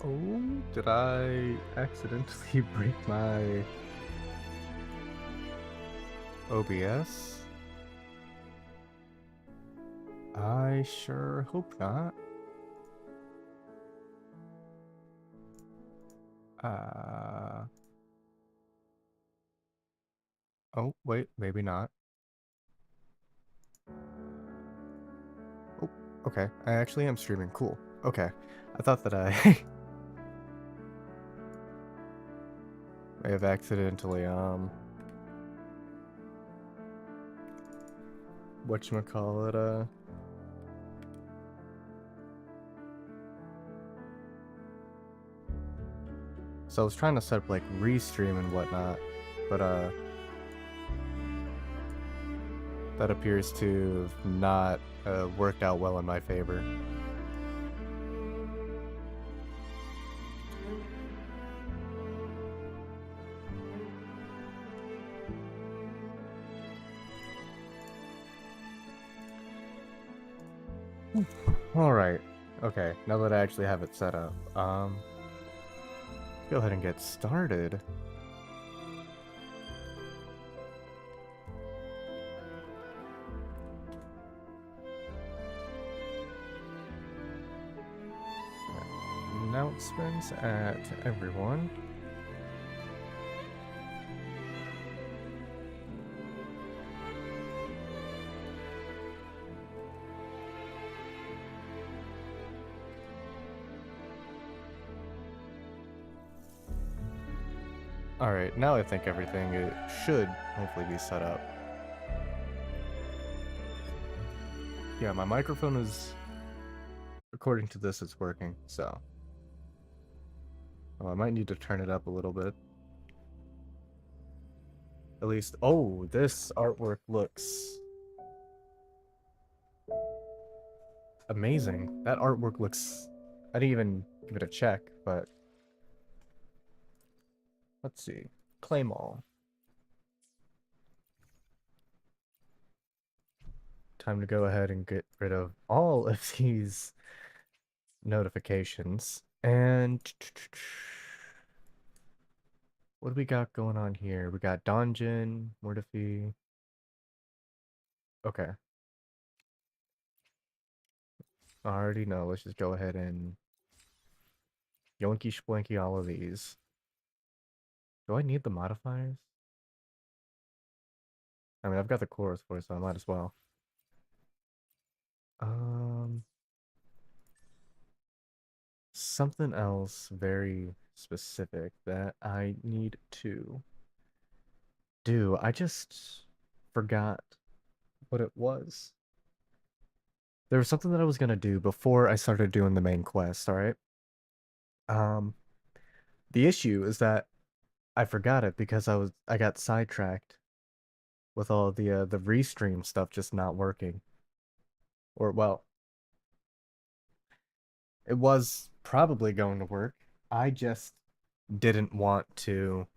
Oh, did I accidentally break my OBS? I sure hope not. Uh, oh, wait, maybe not. Oh, okay. I actually am streaming. Cool. Okay. I thought that I may have accidentally, whatchamacallit, so I was trying to set up, like, restream and whatnot, but, that appears to have not, worked out well in my favor. Alright. Okay, now that I actually have it set up, go ahead and get started. Announcements at everyone. Alright, now I think everything it should hopefully be set up. Yeah, my microphone is, according to this, it's working, so. I might need to turn it up a little bit. At least, oh, this artwork looks amazing. That artwork looks, I didn't even give it a check, but let's see. Claim all. Time to go ahead and get rid of all of these notifications. And what do we got going on here? We got Donjin, Mortifi. Okay. I already know. Let's just go ahead and yoinky splinky all of these. Do I need the modifiers? I mean, I've got the chorus for it, so I might as well. Something else very specific that I need to do. I just forgot what it was. There was something that I was gonna do before I started doing the main quest, alright? Um, the issue is that I forgot it because I got sidetracked with all the restream stuff just not working. Or well, it was probably going to work. I just didn't want to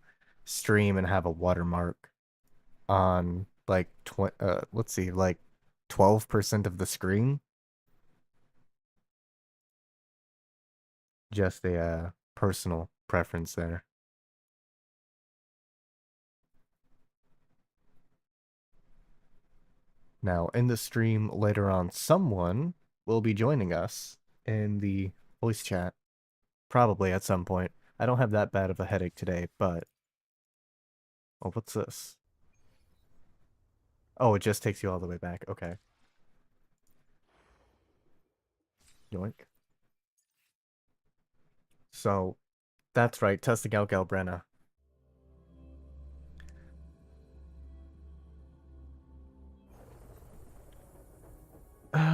stream and have a watermark on like let's see, like 12% of the screen. Just a personal preference there. Now, in the stream later on, someone will be joining us in the voice chat. Probably at some point. I don't have that bad of a headache today, but... Oh, what's this? Oh, it just takes you all the way back. Okay. Yoink. So, that's right. Testing out Galbrenna.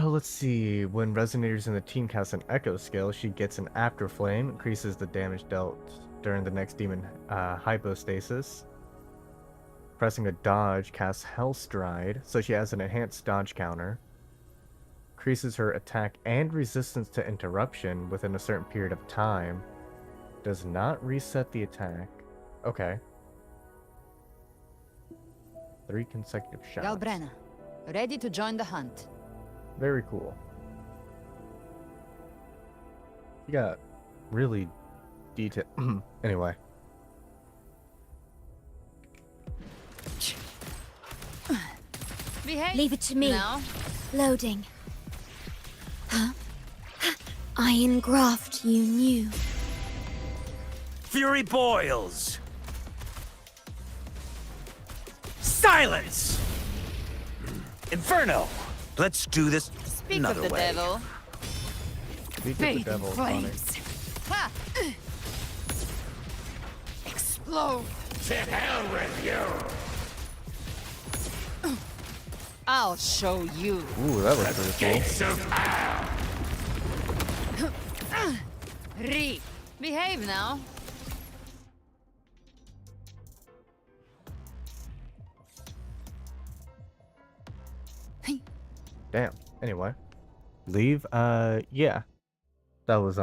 Let's see. When Resonators in the team cast an Echo skill, she gets an Afterflame, increases the damage dealt during the next demon hypostasis. Pressing a dodge casts Hellstride, so she has an enhanced dodge counter. Increases her attack and resistance to interruption within a certain period of time. Does not reset the attack. Okay. 3 consecutive shots. Galbrenna, ready to join the hunt. Very cool. You got really detail. Anyway. Behave. Leave it to me. Now. Loading. Huh? Iron graft you knew. Fury boils! Silence! Inferno! Let's do this Speak another of the way. devil. Speak of the Fading devil, Connie. flames. Ha! Explode. To hell with you! I'll show you. Ooh, that looks pretty cool. Re. Behave now. Damn. Anyway. Leave? Yeah. That was,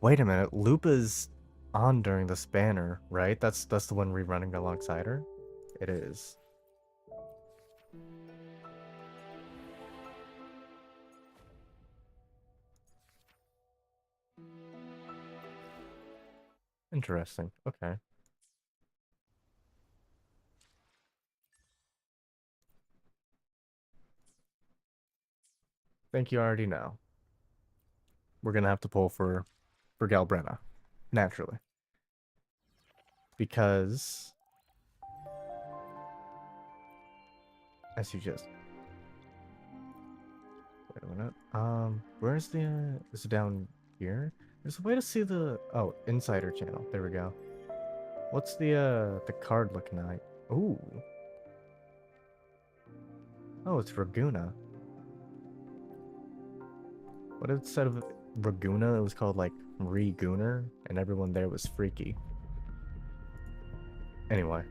Wait a minute. Lupa's on during this banner, right? That's the one rerunning alongside her? It is. Interesting. Okay. Think you already know. We're gonna have to pull for Galbrenna. Naturally. Because as you just wait a minute. Where's the is it down here? There's a way to see the insider channel. There we go. What's the card looking like? Ooh. Oh, it's Raguna. What instead of Raguna, it was called like Re-Gunner, and everyone there was freaky. Anyway.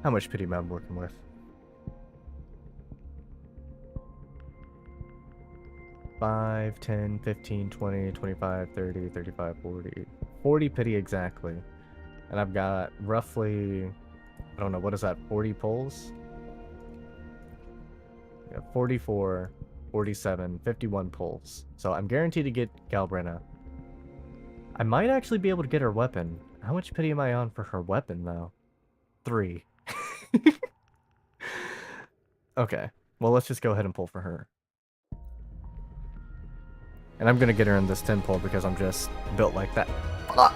How much pity am I working with? 5, 10, 15, 20, 25, 30, 35, 40. 40 pity exactly. And I've got roughly, I don't know, what is that, 40 pulls? Yeah, 44, 47, 51 pulls. So I'm guaranteed to get Galbrenna. I might actually be able to get her weapon. How much pity am I on for her weapon, though? 3. Okay. Well, let's just go ahead and pull for her. And I'm gonna get her in this 10 pull because I'm just built like that. Fuck!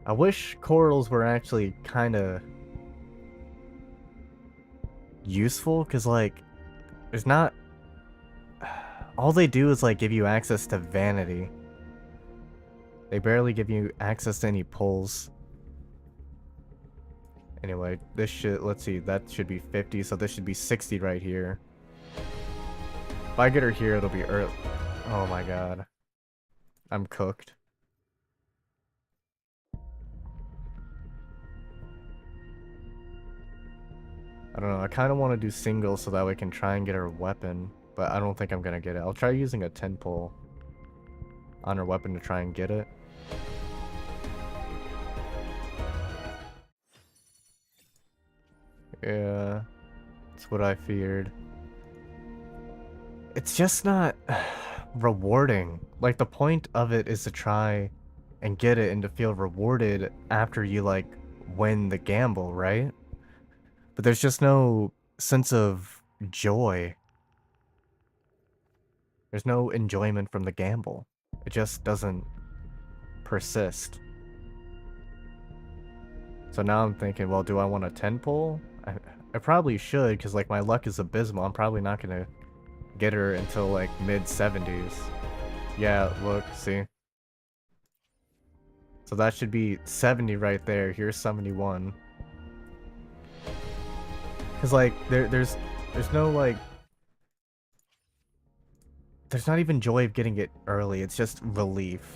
I wish corals were actually kind of useful, because, like, there's not... All they do is, like, give you access to vanity. They barely give you access to any pulls. Anyway, this should... Let's see, that should be 50, so this should be 60 right here. If I get her here, it'll be early. Oh my god. I'm cooked. I don't know, I kind of want to do singles so that way I can try and get her weapon, but I don't think I'm going to get it. I'll try using a 10 pull on her weapon to try and get it. Yeah, that's what I feared. It's just not rewarding. Like, the point of it is to try and get it and to feel rewarded after you, like, win the gamble, right? But there's just no sense of joy. There's no enjoyment from the gamble. It just doesn't persist. So now I'm thinking, well, do I want a 10 pull? I probably should, because, like, my luck is abysmal. I'm probably not going to get her until, like, mid-70s. Yeah, look, see? So that should be 70 right there. Here's 71. Because, like, there's no, like... There's not even joy of getting it early. It's just relief.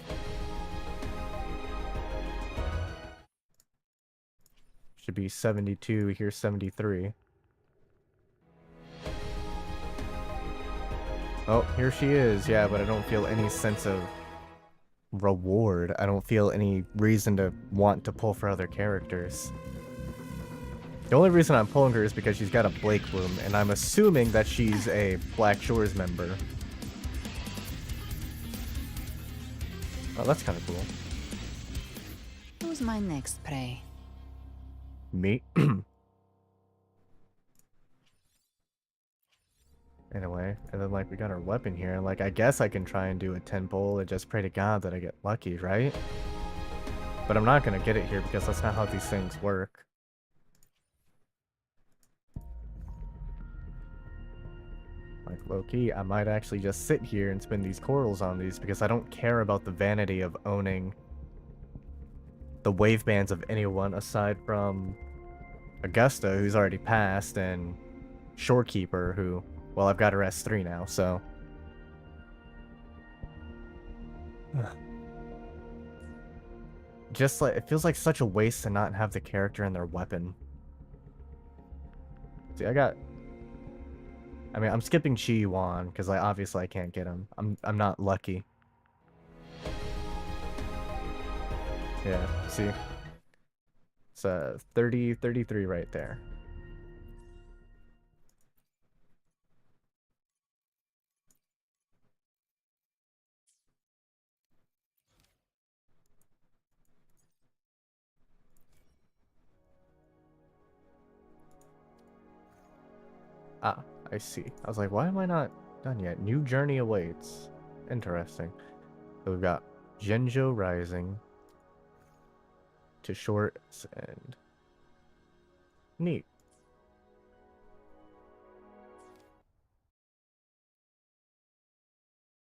Should be 72. Here's 73. Oh, here she is. Yeah, but I don't feel any sense of reward. I don't feel any reason to want to pull for other characters. The only reason I'm pulling her is because she's got a Blake Bloom, and I'm assuming that she's a Black Shores member. Oh, that's kind of cool. Who's my next prey? Me. Anyway, and then like we got our weapon here, and like I guess I can try and do a 10 pull and just pray to God that I get lucky, right? But I'm not gonna get it here because that's not how these things work. Like low-key, I might actually just sit here and spin these corals on these because I don't care about the vanity of owning the wave bands of anyone aside from Augusta, who's already passed, and Shorekeeper, who, well, I've got her S3 now, so. Just like, it feels like such a waste to not have the character and their weapon. See, I mean, I'm skipping Chi Yuan, because like, obviously I can't get him. I'm not lucky. Yeah, see? It's 30, 33 right there. Ah, I see. I was like, why am I not done yet? New journey awaits. Interesting. So we've got Genjo Rising to Short's End. Neat.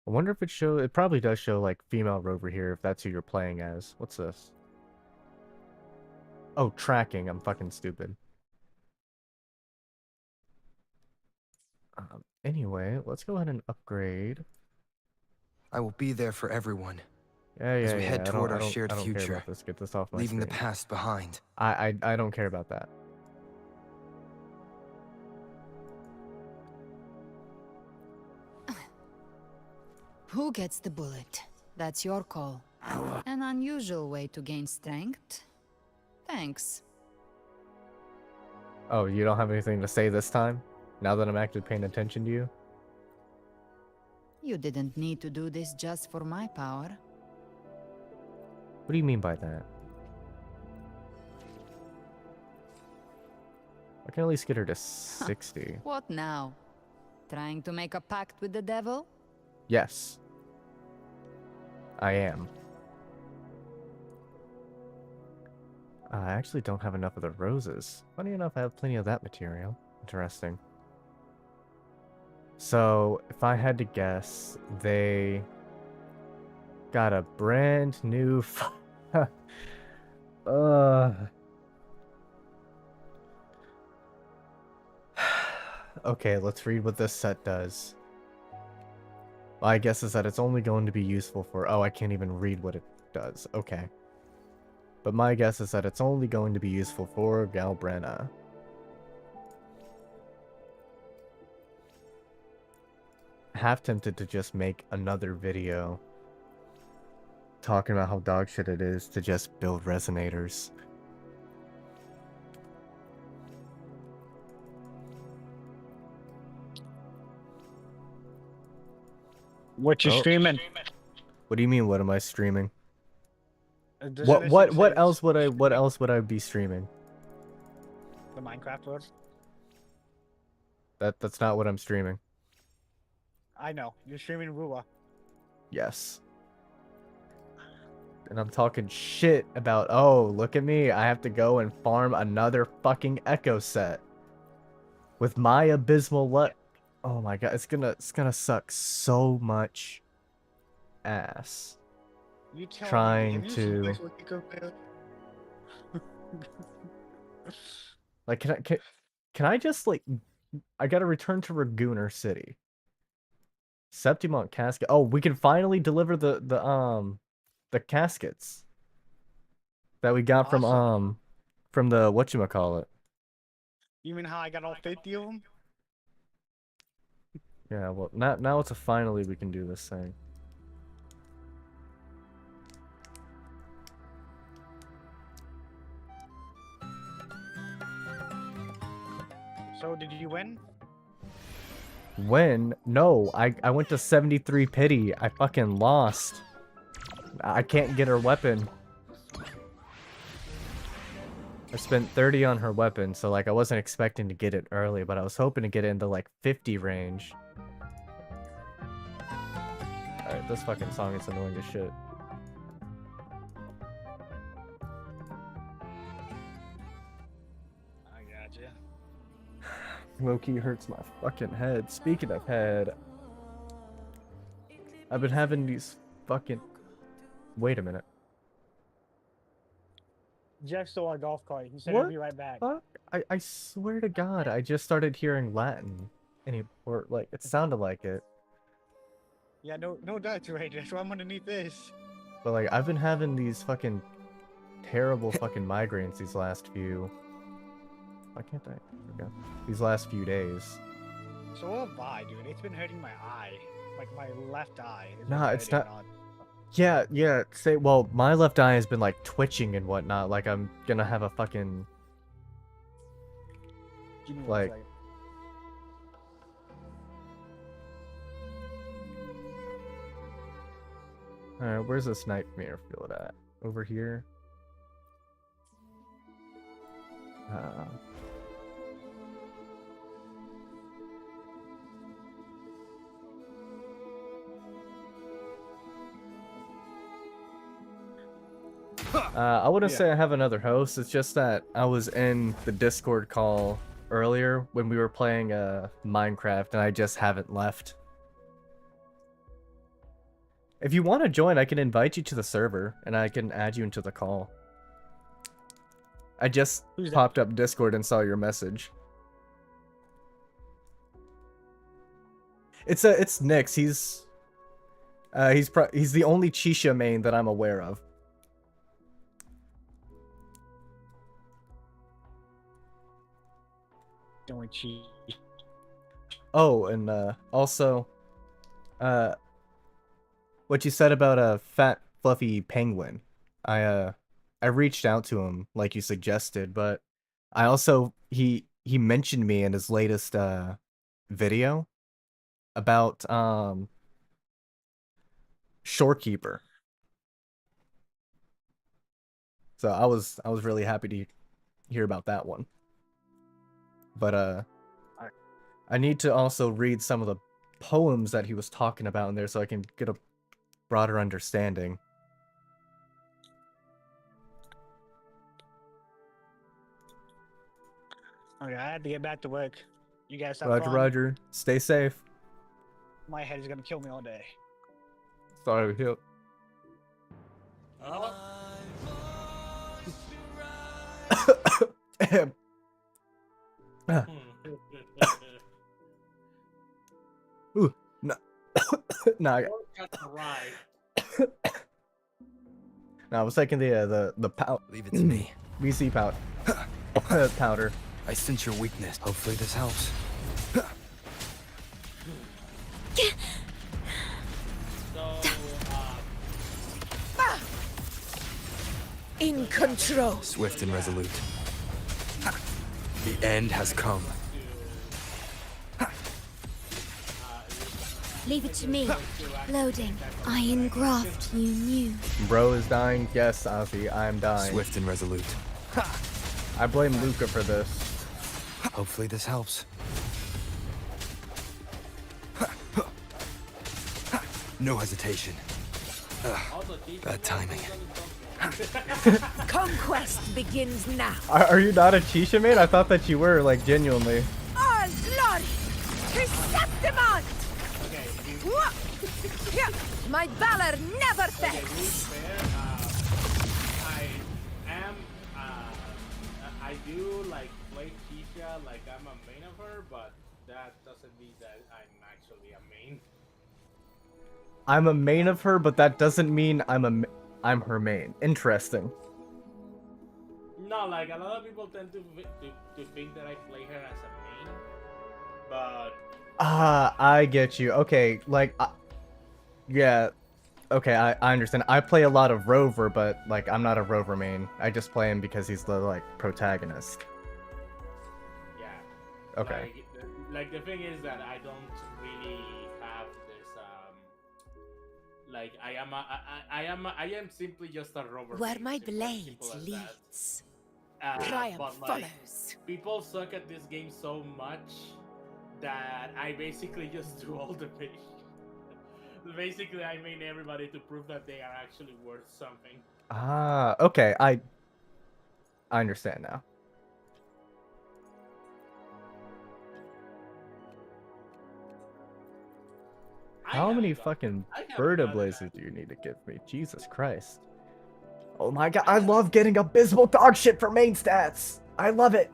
I wonder if it probably does show like female rover here if that's who you're playing as. What's this? Oh, tracking. I'm fucking stupid. Anyway, let's go ahead and upgrade. I will be there for everyone Yeah, as we head toward our shared I don't care future, about this. Get this off my leaving the screen. past behind. I don't care about that. Who gets the bullet? That's your call. An unusual way to gain strength. Thanks. Oh, you don't have anything to say this time? Now that I'm actually paying attention to you? You didn't need to do this just for my power. What do you mean by that? I can at least get her to 60. What now? Trying to make a pact with the devil? Yes. I am. I actually don't have enough of the roses. Funny enough, I have plenty of that material. Interesting. So, if I had to guess, they got a brand new Okay, let's read what this set does. My guess is that it's only going to be useful for... Oh, I can't even read what it does. Okay. But my guess is that it's only going to be useful for Galbrenna. Half tempted to just make another video talking about how dog shit it is to just build resonators. What you Oh. streaming? What do you mean, what am I streaming? Does What anything say else would I be streaming? The Minecraft world? That's not what I'm streaming. I know. You're streaming Rua. Yes. And I'm talking shit about, oh, look at me, I have to go and farm another fucking Echo set. With my abysmal luck. Oh my god, it's gonna suck so much ass. You tell Trying me, to... Like, can I just, like... I gotta return to Ragunar City. Septimont casket. Oh, we can finally deliver the caskets that we got Awesome. from the whatchamacallit. You mean how I got all 50 of them? Yeah, well, now it's a finally we can do this thing. So did you win? When? No, I went to 73 pity. I fucking lost. I can't get her weapon. I spent 30 on her weapon, so like I wasn't expecting to get it early, but I was hoping to get it into like 50 range. Alright, this fucking song is annoying as shit. I gotcha. Low-key hurts my fucking head. Speaking of head, I've been having these fucking... Wait a minute. Jeff stole our golf cart. He said What? he'll be right back. Fuck? I swear to God, I just started hearing Latin. Or like, it sounded like it. Yeah, no Dutch, right? That's why I'm underneath this. But like, I've been having these fucking terrible fucking migraines these last few... Why can't I? There we go. These last few days. So have I, dude. It's been hurting my eye. Like my left eye. It's Nah, been it's hurting not- on- Yeah, well, my left eye has been like twitching and whatnot, like I'm gonna have a fucking... Give me one like- second. Alright, where's this nightmare field at? Over here? I wouldn't Yeah. say I have another host, it's just that I was in the Discord call earlier when we were playing Minecraft and I just haven't left. If you want to join, I can invite you to the server and I can add you into the call. I just Who's that? popped up Discord and saw your message. It's Nyx. He's the only Chisha main that I'm aware of. Don't cheat. Oh, and also, what you said about a fat fluffy penguin. I reached out to him like you suggested, but I also he mentioned me in his latest video about Shorekeeper. So I was really happy to hear about that one. But I need to also read some of the poems that he was talking about in there so I can get a broader understanding. Okay, I had to get back to work. You guys have Roger, fun. Roger. Stay safe. My head is gonna kill me all day. Sorry, Hill. Ooh, no. No, no, I was taking the Leave it to me. VC powder. I sense your weakness. Hopefully this helps. In control. Swift and resolute. The end has come. Leave it to me. Loading. Iron graft you knew. Bro is dying. Yes, Ozzy, I'm dying. Swift and resolute. I blame Luca for this. Hopefully this helps. No hesitation. Bad timing. Conquest begins now. Are you not a Chisha main? I thought that you were, like, genuinely. All glory. Receptimont. My valor never fails. I do like play Keisha like I'm a main of her, but that doesn't mean that I'm actually a main. I'm a main of her, but that doesn't mean I'm her main. Interesting. No, like a lot of people tend to think that I play her as a main, but Ah, I get you. Okay, like, yeah. Okay, I understand. I play a lot of Rover, but, like, I'm not a Rover main. I just play him because he's the, like, protagonist. yeah. Okay. Like the thing is that I don't really have this like I am simply just a robber. Where being my simple, simple blade as that. leads, triumph But like follows. people suck at this game so much that I basically just do all the things. Basically, I mean everybody to prove that they are actually worth something. Ah, okay. I understand now. How many fucking Birda Blazes do you need to give me? Jesus Christ. Oh my god, I love getting abysmal dog shit for main stats! I love it!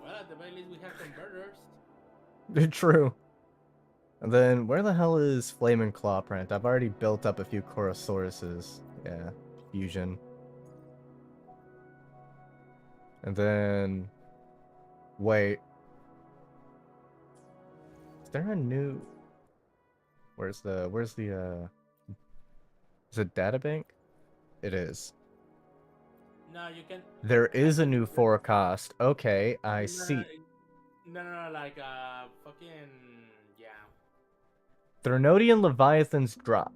Well, at the very least, we have some birders. True. And then, where the hell is Flamin' Clawprint? I've already built up a few Corosauruses. Yeah, fusion. And then... Wait. Is there a new... Where's the, is it databank? It is. No, you can. There is a new forecast. Okay, I see. No, like fucking yeah. Thernodian Leviathans drop.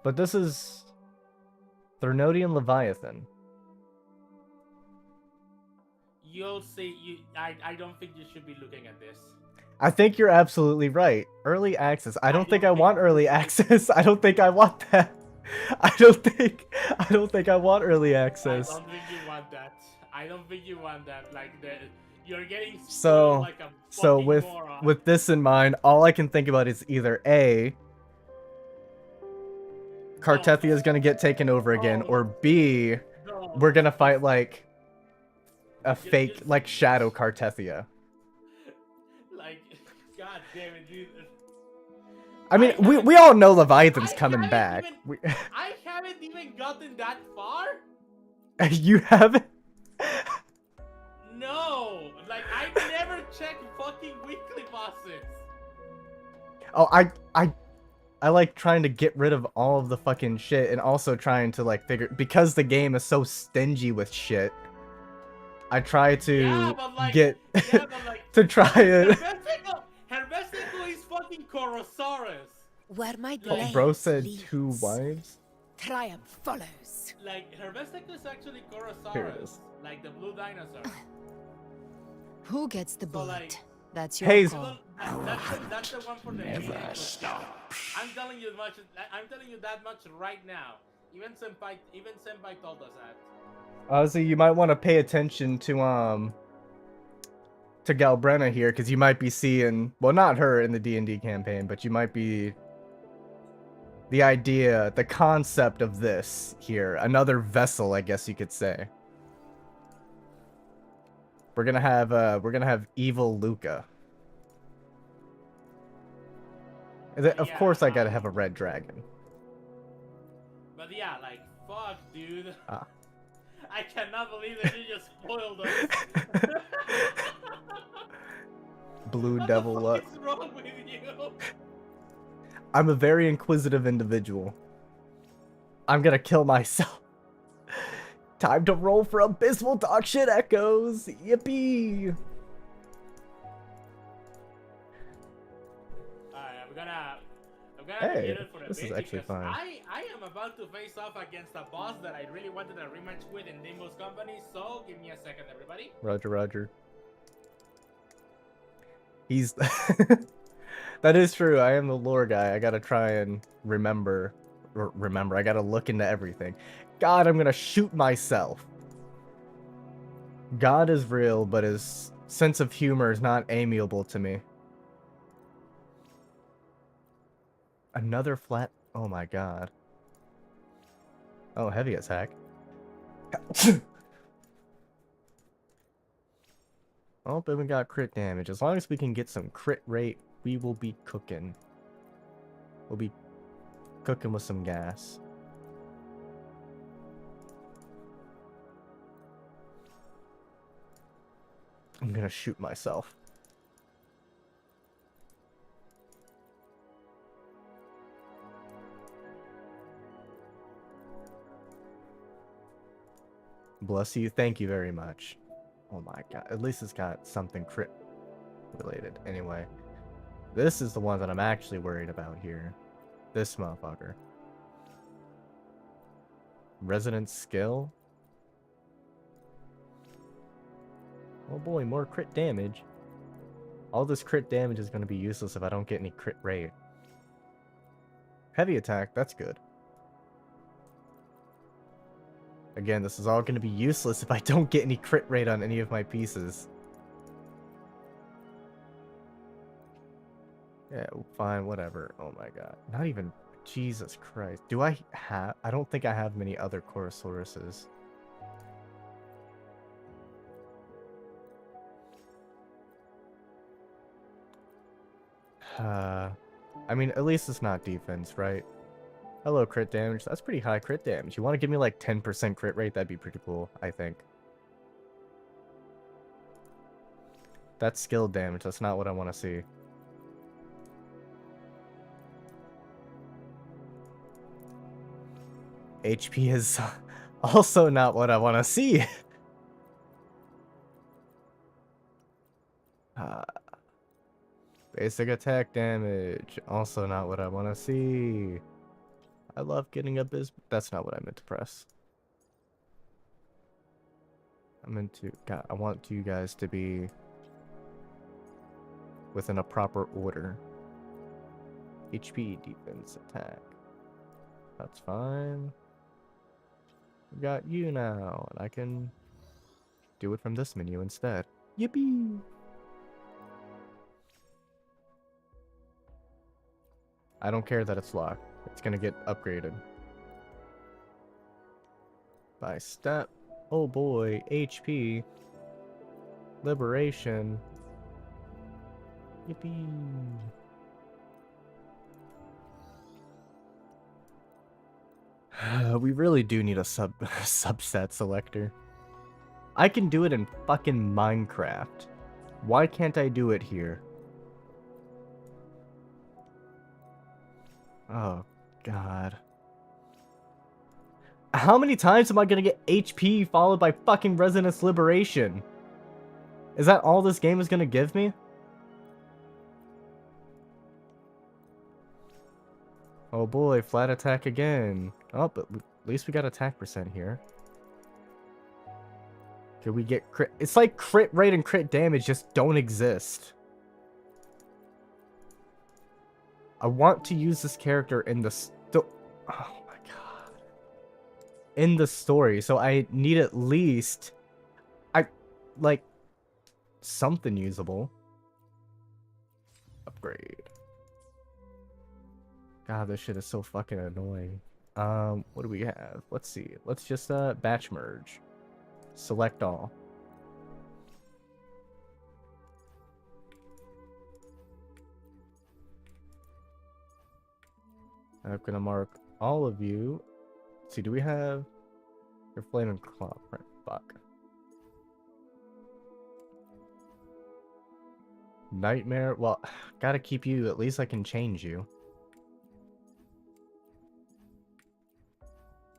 But this is Thernodian Leviathan. You'll see. I don't think you should be looking at this. I think you're absolutely right. Early access. I don't think I want early access. I don't think I want that. I don't think I want early access. I don't think you want that. I don't think you want that. Like you're getting So like a fucking with moron. this in mind, all I can think about is either A, Cartethia is gonna get taken over again, or B, we're gonna fight like a fake like Shadow Cartethia. Like, god damn it, dude. I mean, we all know Leviathan's coming back. I haven't even gotten that far. You haven't? No, like I never check fucking weekly bosses. Oh, I like trying to get rid of all of the fucking shit and also trying to like figure, because the game is so stingy with shit. I try to get to try it. Hervestico is fucking Corosaurus. Where my Oh, blade bro said leads, 2 wives. triumph follows. Like Hervestico is actually Corosaurus. Here it is. Like the blue dinosaur. Who gets the bullet? like, That's your Hayes. call. That's the one for the never stop. I'm telling you much. I'm telling you that much right now. Even Senpai told us that. So you might want to pay attention to Galbrenna here, because you might be seeing, well, not her in the D&D campaign, but you might be the idea, the concept of this here, another vessel, I guess you could say. We're gonna have evil Luca. Of course, I gotta have a red dragon. But yeah, like fuck, dude. Ah. I cannot believe that you just spoiled us. Blue What devil the fuck luck. is wrong with you? I'm a very inquisitive individual. I'm gonna kill myself. Time to roll for abysmal dog shit echoes. Yippee! Alright, I'm gonna Hey, hit it for a this bit is actually because fine. I am about to face off against a boss that I really wanted a rematch with in Nimbo's company, so give me a second, everybody. Roger, roger. He's... That is true, I am the lore guy. I gotta try and remember. I gotta look into everything. God, I'm gonna shoot myself. God is real, but his sense of humor is not amiable to me. Another flat... Oh my god. Oh, heavy attack. Oh, but we got crit damage. As long as we can get some crit rate, we will be cooking. We'll be cooking with some gas. I'm gonna shoot myself. Bless you. Thank you very much. Oh my god. At least it's got something crit related. Anyway, this is the one that I'm actually worried about here. This motherfucker. Resonance skill. Oh boy, more crit damage. All this crit damage is going to be useless if I don't get any crit rate. Heavy attack, that's good. Again, this is all going to be useless if I don't get any crit rate on any of my pieces. Yeah, fine, whatever. Oh my god. Not even... Jesus Christ. Do I have... I don't think I have many other Corosauruses. I mean, at least it's not defense, right? Hello, crit damage. That's pretty high crit damage. You want to give me like 10% crit rate? That'd be pretty cool, I think. That's skill damage. That's not what I want to see. HP is also not what I want to see. Basic attack damage. Also not what I want to see. I love getting a biz. That's not what I meant to press. I meant to... God, I want you guys to be within a proper order. HP, defense, attack. That's fine. We got you now, and I can do it from this menu instead. Yippee! I don't care that it's locked. It's gonna get upgraded. By step. Oh boy, HP. Liberation. Yippee! We really do need a subset selector. I can do it in fucking Minecraft. Why can't I do it here? Oh, God. How many times am I gonna get HP followed by fucking Resonance Liberation? Is that all this game is gonna give me? Oh boy, flat attack again. Oh, but at least we got attack percent here. Could we get crit? It's like crit rate and crit damage just don't exist. I want to use this character in the oh my god. In the story, so I need at least like something usable. Upgrade. God, this shit is so fucking annoying. What do we have? Let's see. Let's just batch merge. Select all. I'm gonna mark all of you. Let's see, do we have your flaming claw print? Fuck. Nightmare? Well, gotta keep you. At least I can change you.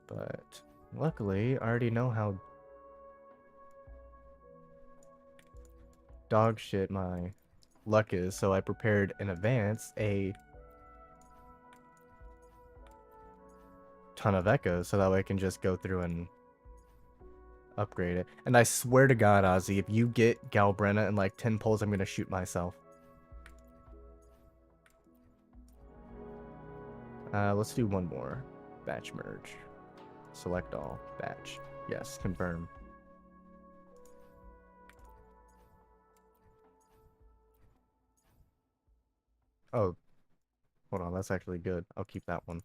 But luckily, I already know how dog shit my luck is, so I prepared in advance a ton of echoes so that way I can just go through and upgrade it. And I swear to God, Ozzy, if you get Galbrenna in like 10 pulls, I'm gonna shoot myself. Let's do one more. Batch merge. Select all. Batch. Yes, confirm. Oh, hold on, that's actually good. I'll keep that one.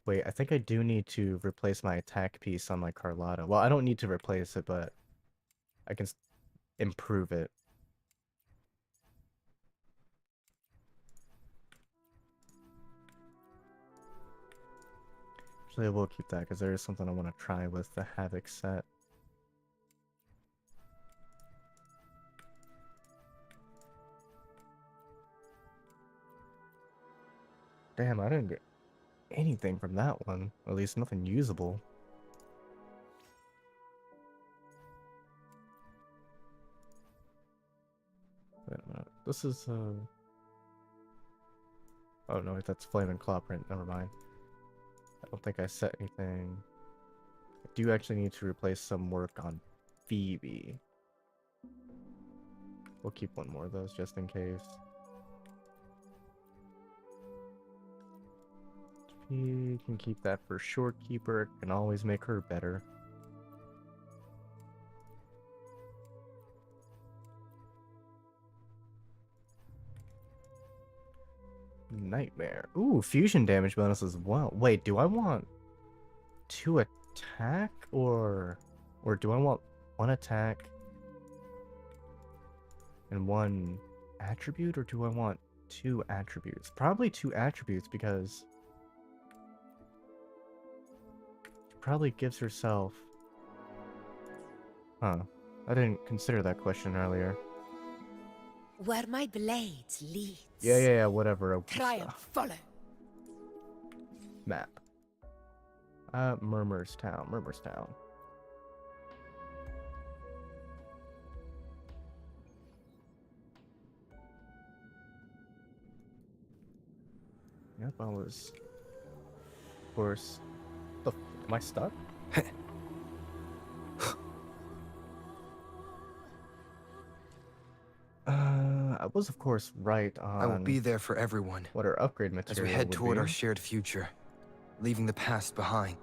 Wait, I think I do need to replace my attack piece on my Carlotta. Well, I don't need to replace it, but I can improve it. Actually, I will keep that because there is something I want to try with the Havoc set. Damn, I didn't get... anything from that one. At least nothing usable. Wait a minute. This is, oh no, that's Flaming Claw print. Never mind. I don't think I set anything. I do actually need to replace some work on Phoebe. We'll keep one more of those just in case. She can keep that for Shorekeeper. It can always make her better. Nightmare. Ooh, fusion damage bonus as well. Wait, do I want 2 attack or do I want 1 attack and 1 attribute, or do I want 2 attributes? Probably 2 attributes because she probably gives herself. Huh. I didn't consider that question earlier. Where my blade leads. Yeah, whatever. Triumph follow. Map. Murmur's Town. Yep, I was. Of course. Am I stuck? I was of course right on. I will be there for everyone what our upgrade as material we head would toward be. our shared future, leaving the past behind.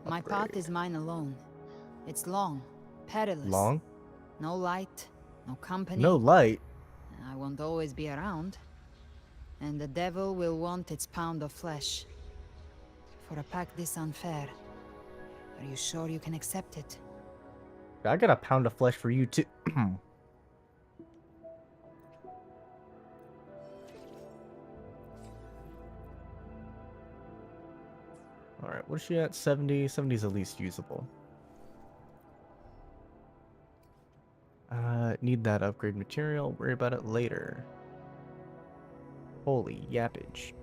My path is mine alone. It's long, perilous. Long? No light, no company. No light. I won't always be around. And the devil will want its pound of flesh. For a pact this unfair, are you sure you can accept it? I got a pound of flesh for you too. Alright, what's she at? 70? 70 is at least usable. Need that upgrade material. Worry about it later. Holy yappage.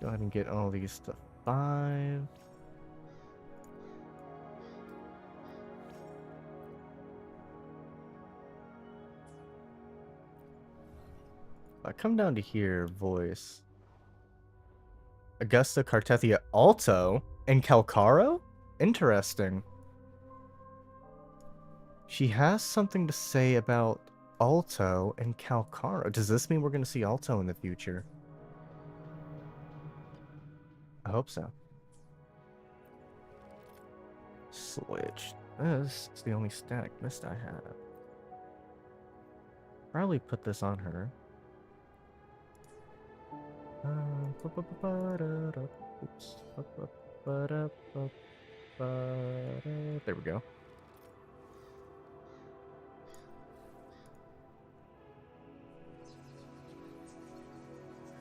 Go ahead and get all these to 5. I come down to here, voice. Augusta Cartethia Alto and Calcaro? Interesting. She has something to say about Alto and Calcaro. Does this mean we're going to see Alto in the future? I hope so. Switch. This is the only static mist I have. Probably put this on her. Oops. There we go.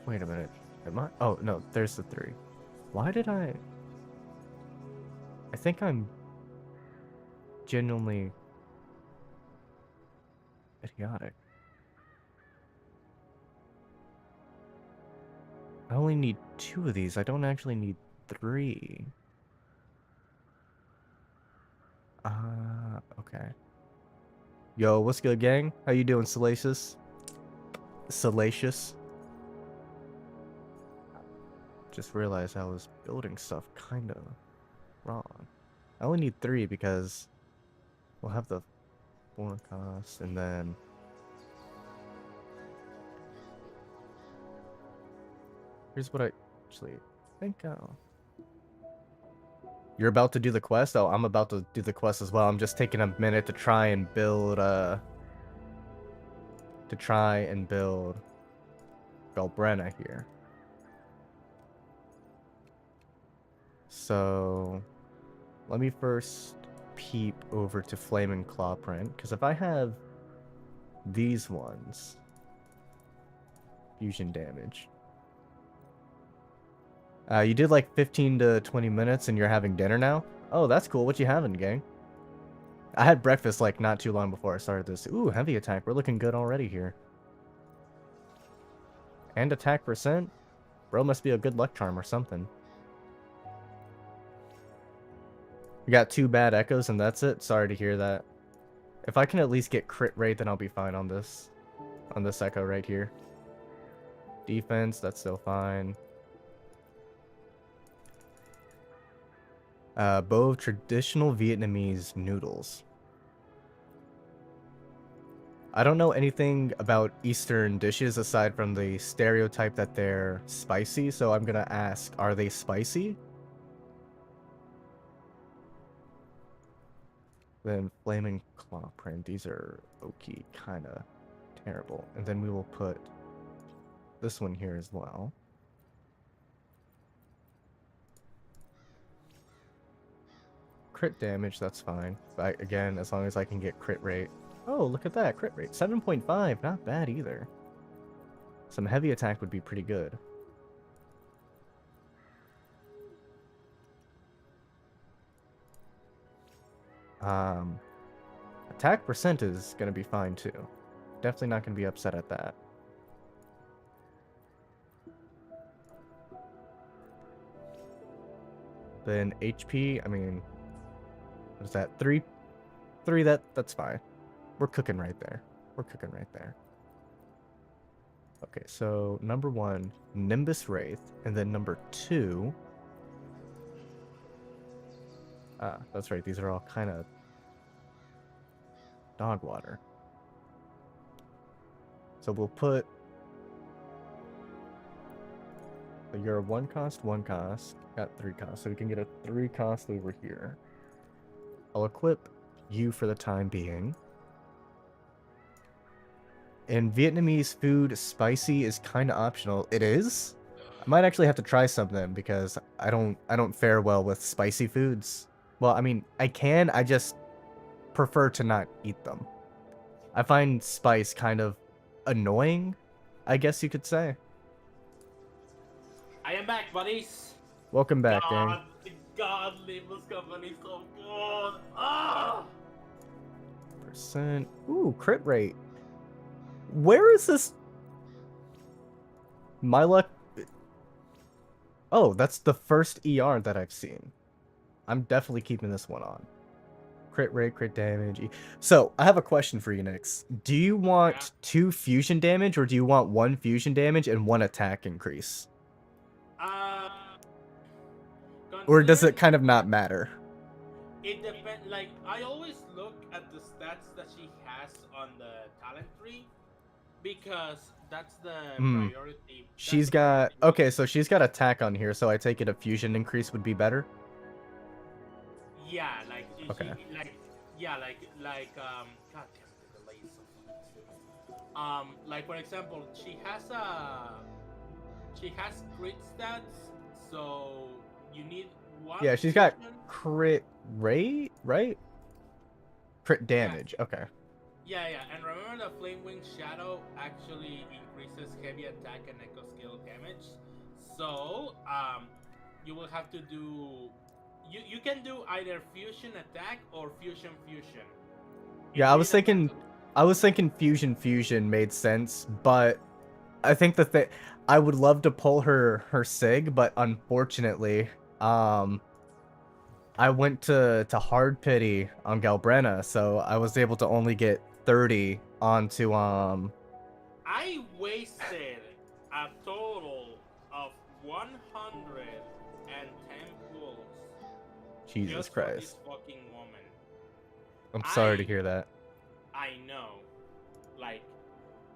Wait a minute. Am I? Oh, no, there's the 3. Why did I think I'm genuinely idiotic. I only need 2 of these. I don't actually need 3. Okay. Yo, what's good, gang? How you doing, Salacious? Salacious? Just realized I was building stuff kind of wrong. I only need 3 because we'll have the 4 cost, and then here's what I actually think. You're about to do the quest? Oh, I'm about to do the quest as well. I'm just taking a minute to try and build Valbrenna here. So let me first peep over to Flaming Claw print, because if I have these ones, fusion damage. You did like 15 to 20 minutes and you're having dinner now? Oh, that's cool. What you having, gang? I had breakfast like not too long before I started this. Ooh, heavy attack. We're looking good already here. And attack percent? Bro must be a good luck charm or something. We got 2 bad echoes and that's it? Sorry to hear that. If I can at least get crit rate, then I'll be fine on this. On this echo right here. Defense, that's still fine. Bow of traditional Vietnamese noodles. I don't know anything about Eastern dishes aside from the stereotype that they're spicy, so I'm gonna ask, are they spicy? Then flaming claw print. These are okay, kinda terrible. And then we will put this one here as well. Crit damage, that's fine. But again, as long as I can get crit rate. Oh, look at that, crit rate. 7.5, not bad either. Some heavy attack would be pretty good. Attack percent is gonna be fine too. Definitely not gonna be upset at that. Then HP, I mean, what is that? 3? 3, that's fine. We're cooking right there. We're cooking right there. Okay, so number 1, Nimbus Wraith, and then number 2. Ah, that's right. These are all kind of dog water. So we'll put. So you're a 1 cost, 1 cost. Got 3 cost, so we can get a 3 cost over here. I'll equip you for the time being. In Vietnamese food, spicy is kind of optional. It is. I might actually have to try some then because I don't fare well with spicy foods. Well, I mean, I can. I just prefer to not eat them. I find spice kind of annoying, I guess you could say. I am back, buddies. Welcome back, gang. God, Limbus Company so good. Ah! Percent. Ooh, crit rate. Where is this? My luck. Oh, that's the first ER that I've seen. I'm definitely keeping this one on. Crit rate, crit damage. So, I have a question for you, Nyx. Do you want 2 fusion damage, or do you want 1 fusion damage and 1 attack increase? Or does it kind of not matter? It depends. Like, I always look at the stats that she has on the talent tree because that's the priority. She's got. Okay, so she's got attack on here, so I take it a fusion increase would be better. Yeah, like okay. God damn it, the delay is so fucking stupid. Like for example, she has crit stats, so you need 1. Yeah, she's got crit rate, right? Crit damage. Yeah. Okay. Yeah, and remember the Flame Wing Shadow actually increases heavy attack and echo skill damage. So, you will have to do. You can do either fusion attack or fusion. Yeah, I was thinking fusion made sense, but I think I would love to pull her sig, but unfortunately, I went to hard pity on Galbrena, so I was able to only get 30 onto I wasted a total of 110 pulls. Jesus Christ. For this fucking woman. I'm sorry to hear that. I know. Like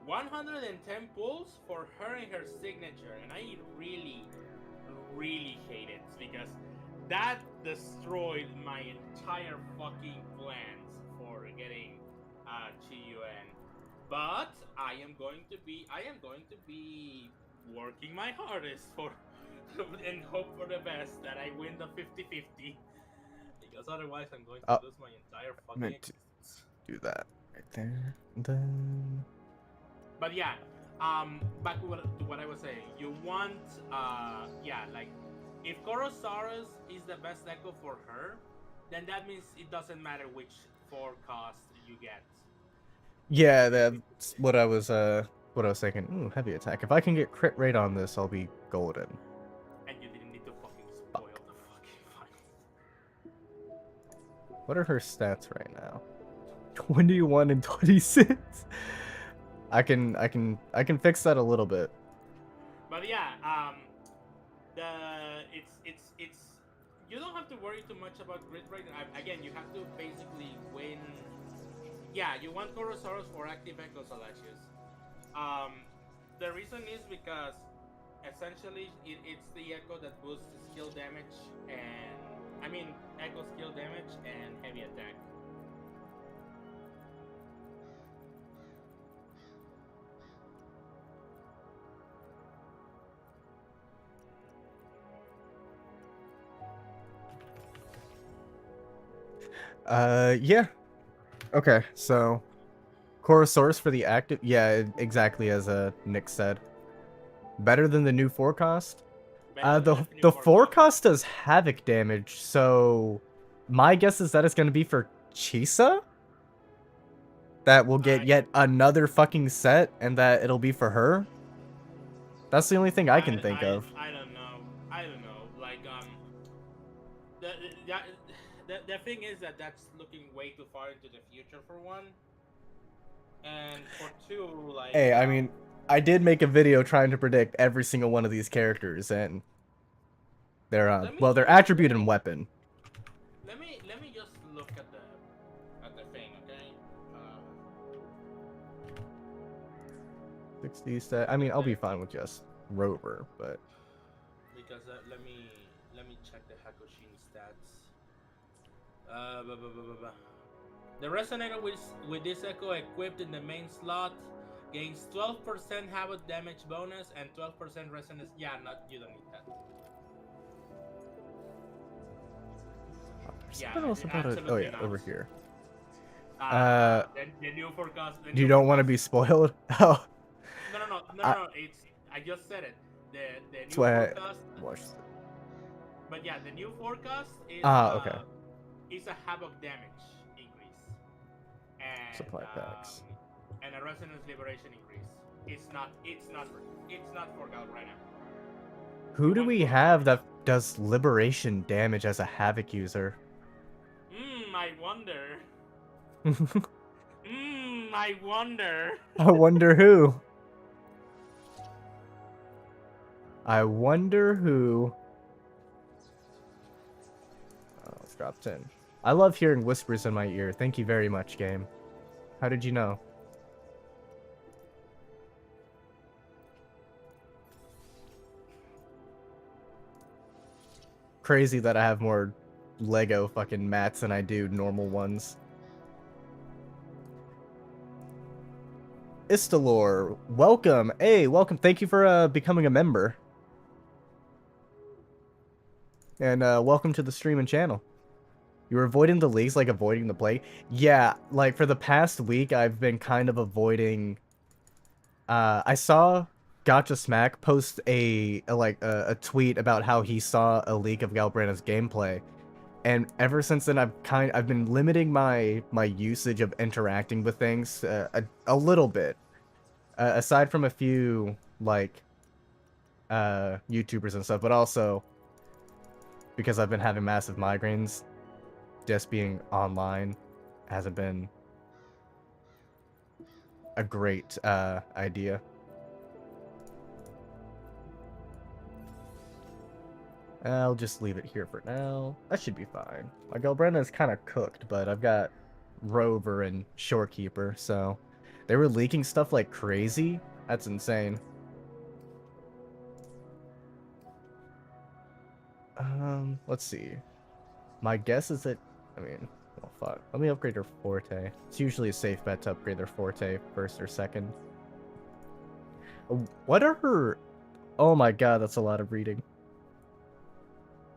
110 pulls for her and her signature, and I really hate it because that destroyed my entire fucking plans for getting Chiyuan. But I am going to be working my hardest for and hope for the best that I win the 50-50. Because otherwise I'm going to lose my entire fucking existence. Do that right there. Then but yeah, back to what I was saying. You want like if Korosaurus is the best echo for her, then that means it doesn't matter which 4 cost you get. Yeah, that's what I was what I was thinking. Ooh, heavy attack. If I can get crit rate on this, I'll be golden. And you didn't need to fucking spoil the fucking final. What are her stats right now? 21 and 26. I can fix that a little bit. But yeah, it's you don't have to worry too much about grid rate. Again, you have to basically win. Yeah, you want Korosaurus for active Echo Salacious. The reason is because essentially it's the Echo that boosts skill damage and Echo skill damage and heavy attack. Yeah. Okay, so Korosaurus for the active. Yeah, exactly as Nick said. Better than the new forecast. Better than The forecast does havoc damage, so my guess is that it's gonna be for Chisa. That will get yet another fucking set, and that it'll be for her. That's the only thing I can think of. I don't know. Like the thing is that that's looking way too far into the future for one, and for two, like. Hey, I mean, I did make a video trying to predict every single one of these characters and their well, their attribute and weapon. Let me just look at the thing, okay? 60 stat. I mean, I'll be fine with just Rover, but because let me check the Hakushin stats. The resonator with this echo equipped in the main slot gains 12% havoc damage bonus and 12% resonance. Yeah, you don't need that. Something else about it. Oh yeah, over here. The new forecast. You don't want to be spoiled? Oh. No. I just said it. The new forecast. But yeah, the new forecast is okay. Is a havoc damage increase and Supply packs and a resonance liberation increase. It's not for Gal right now. Who do we have that does liberation damage as a havoc user? I wonder. I wonder. I wonder who. I wonder who. Oh, let's drop 10. I love hearing whispers in my ear. Thank you very much, game. How did you know? Crazy that I have more Lego fucking mats than I do normal ones. Istalor, welcome. Hey, welcome. Thank you for becoming a member. And welcome to the stream and channel. You're avoiding the leagues like avoiding the plague? Yeah, like for the past week, I've been kind of avoiding... I saw Gotcha Smack post a tweet about how he saw a leak of Galbrana's gameplay. And ever since then, I've been limiting my usage of interacting with things a little bit. Aside from a few, like, YouTubers and stuff, but also because I've been having massive migraines, just being online hasn't been a great idea. I'll just leave it here for now. That should be fine. My Galbrana is kind of cooked, but I've got Rover and Shorekeeper, so they were leaking stuff like crazy. That's insane. Let's see. My guess is that, I mean, well, fuck. Let me upgrade her Forte. It's usually a safe bet to upgrade their Forte first or second. What are her... Oh my god, that's a lot of reading.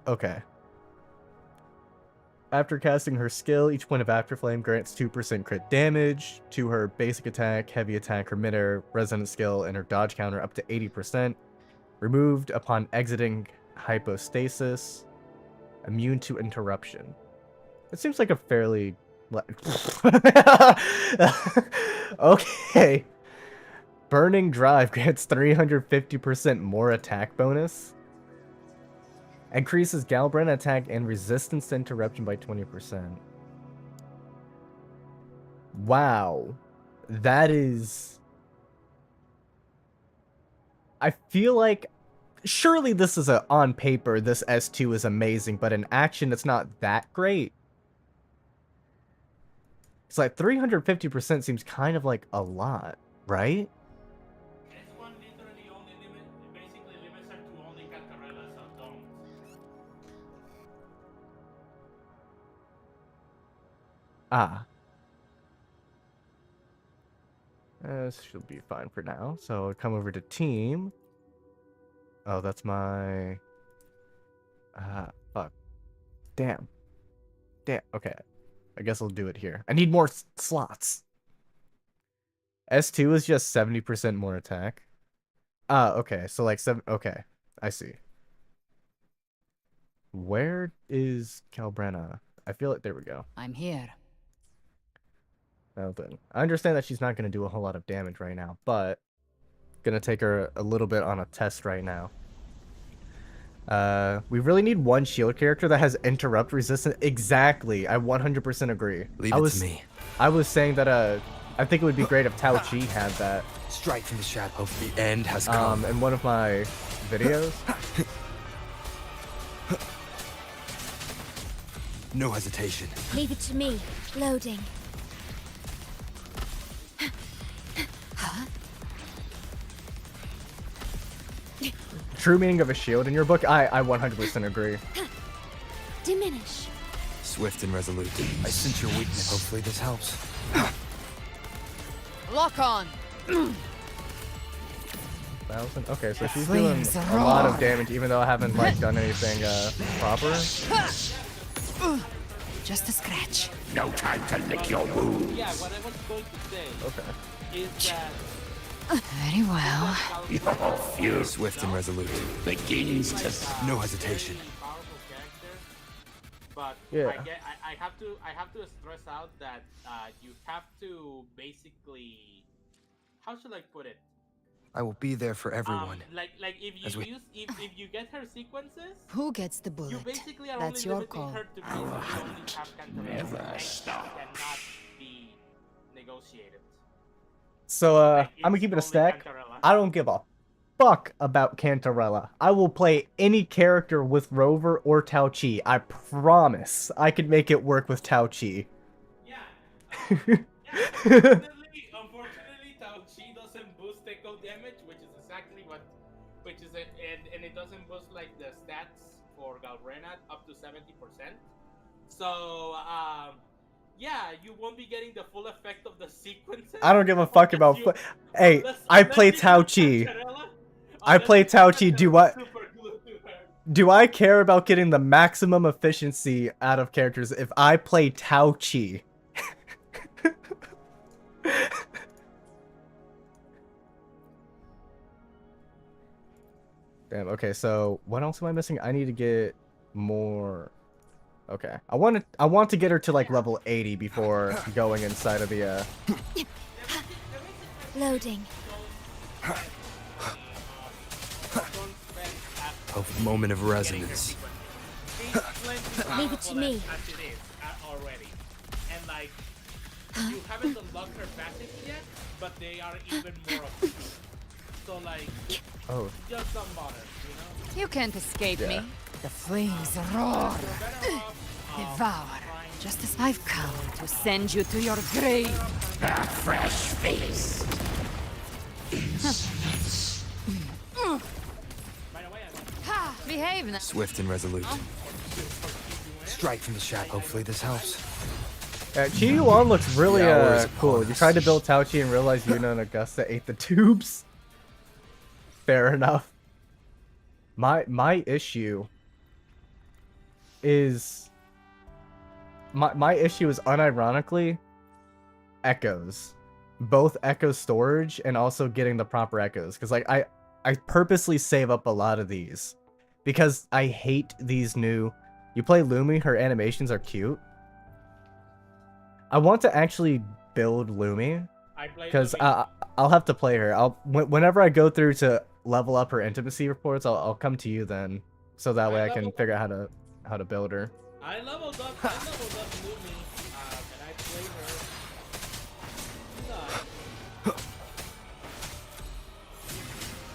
Okay. After casting her skill, each point of Afterflame grants 2% crit damage to her basic attack, heavy attack, her mid-air, resonant skill, and her dodge counter up to 80%. Removed upon exiting hypostasis. Immune to interruption. It seems like a fairly... Okay. Burning Drive grants 350% more attack bonus. Increases Galbrenna attack and resistance to interruption by 20%. Wow. That is... I feel like... Surely this is on paper, this S2 is amazing, but in action it's not that great. It's like 350% seems kind of like a lot, right? S1 literally only basically limits her to only Cantarella, so don't. Ah. This should be fine for now. So come over to team. Oh, that's my... fuck. Damn. Okay. I guess I'll do it here. I need more slots. S2 is just 70% more attack. Okay. So like 7... Okay. I see. Where is Calbrenna? I feel like... There we go. I'm here. Well then. I understand that she's not going to do a whole lot of damage right now, but... Gonna take her a little bit on a test right now. We really need one shield character that has interrupt resistance. Exactly. I 100% agree. Leave it to me. I was saying that I think it would be great if Tao Chi had that. Strike from the shadows. The end has come. In one of my videos. No hesitation. Leave it to me. Loading. True meaning of a shield in your book? I 100% agree. Diminish. Swift and resolute. I sense your weakness. Hopefully this helps. Lock on. 1,000? Okay, so she's doing a lot of damage even though I haven't like done anything proper. Just a scratch. No time to lick your wounds. Yeah, what I was going to say Okay. is that Very well. Your fury Swift and resolute. begins to... No hesitation. powerful character, but Yeah. I have to stress out that you have to basically, how should I put it? I will be there for everyone. Like if you As we- if you get her sequences, Who gets the you bullet? basically are That's only your limiting call. her to basically only have Cantarella. never Right? stops. Cannot be negotiated. So Like, I'm gonna it's keep it a only stack. Cantarella. I don't give a fuck about Cantarella. I will play any character with Rover or Tao Chi. I promise I could make it work with Tao Chi. Yeah. Unfortunately, Tao Chi doesn't boost echo damage, which is exactly what, which is it, and it doesn't boost like the stats for Galbrenna up to 70%. So, yeah, you won't be getting the full effect of the sequences. I don't give a fuck about. Hey, I play Tao Chi. I play Tao Chi. Do I care about getting the maximum efficiency out of characters if I play Tao Chi? Damn, okay, so what else am I missing? I need to get more... Okay. I want to get her to like level 80 before going inside of the Loading. A moment of resonance. Leave it to me. As it is already, and like you haven't unlocked her passive yet, but they are even more efficient. So like, Oh, just don't bother, you know. You can't escape Yeah. me. The flames roar, Better off devour. Just as I've come to send you to your grave. A fresh face. by the way, I want Ha! Behave now. Swift and resolute. Strike from the shadow. Hopefully this helps. Chi Yuan looks really The hour is cool. upon You us. tried to build Tao Chi and realized Yuna and Augusta ate the tubes. Fair enough. My issue is my issue is unironically echoes. Both echo storage and also getting the proper echoes. Because like I purposely save up a lot of these. Because I hate these new... You play Lumi, her animations are cute. I want to actually build Lumi, I played the Because video. I'll have to play her. Whenever I go through to level up her intimacy reports, I'll come to you then, so that way I can figure out how to build her. I leveled up Lumi, and I played her.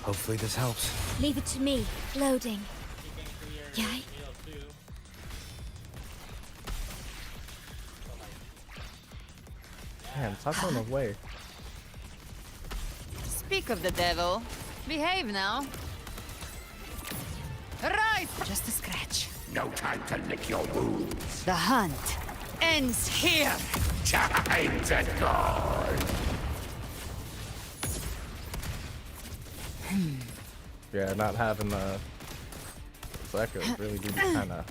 Hopefully this helps. Leave it to me. Loading. She can clear Yay. meal too. Man, stop going away. Speak of the devil. Behave now. Right! Just a scratch. No time to lick your wounds. The hunt ends here. Time to go. Yeah, not having the Echo really do kind of.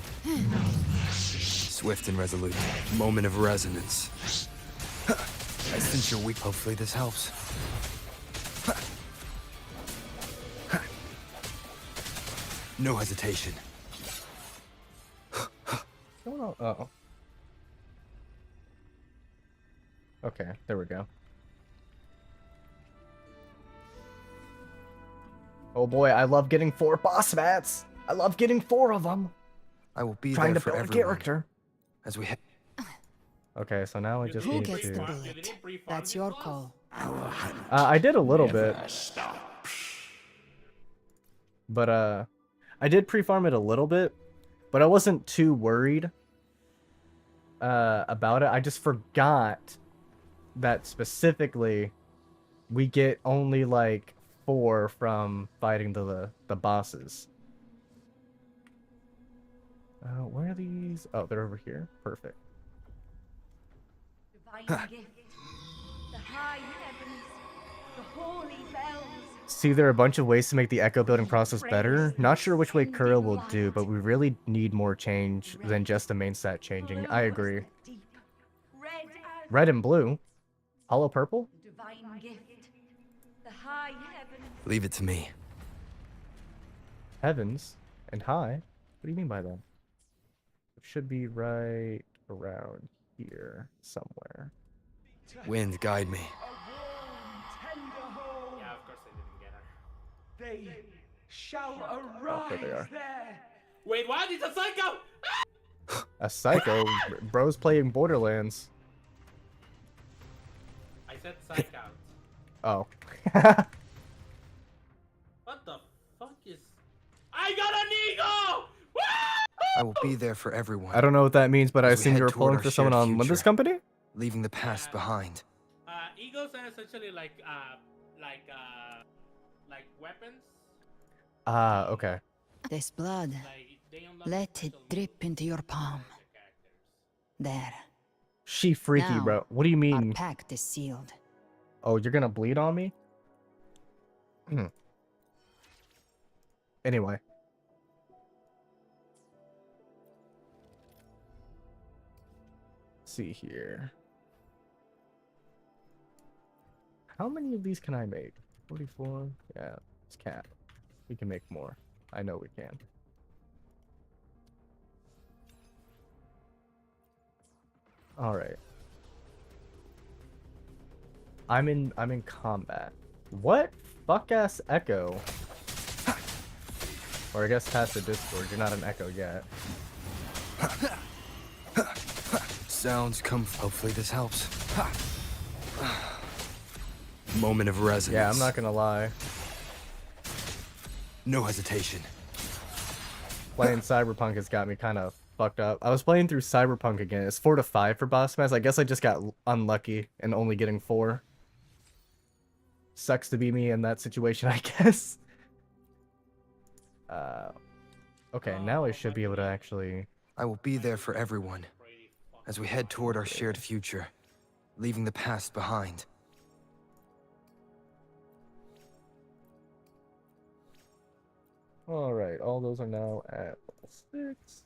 Swift and resolute. Moment of resonance. I sense you're weak. Hopefully this helps. No hesitation. Oh. Okay, there we go. Oh boy, I love getting 4 boss mats. I love getting 4 of them. I will be Trying there to for build a everyone. character. As we head. Okay, so now I just Who need gets to. the bullet? That's your call. I did a little bit, but I did pre-farm it a little bit, but I wasn't too worried about it. I just forgot that specifically we get only like 4 from fighting the bosses. Where are these? Oh, they're over here. Perfect. Divine gift, the high heavens, the holy bells. See, there are a bunch of ways to make the echo building process better. Not sure which way Kuro will do, but we really need more change than just the main stat changing. I agree. Red and blue. Hollow purple? Divine gift, the high heavens. Leave it to me. Heavens and high? What do you mean by that? It should be right around here somewhere. Wind, guide me. Yeah, of course I didn't get her. They shall Oh, there they are. there. Wait, what? It's a psycho! A psycho? Bro's playing Borderlands. I said psych out. Oh. What the fuck is... I got an eagle! Woo! I will be there for everyone. I don't know what that means, but I As we assume head you were toward pulling our for someone shared on Limbus future. Company? Leaving the past behind. Eagles are essentially like weapons. Ah, okay. This blood, Like, they unlock let it special drip moves into your for palm. the characters. There. She freaky, Now, bro. What do you Our mean? pact is sealed. Oh, you're gonna bleed on me? Anyway. Let's see here. How many of these can I make? 44? Yeah, it's cap. We can make more. I know we can. Alright. I'm in combat. What? Fuck ass echo. Or I guess past the Discord, you're not an echo yet. Sounds come. Hopefully this helps. Moment of resonance. Yeah, I'm not gonna lie. No hesitation. Playing Cyberpunk has got me kind of fucked up. I was playing through Cyberpunk again. It's 4 to 5 for boss mass. I guess I just got unlucky and only getting 4. Sucks to be me in that situation, I guess. Okay, now I should be able to actually... I will be there for everyone as we head toward our shared future, leaving the past behind. Alright, all those are now at level 6.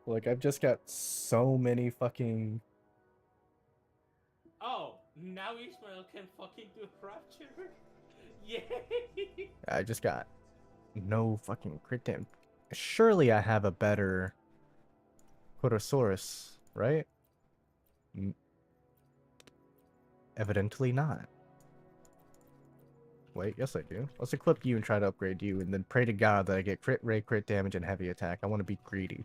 Like, I've just got so many fucking... Oh, now Ishmael can fucking do Rapture. Yay! I just got no fucking crit damage. surely I have a better Quotosaurus, right? Evidently not. Wait, yes I do. Let's equip you and try to upgrade you, and then pray to God that I get crit rate, crit damage, and heavy attack. I want to be greedy.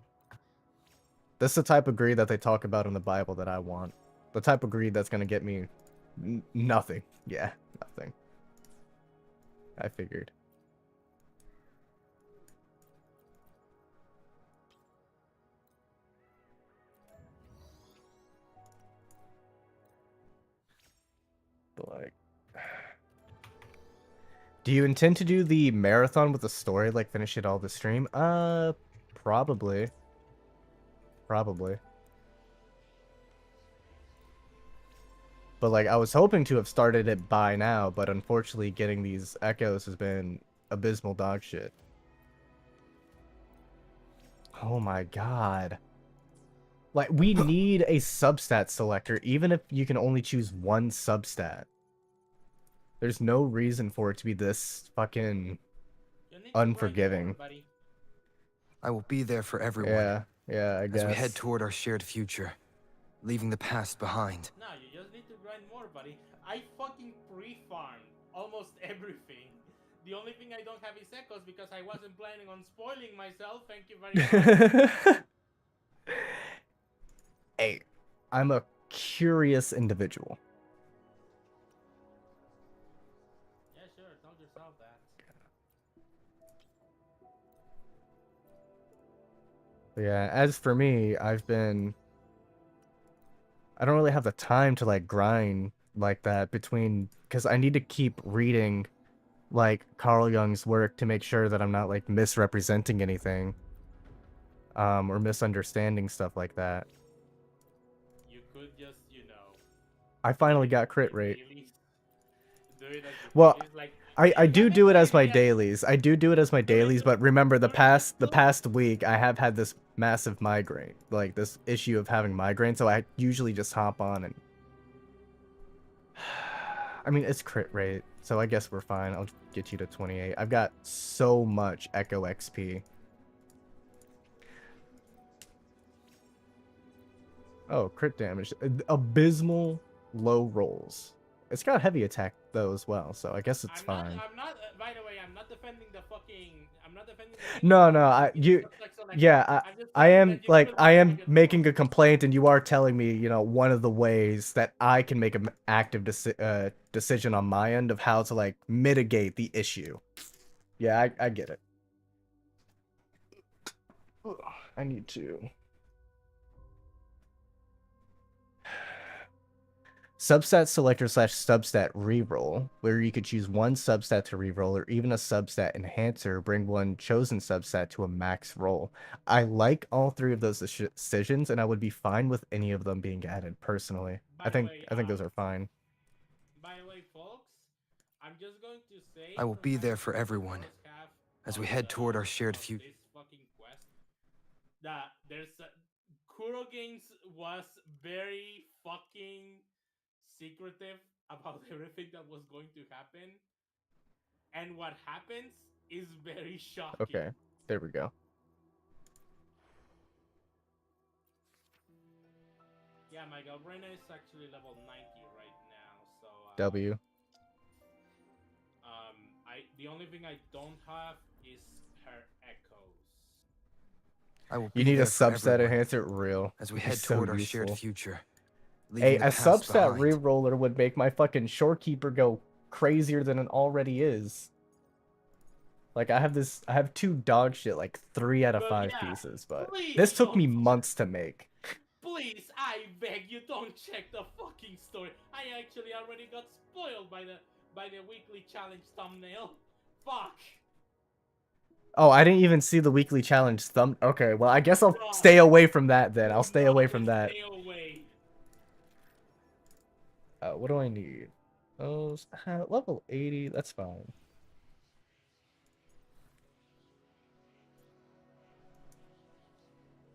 This is the type of greed that they talk about in the Bible that I want. The type of greed that's gonna get me nothing. Yeah, nothing. I figured. But like, do you intend to do the marathon with the story, like finish it all the stream? Probably. Probably. But like, I was hoping to have started it by now, but unfortunately getting these echoes has been abysmal dog shit. Oh my god. Like, we need a substat selector, even if you can only choose one substat. There's no reason for it to be this fucking unforgiving. I will be there for everyone. Yeah, I guess. As we head toward our shared future, leaving the past behind. No, you just need to grind more, buddy. I fucking pre-farmed almost everything. The only thing I don't have is echoes because I wasn't planning on spoiling myself. Thank you very much. Hey, I'm a curious individual. Yeah, sure. Tell yourself that. Yeah, as for me, I don't really have the time to like grind like that because I need to keep reading like Carl Jung's work to make sure that I'm not like misrepresenting anything or misunderstanding stuff like that. You could just, you know, I finally got crit rate. Do it as Well, like, I do do it as my daily. dailies. I do it as my dailies, but remember the past week I have had this massive migraine, like this issue of having migraine, so I usually just hop on and I mean, it's crit rate, so I guess we're fine. I'll get you to 28. I've got so much Echo XP. Oh, crit damage. Abysmal low rolls. It's got heavy attack though as well, so I guess it's fine. I'm not. By the way, I'm not defending the fucking. I'm not defending. No, yeah, I am like I am making a complaint, and you are telling me, you know, one of the ways that I can make an active decision on my end of how to like mitigate the issue. Yeah, I get it. Ugh, I need to. Substat selector / substat reroll, where you could choose one substat to reroll or even a substat enhancer, bring one chosen substat to a max roll. I like all three of those decisions, and I would be fine with any of them being added personally. I think those are fine. By the way, folks, I'm just going to say I will be there for everyone as we head toward our shared future. This fucking quest, that Kuro Games was very fucking secretive about everything that was going to happen, and what happens is very shocking. Okay, there we go. Yeah, my Galbrina is actually level 90 right now, so W. The only thing I don't have is her echoes. You need a substat enhancer, real. As we head toward our shared future. Hey, a substat reroller would make my fucking shorekeeper go crazier than it already is. Like, I have two dog shit, like 3 out of 5 pieces, but this took me months to make. Please, I beg you, don't check the fucking story. I actually already got spoiled by the weekly challenge thumbnail. Fuck. Oh, I didn't even see the weekly challenge thumb. Okay, well, I guess I'll stay away from that then. I'll stay away from that. Stay away. What do I need? Oh, level 80. That's fine.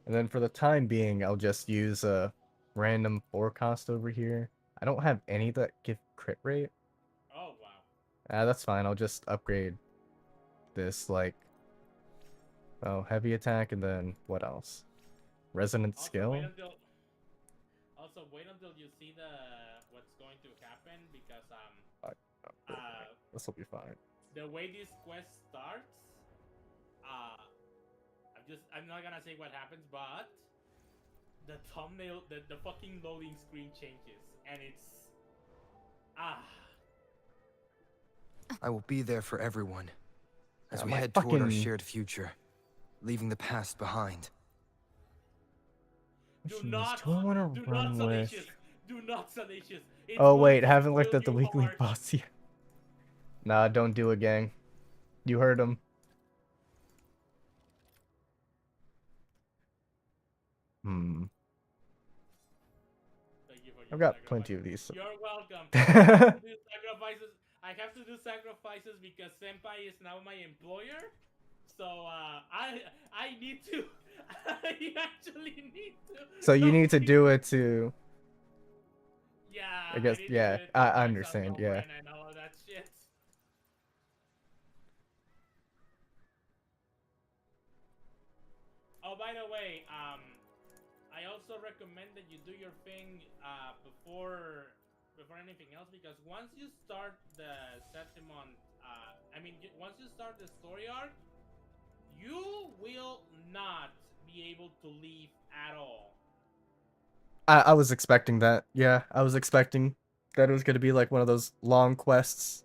And then for the time being, I'll just use a random forecast over here. I don't have any that give crit rate. Oh, wow. That's fine. I'll just upgrade this, like... Oh, heavy attack, and then what else? Resonant Also, wait skill? until you see the what's going to happen because Uh, this will be fine. the way this quest starts, uh, I'm not gonna say what happens, but the thumbnail, the fucking loading screen changes, and it's ah. I will be there for everyone as we My head toward our fucking... shared future, leaving the past behind. Do Jeez, not, do I want to do not, run with... Salacious. Do not, Salacious. It's Oh going wait, to haven't spoil looked at the you weekly hard. boss yet. Nah, don't do it, gang. You heard him. Hmm. Thank you for I've your got sacrifice. plenty of these. You're welcome. I have to do sacrifices. I have to do sacrifices because Senpai is now my employer. So I need to. I actually need to. So you help need to me. do it to... Yeah, I I guess, need to do yeah, it to I max out understand, yeah. girlfriend and all of that shit. Oh, by the way, I also recommend that you do your thing before anything else, because once you start the Septimon, once you start the story arc, you will not be able to leave at all. I was expecting that. Yeah, I was expecting that it was going to be like one of those long quests.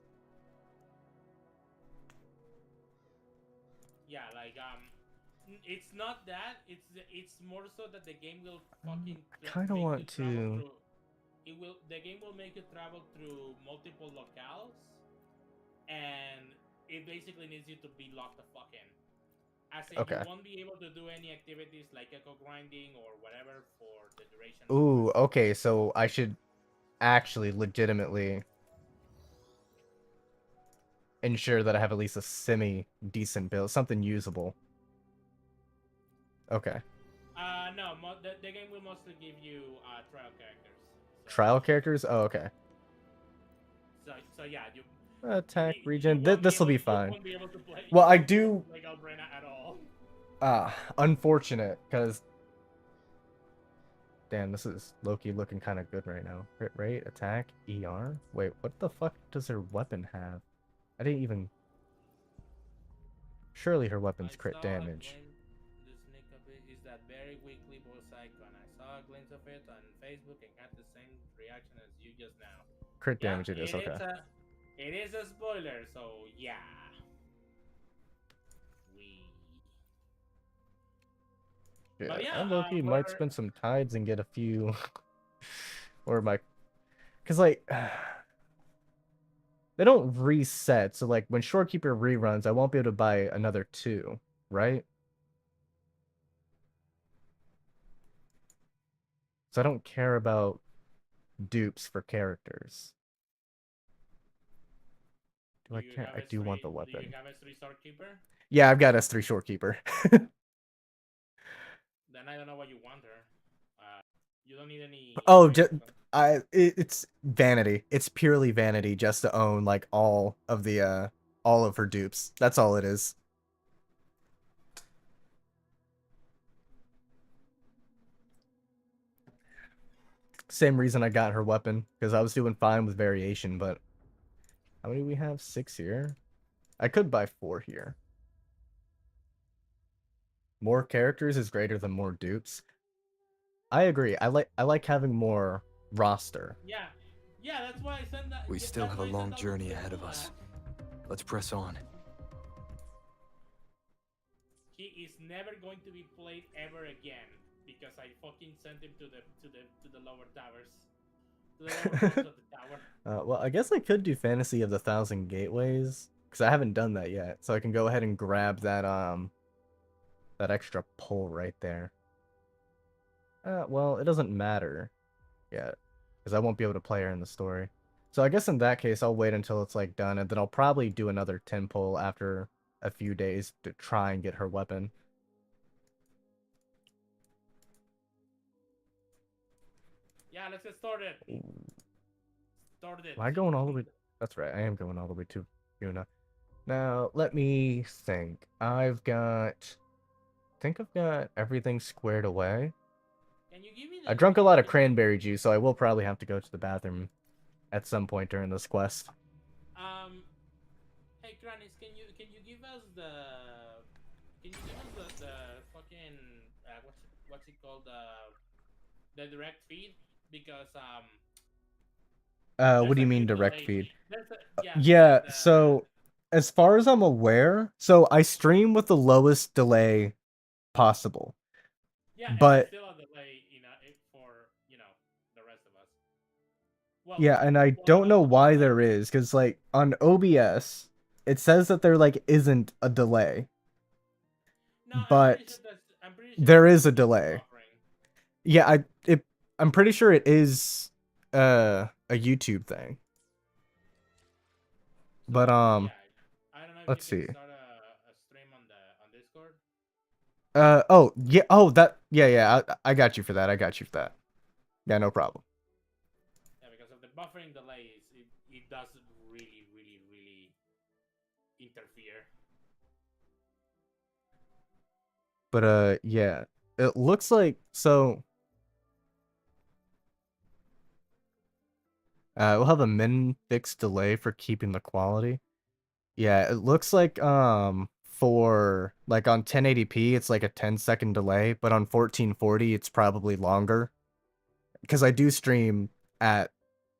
Yeah, like it's not that. It's more so that the game will fucking I kind of make you want travel to... through. The game will make you travel through multiple locales, and it basically needs you to be locked the fuck in. As in, you Okay. won't be able to do any activities like echo grinding or whatever for the duration of the Ooh, quest. okay, so I should actually legitimately ensure that I have at least a semi-decent build, something usable. Okay. No, the game will mostly give you trial characters. Trial characters? Oh, okay. So yeah, Attack, you regen. won't be This will able be fine. to play. Well, You I won't be able to do... play Galbrena at all. Unfortunate, because... Damn, this is Loki looking kind of good right now. Crit rate, attack, ER? Wait, what the fuck does her weapon have? I didn't even... Surely her weapon's I crit saw a damage. glimpse. The sneak of it is that very weekly boss icon. I saw a glimpse of it on Facebook and had the same reaction as you just now. Crit Yeah, damage it is, okay. it is a spoiler, so yeah. Yeah, But I yeah, low-key might where spend some tides and get a few... or my... Because, like... They don't reset, so, like, when Shorekeeper reruns, I won't be able to buy another 2, right? So I don't care about dupes for characters. Do I care? I do want the Do you weapon. have S3 Storekeeper? Yeah, I've got S3 Shorekeeper. Then I don't know what you want her. You don't need any Oh, upgrades. it's vanity. It's purely vanity just to own like all of her dupes. That's all it is. Same reason I got her weapon, because I was doing fine with variation, but how many do we have? 6 here? I could buy 4 here. More characters is greater than more dupes. I agree. I like having more roster. Yeah, yeah. That's why I sent that. We Yeah, still that's have a why I sent long out journey the ahead of Tula. us. Let's press on. He is never going to be played ever again because I fucking sent him to the lower towers, to the lower floors of the tower. Well, I guess I could do Fantasy of the Thousand Gateways, because I haven't done that yet. So I can go ahead and grab that extra pull right there. Well, it doesn't matter yet, because I won't be able to play her in the story. So I guess in that case, I'll wait until it's like done, and then I'll probably do another 10 pull after a few days to try and get her weapon. Yeah, let's get started. Am I going all the way? That's right, I am going all the way to Yuna. Now, let me think. I've got think I've got everything squared away. Can you give me I the? drank a Can you lot of give me cranberry juice, so I will probably have to go to the bathroom at some point during this quest. Hey, Kranis, can you give us the? Can you give us the fucking what's it called the direct feed because What there's do a you mean huge direct delay. feed? There's a yeah Yeah, so as far as I'm aware, so I stream with the lowest delay possible. yeah, and there's But still a delay for the rest of us. Well, yeah, and I don't know why there is, because like on OBS, it says that there like isn't a delay, no, but I'm pretty sure there that's is just a because of delay. buffering. Yeah, I'm pretty sure it is a YouTube thing. But So yeah, I don't know if you let's can see. start a stream on Discord. Oh yeah, I got you for that. I got you for that. Yeah, no problem. Yeah, because of the buffering delays, it does really, really, really interfere. But yeah. It looks like so we'll have a min fixed delay for keeping the quality. Yeah, it looks like for like on 1080p it's like a 10-second delay, but on 1440 it's probably longer. Because I do stream at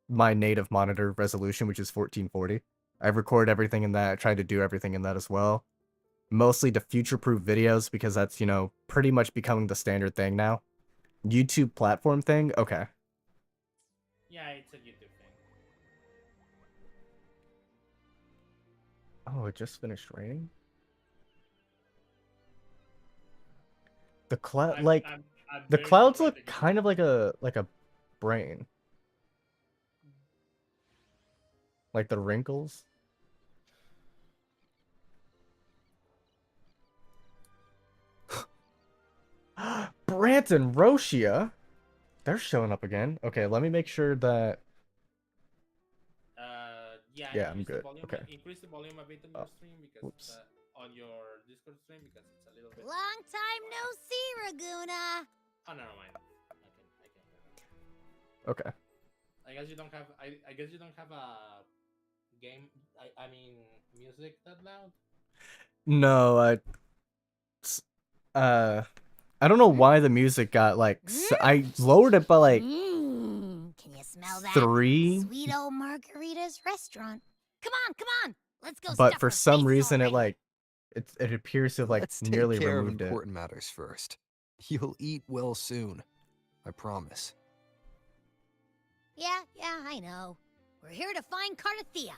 my native monitor resolution, which is 1440. I record everything in that. I try to do everything in that as well. Mostly to future-proof videos because that's, pretty much becoming the standard thing now. YouTube platform thing? Okay. Yeah, it's a YouTube thing. Oh, it just finished raining? The cloud, like, I'm the very clouds surprised that look you kind of like a brain. Like the wrinkles. Brant and Roshia? They're showing up again. Okay, let me make sure that... Yeah, Yeah, I'm good. Okay. Increase the volume a bit on your stream because Whoops. on your Discord stream because it's a little bit. Long time no see, Raguna. Oh, never mind. I can hear them. Okay. I guess you don't have. I guess you don't have a game. I mean, music that loud. No, I don't know why the music got like I lowered it by like Can you smell that? 3, Sweet old Margarita's restaurant. Come on. Let's go but stuff for our some faces reason already. it appears to have like Let's take nearly care of removed it. important matters first. You'll eat well soon. I promise. Yeah, I know. We're here to find Cardathea.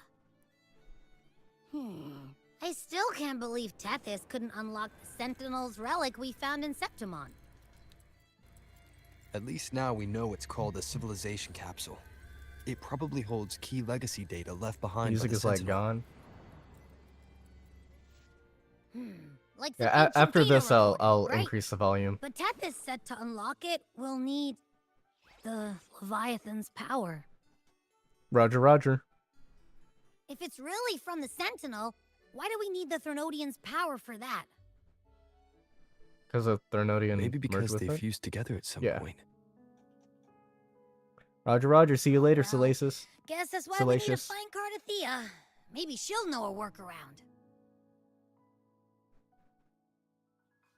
I still can't believe Tethys couldn't unlock the Sentinel's relic we found in Septimon. At least now we know it's called a civilization capsule. It probably holds key legacy data left behind Music by the is like Sentinel. gone. Like Yeah, after data this I'll recording, right? increase the volume. But Tethys said to unlock it, we'll need the Leviathan's power. Roger, Roger. If it's really from the Sentinel, why do we need the Threnodian's power for that? Because of Threnodian Maybe merged because with they it? fused together at some point. Roger, Roger. See you later, Well, Salacious. Guess that's why we need to Salacious. find Cardathea. Maybe she'll know a workaround.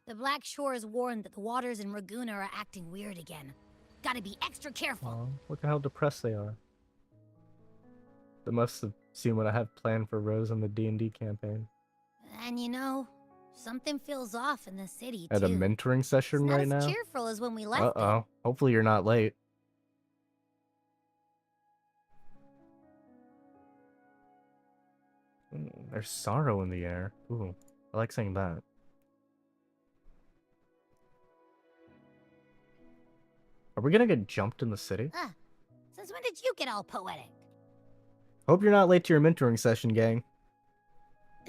The Black Shore is warned that the waters in Raguna are acting weird again. Gotta be extra careful. Aw, look at how depressed they are. They must have seen what I have planned for Rose on the D&D campaign. And something feels off in the city, At a too. mentoring session It's not right as now? cheerful as when we left it. Uh-oh. Hopefully you're not late. There's sorrow in the air. Ooh, I like saying that. Are we gonna get jumped in the city? Since when did you get all poetic? Hope you're not late to your mentoring session, gang.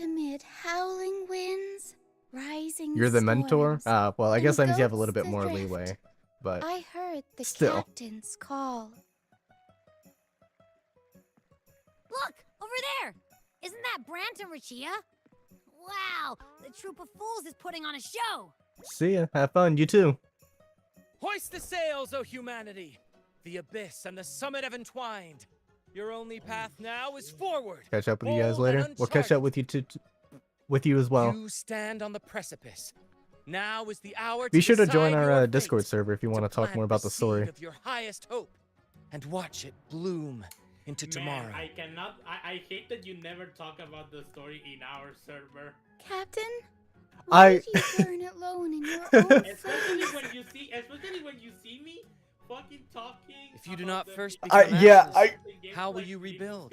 Amid howling winds, rising You're the mentor? storms, Well, I guess that and means you have a little ghosts bit more adrift, leeway. But I heard the still. captain's call. Look! Over there! Isn't that Brant and Rachia? Wow! The troop of fools is putting on a show! See ya. Have fun. You too. Hoist the sails, O humanity! The abyss and the summit have entwined. Your only path now is forward. Catch up with you guys bold and later. We'll catch up uncharted. with you with you as well. You stand on the precipice. Now is the hour Be to sure to join decide our your Discord fate, server if you want to talk plant more about the seed story. of your highest hope and watch it bloom into tomorrow. Man, I cannot. I hate that you never talk about the story in our server. Captain, why did you burn alone in your own Especially flames? especially when you see me fucking talking. If you do about not the first people become yeah, ashes, games how will like you Games rebuild?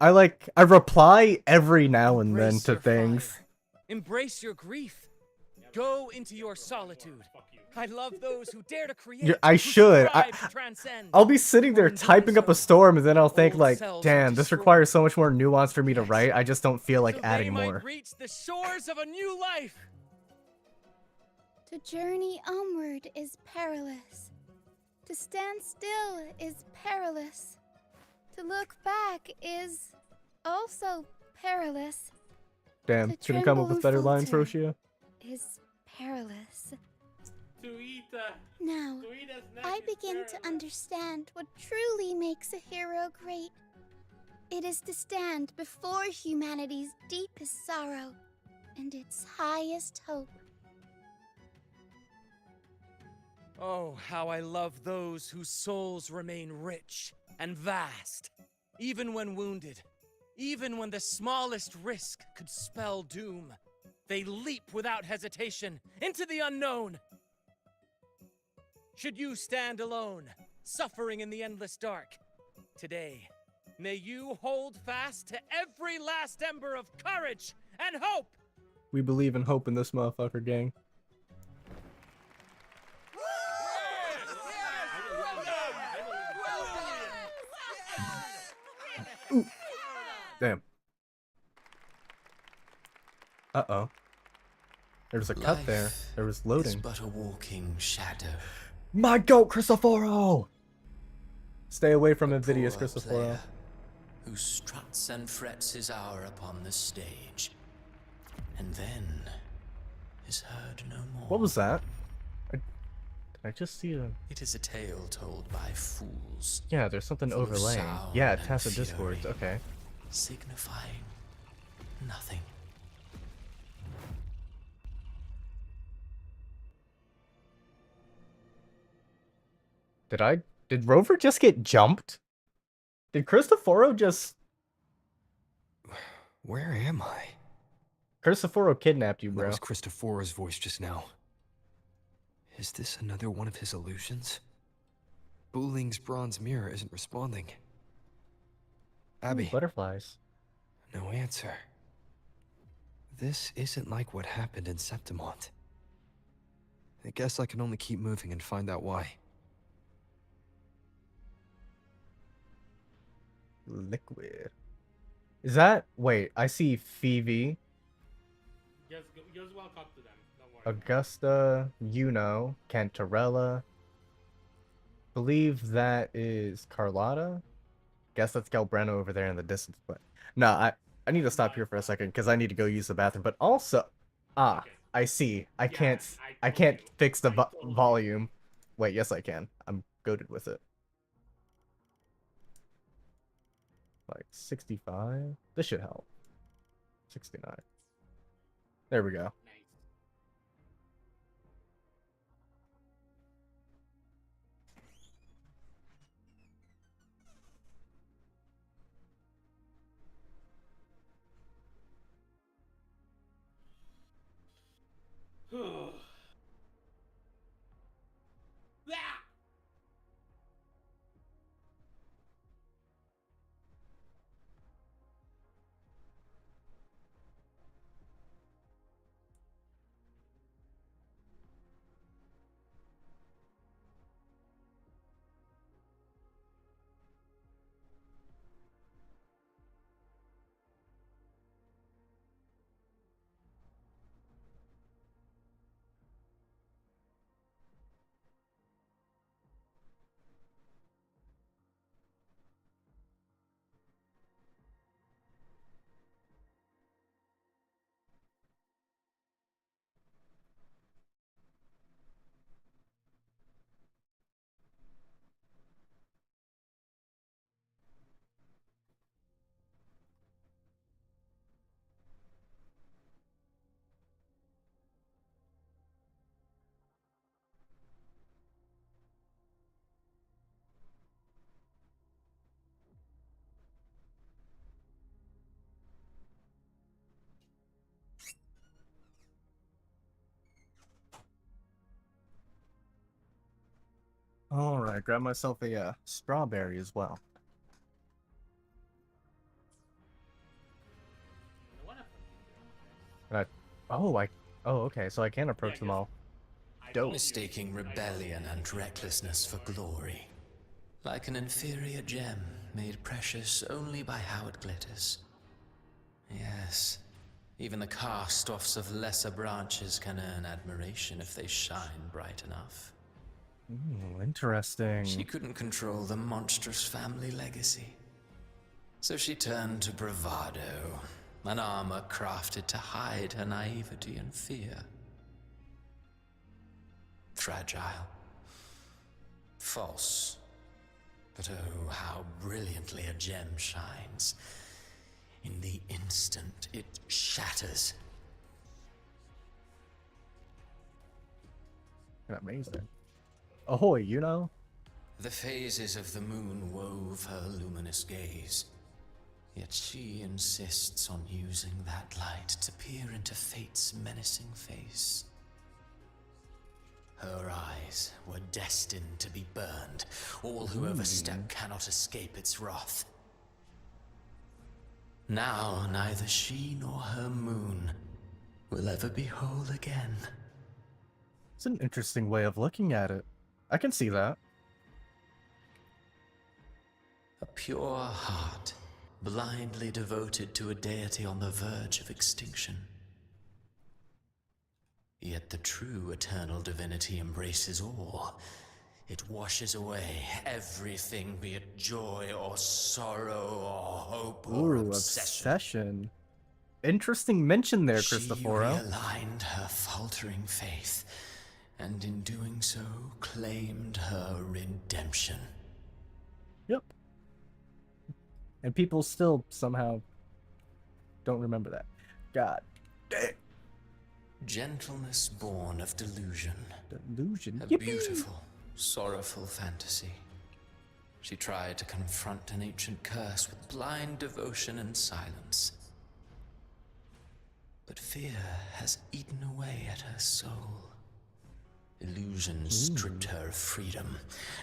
Company. I reply every now and then Embrace to your things. fire. Embrace your grief. Go into your solitude. I love those who dare to create. I who should. strive to transcend. I'll be sitting there For in doing typing up a so, storm, and then I'll think old like, selves are damn, this destroyed. requires so much more nuance for me to Yes. write. I just don't feel like So adding they might more. reach the shores of a new life. To journey onward is perilous. To stand still is perilous. To look back is also perilous. Damn, To couldn't come up tremble with and better lines, falter Roshia. is perilous. To eat. Now, To eat a snack I is begin to perilous. understand what truly makes a hero great. It is to stand before humanity's deepest sorrow and its highest hope. Oh, how I love those whose souls remain rich and vast, even when wounded, even when the smallest risk could spell doom. They leap without hesitation into the unknown. Should you stand alone, suffering in the endless dark, today, may you hold fast to every last ember of courage and hope. We believe in hope in this motherfucker, gang. Ooh. Damn. Uh-oh. There was a cut there. There was loading. But a walking shadow. My goat, Cristoforo! Stay away from Invidious, Poor Cristoforo. player who struts and frets his hour upon the stage, and then is heard no more. What was that? Did I just see a... It is a tale told by fools. Yeah, there's something full of overlaying. sound Yeah, and Tacit fury, Discords, okay. signifying nothing. Did Rover just get jumped? Did Cristoforo just... Where am I? Cristoforo kidnapped you, That bro. was Cristoforo's voice just now. Is this another one of his illusions? Buling's bronze mirror isn't responding. Abby. Ooh, butterflies. No answer. This isn't like what happened in Septimont. I guess I can only keep moving and find out why. Liquid. Is that... Wait, I see Phoebe, Just walk up to them. Don't worry. Augusta, Yuno, Cantarella. Believe that is Carlotta. Guess that's Galbreno over there in the distance, but... No, I need to stop here for a second, because I need to go use the bathroom, but also... Ah, Okay. I see. I Yeah, can't I can't totally- fix the I totally- volume. Wait, yes I can. I'm goated with it. Like 65? This should help. 69. There we go. Nice. Ah! Alright, grab myself a strawberry as well. And oh, okay, so I can approach them all. Dope. Mistaking rebellion and recklessness for glory. Like an inferior gem, made precious only by how it glitters. Yes, even the cast-offs of lesser branches can earn admiration if they shine bright enough. Ooh, interesting. She couldn't control the monstrous family legacy. So she turned to bravado, an armor crafted to hide her naivety and fear. Fragile. False. But oh, how brilliantly a gem shines. In the instant it shatters. Amazing. Ahoy, you know? The phases of the moon wove her luminous gaze. Yet she insists on using that light to peer into fate's menacing face. Her eyes were destined to be burned. All who overstep cannot escape its wrath. Now neither she nor her moon will ever be whole again. It's an interesting way of looking at it. I can see that. A pure heart, blindly devoted to a deity on the verge of extinction. Yet the true eternal divinity embraces all. It washes away everything, be it joy or sorrow or hope or obsession. Interesting mention there, Cristoforo. She realigned her faltering faith, and in doing so, claimed her redemption. Yep. And people still somehow don't remember that. God dang. Gentleness born of delusion. Delusion. A Yippee! beautiful, sorrowful fantasy. She tried to confront an ancient curse with blind devotion and silence. But fear has eaten away at her soul. Illusion stripped her of freedom,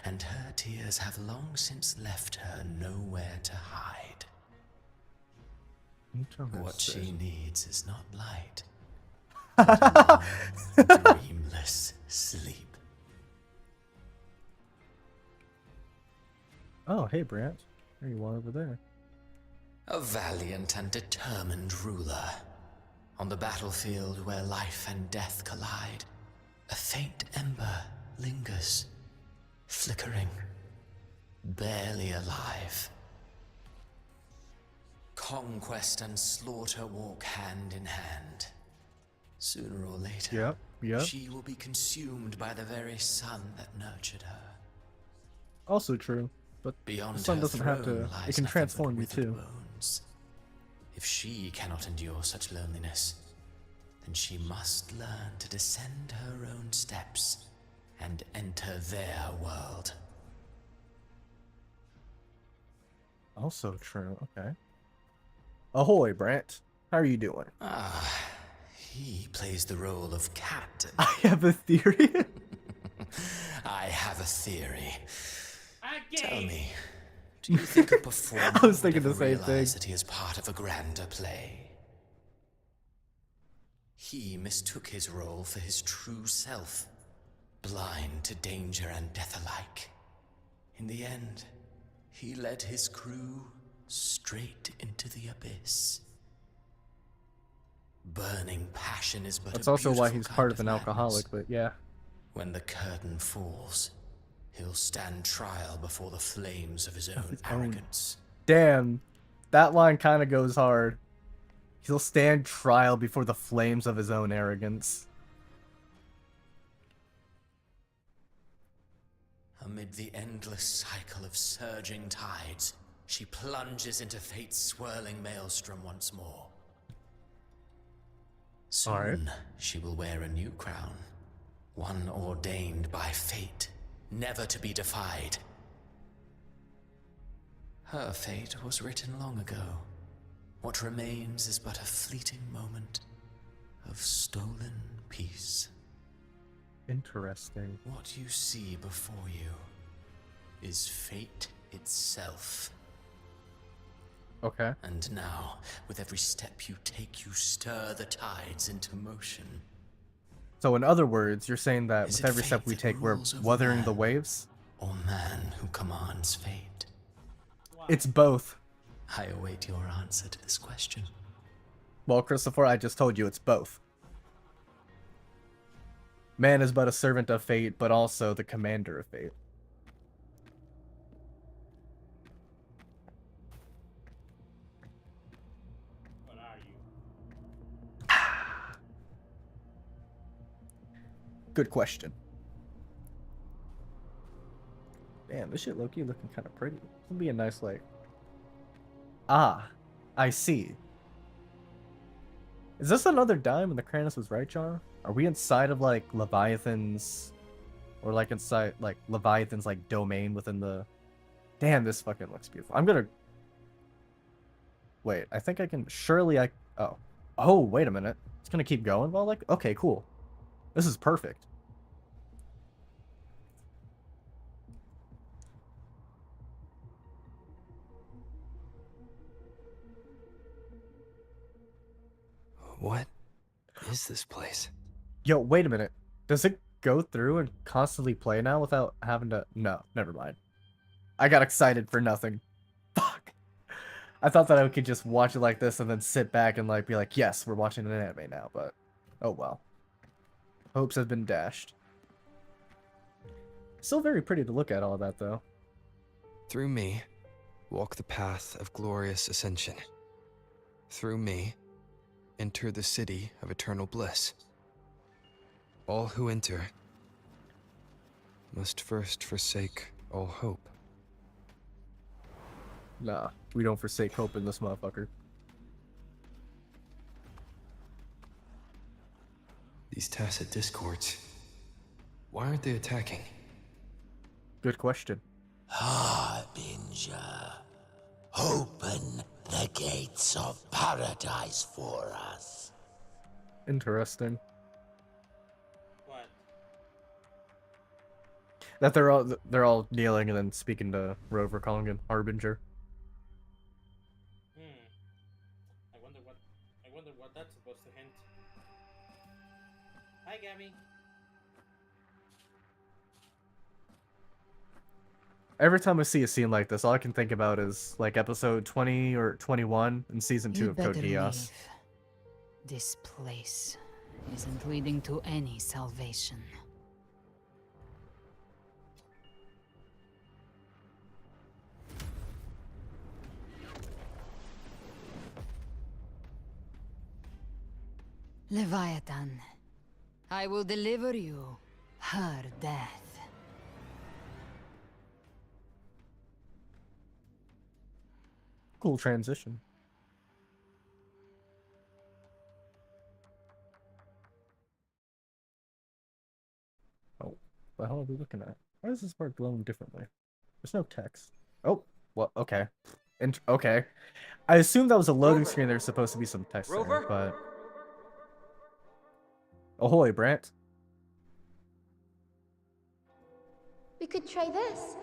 and her tears have long since left her nowhere to hide. What she needs is not light, but a long, dreamless sleep. Oh, hey, Brant. There you are over there. A valiant and determined ruler. On the battlefield where life and death collide, a faint ember lingers, flickering, barely alive. Conquest and slaughter walk hand in hand. Sooner or later, she will be consumed by the very sun that nurtured her. Also true, but Beyond the sun her doesn't have to. throne lies It can nothing transform but you too. withered bones. If she cannot endure such loneliness, then she must learn to descend her own steps and enter their world. Also true. Okay. Ahoy, Brant. How are you doing? He plays the role of cat. I have a theory. I have a theory. Again. Tell me, do you think a performer I was thinking would the ever same realize thing. that he is part of a grander play? He mistook his role for his true self, blind to danger and death alike. In the end, he led his crew straight into the abyss. Burning passion is but That's a also why beautiful he's kind part of an madness. alcoholic, but yeah. When the curtain falls, he'll stand trial before the flames of his own arrogance. Damn. That line kind of goes hard. He'll stand trial before the flames of his own arrogance. Amid the endless cycle of surging tides, she plunges into fate's swirling maelstrom once more. Soon, she will wear a new crown, one ordained by fate, never to be defied. Her fate was written long ago. What remains is but a fleeting moment of stolen peace. Interesting. What you see before you is fate itself. Okay. And now, with every step you take, you stir the tides into motion. So in other words, you're saying that Is with it every step fate we that take, we're rules over weathering the man? waves? Or man who commands fate? It's both. I await your answer to this question. Well, Christopher, I just told you it's both. Man is but a servant of fate, but also the commander of fate. What are you? Good question. Damn, this shit low-key looking kind of pretty. This would be a nice, like... Ah, I see. Is this another dime when the Kranos was right, John? Are we inside of, like, Leviathan's... Or, like, inside, like, Leviathan's, like, domain within the... Damn, this fucking looks beautiful. I'm gonna... Wait, I think I can... Surely I... Oh. Oh, wait a minute. It's gonna keep going while, like... Okay, cool. This is perfect. What is this place? Yo, wait a minute. Does it go through and constantly play now without having to... No, never mind. I got excited for nothing. Fuck. I thought that I could just watch it like this and then sit back and like be like, yes, we're watching an anime now, but oh well. Hopes have been dashed. Still very pretty to look at all that though. Through me, walk the path of glorious ascension. Through me, enter the city of eternal bliss. All who enter must first forsake all hope. Nah, we don't forsake hope in this motherfucker. These tacit discords, why aren't they attacking? Good question. Harbinger, open the gates of paradise for us. Interesting. What? That they're all kneeling and then speaking to Rover, calling him Harbinger. I wonder what that's supposed to hint. Hi, Gabby. Every time I see a scene like this, all I can think about is like episode 20 or 21 in season 2 of Code Geass. Leave. This place isn't leading to any salvation. Leviathan, I will deliver you her death. Cool transition. Oh, what the hell are we looking at? Why is this part glowing differently? There's no text. Oh, well, okay. Okay. I assumed that was a loading screen. There's supposed to be some text there, but... Ahoy, Brant. We could try this.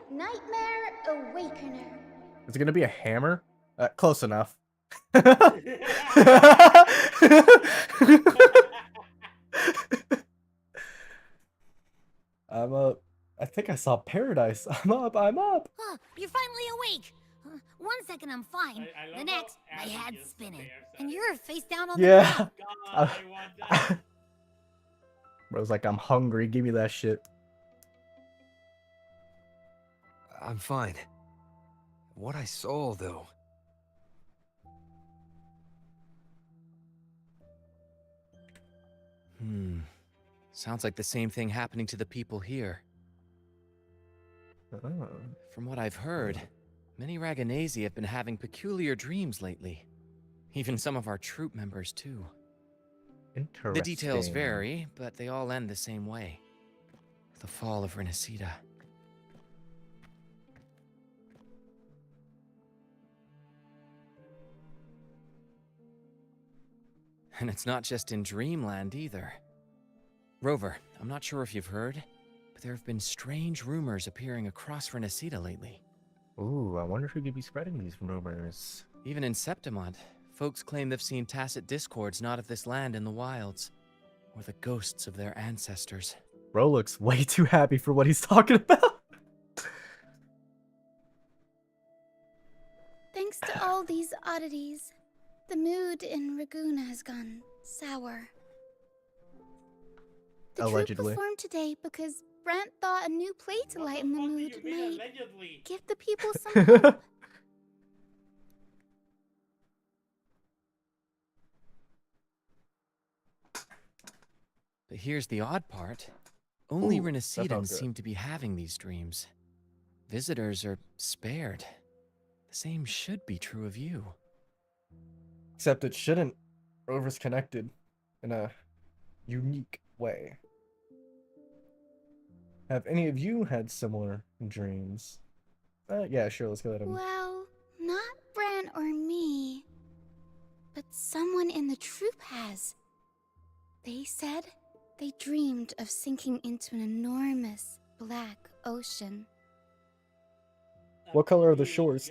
Nightmare Awakener. Is it gonna be a hammer? Close enough. I'm up. I think I saw paradise. I'm up. I'm up. Huh, you're finally awake. 1 second I'm fine. I The next, my Abby head's just spinning. stares at And it. you're face down on Yeah. the ground. God, I want that. Bro's like, I'm hungry. Give me that shit. I'm fine. What I saw, though. Sounds like the same thing happening to the people here. Oh. From what I've heard, many Raganesi have been having peculiar dreams lately. Even some of our troop members, too. Interesting. The details vary, but they all end the same way. The fall of Renacida. And it's not just in Dreamland, either. Rover, I'm not sure if you've heard, but there have been strange rumors appearing across Renacita lately. Ooh, I wonder who could be spreading these rumors. Even in Septimont, folks claim they've seen tacit discords not of this land in the wilds, or the ghosts of their ancestors. Bro looks way too happy for what he's talking about. Thanks to all these oddities, the mood in Raguna has gone sour. The troupe Allegedly. performed today because Brant thought a new play to lighten the mood might give the people some hope. But here's the odd part. Only Ooh, that Renacitans sounds good. seem to be having these dreams. Visitors are spared. The same should be true of you. Except it shouldn't. Rover's connected in a unique way. Have any of you had similar dreams? Yeah, sure, let's go ahead and... Well, not Brant or me, but someone in the troupe has. They said they dreamed of sinking into an enormous black ocean. What color are the shores?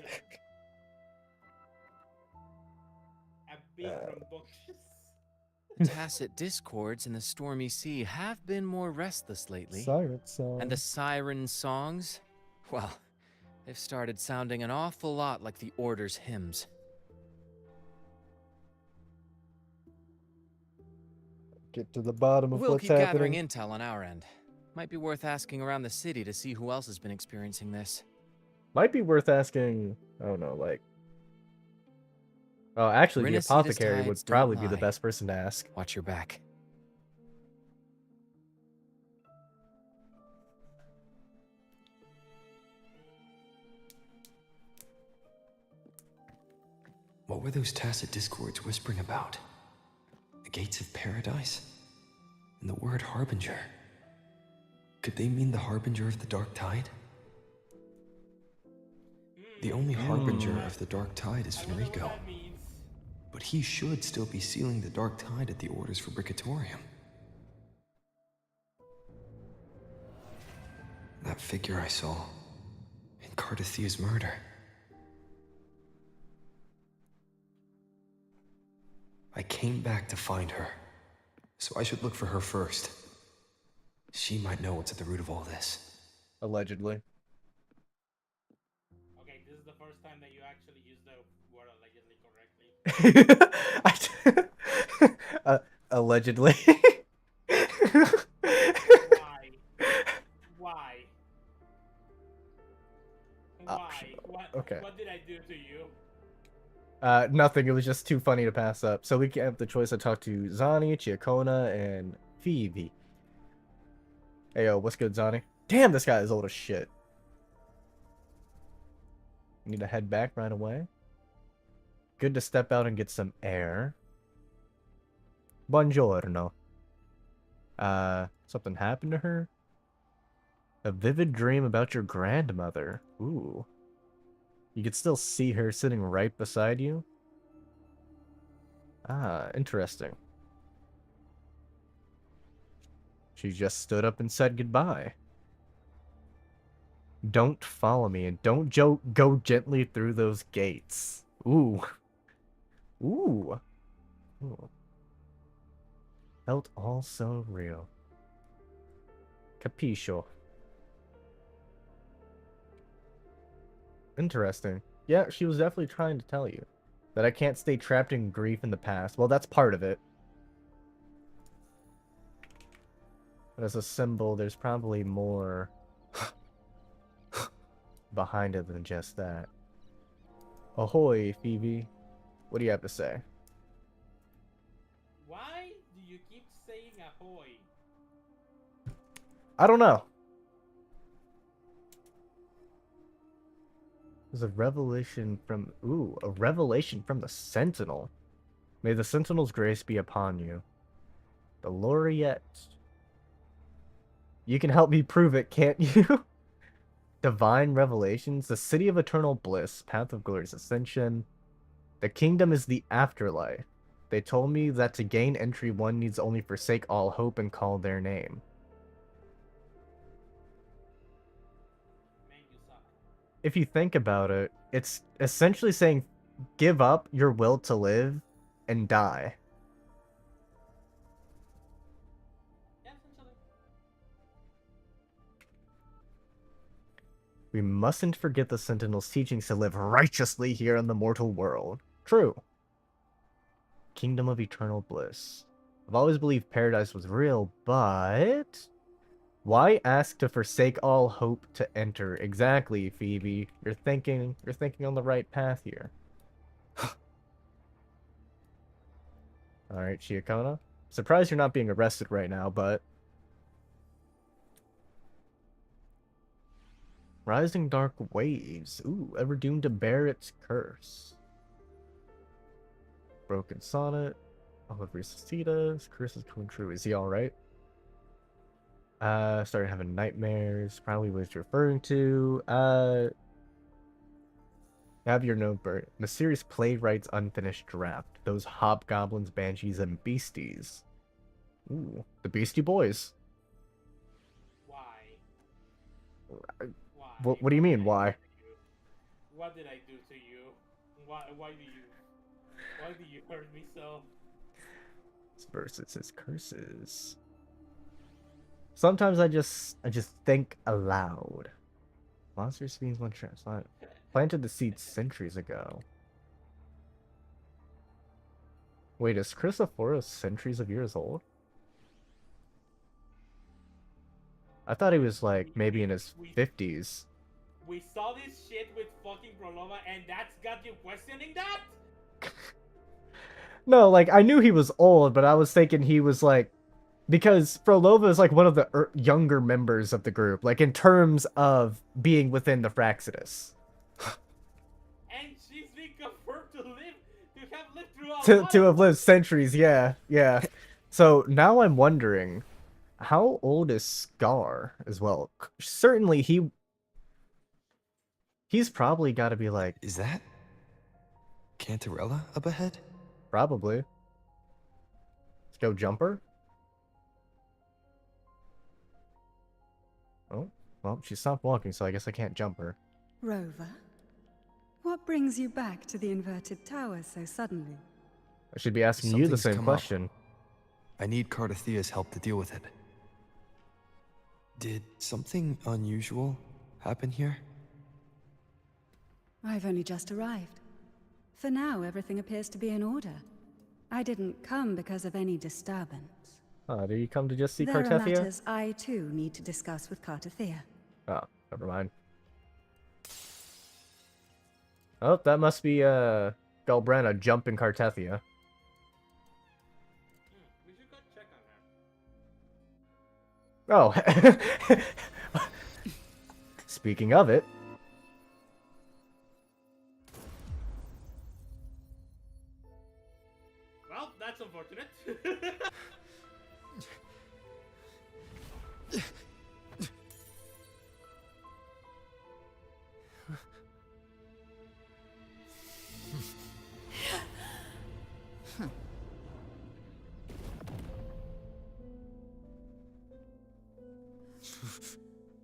Tacit discords in the stormy sea have been more restless lately. Siren song. And the siren songs? Well, they've started sounding an awful lot like the Order's hymns. Get to the bottom of We'll what's keep happening. gathering intel on our end. Might be worth asking around the city to see who else has been experiencing this. Might be worth asking, I don't know, like... Oh, actually, the Renacita's apothecary would tides don't probably be the lie. best person to ask. Watch your back. What were those tacit discords whispering about? The gates of paradise? And the word harbinger? Could they mean the harbinger of the dark tide? The only harbinger of the dark tide is Fenrico. But he should still be sealing the dark tide at the orders for Bricatorium. That figure I saw in Cardathia's murder. I came back to find her, so I should look for her first. She might know what's at the root of all this. Allegedly. Okay, this is the first time that you actually used the word allegedly correctly. Allegedly. Why? Why? Why? Okay. What did I do to you? Nothing. It was just too funny to pass up. So we can have the choice to talk to Zani, Chiacona, and Phoebe. Hey, yo, what's good, Zani? Damn, this guy is old as shit. Need to head back right away. Good to step out and get some air. Buongiorno. Something happened to her? A vivid dream about your grandmother. Ooh. You could still see her sitting right beside you. Ah, interesting. She just stood up and said goodbye. Don't follow me and don't go gently through those gates. Ooh. Ooh. Ooh. Felt all so real. Capisco. Interesting. Yeah, she was definitely trying to tell you that I can't stay trapped in grief in the past. Well, that's part of it. But as a symbol, there's probably more behind it than just that. Ahoy, Phoebe. What do you have to say? Why do you keep saying ahoy? I don't know. There's a revelation from... Ooh, a revelation from the Sentinel. May the Sentinel's grace be upon you. The Laureate. You can help me prove it, can't you? Divine Revelations. The City of Eternal Bliss. Path of Glorious Ascension. The Kingdom is the Afterlife. They told me that to gain entry, one needs only forsake all hope and call their name. if you think about it, it's essentially saying give up your will to live and die. Yeah, essentially. We mustn't forget the Sentinel's teachings to live righteously here in the mortal world. True. Kingdom of eternal bliss. I've always believed paradise was real, but why ask to forsake all hope to enter? Exactly, Phoebe. You're thinking on the right path here. Alright, Chiacona. Surprised you're not being arrested right now, but rising dark waves. Ooh, ever doomed to bear its curse. Broken sonnet. All of Resuscita's curse is coming true. Is he alright? Started having nightmares. Probably was referring to. Have your notebook. Mysterious playwright's unfinished draft. Those hobgoblins, banshees, and beasties. Ooh, the Beastie Boys. Why? Why? What do you mean, why? What did I do to you? Why do you hurt me so? This versus his curses. Sometimes I just think aloud. Monsters means one transplant. Planted the seed centuries ago. Wait, is Chrysophoros centuries of years old? I thought he was like maybe in his 50s. We saw this shit with fucking Prolova and that's got you questioning that? No, like I knew he was old, but I was thinking he was like, because Frolova is like one of the younger members of the group, like in terms of being within the Fraxidus. And she's been confirmed to have lived through To have lived centuries, yeah. So now I'm wondering, how old is Scar as well? Certainly he's probably got to be like. Is that Cantarella up ahead? Probably. Let's go jumper. Oh, well, she stopped walking, so I guess I can't jump her. Rover, what brings you back to the inverted tower so suddenly? I should be asking you the same question. I need Cardathia's help to deal with it. Did something unusual happen here? I've only just arrived. For now, everything appears to be in order. I didn't come because of any disturbance. Did you come to just see There are Cartethia? matters I too need to discuss with Cartathea. Oh, never mind. Oh, that must be Galbrana jumping Cartethia. We should go check on her. Oh. Speaking of it. Well, that's unfortunate.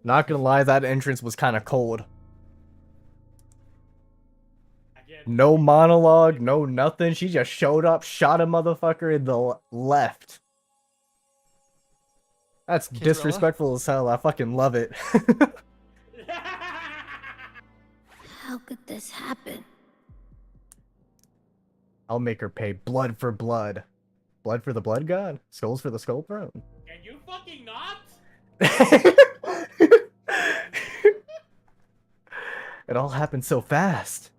Not gonna lie, that entrance was kind of cold. No monologue, no nothing. She just showed up, shot a motherfucker in the left. That's disrespectful as hell. I fucking love it. How could this happen? I'll make her pay blood for blood. Blood for the blood god? Skulls for the skull throne. Can you fucking not? It all happened so fast.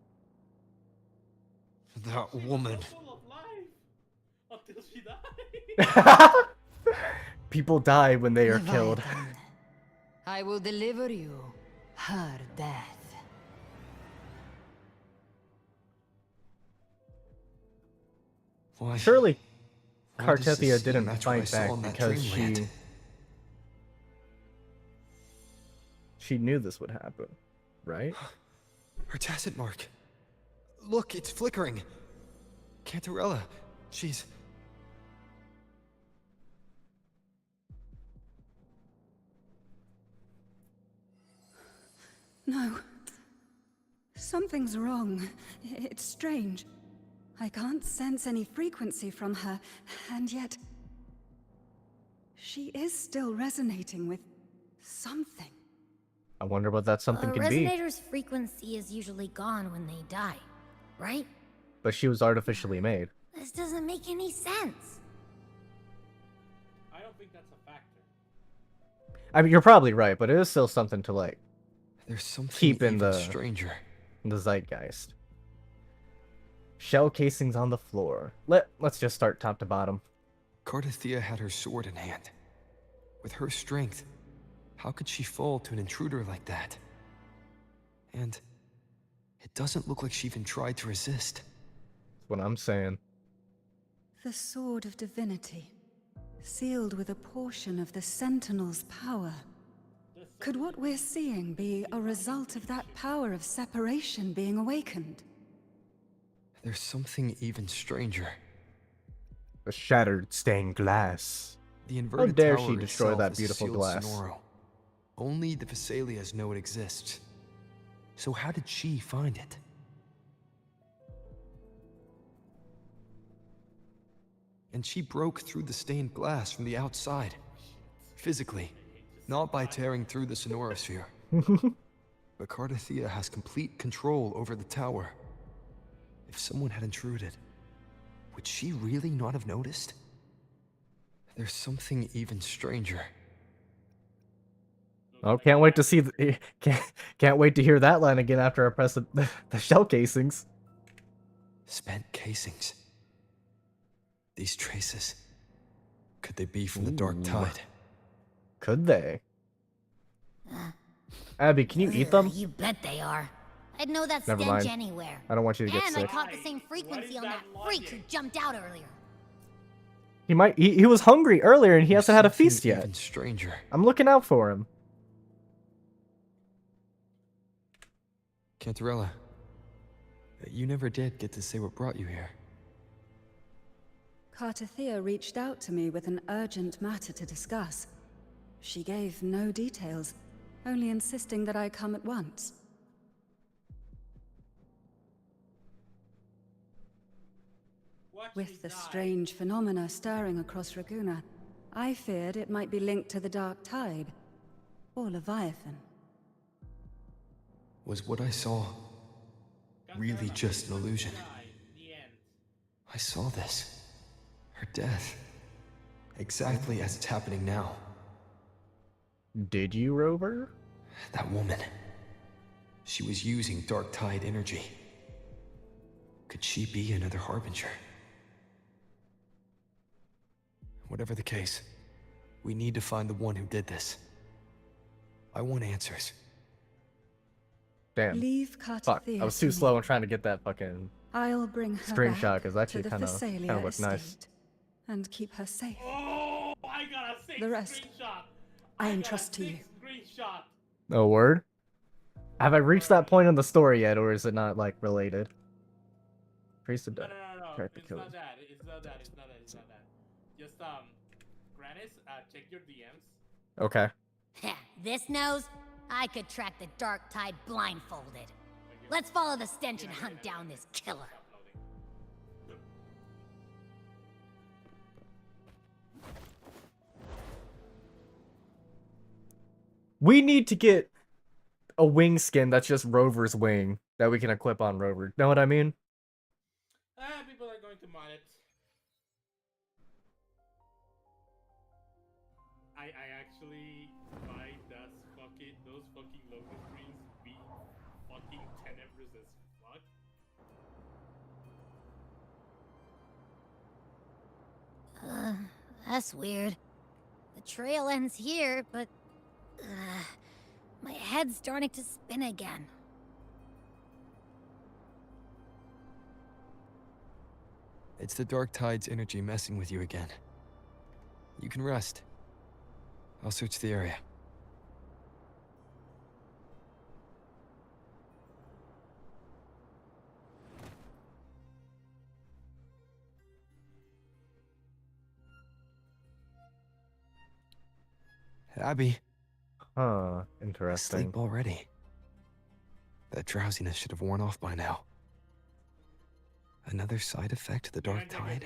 That woman. Until she died. People die when they are killed. I will deliver you her death. Why? Surely Why does this Cartethia seem didn't match what I fight saw back in that because dreamland? she knew this would happen, right? Her tacit mark. Look, it's flickering. Cantarella. She's... No. Something's wrong. It's strange. I can't sense any frequency from her, and yet... she is still resonating with something. I wonder what that something A can be. resonator's frequency is usually gone when they die, right? But she was artificially made. This doesn't make any sense. I don't think that's a factor. I mean, you're probably right, but it is still something to like There's something keep in even the stranger. zeitgeist. Shell casings on the floor. Let's just start top to bottom. Cardathia had her sword in hand. With her strength, how could she fall to an intruder like that? And it doesn't look like she even tried to resist. That's what I'm saying. The Sword of Divinity, sealed with a portion of the Sentinel's power. Could what we're seeing be a result of that power of separation being awakened? There's something even stranger. The shattered stained glass. The How inverted dare tower she destroy itself that is a beautiful sealed glass? Sonoro. Only the Vesalias know it exists. So how did she find it? And she broke through the stained glass from the outside. Physically, not by tearing through the sonorosphere. But Cardathia has complete control over the tower. If someone had intruded, would she really not have noticed? There's something even stranger. Oh, can't wait to see. Can't wait to hear that line again after I press the shell casings. Spent casings. These traces. Could they be from the Dark Tide? Could they? Abby, can you eat them? You bet they are. I'd know that Never stench mind. anywhere. I don't want you to get And sick. I caught the same frequency on that freak who jumped out earlier. He might. He was hungry earlier, and he There's hasn't had a something feast yet. Even stranger. I'm looking out for him. Cantarella, you never did get to say what brought you here. Cartathea reached out to me with an urgent matter to discuss. She gave no details, only insisting that I come at once. With the strange phenomena stirring across Raguna, I feared it might be linked to the Dark Tide, or Leviathan. Was what I saw really just an illusion? I saw this. Her death. Exactly as it's happening now. Did you, Rover? That woman. She was using Dark Tide energy. Could she be another Harbinger? Whatever the case, we need to find the one who did this. I want answers. Damn. Leave Fuck. Cartathea I was too to slow me. in trying to get that fucking I'll bring her screenshot back because actually to the kind Phasalia of looks nice. estate and keep her safe. Oh, I got a sick The rest, screenshot. I got a entrust to you. sick Screenshot. Oh, word? Have I reached that point in the story yet, or is it not like related? Priest of No, Death. no, no, no. Character It's killers. not that. It's not that. It's not that. It's not that. Just Granis, check your DMs. Okay. This knows I could track the Dark Tide blindfolded. Let's follow the stench and hunt down this killer. We need to get a wing skin that's just Rover's wing that we can equip on Rover. Know what I mean? People are going to mod it. I actually find those fucking logo screens be fucking tenebrous as fuck. That's weird. The trail ends here, but my head's starting to spin again. It's the Dark Tide's energy messing with you again. You can rest. I'll search the area. Abby. Huh. Interesting. Asleep already. That drowsiness should have worn off by now. Another side effect of the dark tide?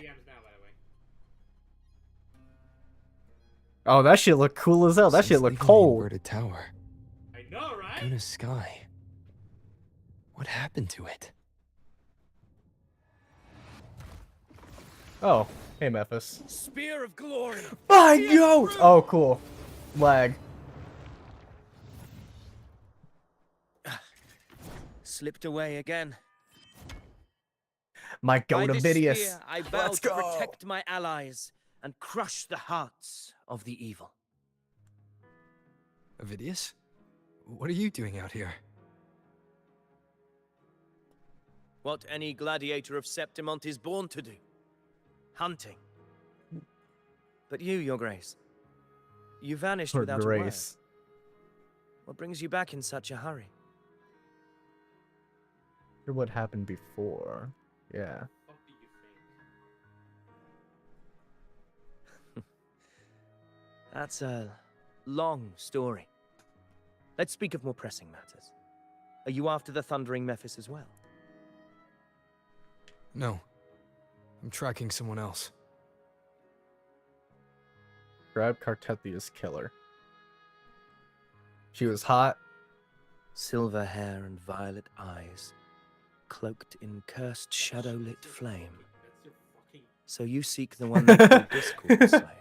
Oh, that shit look cool as hell. That Since shit look leaving the cold. inverted tower, I know, right? Laguna's sky. What happened to it? Oh, hey, Memphis. Spear of glory. I know. Oh, cool. Lag. Slipped away again. My By goat this Avidius. spear, I vow Let's to go. protect my allies and crush the hearts of the evil. Avidius? What are you doing out here? What any gladiator of Septimont is born to do. Hunting. But you, Your Grace, you vanished Her without grace. a word. What brings you back in such a hurry? Hear what happened before. Yeah. What do you think? That's a long story. Let's speak of more pressing matters. Are you after the Thundering Mephis as well? No. I'm tracking someone else. Grab Cartethia's killer. She was hot. Silver hair and violet eyes, cloaked in cursed shadow-lit flame. That's your fucking... So you seek the one they call Discord Slayer.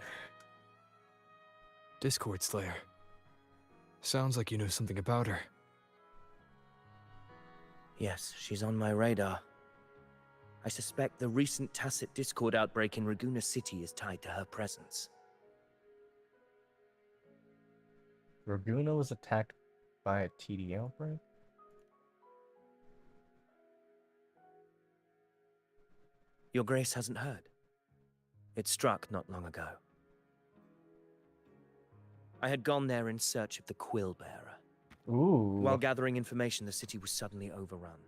Discord Slayer. Sounds like you know something about her. Yes, she's on my radar. I suspect the recent Tacit Discord outbreak in Raguna City is tied to her presence. Raguna was attacked by a TD outbreak? Your Grace hasn't heard. It struck not long ago. I had gone there in search of the Quill Bearer. Ooh. While gathering information, the city was suddenly overrun.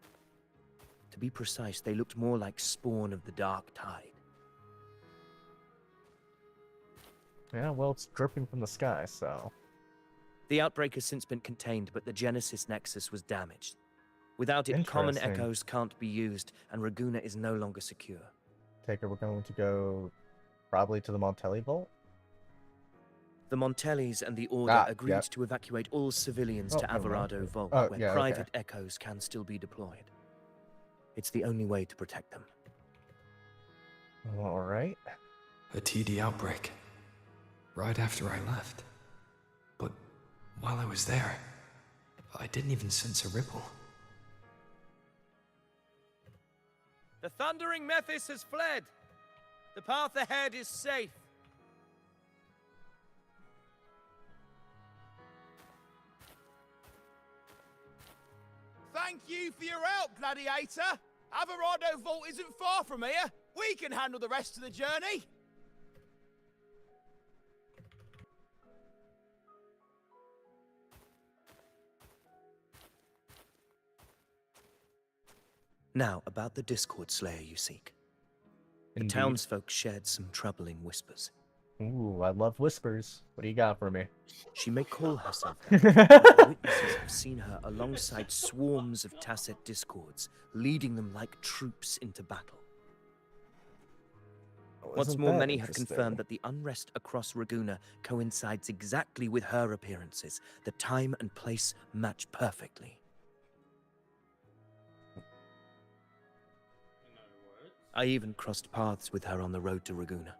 To be precise, they looked more like spawn of the dark tide. Yeah, well, it's dripping from the sky, so... The outbreak has since been contained, but the Genesis Nexus was damaged. Without it, common Interesting. echoes can't be used, and Raguna is no longer secure. Taker, we're going to go probably to the Montelli Vault? The Montellis and the Order agreed yep. to evacuate all civilians Oh, to never mind. Alvarado Vault, Oh, where yeah, private okay. echoes can still be deployed. It's the only way to protect them. Alright. A TD outbreak. Right after I left. But while I was there, I didn't even sense a ripple. The Thundering Mephis has fled. The path ahead is safe. Thank you for your help, Gladiator. Alvarado Vault isn't far from here. We can handle the rest of the journey. Now, about the Discord Slayer you seek. The Indeed. townsfolk shared some troubling whispers. Ooh, I love whispers. What do you got for me? She may call herself that, but witnesses have seen her alongside swarms of Tacit Discords, leading them like troops into battle. What's Isn't more, that many have interesting? confirmed that the unrest across Raguna coincides exactly with her appearances. The time and place match perfectly. In other words... I even crossed paths with her on the road to Raguna.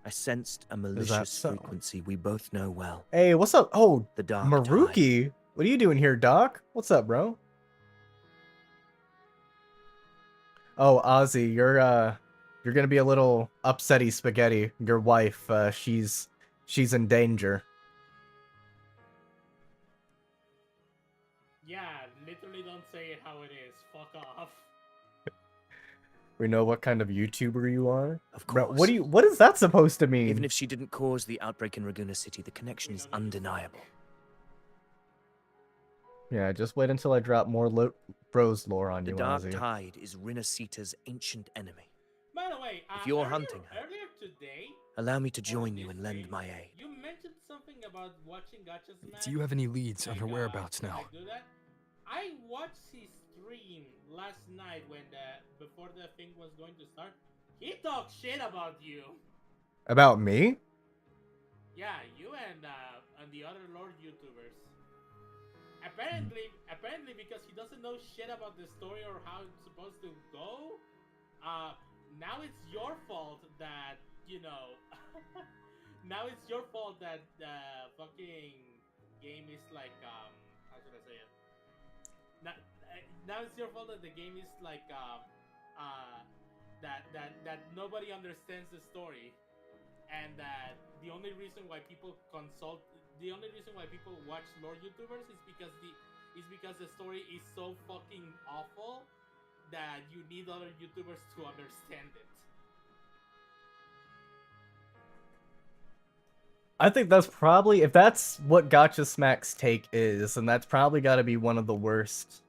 I sensed a malicious so? frequency we both know well. Hey, what's up? Oh, The dark Maruki. What are you doing here, Doc? What's up, bro? Oh, Ozzy, you're gonna be a little upsetty spaghetti. Your wife, she's in danger. Yeah, literally don't say it how it is. Fuck off. We know what kind of YouTuber you are. Of Bro, course. what is that supposed to mean? Even if she didn't cause the outbreak in Raguna City, the connection is undeniable. Yeah, just wait until I drop more Bros lore on The you, Dark Ozzy. Tide is Rinasita's ancient enemy. By the way, If you're hunting her, earlier today, allow me to join you and lend my aid. you mentioned something about watching Gotcha's match. Do you have any leads on her Like, whereabouts can now? I do that? I watched his stream last night when before the thing was going to start. He talked shit about you. About me? Yeah, you and the other Lord YouTubers. Apparently, because he doesn't know shit about the story or how it's supposed to go. Now it's your fault that you know. Now it's your fault that the fucking game is like how should I say it? Now it's your fault that the game is like that nobody understands the story, and that the only reason why people watch lore YouTubers is because the story is so fucking awful that you need other YouTubers to understand it. I think that's probably, if that's what Gotcha Smack's take is, then that's probably got to be one of the worst.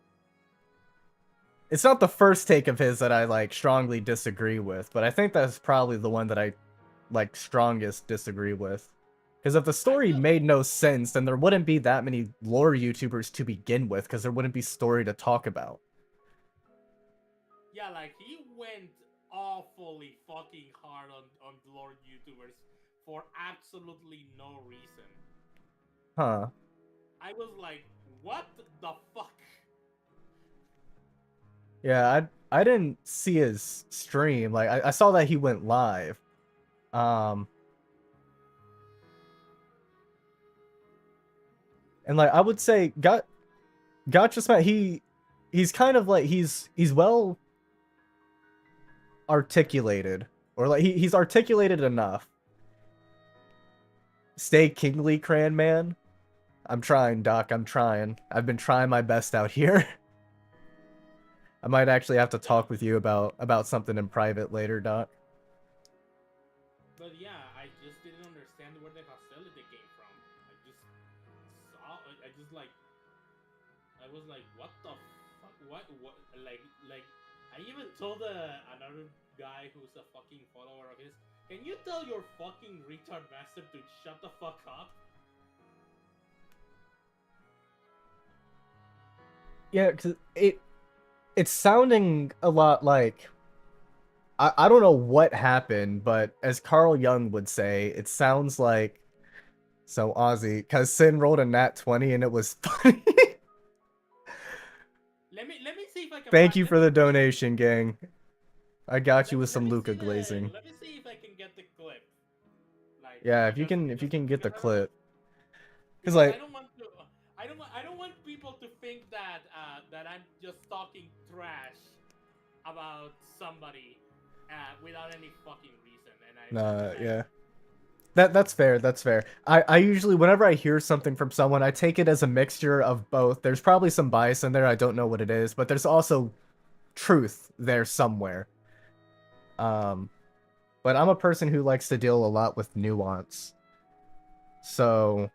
It's not the first take of his that I like strongly disagree with, but I think that's probably the one that I like strongest disagree with. Because if the story made no sense, then there wouldn't be that many lore YouTubers to begin with, because there wouldn't be story to talk about. Yeah, like he went awfully fucking hard on lore YouTubers for absolutely no reason. Huh. I was like, what the fuck? Yeah, I didn't see his stream. Like I saw that he went live. And like I would say Gotcha Smack, he's kind of like he's well articulated. Or like he's articulated enough. Stay kingly, Cran Man. I'm trying, Doc. I'm trying. I've been trying my best out here. I might actually have to talk with you about something in private later, Doc. But yeah, I just didn't understand where the hostility came from. I was like, what the fuck? What? Like, I even told another guy who's a fucking follower of his, can you tell your fucking retard master to shut the fuck up? Yeah, cause it's sounding a lot like I don't know what happened, but as Carl Jung would say, it sounds like so Ozzy, because Sin rolled a nat 20 and it was funny. Let me see if I can. Thank you for the donation, gang. I got you with some Luca glazing. Let me see if I can get the clip. Like, Yeah, if you can get the clip. Cause I like don't want to. I don't want people to think that that I'm just talking trash about somebody without any fucking reason. And yeah. That's fair. That's fair. I usually, whenever I hear something from someone, I take it as a mixture of both. There's probably some bias in there. I don't know what it is, but there's also truth there somewhere. But I'm a person who likes to deal a lot with nuance. So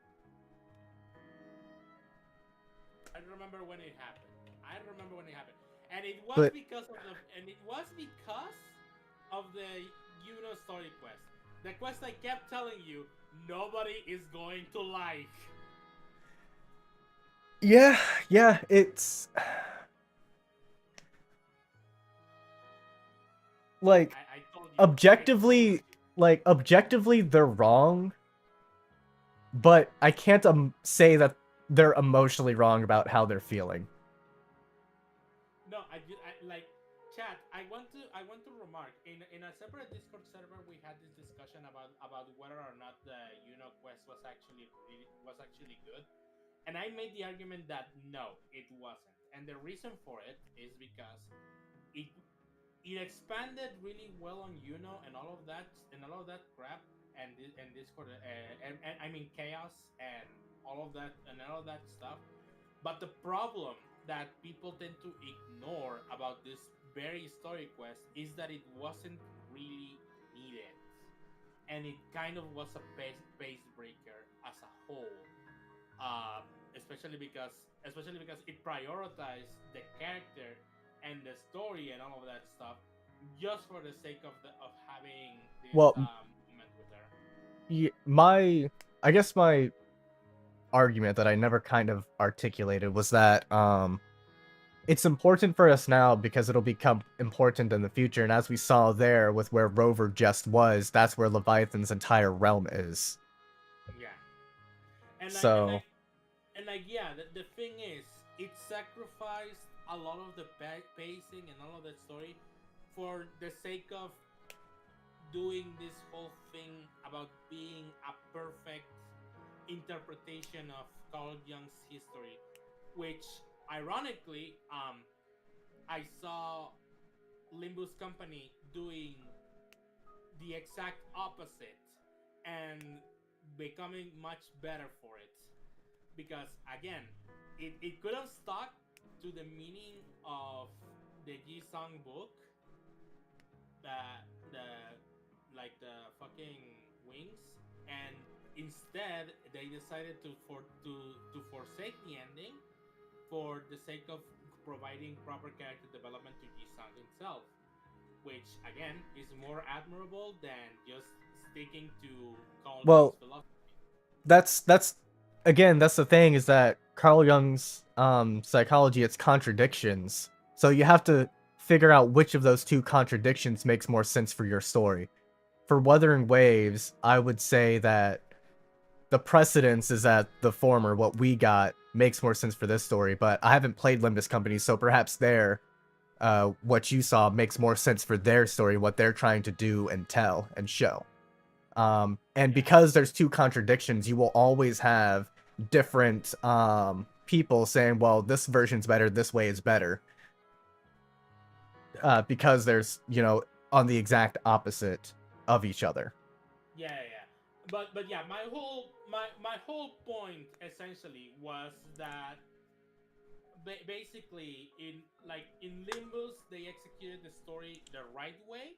I remember when it happened. And it was because of the Yuno story quest. The quest I kept telling you nobody is going to like. Yeah, it's like objectively they're wrong, but I can't say that they're emotionally wrong about how they're feeling. No, I like chat. I want to remark in a separate Discord server we had this discussion about whether or not the quest was actually good, and I made the argument that no, it wasn't, and the reason for it is because it expanded really well on and all of that crap and Discord and I mean chaos and all of that stuff. But the problem that people tend to ignore about this very story quest is that it wasn't really needed, and it kind of was a pace breaker as a whole. Especially because it prioritized the character and the story and all of that stuff just for the sake of having this moment with her. I guess my argument that I never kind of articulated was that it's important for us now because it'll become important in the future. And as we saw there with where Rover just was, that's where Leviathan's entire realm is. Yeah. And So yeah, the thing is, it sacrificed a lot of the pacing and all of the story for the sake of doing this whole thing about being a perfect interpretation of Carl Jung's history, which ironically, I saw Limbus Company doing the exact opposite and becoming much better for it. Because again, it could have stuck to the meaning of the Ji Sung book, the like the fucking wings, and instead they decided to forsake the ending for the sake of providing proper character development to Ji Sung himself, which again is more admirable than just sticking to Carl Jung's well, philosophy. that's again, that's the thing, is that Carl Jung's psychology, it's contradictions. So you have to figure out which of those two contradictions makes more sense for your story. For Wuthering Waves, I would say that the precedence is that the former, what we got, makes more sense for this story, but I haven't played Limbus Company, so perhaps there, what you saw makes more sense for their story, what they're trying to do and tell and show. And because there's two contradictions, you will always have different people saying, well, this version's better, this way is better. Because there's, on the exact opposite of each other. Yeah. But yeah, my whole point essentially was that basically in Limbus they executed the story the right way,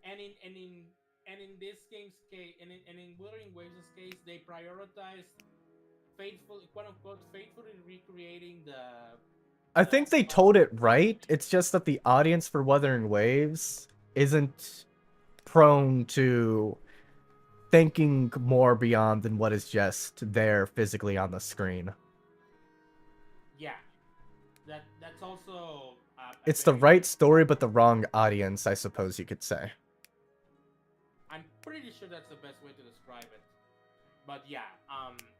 and in this game's case, and in Wuthering Waves' case, they prioritized quote unquote faithfully recreating I think the they told it right. It's just that the audience for Wuthering Waves isn't prone to thinking more beyond than what is just there physically on the screen. Yeah, that's also a It's the very right story, but the wrong audience, I suppose you could say. I'm pretty sure that's the best way to describe it. But yeah,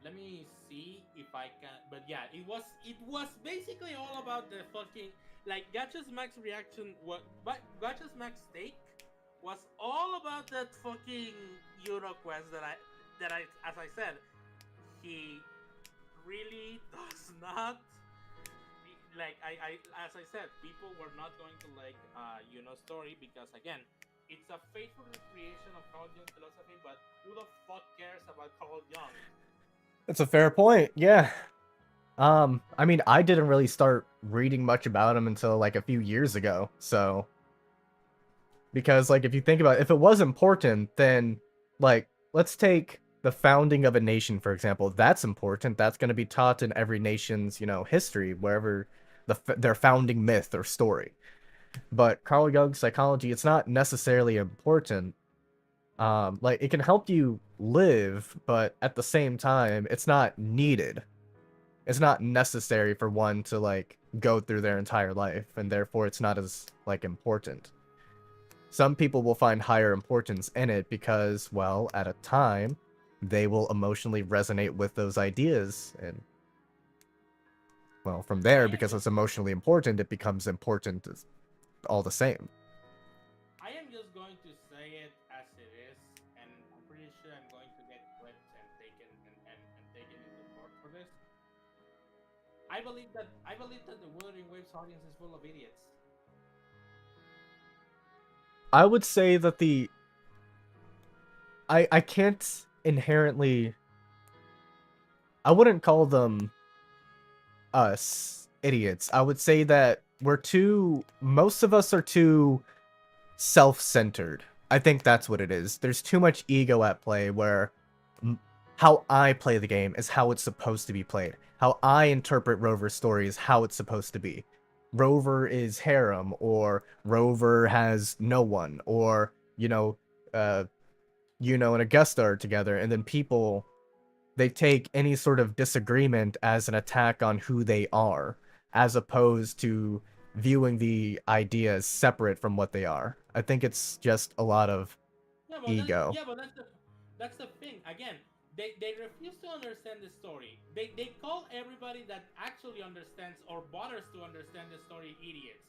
let me see if I can. But yeah, it was basically all about the fucking like Gotcha's Max reaction. But Gotcha's Max take was all about that fucking Euro quest that I as I said, he really does not like I as I said, people were not going to like story because again, it's a faithful recreation of Carl Jung's philosophy, but who the fuck cares about Carl Jung? That's a fair point, yeah. I mean, I didn't really start reading much about him until like a few years ago, so because like if you think about it, if it was important, then like let's take the founding of a nation for example. That's important. That's going to be taught in every nation's, history, wherever their founding myth or story. But Carl Jung's psychology, it's not necessarily important. Like it can help you live, but at the same time, it's not needed. It's not necessary for one to like go through their entire life, and therefore it's not as like important. Some people will find higher importance in it because, well, at a time, they will emotionally resonate with those ideas, and well, from there, because it's emotionally important, it becomes important all the same. I am just going to say it as it is, and I'm pretty sure I'm going to get clipped and taken into court for this. I believe that the Wuthering Waves audience is full of idiots. I would say that I can't inherently, I wouldn't call them us idiots. I would say that most of us are too self-centered. I think that's what it is. There's too much ego at play where how I play the game is how it's supposed to be played. How I interpret Rover's story is how it's supposed to be. Rover is harem, or Rover has no one, or, and Augusta are together, and then people, they take any sort of disagreement as an attack on who they are. as opposed to viewing the ideas separate from what they are. I think it's just a lot of ego. yeah, but that's the thing. Again, they refuse to understand the story. They call everybody that actually understands or bothers to understand the story idiots.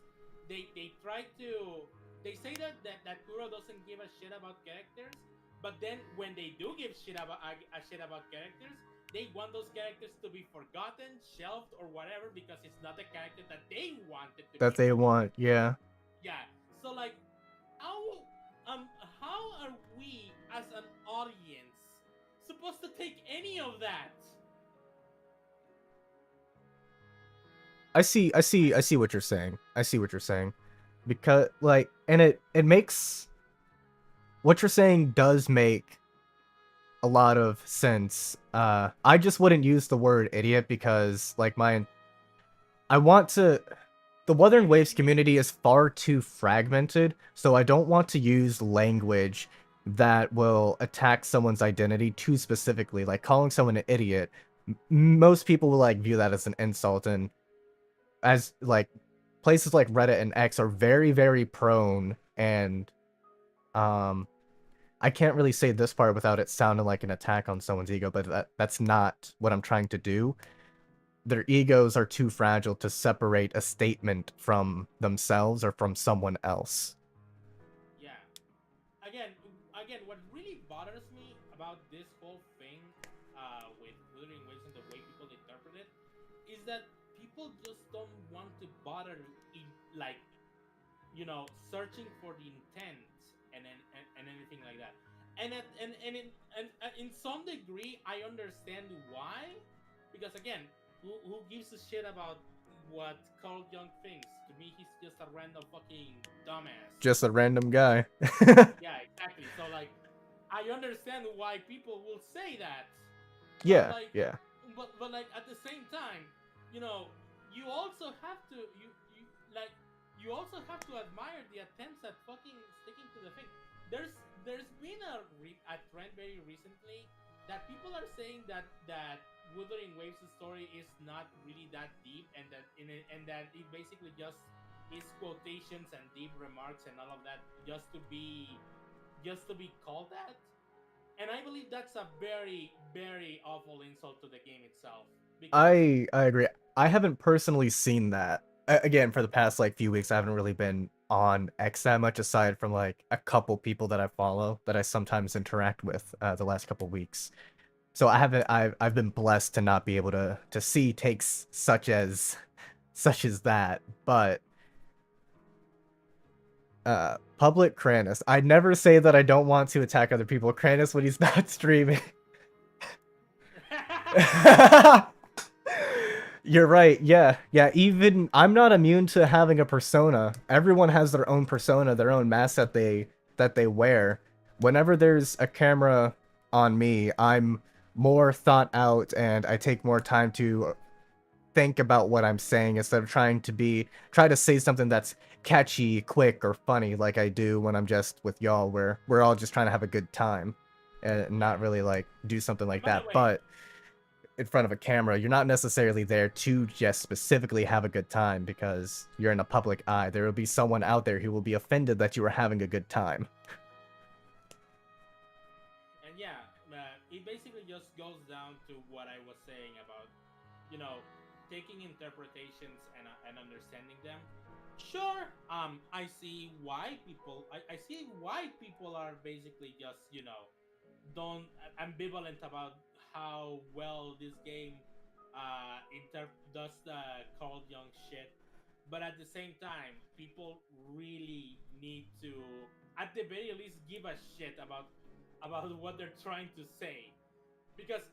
They try to they say that Kuro doesn't give a shit about characters, but then when they do give shit about a shit about characters, they want those characters to be forgotten, shelved, or whatever because it's not the character that they wanted to That be they portrayed. want, yeah. Yeah. So like, how how are we as an audience supposed to take any of that? I see what you're saying. I see what you're saying. Because like, and it makes, what you're saying does make a lot of sense. I just wouldn't use the word idiot because like I want to, the Wuthering Waves community is far too fragmented, so I don't want to use language that will attack someone's identity too specifically. Like calling someone an idiot, most people will like view that as an insult, and as like places like Reddit and X are very, very prone, and I can't really say this part without it sounding like an attack on someone's ego, but that's not what I'm trying to do. Their egos are too fragile to separate a statement from themselves or from someone else. Yeah. Again, what really bothers me about this whole thing with Wuthering Waves and the way people interpret it is that people just don't want to bother in like searching for the intent and anything like that. And in some degree, I understand why, because again, who gives a shit about what Carl Jung thinks? To me, he's just a random fucking dumbass. Just a random guy. Yeah, exactly. So like, I understand why people will say that, but Yeah, like, yeah. but like at the same time, you also have to like you also have to admire the attempts at fucking sticking to the thing. There's been a trend very recently that people are saying that Wuthering Waves' story is not really that deep, and that it basically just is quotations and deep remarks and all of that just to be called that. And I believe that's a very, very awful insult to the game itself. Because I agree. I haven't personally seen that. Again, for the past like few weeks, I haven't really been on X that much, aside from like a couple people that I follow that I sometimes interact with the last couple weeks. So I haven't. I've been blessed to not be able to see takes such as that. But public Kranis. I never say that I don't want to attack other people. Kranis when he's not streaming. You're right. Yeah. Yeah. Even I'm not immune to having a persona. Everyone has their own persona, their own mask that they wear. Whenever there's a camera on me, I'm more thought out and I take more time to think about what I'm saying instead of try to say something that's catchy, quick, or funny like I do when I'm just with y'all, where we're all just trying to have a good time and not really like do something like that. But in front of a camera, you're not necessarily there to just specifically have a good time because you're in a public eye. There will be someone out there who will be offended that you were having a good time. And yeah, it basically just goes down to what I was saying about, taking interpretations and understanding them. Sure, I see why I see why people are basically just, don't ambivalent about how well this game does the Carl Jung shit. But at the same time, people really need to, at the very least, give a shit about what they're trying to say, because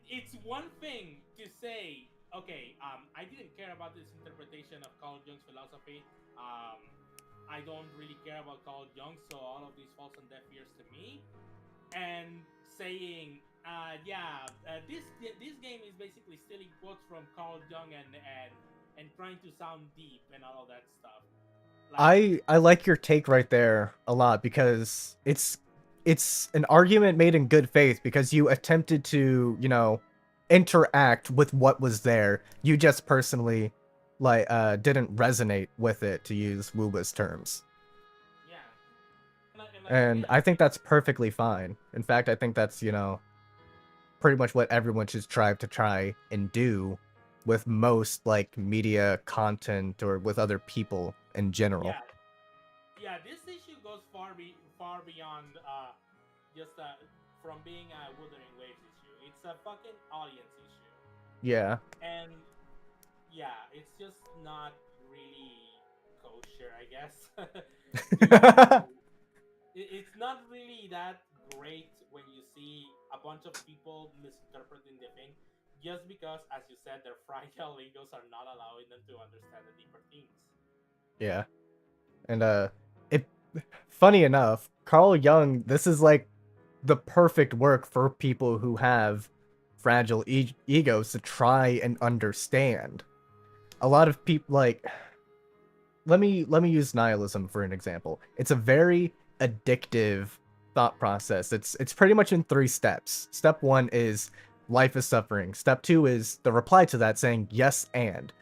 it's one thing to say, okay, I didn't care about this interpretation of Carl Jung's philosophy. I don't really care about Carl Jung, so all of these falls on deaf ears to me. And saying, this game is basically stealing quotes from Carl Jung and trying to sound deep and all of that stuff. I like your take right there a lot because it's an argument made in good faith because you attempted to, interact with what was there. You just personally like didn't resonate with it, to use Wooba's terms. Yeah. And again, I think that's perfectly fine. In fact, I think that's, you know, pretty much what everyone should strive to try and do with most like media content or with other people in general. yeah, yeah. This issue goes far beyond just from being a Wuthering Waves issue. It's a fucking audience issue, Yeah. and yeah, it's just not really kosher, I guess. It's not really that great when you see a bunch of people misinterpreting the thing, just because, as you said, their fragile egos are not allowing them to understand the deeper themes. Yeah. And it funny enough, Carl Jung, this is like the perfect work for people who have fragile egos to try and understand. A lot of people like let me use nihilism for an example. It's a very addictive thought process. It's pretty much in 3 steps. Step 1 is life is suffering. Step 2 is the reply to that saying yes and.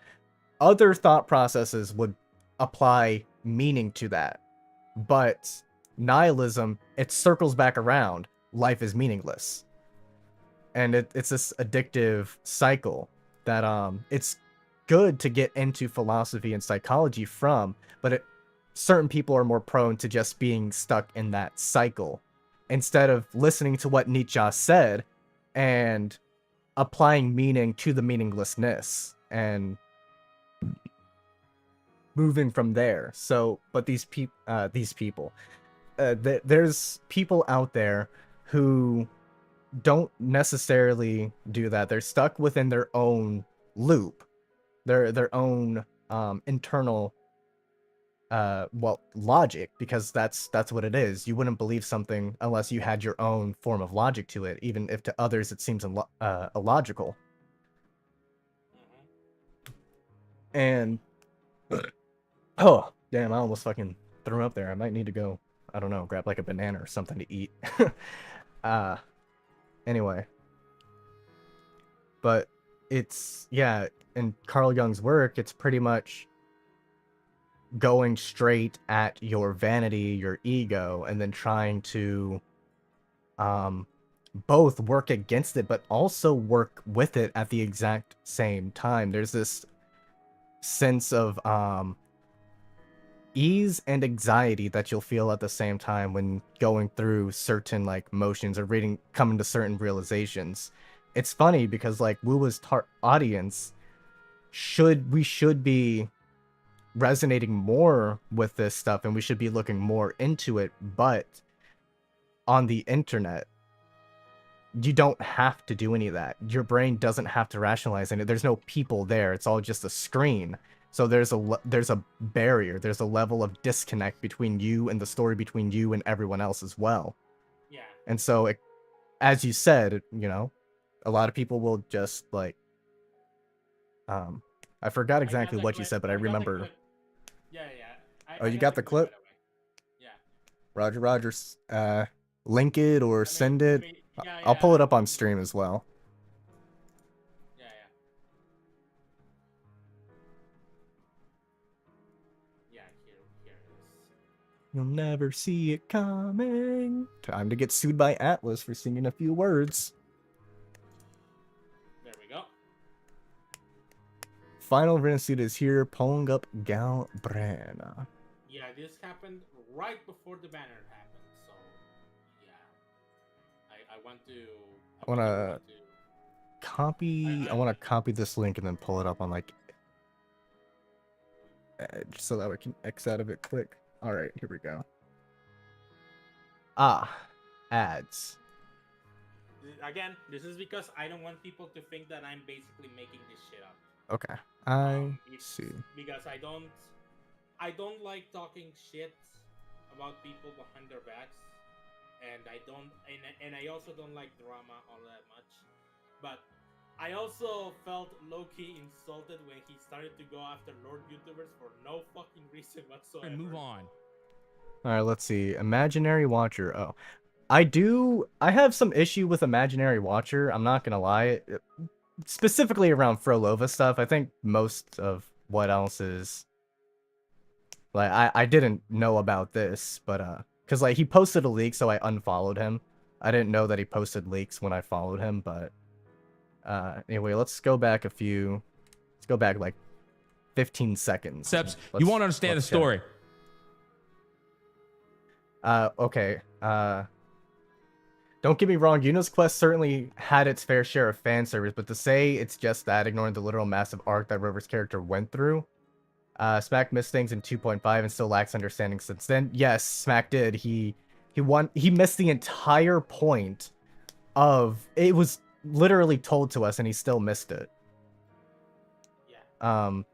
Other thought processes would apply meaning to that. But nihilism, it circles back around. Life is meaningless. And it's this addictive cycle that it's good to get into philosophy and psychology from, but certain people are more prone to just being stuck in that cycle instead of listening to what Nietzsche said and applying meaning to the meaninglessness and moving from there. So, but these people, there's people out there who don't necessarily do that. They're stuck within their own loop, their own internal logic, because that's what it is. You wouldn't believe something unless you had your own form of logic to it, even if to others it seems illogical. And oh damn, I almost fucking threw up there. I might need to go, I don't know, grab like a banana or something to eat. Anyway, but it's, yeah, in Carl Jung's work, it's pretty much going straight at your vanity, your ego, and then trying to both work against it, but also work with it at the exact same time. There's this sense of ease and anxiety that you'll feel at the same time when going through certain like motions or coming to certain realizations. It's funny because like Wuwa's audience should be resonating more with this stuff and we should be looking more into it, but on the internet you don't have to do any of that. Your brain doesn't have to rationalize any. There's no people there. It's all just a screen. So there's a barrier. There's a level of disconnect between you and the story, between you and everyone else as well. Yeah. And so, as you said, you know, a lot of people will just like, I forgot exactly what you said, but I remember. Yeah, yeah. Oh, you got the clip? Yeah. Roger, Rogers. Link it or send it. Yeah, I'll pull it up on stream as well. Yeah, yeah. Yeah, here it is. You'll never see it coming. Time to get sued by Atlas for singing a few words. There we go. Final Renasuit is here, pulling up Galbrana. Yeah, this happened right before the banner happened, so yeah. I want to. I want to copy. I want to copy this link and then pull it up on like Edge so that we can X out of it quick. All right, here we go. Ads. Again, this is because I don't want people to think that I'm basically making this shit up. Okay, I see. Because I don't like talking shit about people behind their backs, and I also don't like drama all that much. But I also felt low-key insulted when he started to go after Lord YouTubers for no fucking reason whatsoever. And move on. All right, let's see. Imaginary Watcher. Oh, I have some issue with Imaginary Watcher. I'm not gonna lie. Specifically around Frolova stuff. I think most of what else is like I didn't know about this, but because like he posted a leak, so I unfollowed him. I didn't know that he posted leaks when I followed him, but anyway, let's go back like 15 seconds. Concepts. You won't understand the story. Okay. Don't get me wrong, Yuno's Quest certainly had its fair share of fan service, but to say it's just that, ignoring the literal massive arc that Rover's character went through, Smack missed things in 2.5 and still lacks understanding since then. Yes, Smack did. He missed the entire point of it. Was literally told to us and he still missed it. But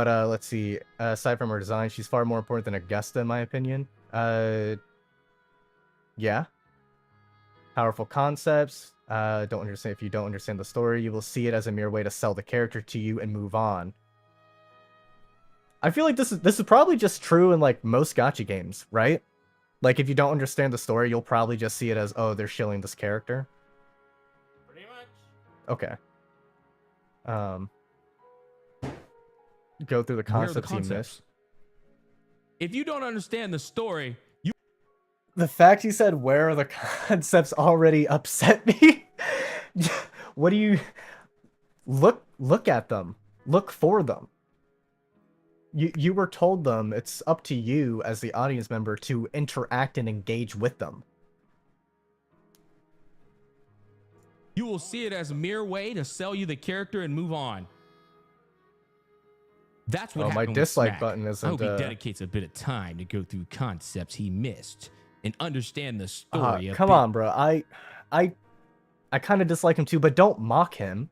let's see. Aside from her design, she's far more important than Augusta, in my opinion. Yeah. Powerful concepts. Don't understand. If you don't understand the story, you will see it as a mere way to sell the character to you and move on. I feel like this is probably just true in like most gacha games, right? Like if you don't understand the story, you'll probably just see it as, oh, they're shilling this character. Pretty much. Okay. Go through the concepts you missed. If you don't understand the story, the fact you said where are the concepts already upset me. What do you look at them? Look for them. You were told them. It's up to you as the audience member to interact and engage with them. you will see it as a mere way to sell you the character and move on. That's what happened my dislike with Smack. button isn't. I hope he dedicates a bit of time to go through concepts he missed and understand the story. Come on, bro. I kind of dislike him too, but don't mock him.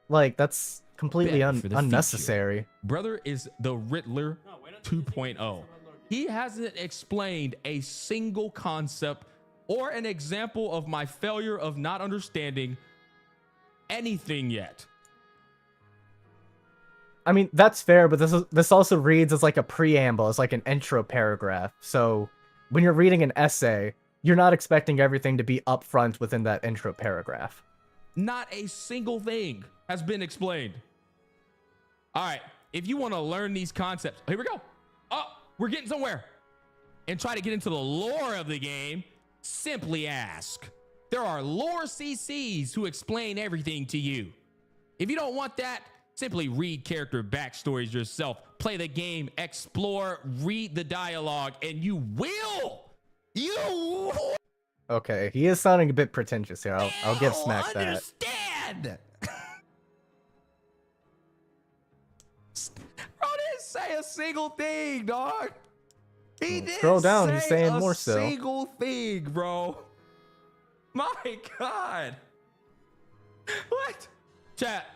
Like that's completely unnecessary. Future. Brother is the Riddler 2.0. He hasn't explained a single concept or an example of my failure of not understanding anything yet. I mean, that's fair, but this also reads as like a preamble, as like an intro paragraph. So when you're reading an essay, you're not expecting everything to be upfront within that intro paragraph. Not a single thing has been explained. All right, if you want to learn these concepts, here we go. Oh, we're getting somewhere. And try to get into the lore of the game, simply ask. There are lore CCs who explain everything to you. If you don't want that, simply read character backstories yourself, play the game, explore, read the dialogue, and you will. Okay, he is sounding a bit pretentious here. I'll give Smack that. Understand. Bro didn't say a single thing, dog. He didn't scroll down. Say He's saying a more still. Single thing, bro. My God. What? Chat.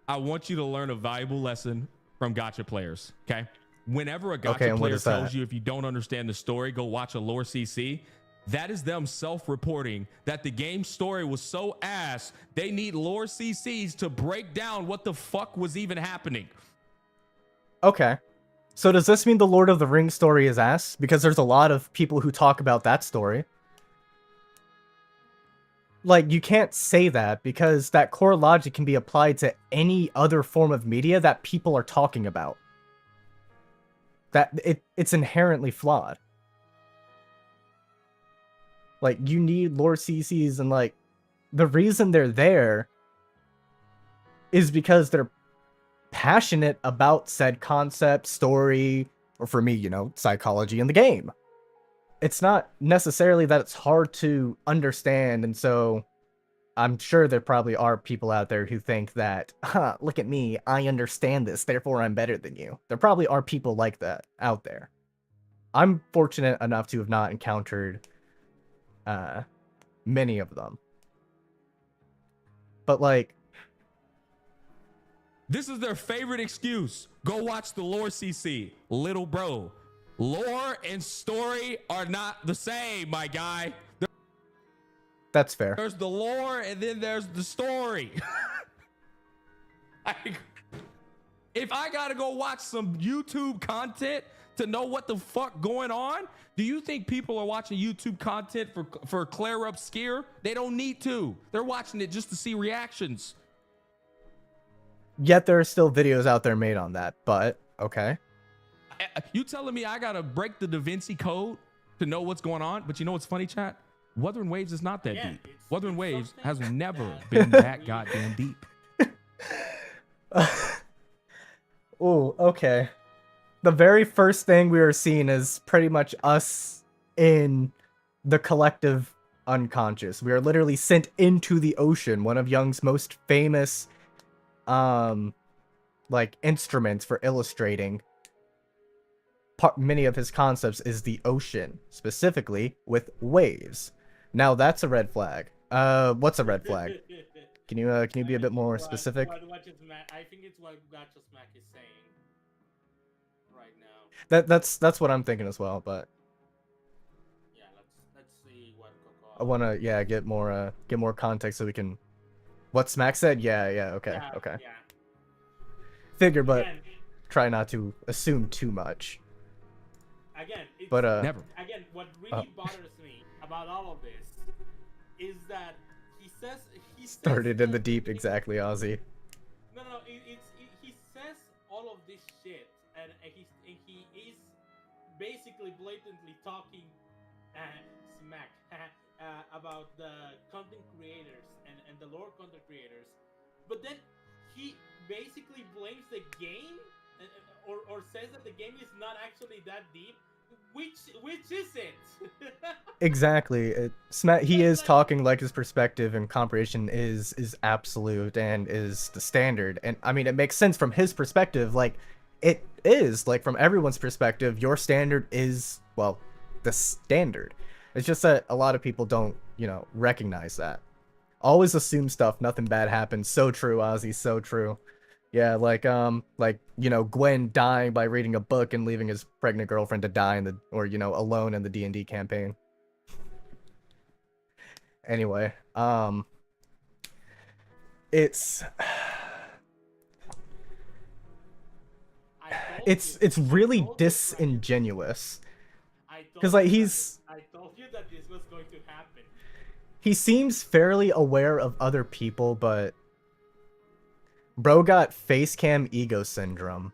I want you to learn a valuable lesson from gacha players, okay? Whenever a gacha player tells you if you don't understand the story, go watch a lore CC, that is them self-reporting that the game story was so ass, they need lore CCs to break down what the fuck was even happening. Okay. So does this mean the Lord of the Rings story is ass? Because there's a lot of people who talk about that story. Like, you can't say that because that core logic can be applied to any other form of media that people are talking about. That it's inherently flawed. Like, you need lore CCs, and like, the reason they're there is because they're passionate about said concept, story, or for me, you know, psychology in the game. It's not necessarily that it's hard to understand, and so I'm sure there probably are people out there who think that, look at me, I understand this, therefore I'm better than you. There probably are people like that out there. I'm fortunate enough to have not encountered many of them. But like, this is their favorite excuse. Go watch the lore CC. Little bro. Lore and story are not the same, my guy. That's fair. There's the lore and then there's the story. If I gotta go watch some YouTube content to know what the fuck going on, do you think people are watching YouTube content for Clear Up Skier? They don't need to. They're watching it just to see reactions. Yet there are still videos out there made on that, but okay. You telling me I gotta break the Da Vinci Code to know what's going on? But you know what's funny, chat? Wuthering Waves is not that deep. Wuthering Waves has never been that goddamn deep. Oh, okay. The very first thing we were seeing is pretty much us in the collective unconscious. We are literally sent into the ocean, one of Jung's most famous like instruments for illustrating many of his concepts is the ocean, specifically with waves. Now that's a red flag. What's a red flag? Can you be a bit more specific? I think it's what Gacha Smack is saying right now. That's what I'm thinking as well, but yeah, let's see what Coco. I wanna get more context so we can. What Smack said? Yeah, okay. Yeah. Figure, but try not to assume too much. Again, it's, but never. Again, what really bothers me about all of this is that he started in the deep, exactly, Ozzy. No, he says all of this shit, and he is basically blatantly talking smack about the content creators and the lore content creators, but then he basically blames the game or says that the game is not actually that deep. Which is it? Exactly. He is talking like his perspective and comprehension is absolute and is the standard. And I mean, it makes sense from his perspective. Like, it is like from everyone's perspective, your standard is, well, the standard. It's just that a lot of people don't, recognize that. Always assume stuff. Nothing bad happens. So true, Ozzy. So true. Yeah, like Gwen dying by reading a book and leaving his pregnant girlfriend to die alone in the D&D campaign. Anyway, it's really disingenuous. Because like I told you that this was going to happen. He seems fairly aware of other people, but bro got face cam ego syndrome.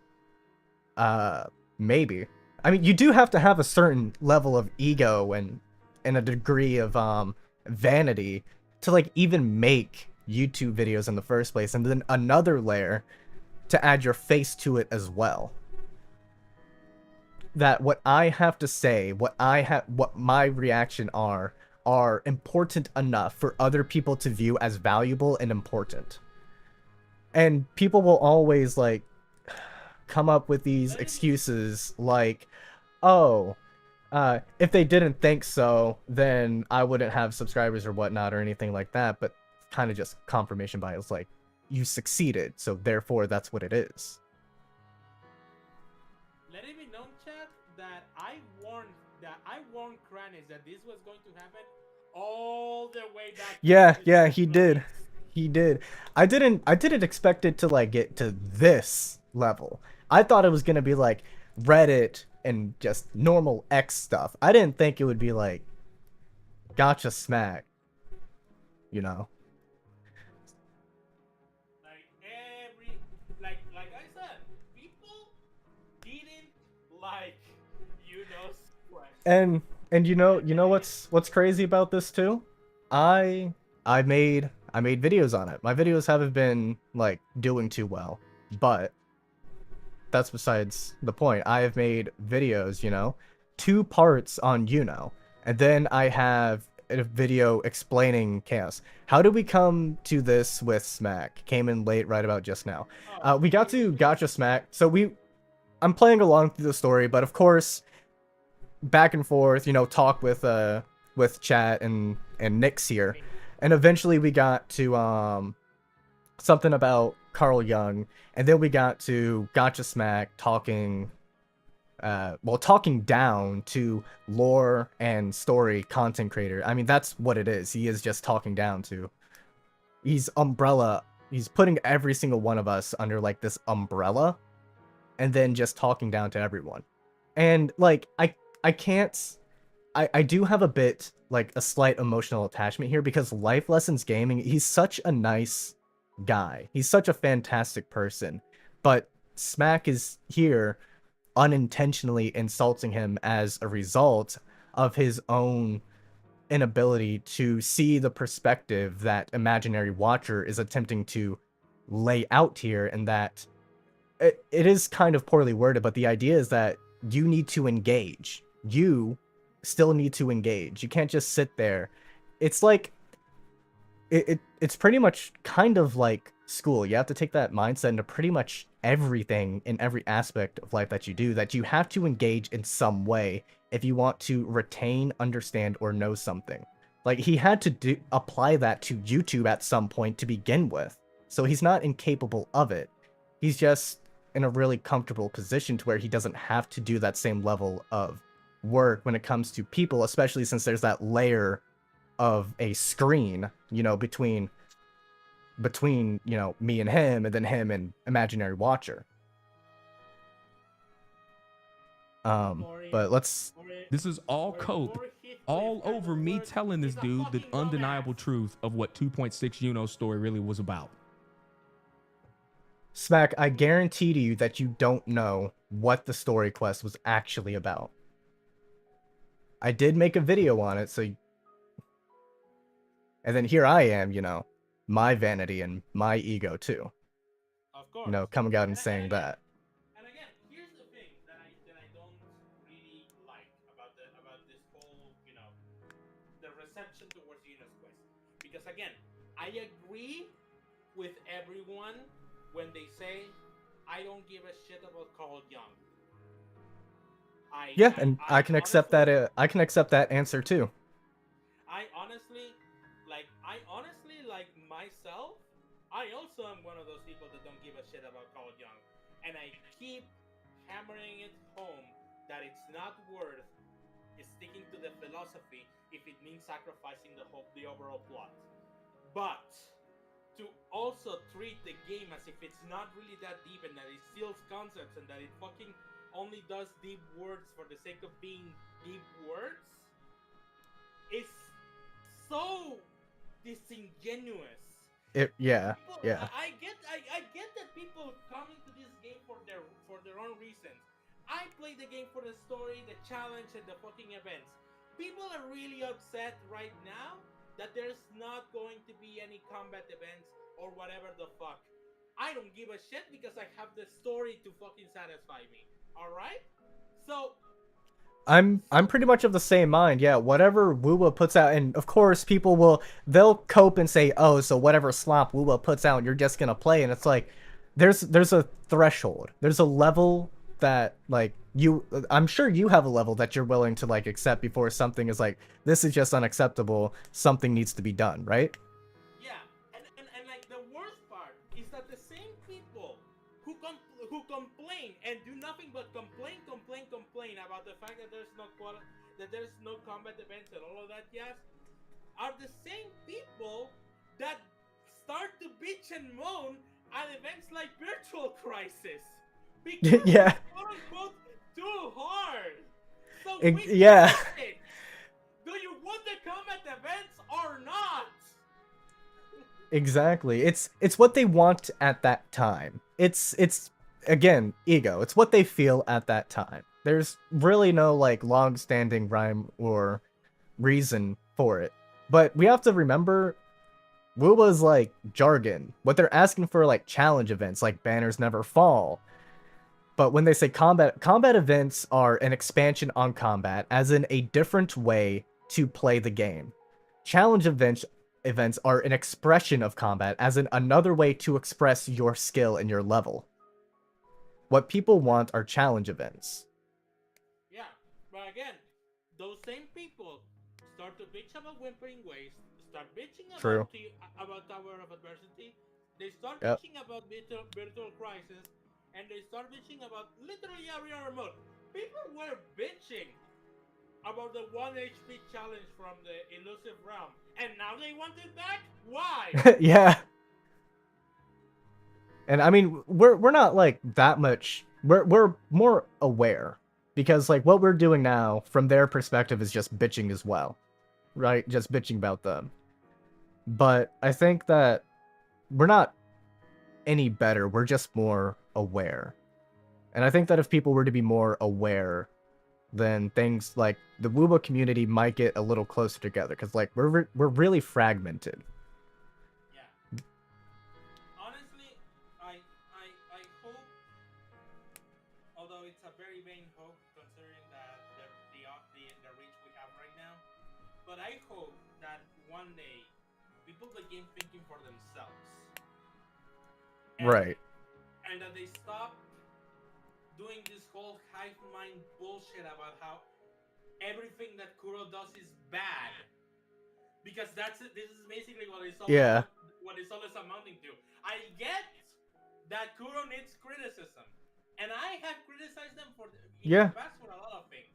Maybe. I mean, you do have to have a certain level of ego and a degree of vanity to like even make YouTube videos in the first place, and then another layer to add your face to it as well. That what I have to say, what my reaction are important enough for other people to view as valuable and important. And people will always like come up with these excuses like, oh, if they didn't think so, then I wouldn't have subscribers or whatnot or anything like that. But kind of just confirmation bias, like, you succeeded, so therefore that's what it is. Let it be known, chat, that I warned Kranis that this was going to happen all the way back. Yeah, he did. He did. I didn't expect it to like get to this level. I thought it was gonna be like Reddit and just normal X stuff. I didn't think it would be like Gacha Smack. Like I said, people didn't like And you know what's crazy about this too? I made videos on it. My videos haven't been like doing too well, but that's besides the point. I have made videos, 2 parts on and then I have a video explaining Chaos. How did we come to this with Smack? Came in late right about just now. We got to Gacha Smack, so I'm playing along through the story, but of course, back and forth, talk with chat and Nyx here. And eventually we got to something about Carl Jung, and then we got to Gacha Smack talking down to lore and story content creator. I mean, that's what it is. He is just talking down to. He's putting every single one of us under like this umbrella, and then just talking down to everyone. And like I do have a bit like a slight emotional attachment here because Life Lessons Gaming, he's such a nice guy. He's such a fantastic person. But Smack is here unintentionally insulting him as a result of his own inability to see the perspective that Imaginary Watcher is attempting to lay out here, and that it is kind of poorly worded, but the idea is that you need to engage. You still need to engage. You can't just sit there. It's like it's pretty much kind of like school. You have to take that mindset into pretty much everything in every aspect of life that you do, that you have to engage in some way if you want to retain, understand, or know something. Like, he had to apply that to YouTube at some point to begin with. So he's not incapable of it. He's just in a really comfortable position to where he doesn't have to do that same level of work when it comes to people, especially since there's that layer of a screen, you know, between you know, me and him and Imaginary Watcher. But let's... This is all cope, all over me telling this dude the undeniable truth of what 2.6 Yuno's story really was about. Smack, I guarantee to you that you don't know what the story quest was actually about. I did make a video on it, so... And then here I am, you know, my vanity and my ego too. Of course. You know, coming out and saying that. And again, here's the thing that I don't really like about this whole, you know, the reception towards Yuno's quest. Because again, I agree with everyone when they say I don't give a shit about Carl Jung. I can accept that. I can accept that answer too. I honestly like myself. I also am one of those people that don't give a shit about Carl Jung, and I keep hammering it home that it's not worth sticking to the philosophy if it means sacrificing the overall plot. But to also treat the game as if it's not really that deep and that it steals concepts and that it fucking only does deep words for the sake of being deep words is so disingenuous. Yeah. I get that people come into this game for their own reasons. I play the game for the story, the challenge, and the fucking events. People are really upset right now that there's not going to be any combat events or whatever the fuck. I don't give a shit because I have the story to fucking satisfy me. All right? So I'm pretty much of the same mind. Yeah, whatever Wuwa puts out, and of course they'll cope and say, oh, so whatever slop Wuwa puts out, you're just gonna play, and it's like there's a threshold. There's a level that, like, I'm sure you have a level that you're willing to, like, accept before something is like, this is just unacceptable, something needs to be done, right? Yeah, and like the worst part is that the same people who complain and do nothing but complain about the fact that there's no combat events and all of that jazz are the same people that start to bitch and moan at events like Virtual Crisis because Yeah. it's quote unquote too hard. So Yeah. do you want the combat events or not? Exactly. It's what they want at that time. It's again, ego. It's what they feel at that time. There's really no, like, long-standing rhyme or reason for it. But we have to remember, Wuba's, like, jargon. What they're asking for, like, challenge events, like Banners Never Fall. But when they say combat events are an expansion on combat, as in a different way to play the game. Challenge events are an expression of combat, as in another way to express your skill and your level. What people want are challenge events. Yeah, but again, those same people start to bitch about Whimpering Waste, start bitching about Tower of Adversity, they start bitching about Virtual Crisis, and they start bitching about literally every other mode. People were bitching about the 1 HP challenge from the Elusive Realm, and now they want it back? Why? Yeah. And I mean, we're not, like, that much. We're more aware, because, like, what we're doing now from their perspective is just bitching as well, right? Just bitching about them. But I think that we're not any better. We're just more aware. And I think that if people were to be more aware, then things like the Wooba community might get a little closer together. Because like we're really fragmented. Yeah. Honestly, I hope, although it's a very vain hope considering that the reach we have right now, but I hope that one day people begin thinking for themselves. Right. And that they stop doing this whole hive mind bullshit about how everything that Kuro does is bad. Because that's it. This is basically what it's all Yeah. what it's always amounting to. I get that Kuro needs criticism, and I have criticized them in the Yeah. past for a lot of things.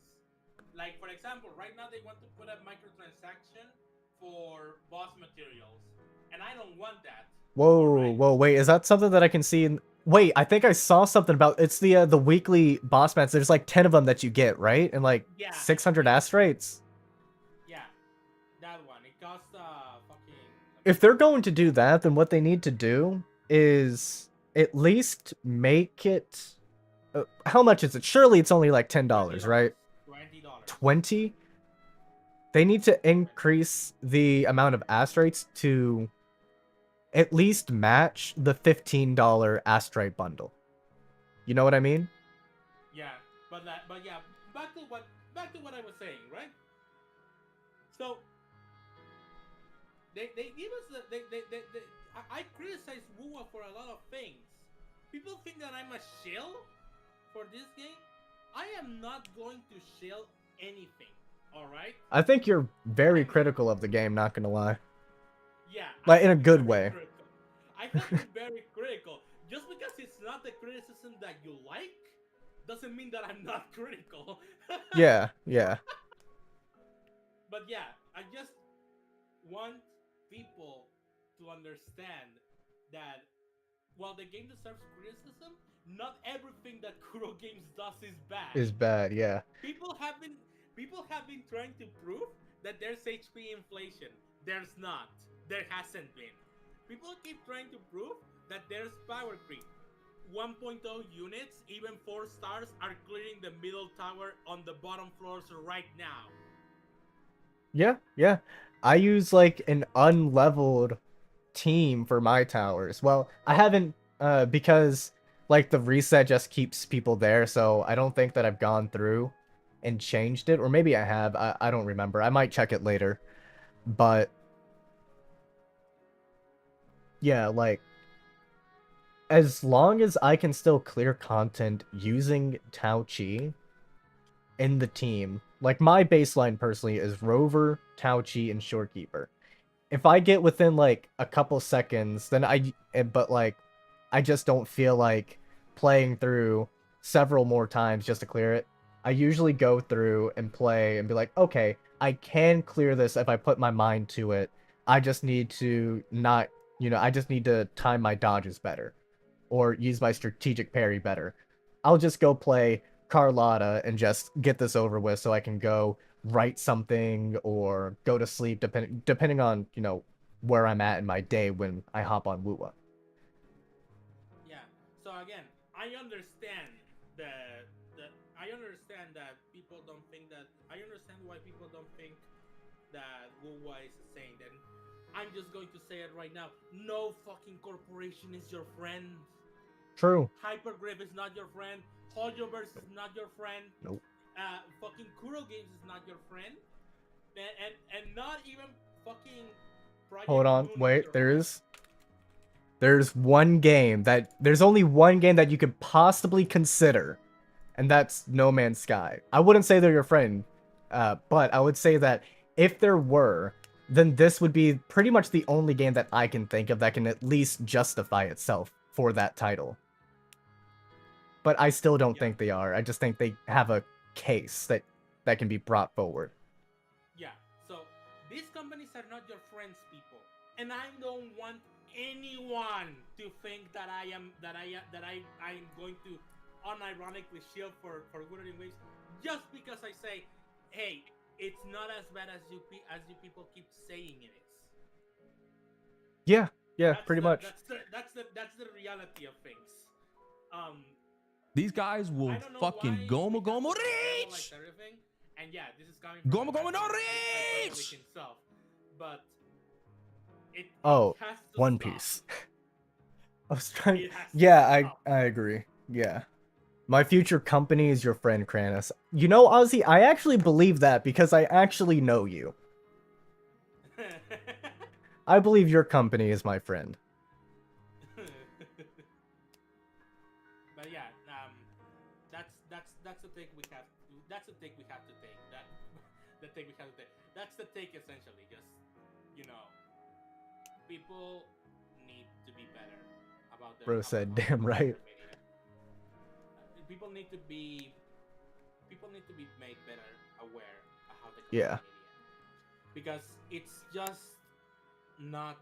Like for example, right now they want to put a microtransaction for boss materials, and I don't want that. Whoa, wait, is that something that I can see in... Wait, I think I saw something about... It's the weekly boss mats. There's like 10 of them that you get, right? And like 600 astrates. Yeah, that one. It costs fucking... If they're going to do that, then what they need to do is at least make it... how much is it? Surely it's only like $10, right? $20. 20? They need to increase the amount of astrates to at least match the $15 astrate bundle. You know what I mean? Yeah, but yeah, back to what I was saying, right? So they give us I criticize Wuwa for a lot of things. People think that I'm a shill for this game. I am not going to shill anything. All right. I think you're very critical of the game, not gonna lie. Yeah. Like, in a good way. I have been very critical. Just because it's not the criticism that you like, doesn't mean that I'm not critical. Yeah, yeah. But yeah, I just want people to understand that while the game deserves criticism, not everything that Kuro Games does is bad. Is bad, yeah. People have been trying to prove that there's HP inflation. There's not. There hasn't been. People keep trying to prove that there's power creep. 1.0 units, even 4 stars, are clearing the middle tower on the bottom floors right now. Yeah, yeah. I use like an unleveled team for my towers. Well, I haven't because like the reset just keeps people there, so I don't think that I've gone through and changed it. Or maybe I have. I don't remember. I might check it later. But yeah, like as long as I can still clear content using Tao Chi in the team, like my baseline personally is Rover, Tao Chi, and Shorekeeper. If I get within like a couple seconds, then but like I just don't feel like playing through several more times just to clear it. I usually go through and play and be like, okay, I can clear this if I put my mind to it. I just need to not, I just need to time my dodges better or use my strategic parry better. I'll just go play Carlotta and just get this over with so I can go write something or go to sleep depending on, where I'm at in my day when I hop on Wuwa. Yeah. So again, I understand I understand that people don't think that I understand why people don't think that Wuwa is a saint, and I'm just going to say it right now. No fucking corporation is your friend. True. Hypergraph is not your friend. Hoyoverse is not your friend. Nope. Fucking Kuro Games is not your friend. And not even fucking Project Hold on, Moon wait, is there's there's only one game that you could possibly consider, and that's No Man's Sky. I wouldn't say they're your friend, but I would say that if there were, then this would be pretty much the only game that I can think of that can at least justify itself for that title. But I still don't think they are. I just think they have a case that can be brought forward. Yeah. So these companies are not your friends, people, and I don't want anyone to think that I'm going to unironically shield for Wuthering Waves just because I say, hey, it's not as bad as you people keep saying it is. Yeah, Yeah, That's pretty the much. that's the that's the that's the reality of things. Um, These guys will I don't know fucking why we gomo have gomo to generalize reach. everything. And yeah, this is coming from Gomo a guy gomo no who I played it with reach. himself, but it Oh, has to One stop. Piece. I was trying. It has to Yeah, stop. I agree. Yeah. My future company is your friend Kranis. You know, Ozzy, I actually believe that because I actually know you. I believe your company is my friend. But yeah, that's the take we have. That's the take we have to take. That the take we have to take. That's the take essentially. Just you know, people need to be better about their Bro said, about damn right. social media. People need to be made better aware of how they consume Yeah. media because it's just not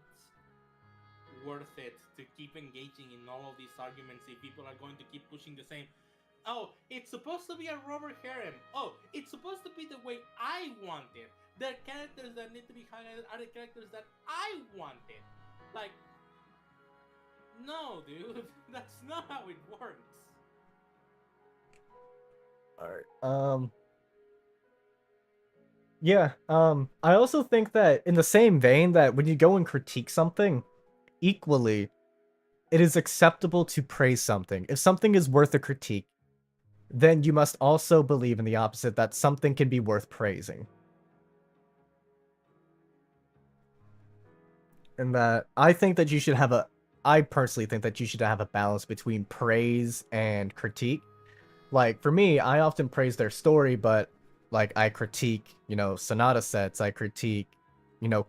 worth it to keep engaging in all of these arguments if people are going to keep pushing the same. Oh, it's supposed to be a rubber harem. Oh, it's supposed to be the way I want it. The characters that need to be highlighted are the characters that I wanted. Like, no, dude, that's not how it works. All right. Yeah. I also think that in the same vein that when you go and critique something, equally, it is acceptable to praise something. If something is worth a critique, then you must also believe in the opposite, that something can be worth praising. And that I think that you should have I personally think that you should have a balance between praise and critique. Like, for me, I often praise their story, but, like, I critique, Sonata sets, I critique,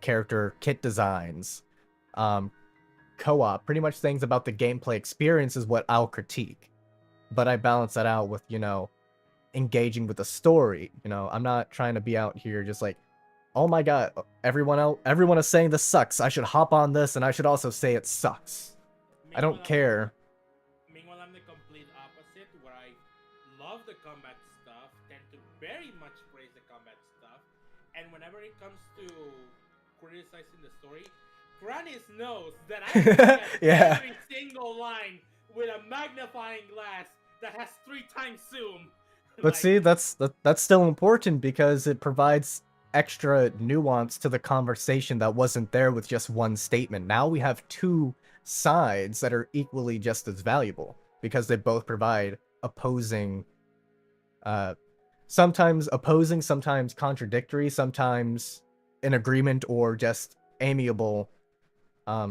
character kit designs, um, co-op, pretty much things about the gameplay experience is what I'll critique. But I balance that out with, engaging with the story. I'm not trying to be out here just like, oh my god, everyone is saying this sucks. I should hop on this and I should also say it sucks. I don't care. Meanwhile, I'm the complete opposite, where I love the combat stuff, tend to very much praise the combat stuff, and whenever it comes to criticizing the story, Kranis knows that I look at Yeah. every single line with a magnifying glass that has 3 times zoom. But see, that's still important because it provides extra nuance to the conversation that wasn't there with just one statement. Now we have two sides that are equally just as valuable because they both provide opposing, sometimes opposing, sometimes contradictory, sometimes in agreement or just amiable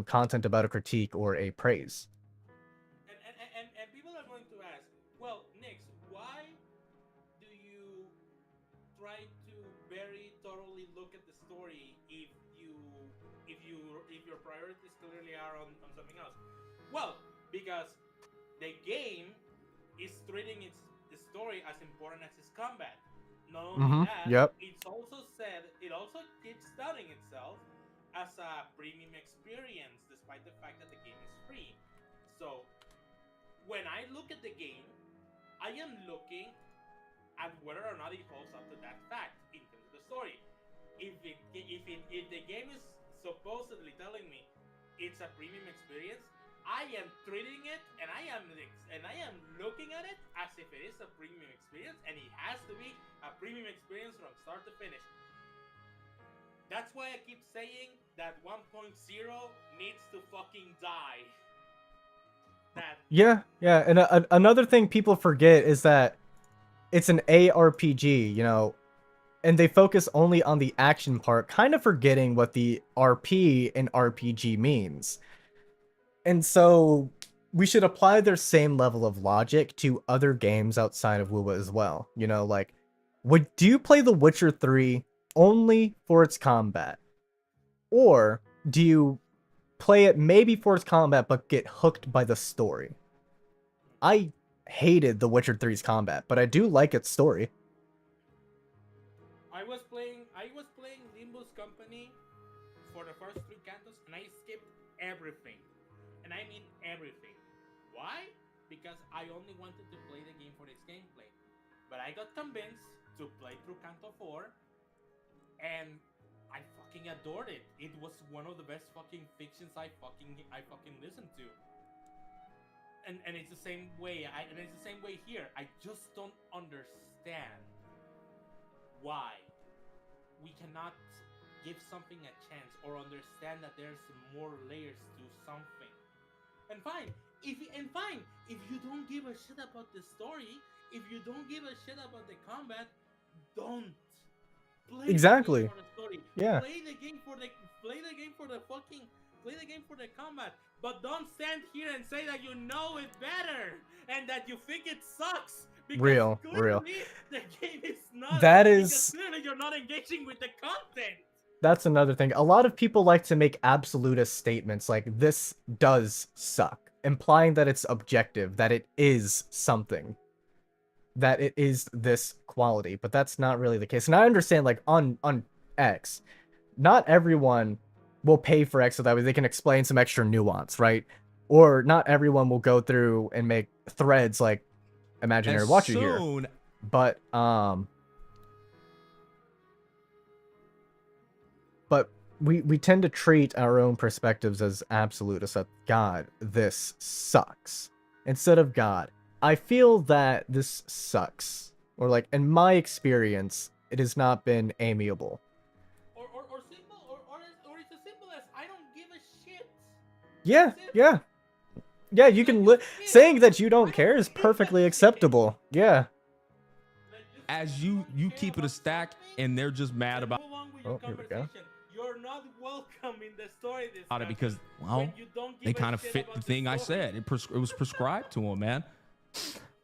content about a critique or a praise. And people are going to ask, well, Nix, why do you try to very thoroughly look at the story if your priorities clearly are on something else? Well, because the game is treating its story as important as its combat. Not only that, Yep. it also keeps touting itself as a premium experience, despite the fact that the game is free. So when I look at the game, I am looking at whether or not it holds up to that fact in terms of the story. If the game is supposedly telling me it's a premium experience, I am treating it and I am looking at it as if it is a premium experience, and it has to be a premium experience from start to finish. That's why I keep saying that 1.0 needs to fucking die. Yeah, and another thing people forget is that it's an ARPG, and they focus only on the action part, kind of forgetting what the RP in RPG means. And so we should apply their same level of logic to other games outside of WoW as well. Like, do you play The Witcher 3 only for its combat? Or do you play it maybe for its combat but get hooked by the story? I hated The Witcher 3's combat, but I do like its story. I was playing Limbo's Company for the first 3 cantos, and I skipped everything. And I mean everything. Why? Because I only wanted to play the game for its gameplay. But I got convinced to play through Canto 4, and I fucking fucking adored it. It was one of the best fucking fictions I fucking listened to. And it's the same way. And it's the same way here. I just don't understand why we cannot give something a chance or understand that there's more layers to something. And fine, if you don't give a shit about the story, if you don't give a shit about the combat, don't play Exactly. the game for the story. Yeah. Play the game for the fucking play the game for the combat. But don't stand here and say that you know it better and that you think it sucks. Because Real. clearly the game is not. That Because is. clearly you're not engaging with the content. That's another thing. A lot of people like to make absolutist statements like this does suck, implying that it's objective, that it is something, that it is this quality, but that's not really the case. And I understand, like, on X, not everyone will pay for X so that way they can explain some extra nuance, right? Or not everyone will go through and make threads like Imaginary Watcher here. But we tend to treat our own perspectives as absolutists, that God, this sucks, instead of God, I feel that this sucks, or like in my experience it has not been amiable. Or simple, or it's as simple as I don't give a shit. Yeah, you can saying that you don't care is perfectly acceptable. Yeah. As you keep it a stack and they're just mad about Here we go. You're not welcome in the story this it because, well, they kind of fit the thing I said. It was prescribed to them, man.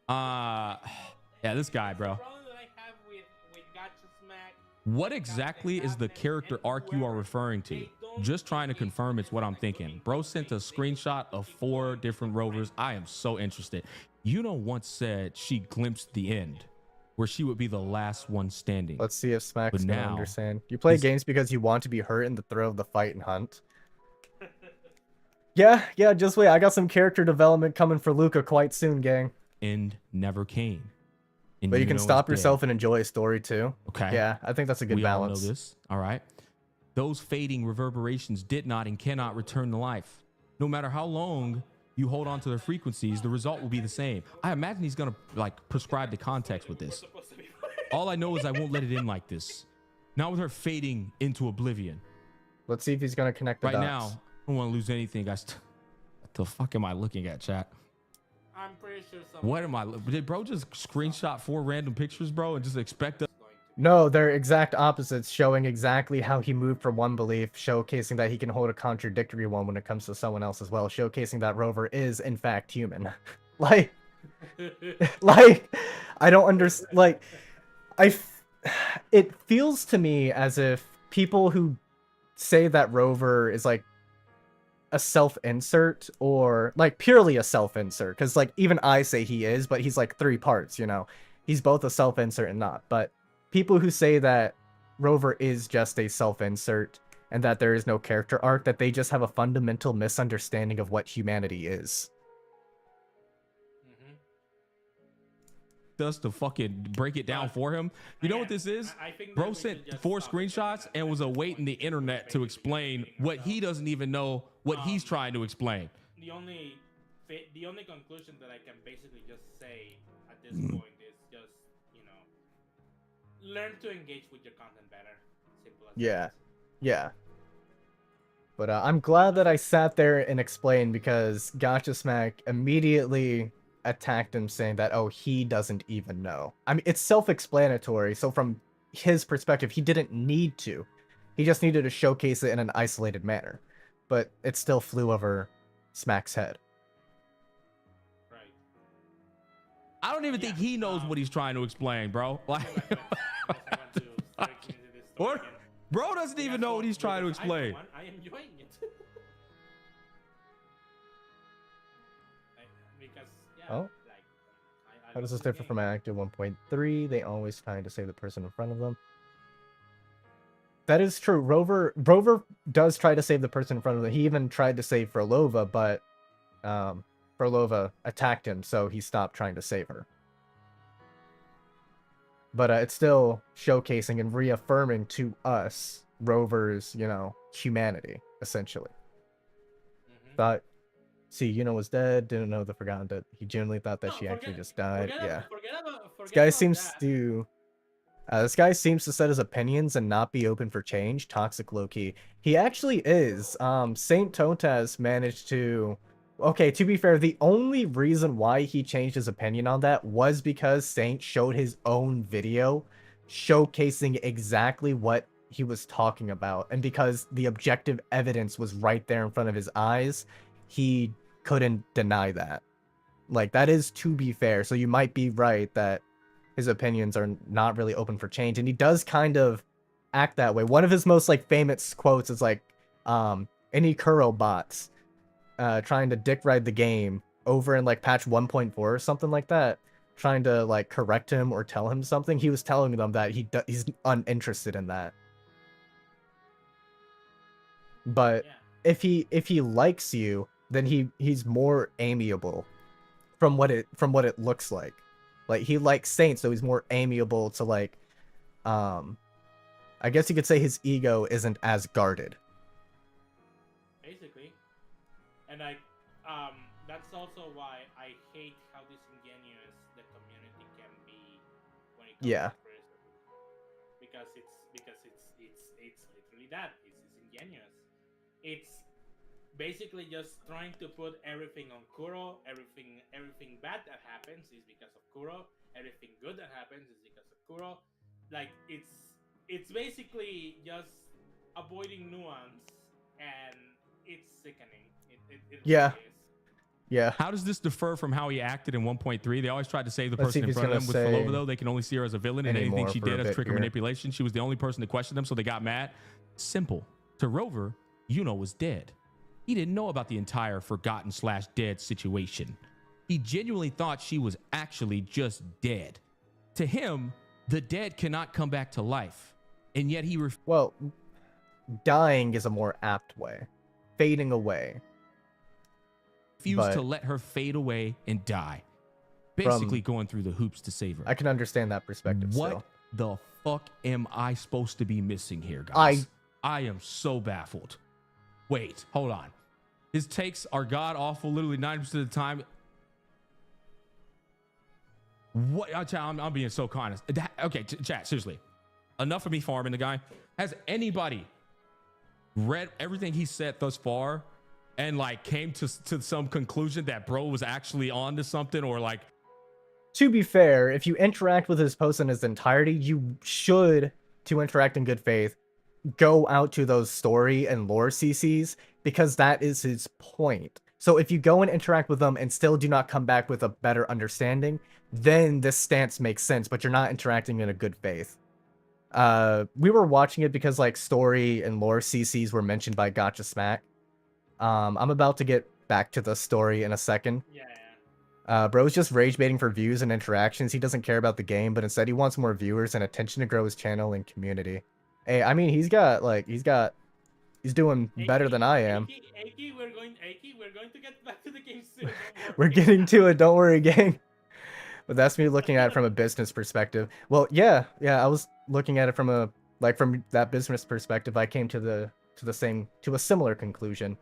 Yeah, this guy, bro. What exactly is the character arc you are referring to? Just trying to confirm it's what I'm thinking. Bro sent a screenshot of 4 different rovers. I am so interested. You know, once said she glimpsed the end, where she would be the last one standing. Let's see if Smack's But gonna now, understand. You play games because you want to be hurt in the thrill of the fight and hunt. Yeah, just wait. I got some character development coming for Luca quite soon, gang. End never came. And But you can know stop it's yourself dead. and enjoy a story too. Okay. Yeah, I think that's a good we balance. all know this. All right. Those fading reverberations did not and cannot return to life. No matter how long you hold on to their frequencies, the result will be the same. I imagine he's gonna like prescribe the context with this. All I know is I won't let it in like this. Not with her fading into oblivion. Let's see if he's gonna connect the right dots. now, I don't want to lose anything, guys. What the fuck am I looking at, chat? I'm pretty sure What am I? Did bro just screenshot 4 random pictures, bro, and just expect us? No, they're exact opposites, showing exactly how he moved from one belief, showcasing that he can hold a contradictory one when it comes to someone else as well, showcasing that Rover is in fact human. like, I don't understand. Like, it feels to me as if people who say that Rover is like a self-insert, or like purely a self-insert, because like even I say he is, but he's like 3 parts, you know, he's both a self-insert and not. But people who say that Rover is just a self-insert and that there is no character arc, that they just have a fundamental misunderstanding of what humanity is. Us to fucking break it down for him. You know what this is? Bro sent 4 screenshots and was awaiting the internet to explain what he doesn't even know what he's trying to explain. The only conclusion that I can basically just say at this point is just, you know, learn to engage with your content better. Simple as Yeah. But I'm glad that I sat there and explained, because Gotcha Smack immediately attacked him saying that, oh, he doesn't even know. I mean, it's self-explanatory, so from his perspective, he didn't need to. He just needed to showcase it in an isolated manner. But it still flew over Smack's head. I don't even think he knows what he's trying to explain, bro. Like, bro doesn't even know what he's trying to explain. I am enjoying it. Because, yeah, Oh. How does this differ from Active 1.3? They always trying to save the person in front of them. That is true. Rover does try to save the person in front of him. He even tried to save Frolova, but Frolova attacked him, so he stopped trying to save her. But it's still showcasing and reaffirming to us Rover's, humanity, essentially. Thought, see, was dead, didn't know the Forgotten Dead. He genuinely thought that she actually just died. Yeah. This guy seems to this guy seems to set his opinions and not be open for change. Toxic low-key. He actually is. Saint Totas managed to... Okay, to be fair, the only reason why he changed his opinion on that was because Saint showed his own video showcasing exactly what he was talking about. And because the objective evidence was right there in front of his eyes, he couldn't deny that. Like, that is to be fair. So you might be right that his opinions are not really open for change, and he does kind of act that way. One of his most famous quotes is any Kuro bots trying to dick ride the game over in patch 1.4 or something like that, trying to correct him or tell him something. He was telling them that he's uninterested in that. But if he likes you, then he's more amiable from what it looks like. Like, he likes Saint, so he's more amiable to I guess you could say his ego isn't as guarded. Basically. And that's also why I hate how disingenuous the community can be when it comes to criticism. Because it's literally that. It's disingenuous. It's basically just trying to put everything on Kuro. Everything bad that happens is because of Kuro. Everything good that happens is because of Kuro. Like, it's basically just avoiding nuance, and it's sickening. It yeah. Really is. Yeah. How does this differ from how he acted in 1.3? They always tried to save the Let's see person if in he's front of them. With gonna Filova, say though, they can only see her as a villain, and anything she for a did as bit trick or here. manipulation. She was the only person to question them, so they got mad. Simple. To Rover, Yuno was dead. He didn't know about the entire forgotten/dead situation. He genuinely thought she was actually just dead. To him, the dead cannot come back to life. And yet he well, dying is a more apt way. Fading away. refused to let her fade away and die. Basically going through the hoops to save her. I can understand that perspective What still. the fuck am I supposed to be missing here, guys? I am so baffled. Wait, hold on. His takes are god awful literally 90% of the time. What? I'm being so honest. Okay, chat, seriously. Enough of me farming the guy. Has anybody read everything he said thus far and came to some conclusion that bro was actually on to something, or To be fair, if you interact with his post in its entirety, you should, to interact in good faith, go out to those story and lore CCs, because that is his point. So if you go and interact with them and still do not come back with a better understanding, then this stance makes sense, but you're not interacting in a good faith. We were watching it because story and lore CCs were mentioned by Gotcha Smack. I'm about to get back to the story in a second. Bro's just rage baiting for views and interactions. He doesn't care about the game, but instead he wants more viewers and attention to grow his channel and community. Hey, I mean, he's doing better than I am. We're going to get back to the game soon. We're getting to it, don't worry, gang. But that's me looking at it from a business perspective. Well, yeah, I was looking at it from from that business perspective. I came to a similar conclusion.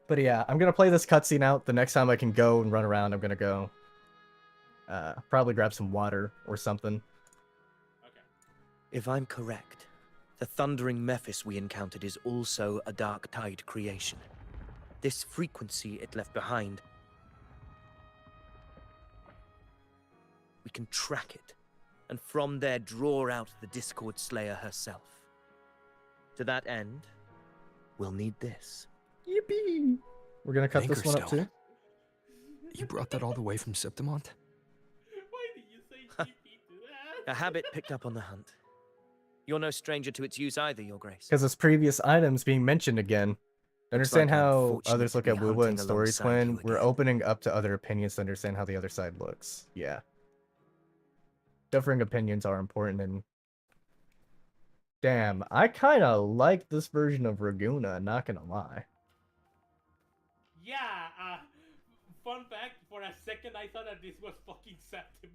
But yeah, I'm gonna play this cutscene out. The next time I can go and run around, I'm gonna go probably grab some water or something. If I'm correct, the thundering Mephis we encountered is also a Dark Tide creation. This frequency it left behind, we can track it, and from there draw out the Discord Slayer herself. To that end, we'll need this. Yippee! We're gonna cut this one up too. You brought that all the way from Septimont? Why did you say GP to that? A habit picked up on the hunt. You're no stranger to its use either, Your Grace. Because it's previous items being mentioned again. Understand how others look at Wuwa and Story Twin. We're opening up to other opinions to understand how the other side looks. Yeah. Differing opinions are important, and damn, I kind of like this version of Raguna, not gonna lie. Yeah, fun fact, for a second I thought that this was fucking Septima.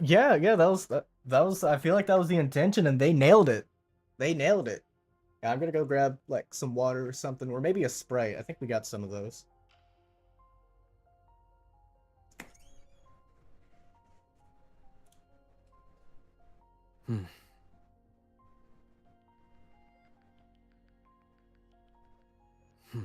Yeah, that was I feel like that was the intention, and they nailed it. They nailed it. Yeah, I'm gonna go grab like some water or something, or maybe a spray. I think we got some of those. Hmm. Hmm.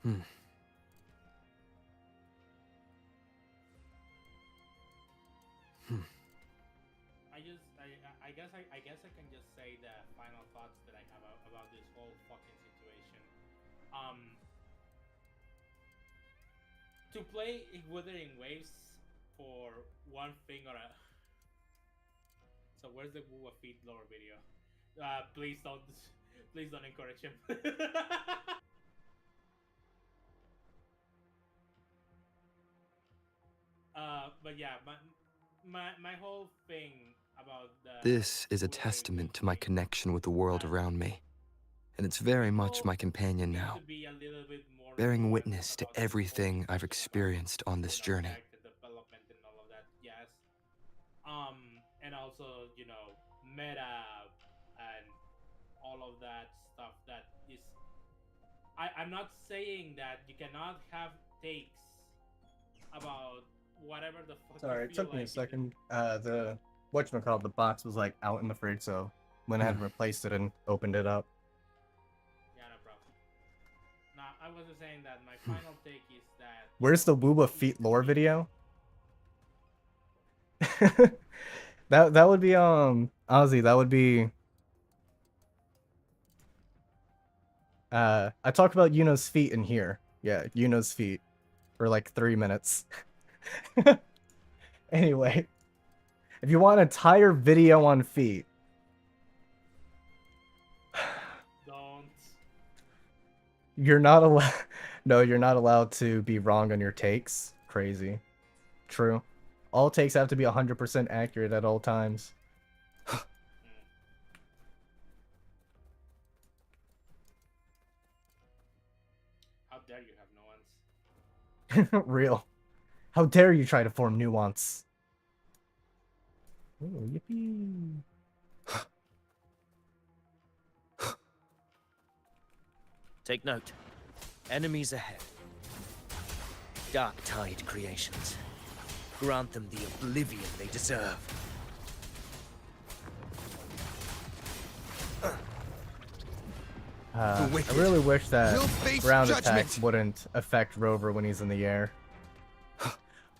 Hmm. Hmm. I guess I can just say the final thoughts that I have about this whole fucking situation. To play Wuthering Waves for one thing or a. So where's the Wua Feet lore video? Please don't, please don't encourage him. But yeah, my whole thing about the This is a Wuthering testament Waves to my thing, connection with the world around me, and it's very much my companion need to now, be a little bit more bearing nuanced witness to about this whole everything I've situation about, experienced on this you know, journey. character development and all of that. Yes. And also, you know, meta and all of that stuff that is. I'm not saying that you cannot have takes about whatever the fuck you Sorry, it feel took me a like. second. The whatchamacallit, the box was like out in the fridge, so went ahead and replaced it and opened it up. Yeah, no problem. Now, I was just saying that my final take is that. Where's the Wooba Feet lore video? that would be Ozzy, that would be I talk about Yuno's feet in here. Yeah, Yuno's feet for like 3 minutes. Anyway, if you want an entire video on feet, Don't. you're not allowed. No, you're not allowed to be wrong on your takes. Crazy. True. All takes have to be 100% accurate at all times. How dare you have nuance? Real. How dare you try to form nuance? Ooh, yippee. Take note. Enemies ahead. Dark Tide creations. Grant them the oblivion they deserve. I really wish that will face ground judgment. attacks wouldn't affect Rover when he's in the air.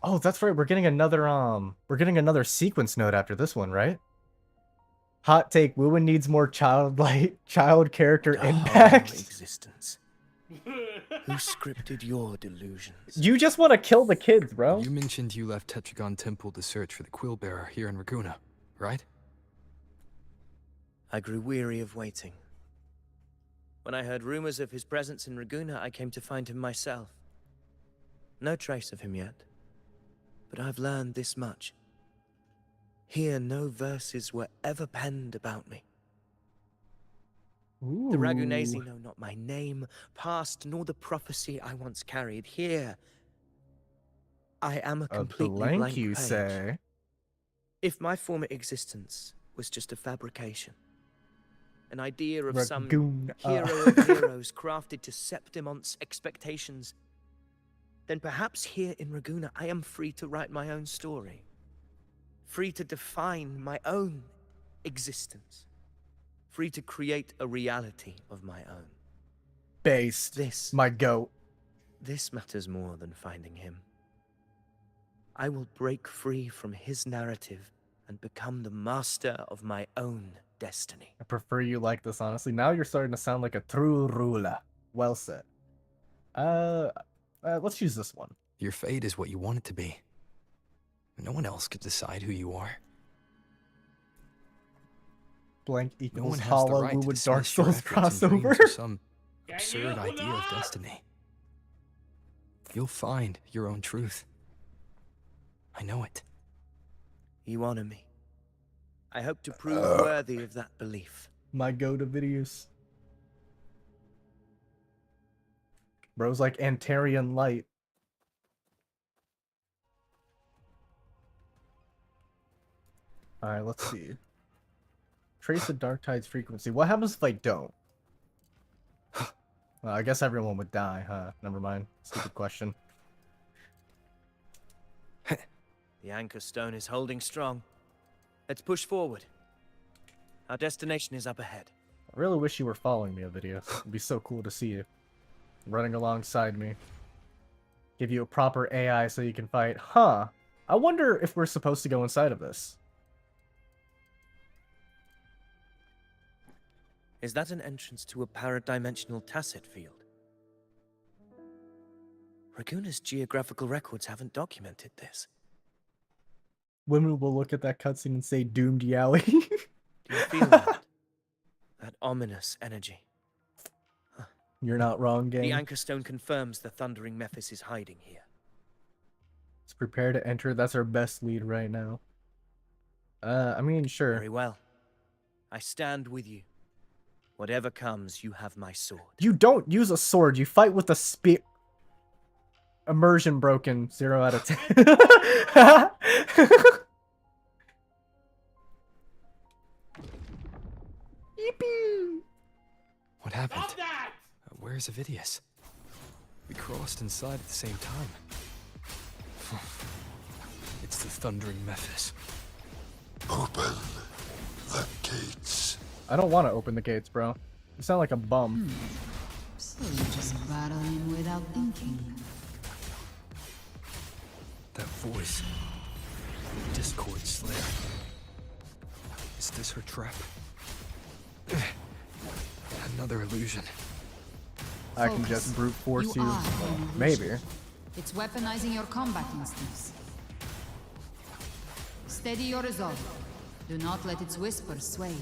Oh, that's right. We're getting another sequence note after this one, right? Hot take: Wooin needs more child character The impact. whole existence. Who scripted your delusions? You just want to kill the kids, bro. You mentioned you left Tetragon Temple to search for the Quill Bearer here in Raguna, right? I grew weary of waiting. When I heard rumors of his presence in Raguna, I came to find him myself. No trace of him yet, but I've learned this much. Here, no verses were ever penned about me. Ooh. The Ragunesi know not my name, past, nor the prophecy I once carried. Here, I am a completely blank you page. say? If my former existence was just a fabrication, an idea of some hero of heroes crafted to Septimont's expectations, then perhaps here in Raguna I am free to write my own story. Free to define my own existence. Free to create a reality of my own. Based. My goat. This matters more than finding him. I will break free from his narrative and become the master of my own destiny. I prefer you like this, honestly. Now you're starting to sound like a true ruler. Well said. Let's use this one. Your fate is what you want it to be. No one else could decide who you are. Blank No equals one has the hollow right to with Dark dismiss your Souls efforts and dreams crossover. for some absurd idea of destiny. You'll find your own truth. I know it. You honor me. I hope to prove worthy of that belief. My go-to videos. Bro's like Antarian light. Alright, let's see. Trace the dark tide's frequency. What happens if I don't? Well, I guess everyone would die, huh? Never mind. Stupid question. The anchor stone is holding strong. Let's push forward. Our destination is up ahead. I really wish you were following me, Ovidia. It'd be so cool to see you. Running alongside me. Give you a proper AI so you can fight. Huh. I wonder if we're supposed to go inside of this. Is that an entrance to a paradimensional tacit field? Raguna's geographical records haven't documented this. Women will look at that cutscene and say, "Doomed Yowie." Do you feel that? That ominous energy. You're not wrong, gang. The anchor stone confirms the thundering Mephis is hiding here. Let's prepare to enter. That's our best lead right now. I mean, sure. Very well. I stand with you. Whatever comes, you have my sword. You don't use a sword. You fight with a spear. Immersion broken. 0 out of 10. What happened? Where's Avidius? We crossed inside at the same time. It's the thundering Mephis. Open the gates. I don't want to open the gates, bro. You sound like a bum. So you just barrel in without thinking. That voice. Discord Slayer. Is this her trap? Another illusion. I can just brute force you. Are Well, an maybe. illusion. It's weaponizing your combat instincts. Steady your resolve. Do not let its whispers sway you.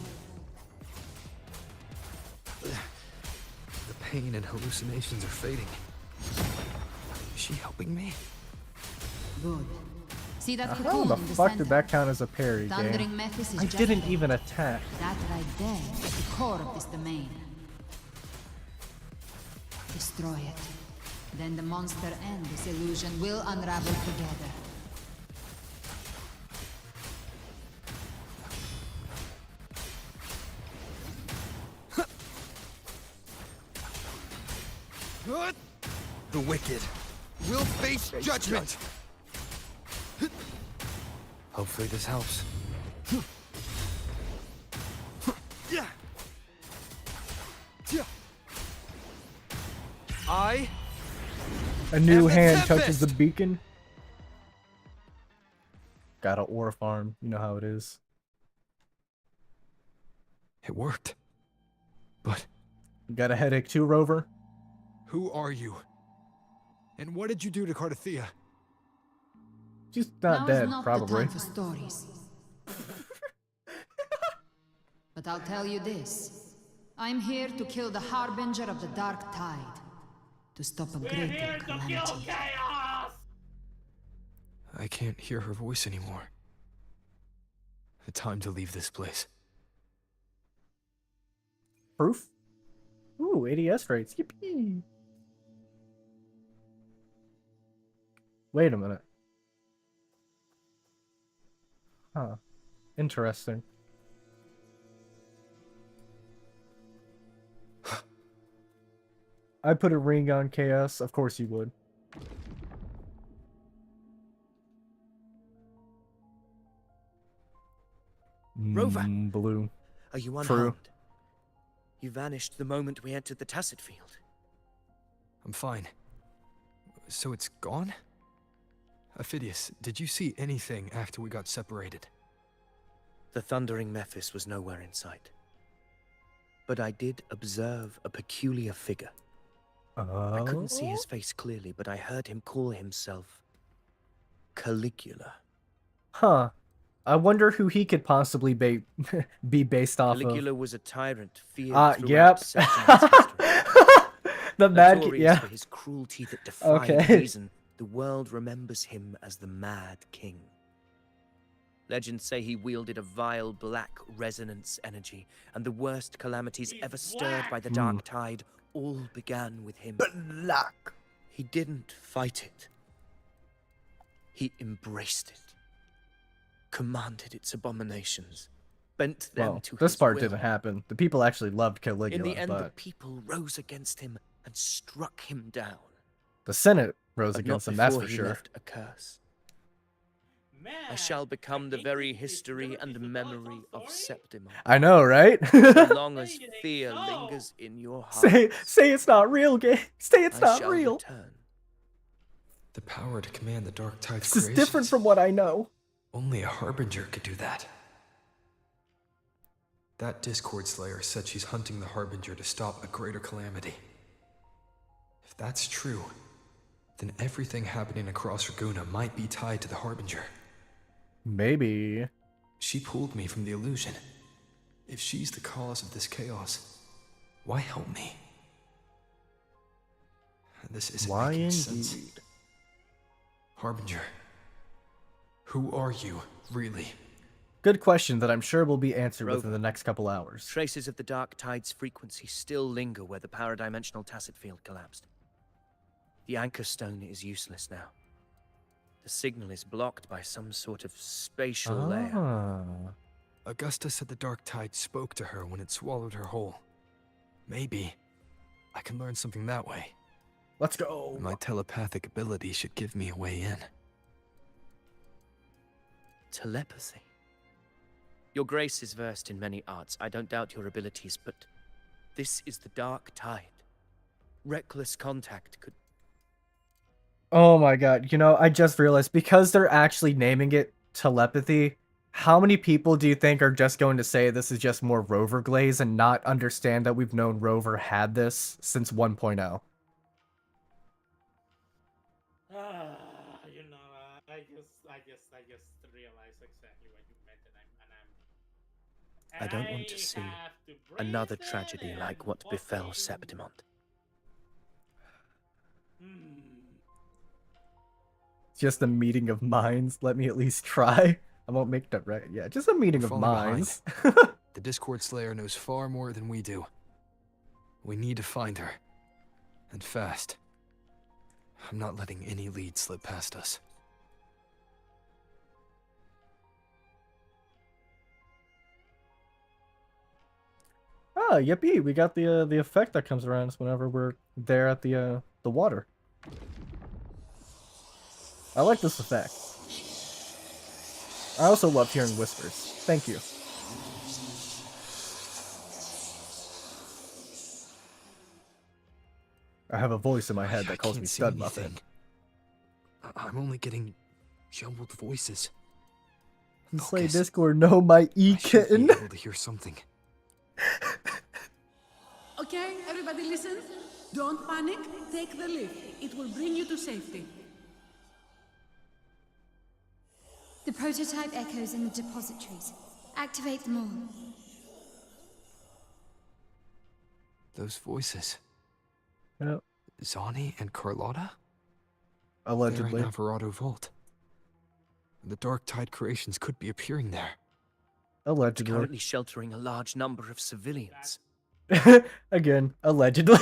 The pain and hallucinations are fading. Is she helping me? Good. See that How cocoon the in the fuck center? did that count as a parry, Thundering game? Mephis is I just didn't ahead. even attack. That right there is the core of this domain. Destroy it. Then the monster and this illusion will unravel together. The wicked will face judgment. Hopefully this helps. A new the hand Tempest. touches the beacon. Got an ore farm. You know how it is. It worked. But Got a headache too, Rover? who are you? And what did you do to Cardathea? She's not Now dead, is not probably. the time for stories. But I'll tell you this. I'm here to kill the harbinger of the dark tide. To stop a greater calamity. I can't hear her voice anymore. Time to leave this place. Proof? Ooh, ADS rates. Yippee! Wait a minute. Huh. Interesting. I put a ring on KS. Of course you would. Rover! Blue. Are you unharmed? True. You vanished the moment we entered the tacit field. I'm fine. So it's gone? Aphidius, did you see anything after we got separated? The thundering Mephis was nowhere in sight. But I did observe a peculiar figure. I couldn't see his face clearly, but I heard him call himself Caligula. Huh. I wonder who he could possibly be based off Caligula of. was a tyrant feared Yep. throughout Septimus history. The Mad King, Notorious yeah. for his cruelty that defied Okay. reason, the world remembers him as the Mad King. Legends say he wielded a vile black resonance energy, and the worst calamities ever stirred by the Dark Tide all began with him. Black. He didn't fight it. He embraced it, commanded its abominations, bent them Well, to this his part will. didn't happen. The people actually loved Caligula, In the end, the but people rose against him and struck him down. the Senate rose But against not him, that's before for he sure. left a curse. I shall become the very history and memory of Septimon. I know, right? So long as fear lingers in your heart, Say it's not real, gay. Say it's I not shall real. return. The power to command the Dark Tide's This is creations? different from what I know. Only a Harbinger could do that. That Discord Slayer said she's hunting the Harbinger to stop a greater calamity. If that's true, then everything happening across Raguna might be tied to the Harbinger. Maybe. She pulled me from the illusion. If she's the cause of this chaos, why help me? This isn't Why making indeed? sense. Harbinger, who are you, really? Good question that I'm sure will be answered Rover. within the next couple hours. Traces of the Dark Tide's frequency still linger where the paradimensional tacit field collapsed. The anchor stone is useless now. The signal is blocked by some sort of spatial layer. Augusta said the Dark Tide spoke to her when it swallowed her whole. Maybe I can learn something that way. Let's go. My telepathic ability should give me a way in. Telepathy. Your grace is versed in many arts. I don't doubt your abilities, but this is the Dark Tide. Reckless contact could... Oh my god, you know, I just realized, because they're actually naming it telepathy, how many people do you think are just going to say this is just more Rover glaze and not understand that we've known Rover had this since 1.0? You know, I just realized exactly what you meant, I don't want to see another tragedy like what befell Septimon. Just a meeting of minds. Let me at least try. I won't make that right. Yeah, just a meeting We're of falling behind. minds. The Discord Slayer knows far more than we do. We need to find her. And fast. I'm not letting any lead slip past us. Ah, yippee! We got the effect that comes around us whenever we're there at the water. I like this effect. I also love hearing whispers. Thank you. I have a voice in my head that calls me Stud Muffin. I'm only getting jumbled voices. Slay Discord, no, my E-kitten. Be able to hear something. Okay, everybody listen. Don't panic. Take the lift. It will bring you to safety. The prototype echoes in the depositories. Activate them all. Those voices. Yep. Zani and Carlotta? Allegedly. They're in Alvarado Vault. The Dark Tide creations could be appearing there. Allegedly. Currently sheltering a large number of civilians. Again, allegedly.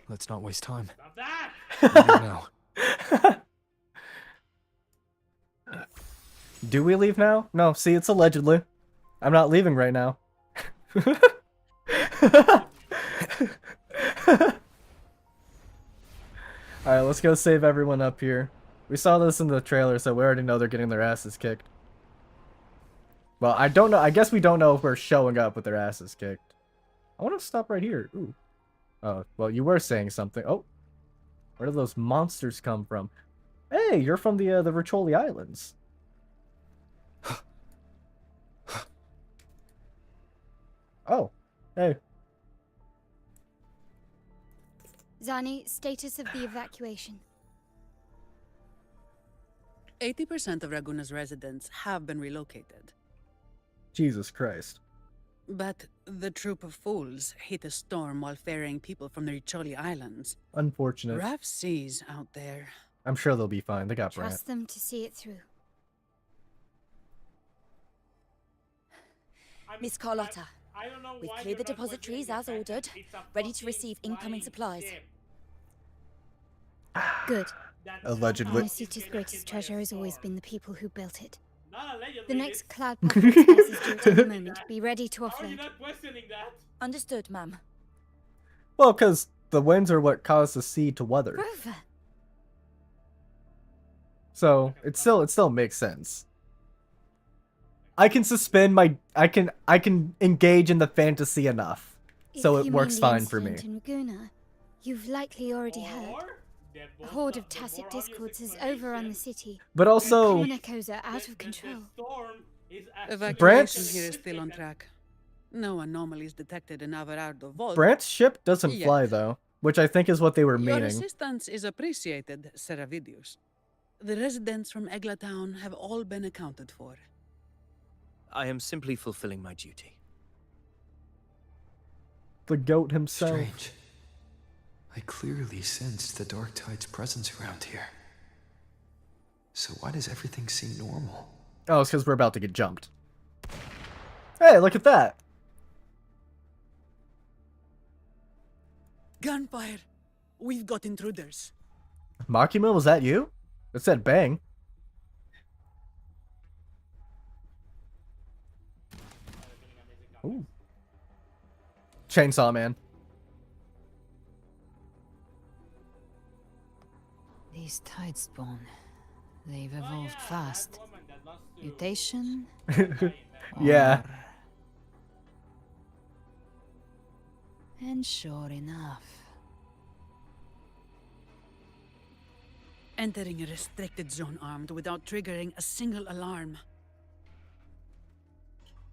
Let's not waste time. Stop that! Leave now. Do we leave now? No, see, it's allegedly. I'm not leaving right now. Alright, let's go save everyone up here. We saw this in the trailer, so we already know they're getting their asses kicked. Well, I don't know. I guess we don't know if we're showing up with their asses kicked. I want to stop right here. Ooh. Oh, well, you were saying something. Oh. Where do those monsters come from? Hey, you're from the Riccioli Islands. Oh. Hey. Zani, status of the evacuation. 80% of Raguna's residents have been relocated. Jesus Christ. But the troop of fools hit a storm while ferrying people from the Riccioli Islands. Unfortunate. Rough seas out there. I'm sure they'll be fine. They got Brant. Trust them to see it through. Miss Carlotta, we've cleared the depositories as ordered, ready to receive incoming supplies. Good. Allegedly. Honestly's greatest treasure has always been the people who built it. Not allegedly. The next cloud patrol test is due at any moment. Be ready to How are you offload. not questioning that? Understood, ma'am. Well, because the winds are what cause the sea to weather. Rover! So it still makes sense. I can suspend my I can engage in the fantasy enough, so If it you works mean the fine for me. incident in Raguna, you've likely already heard. A horde of tacit discords is overrun the city. But also- common echoes are out of control. Evacuation Brant's- here is still on track. No anomalies detected in Averardo Vault. Brant's ship doesn't Yet. fly though, which I think is what they were Your meaning. assistance is appreciated, Seravidius. The residents from Eglatown have all been accounted for. I am simply fulfilling my duty. The goat himself. Strange. I clearly sensed the Dark Tide's presence around here. So why does everything seem normal? Oh, it's because we're about to get jumped. Hey, look at that! Gunfire! We've got intruders. Makima, was that you? It said bang. Ooh. Chainsaw Man. These tide spawn. They've evolved fast. Mutation? Yeah. And sure enough. Entering a restricted zone armed without triggering a single alarm.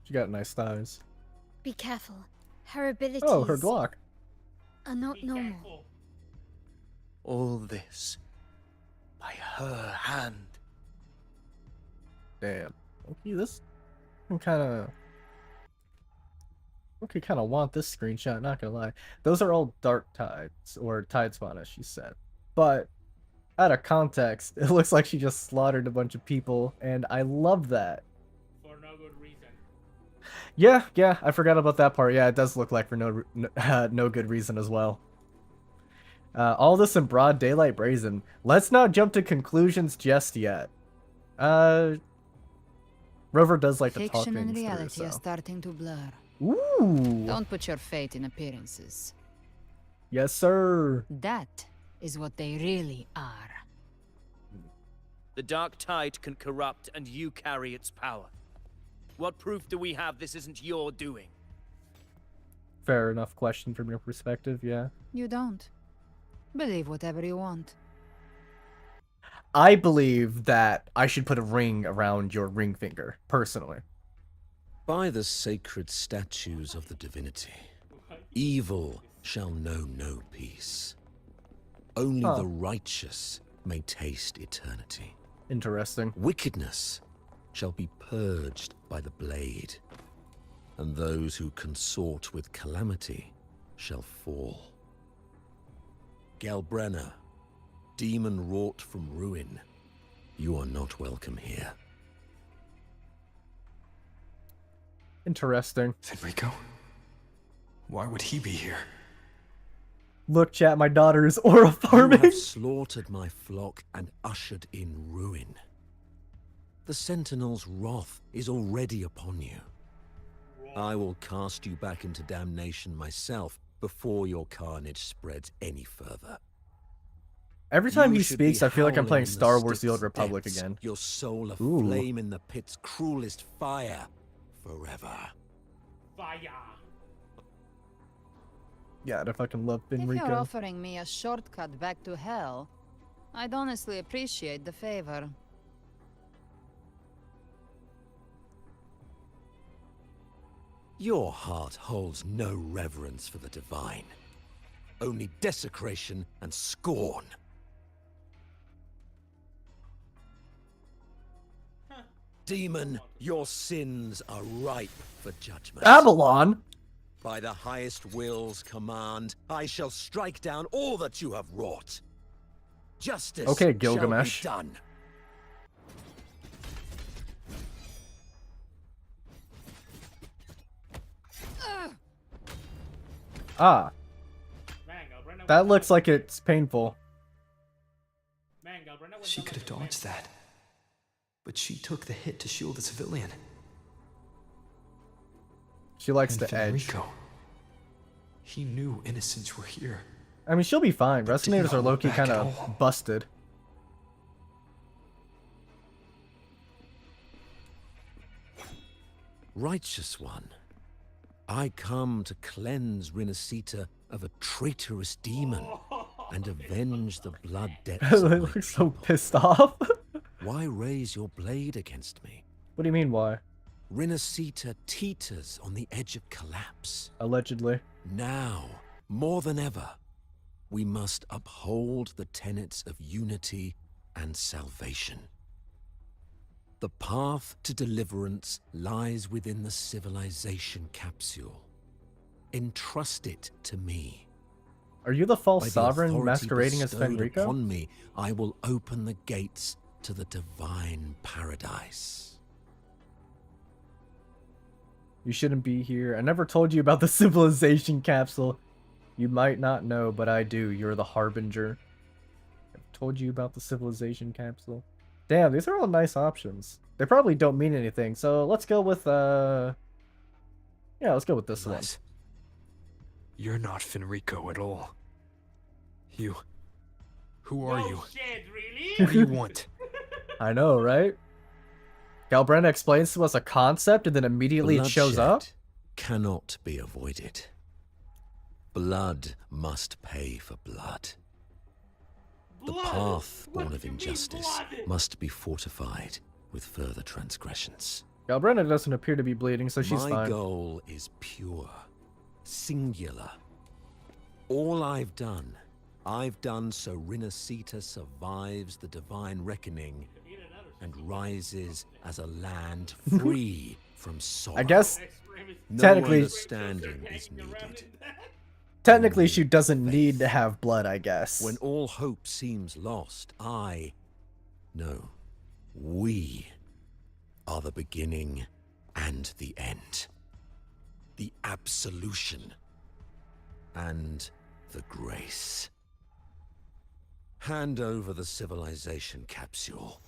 She got nice thighs. Be careful. Her abilities Oh, her Glock. are not normal. All this by her hand. Damn. Okay, this I'm kind of want this screenshot, not gonna lie. Those are all dark tides, or tide spawn, as she said. But out of context, it looks like she just slaughtered a bunch of people, and I love that. For no good reason. Yeah, I forgot about that part. Yeah, it does look like for no good reason as well. All this in broad daylight brazen. Let's not jump to conclusions just yet. Rover does like to talk Fiction things and through, reality are so. starting to blur. Ooh. Don't put your faith in appearances. Yes, sir. That is what they really are. The Dark Tide can corrupt, and you carry its power. What proof do we have this isn't your doing? Fair enough question from your perspective, yeah. You don't. Believe whatever you want. I believe that I should put a ring around your ring finger, personally. By the sacred statues of the divinity, evil shall know no peace. Only the righteous may taste eternity. Interesting. Wickedness shall be purged by the blade, and those who consort with calamity shall fall. Galbrenna, demon wrought from ruin, you are not welcome here. Interesting. Enrico? Why would he be here? Look, chat, my daughter is aura You farming. have slaughtered my flock and ushered in ruin. The Sentinel's wrath is already upon you. I will cast you back into damnation myself before your carnage spreads any further. Every time You he should be speaks, I feel like I'm howling playing in the Star Wars The Old Styx Republic depths, again. Your soul Ooh. aflame in the pit's cruelest fire forever. Fire. Yeah, I fucking love If you're Enrico. offering me a shortcut back to hell, I'd honestly appreciate the favor. Your heart holds no reverence for the divine. Only desecration and scorn. Demon, your sins are ripe for judgment. Babylon? By the highest will's command, I shall strike down all that you have wrought. Justice okay, shall Gilgamesh. be done. Ah. That looks like it's painful. She could have dodged that. But she took the hit to shield the civilian. She likes And the edge. Fenrico, he knew innocents were here. I mean, she'll be fine. Resonators are hold low-key back kind at of busted. Righteous one, I come to cleanse Rinascita of a traitorous demon and avenge the blood debts They of my look so pissed off. Why raise your blade against me? What do you mean, why? Rinascita teeters on the edge of collapse. Allegedly. Now, more than ever, we must uphold the tenets of unity and salvation. The path to deliverance lies within the civilization capsule. Entrust it to me. Are you the false By the sovereign authority masquerading as bestowed Fenrico? upon me, I will open the gates to the divine paradise. You shouldn't be here. I never told you about the civilization capsule. You might not know, but I do. You're the harbinger. I've told you about the civilization capsule. Damn, these are all nice options. They probably don't mean anything, so let's go with, yeah, let's go with this one. You're not Fenrico at all. Who are you? Shit, really? What do you want? I know, right? Galbranda explains to us a concept and then immediately it shows up? Bloodshed cannot be avoided. Blood must pay for blood. The path born of injustice must be fortified with further transgressions. Galbranda doesn't appear to be bleeding, so she's My fine. goal is pure, singular. All I've done so Rinascita survives the divine reckoning and rises as a land free from sorrow. I guess no technically understanding is needed. Technically she doesn't need to have blood, I guess. When all hope seems lost, we are the beginning and the end. The absolution and the grace. Hand over the civilization capsule.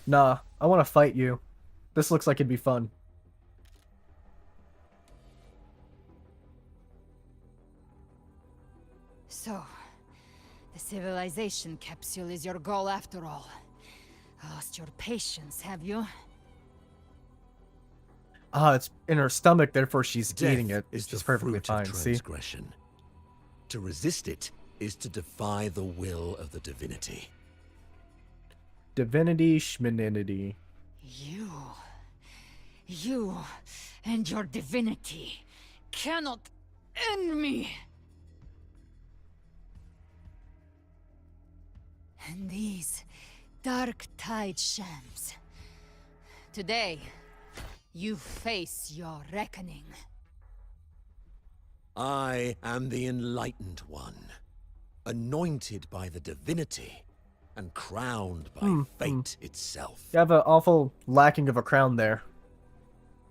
Nah, I want to fight you. This looks like it'd be fun. So, the civilization capsule is your goal after all. Lost your patience, have you? Ah, it's in her stomach, therefore she's Death eating it. is She's the perfectly fruit fine, of see? transgression. To resist it is to defy the will of the divinity. Divinity, schmininity. You and your divinity cannot end me. And these dark tide shams. Today, you face your reckoning. I am the enlightened one, anointed by the divinity and crowned by fate itself. You have an awful lacking of a crown there.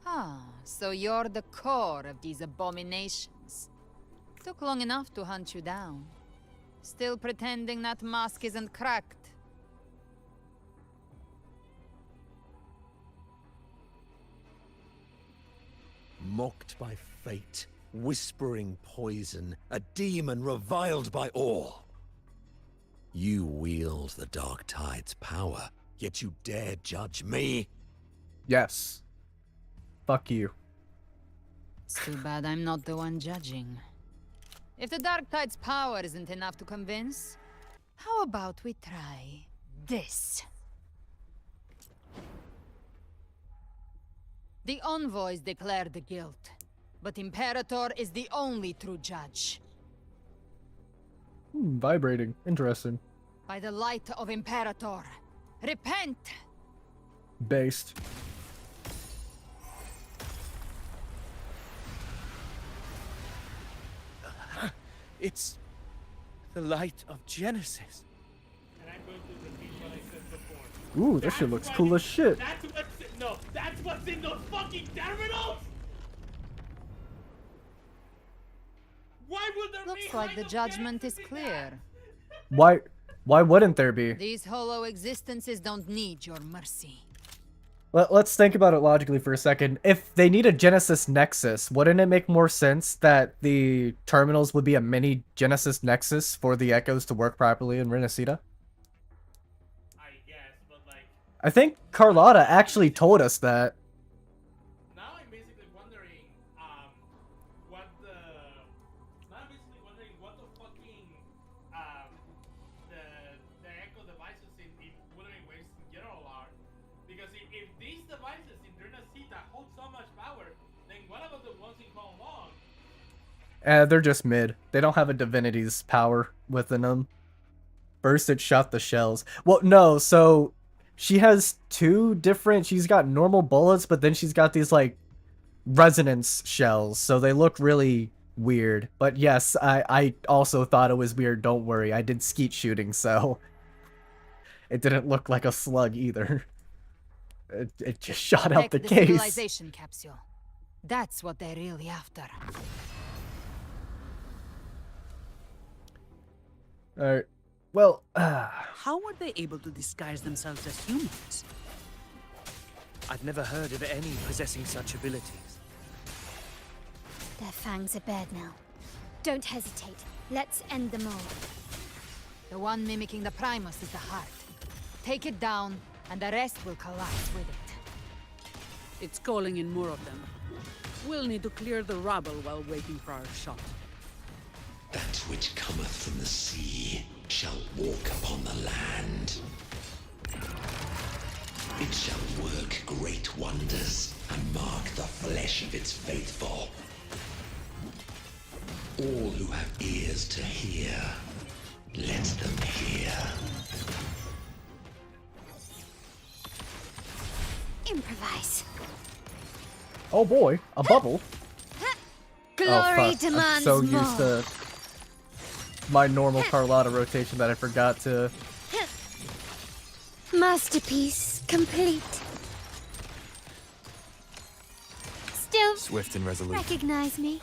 Ah, so you're the core of these abominations. Took long enough to hunt you down. Still pretending that mask isn't cracked. Mocked by fate, whispering poison, a demon reviled by all. You wield the Dark Tide's power, yet you dare judge me? Yes. Fuck you. It's too bad I'm not the one judging. If the Dark Tide's power isn't enough to convince, how about we try this? The envoys declare the guilt, but Imperator is the only true judge. Vibrating. Interesting. By the light of Imperator, repent! Based. It's the light of Genesis. And I'm going to repeat what I said before. Ooh, this shit looks cool as shit. That's what's in those fucking terminals. Why would there Looks be like the judgment is clear. Why wouldn't there be? These hollow existences don't need your mercy. Let's think about it logically for a second. If they need a Genesis Nexus, wouldn't it make more sense that the terminals would be a mini Genesis Nexus for the Echoes to work properly in Renacita? I guess, but like... I think Carlotta actually told us that. Now I'm basically wondering, what the... Now I'm basically wondering what the fucking, the Echo devices in Wuthering Waves in general are. Because if these devices in Renacita hold so much power, then what about the ones in Kong? They're just mid. They don't have a divinity's power within them. First it shot the shells. Well, no, so she has two different... She's got normal bullets, but then she's got these, like, resonance shells. So they look really weird. But yes, I also thought it was weird. Don't worry. I did skeet shooting, so... It didn't look like a slug either. It just shot out the case. Civilization capsule. That's what they're really after. Alright. Well, How were they able to disguise themselves as humans? I've never heard of any possessing such abilities. Their fangs are bared now. Don't hesitate. Let's end them all. The one mimicking the Primus is the heart. Take it down, and the rest will collapse with it. It's calling in more of them. We'll need to clear the rubble while waiting for our shot. That which cometh from the sea shall walk upon the land. It shall work great wonders and mark the flesh of its faithful. All who have ears to hear, let them hear. Improvise. oh boy, a bubble. Glory fuck. demands I'm so more. used to my normal Carlotta rotation that I forgot to... Masterpiece complete. Still Swift and resolute. recognize me.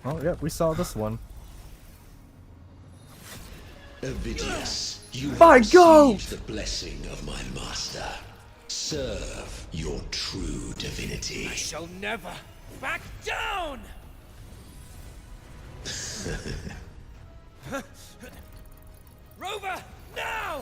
Oh yeah, we saw this one. Ovidius, you My have God! received the blessing of my master. Serve your true divinity. I shall never back down! Rover, now!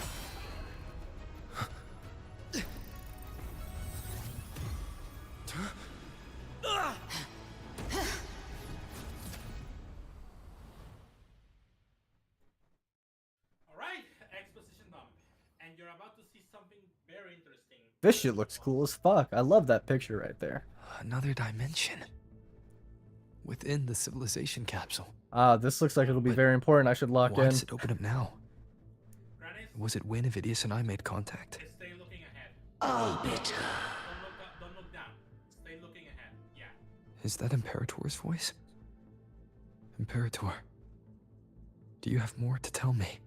Alright, exposition done. And you're about to see something very interesting. This shit looks cool as fuck. I love that picture right there. Another dimension. Within the civilization capsule. This looks like it'll be very important. I should lock Why in. does it open up now? Was it when Avidius and I made contact? Stay looking ahead. Arbiter. Don't look down. Stay looking ahead. Yeah. Is that Imperator's voice? Imperator, do you have more to tell me?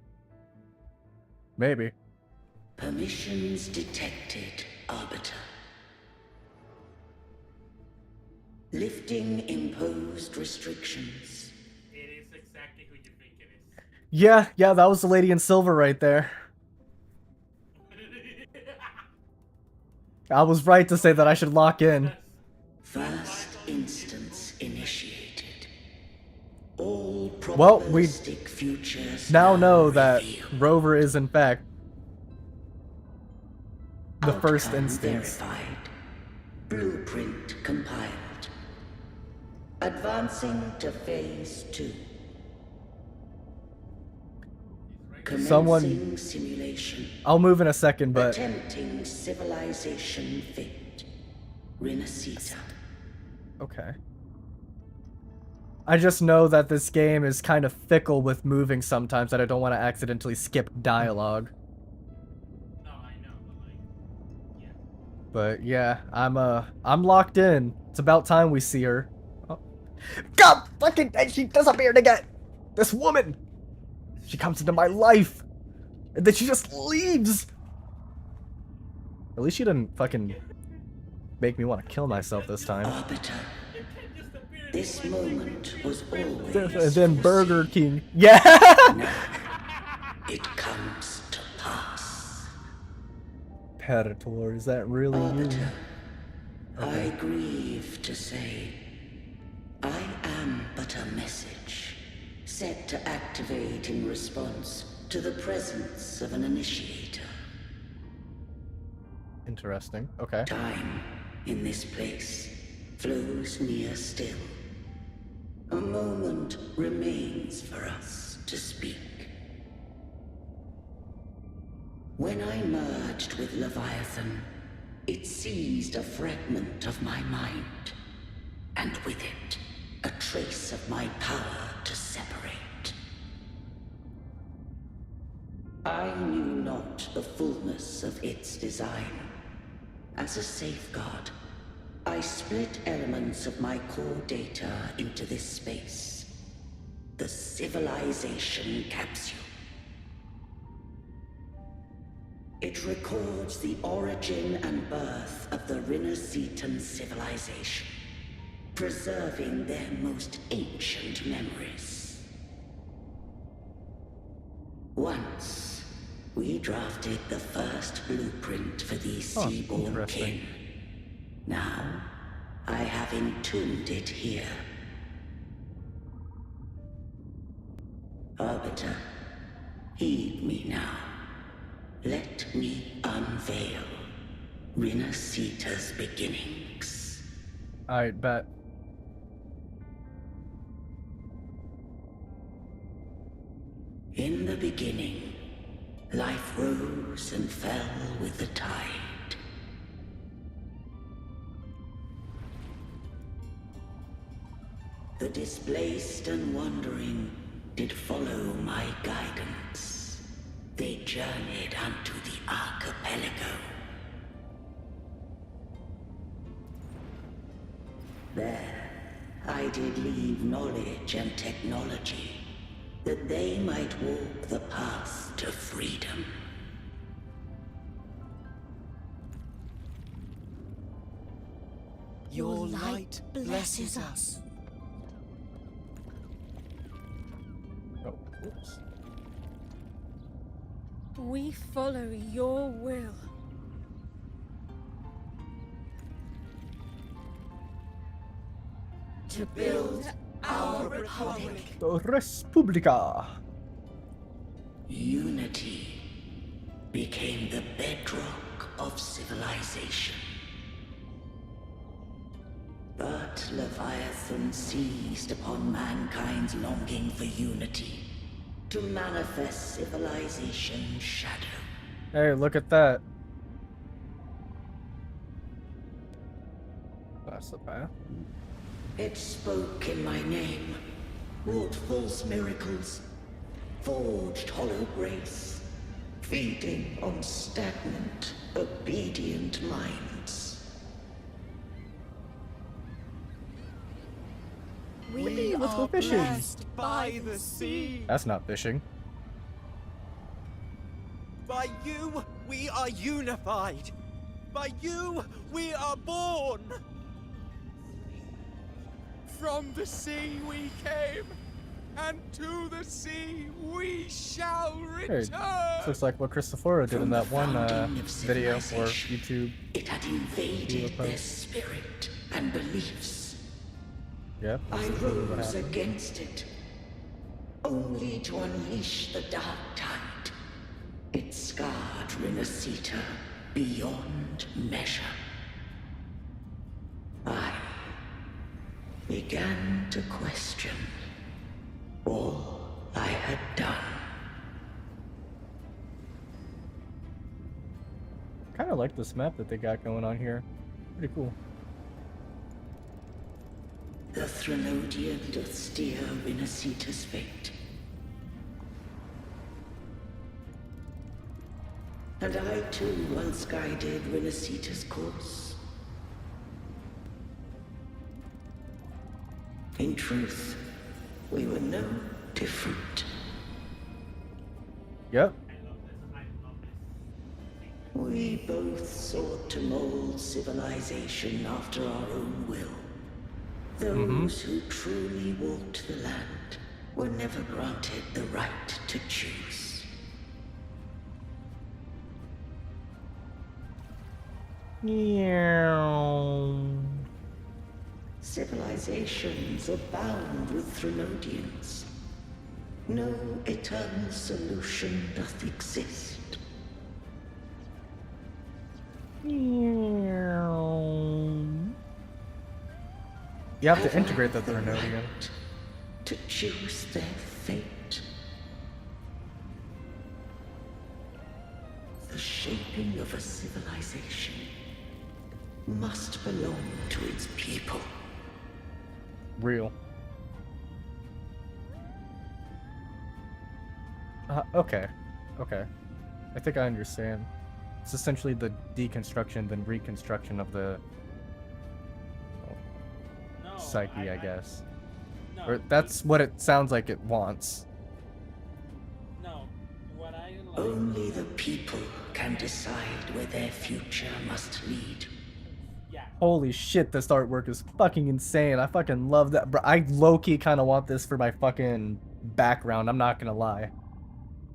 Maybe. Permissions detected, Arbiter. Lifting imposed restrictions. It is exactly who you think it is. Yeah, that was the lady in silver right there. I was right to say that I should lock in. First instance initiated. All Well, we probabilistic futures now know that Rover is in fact the first outcome instance. verified. Blueprint compiled. Advancing to phase 2. Someone... Commencing simulation. I'll move in a second, but... Attempting civilization fit. Renacita. Okay. I just know that this game is kind of fickle with moving sometimes, that I don't want to accidentally skip dialogue. No, I know, but like, yeah. But yeah, I'm locked in. It's about time we see her. Oh. God fucking, and she disappeared again. This woman. She comes into my life, and then she just leaves. At least she didn't fucking make me want to kill myself this time. Arbiter, this moment was always And then Burger King. Yeah. Now it comes to pass. Predator, is that really Arbiter, you? Okay. I grieve to say, I am but a message set to activate in response to the presence of an initiator. Interesting. Okay. Time in this place flows near still. A moment remains for us to speak. When I merged with Leviathan, it seized a fragment of my mind, and with it, a trace of my power to separate. I knew not the fullness of its design. As a safeguard, I split elements of my core data into this space. The civilization capsule. It records the origin and birth of the Rinascitan civilization, preserving their most ancient memories. Once, we drafted the first blueprint for these seaborn kin. Now, I have entombed it here. Arbiter, heed me now. Let me unveil Rinascita's beginnings. I bet. In the beginning, life rose and fell with the tide. The displaced and wandering did follow my guidance. They journeyed unto the archipelago. There, I did leave knowledge and technology, that they might walk the path to freedom. Your light blesses us. Oh, oops. We follow your will. To build our republic. Respublica. Unity became the bedrock of civilization. But Leviathan seized upon mankind's longing for unity to manifest civilization's shadow. Hey, look at that. That's the path. It spoke in my name, wrought false miracles, forged hollow grace, feeding on stagnant, obedient minds. We are blessed by the sea. That's not fishing. By you, we are unified. By you, we are born. From the sea we came, and to the sea we shall Hey, return. this looks like what Christopher did in that one video or YouTube. It had invaded their spirit and beliefs. Yep. I rose against it, only to unleash the dark tide. It scarred Rinascita beyond measure. I began to question all I had done. Kind of like this map that they got going on here. Pretty cool. The Threnodian doth steer Winnesita's fate. And I too once guided Winnesita's course. In truth, we were no different. Yep. We both sought to mold civilization after our own will. Those who truly walked the land were never granted the right to choose. Civilizations abound with Threnodians. No eternal solution doth exist. You have to integrate the Threnodian. To choose their fate. The shaping of a civilization must belong to its people. Real. Okay. Okay. I think I understand. It's essentially the deconstruction, then reconstruction of the psyche, I guess. No, or that's what it sounds like it wants. No, what I like... Only the people can decide where their future must lead. Yeah. Holy shit, this artwork is fucking insane. I fucking love that. Bro, I low-key kind of want this for my fucking background. I'm not gonna lie.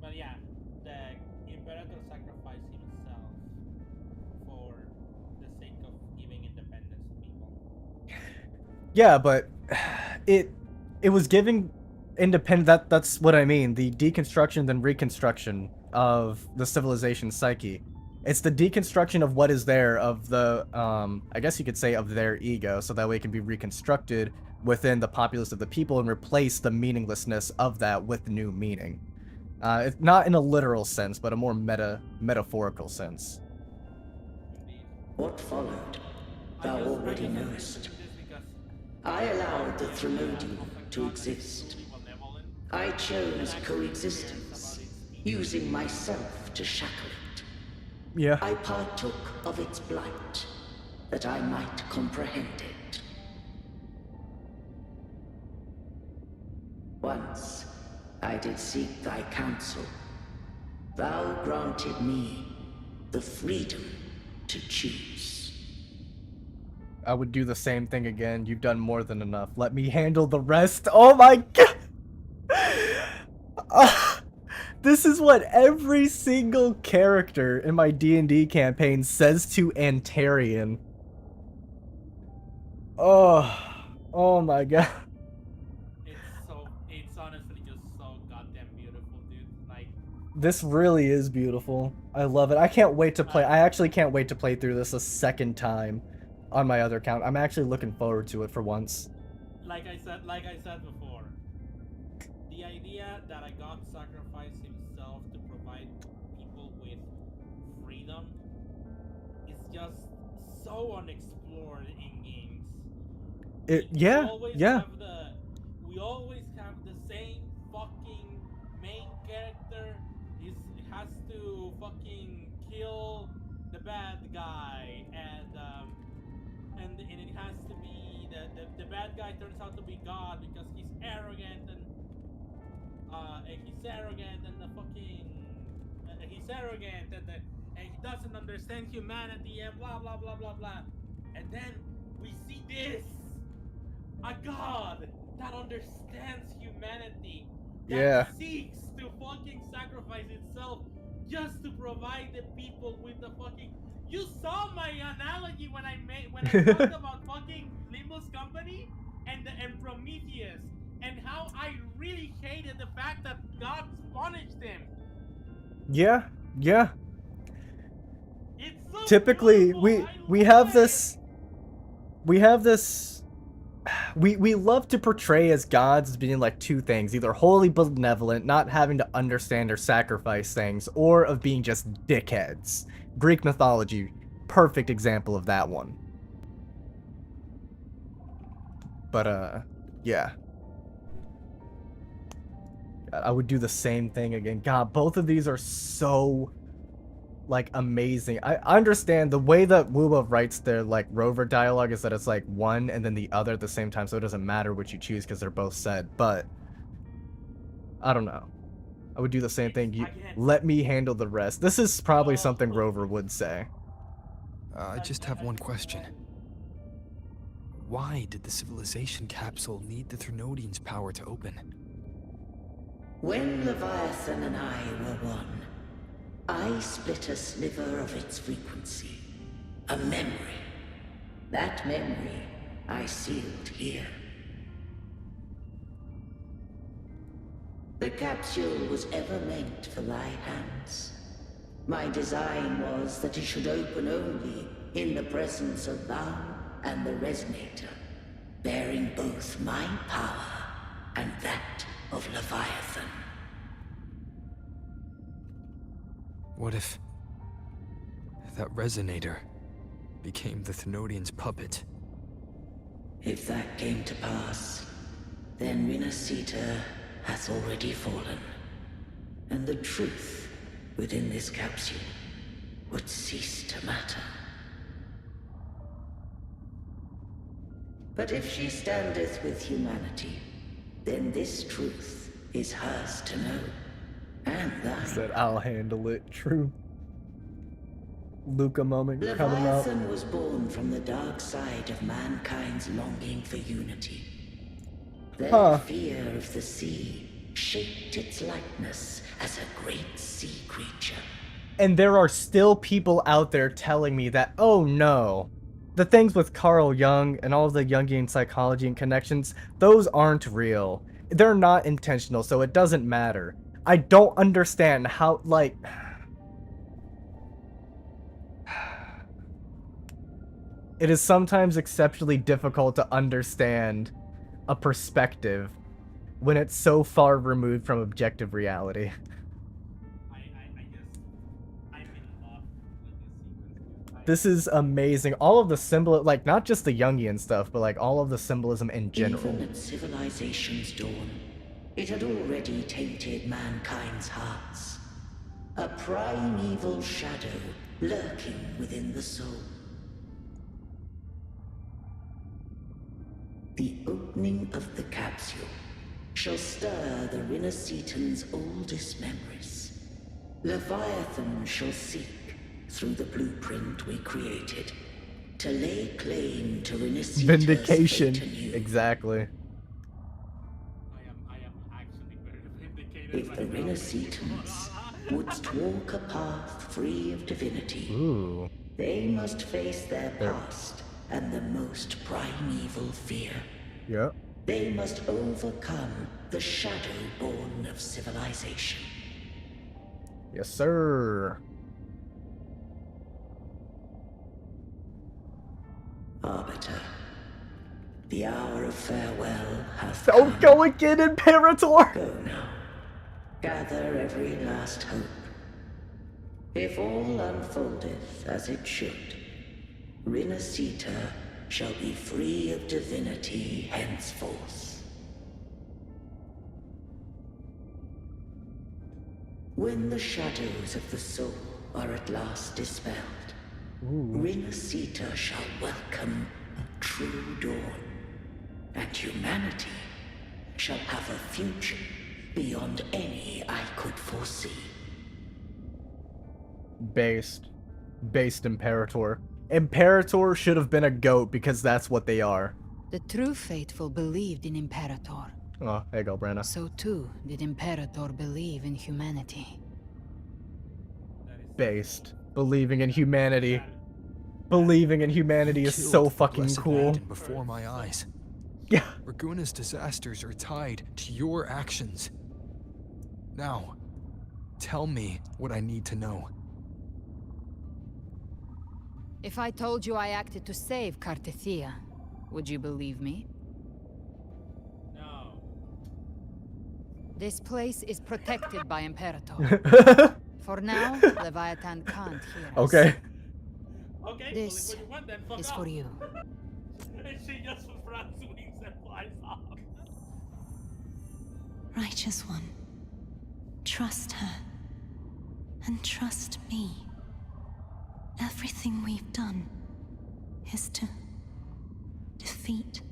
But yeah, the Imperator sacrificed himself for the sake of giving independence to people. Yeah, but it was giving independent. That's what I mean. The deconstruction then reconstruction of the civilization psyche. It's the deconstruction of what is there of the I guess you could say of their ego, so that way it can be reconstructed within the populace of the people and replace the meaninglessness of that with new meaning. It's not in a literal sense, but a more metaphorical sense. What followed, thou already knowest. I allowed the Threnodian to exist. I chose coexistence, using myself to shackle it. Yeah. I partook of its blight, that I might comprehend it. Once, I did seek thy counsel. Thou granted me the freedom to choose. I would do the same thing again. You've done more than enough. Let me handle the rest. Oh my god! This is what every single character in my D&D campaign says to Antarian. Oh my god. It's honestly just so goddamn beautiful, dude. Like, this really is beautiful. I love it. I can't wait to play. I actually can't wait to play through this a second time on my other account. I'm actually looking forward to it for once. Like I said before, the idea that a god sacrificed himself to provide people with freedom is just so unexplored in games. We always have the same fucking main character. Has to fucking kill the bad guy, and it has to be the bad guy turns out to be God because he's arrogant and he doesn't understand humanity and blah blah blah blah blah. And then we see this, a god that understands humanity, that seeks to fucking sacrifice itself just to provide the people with the fucking... You saw my analogy when I talked about fucking Limbo's Company and Prometheus, and how I really hated the fact that God punished him. Yeah. It's so typically we have this we love to portray as gods as being like two things, either wholly benevolent, not having to understand or sacrifice things, or of being just dickheads. Greek mythology, perfect example of that one. But Yeah. God, I would do the same thing again. God, both of these are so, like, amazing. I understand the way that Wuba writes their, like, rover dialogue is that it's, like, one and then the other at the same time, so it doesn't matter which you choose because they're both said, but I don't know. I would do the same thing. You let me handle the rest. This is probably something Rover would say. I just have one question. Why did the civilization capsule need the Thrunodian's power to open? When Leviathan and I were one, I split a sliver of its frequency. A memory. That memory I sealed here. The capsule was ever meant for thy hands. My design was that it should open only in the presence of thou and the Resonator, bearing both my power and that of Leviathan. What if that Resonator became the Thrunodian's puppet? If that came to pass, then Rinasita hath already fallen, and the truth within this capsule would cease to matter. But if she standeth with humanity, then this truth is hers to know, and thine. Said I'll handle it. True. Luca moment coming up. Leviathan was born from the dark side of mankind's longing for unity. Their fear of the sea shaped its likeness as a great sea creature. And there are still people out there telling me that, oh no, the things with Carl Jung and all of the Jungian psychology and connections, those aren't real. They're not intentional, so it doesn't matter. I don't understand how, like... It is sometimes exceptionally difficult to understand a perspective when it's so far removed from objective reality. This is amazing. All of the symbol, like not just the Jungian stuff, but like all of the symbolism in general. Even at civilization's dawn, it had already tainted mankind's hearts. A primeval shadow lurking within the soul. The opening of the capsule shall stir the Rinascitan's oldest memories. Leviathan shall seek, through the blueprint we created, to lay claim to Rinascita's Vindication. fate anew. Exactly. If the Rinascitans wouldst walk a path free of divinity, they must face their past and the most primeval fear. Yep. They must overcome the shadow born of civilization. Yes, sir. Arbiter, the hour of farewell hath Don't come. go again, Imperator! Go now. Gather every last hope. If all unfoldeth as it should, Rinascita shall be free of divinity henceforth. When the shadows of the soul are at last dispelled, Rinascita shall welcome a true dawn, and humanity shall have a future beyond any I could foresee. Based Imperator. Imperator should have been a goat because that's what they are. The true faithful believed in Imperator. Oh, there you go, Brenna. So too did Imperator believe in humanity. Based. Believing in humanity. Believing in humanity is so fucking cool. Before my eyes. Yeah. Raguna's disasters are tied to your actions. Now, tell me what I need to know. If I told you I acted to save Cartethia, would you believe me? No. This place is protected by Imperator. For now, Leviathan can't hear us. Okay. Okay, this well, if what you want, then fuck is off. for you. And she just flaps wings and flies off. Righteous One, trust her. And trust me. Everything we've done is to defeat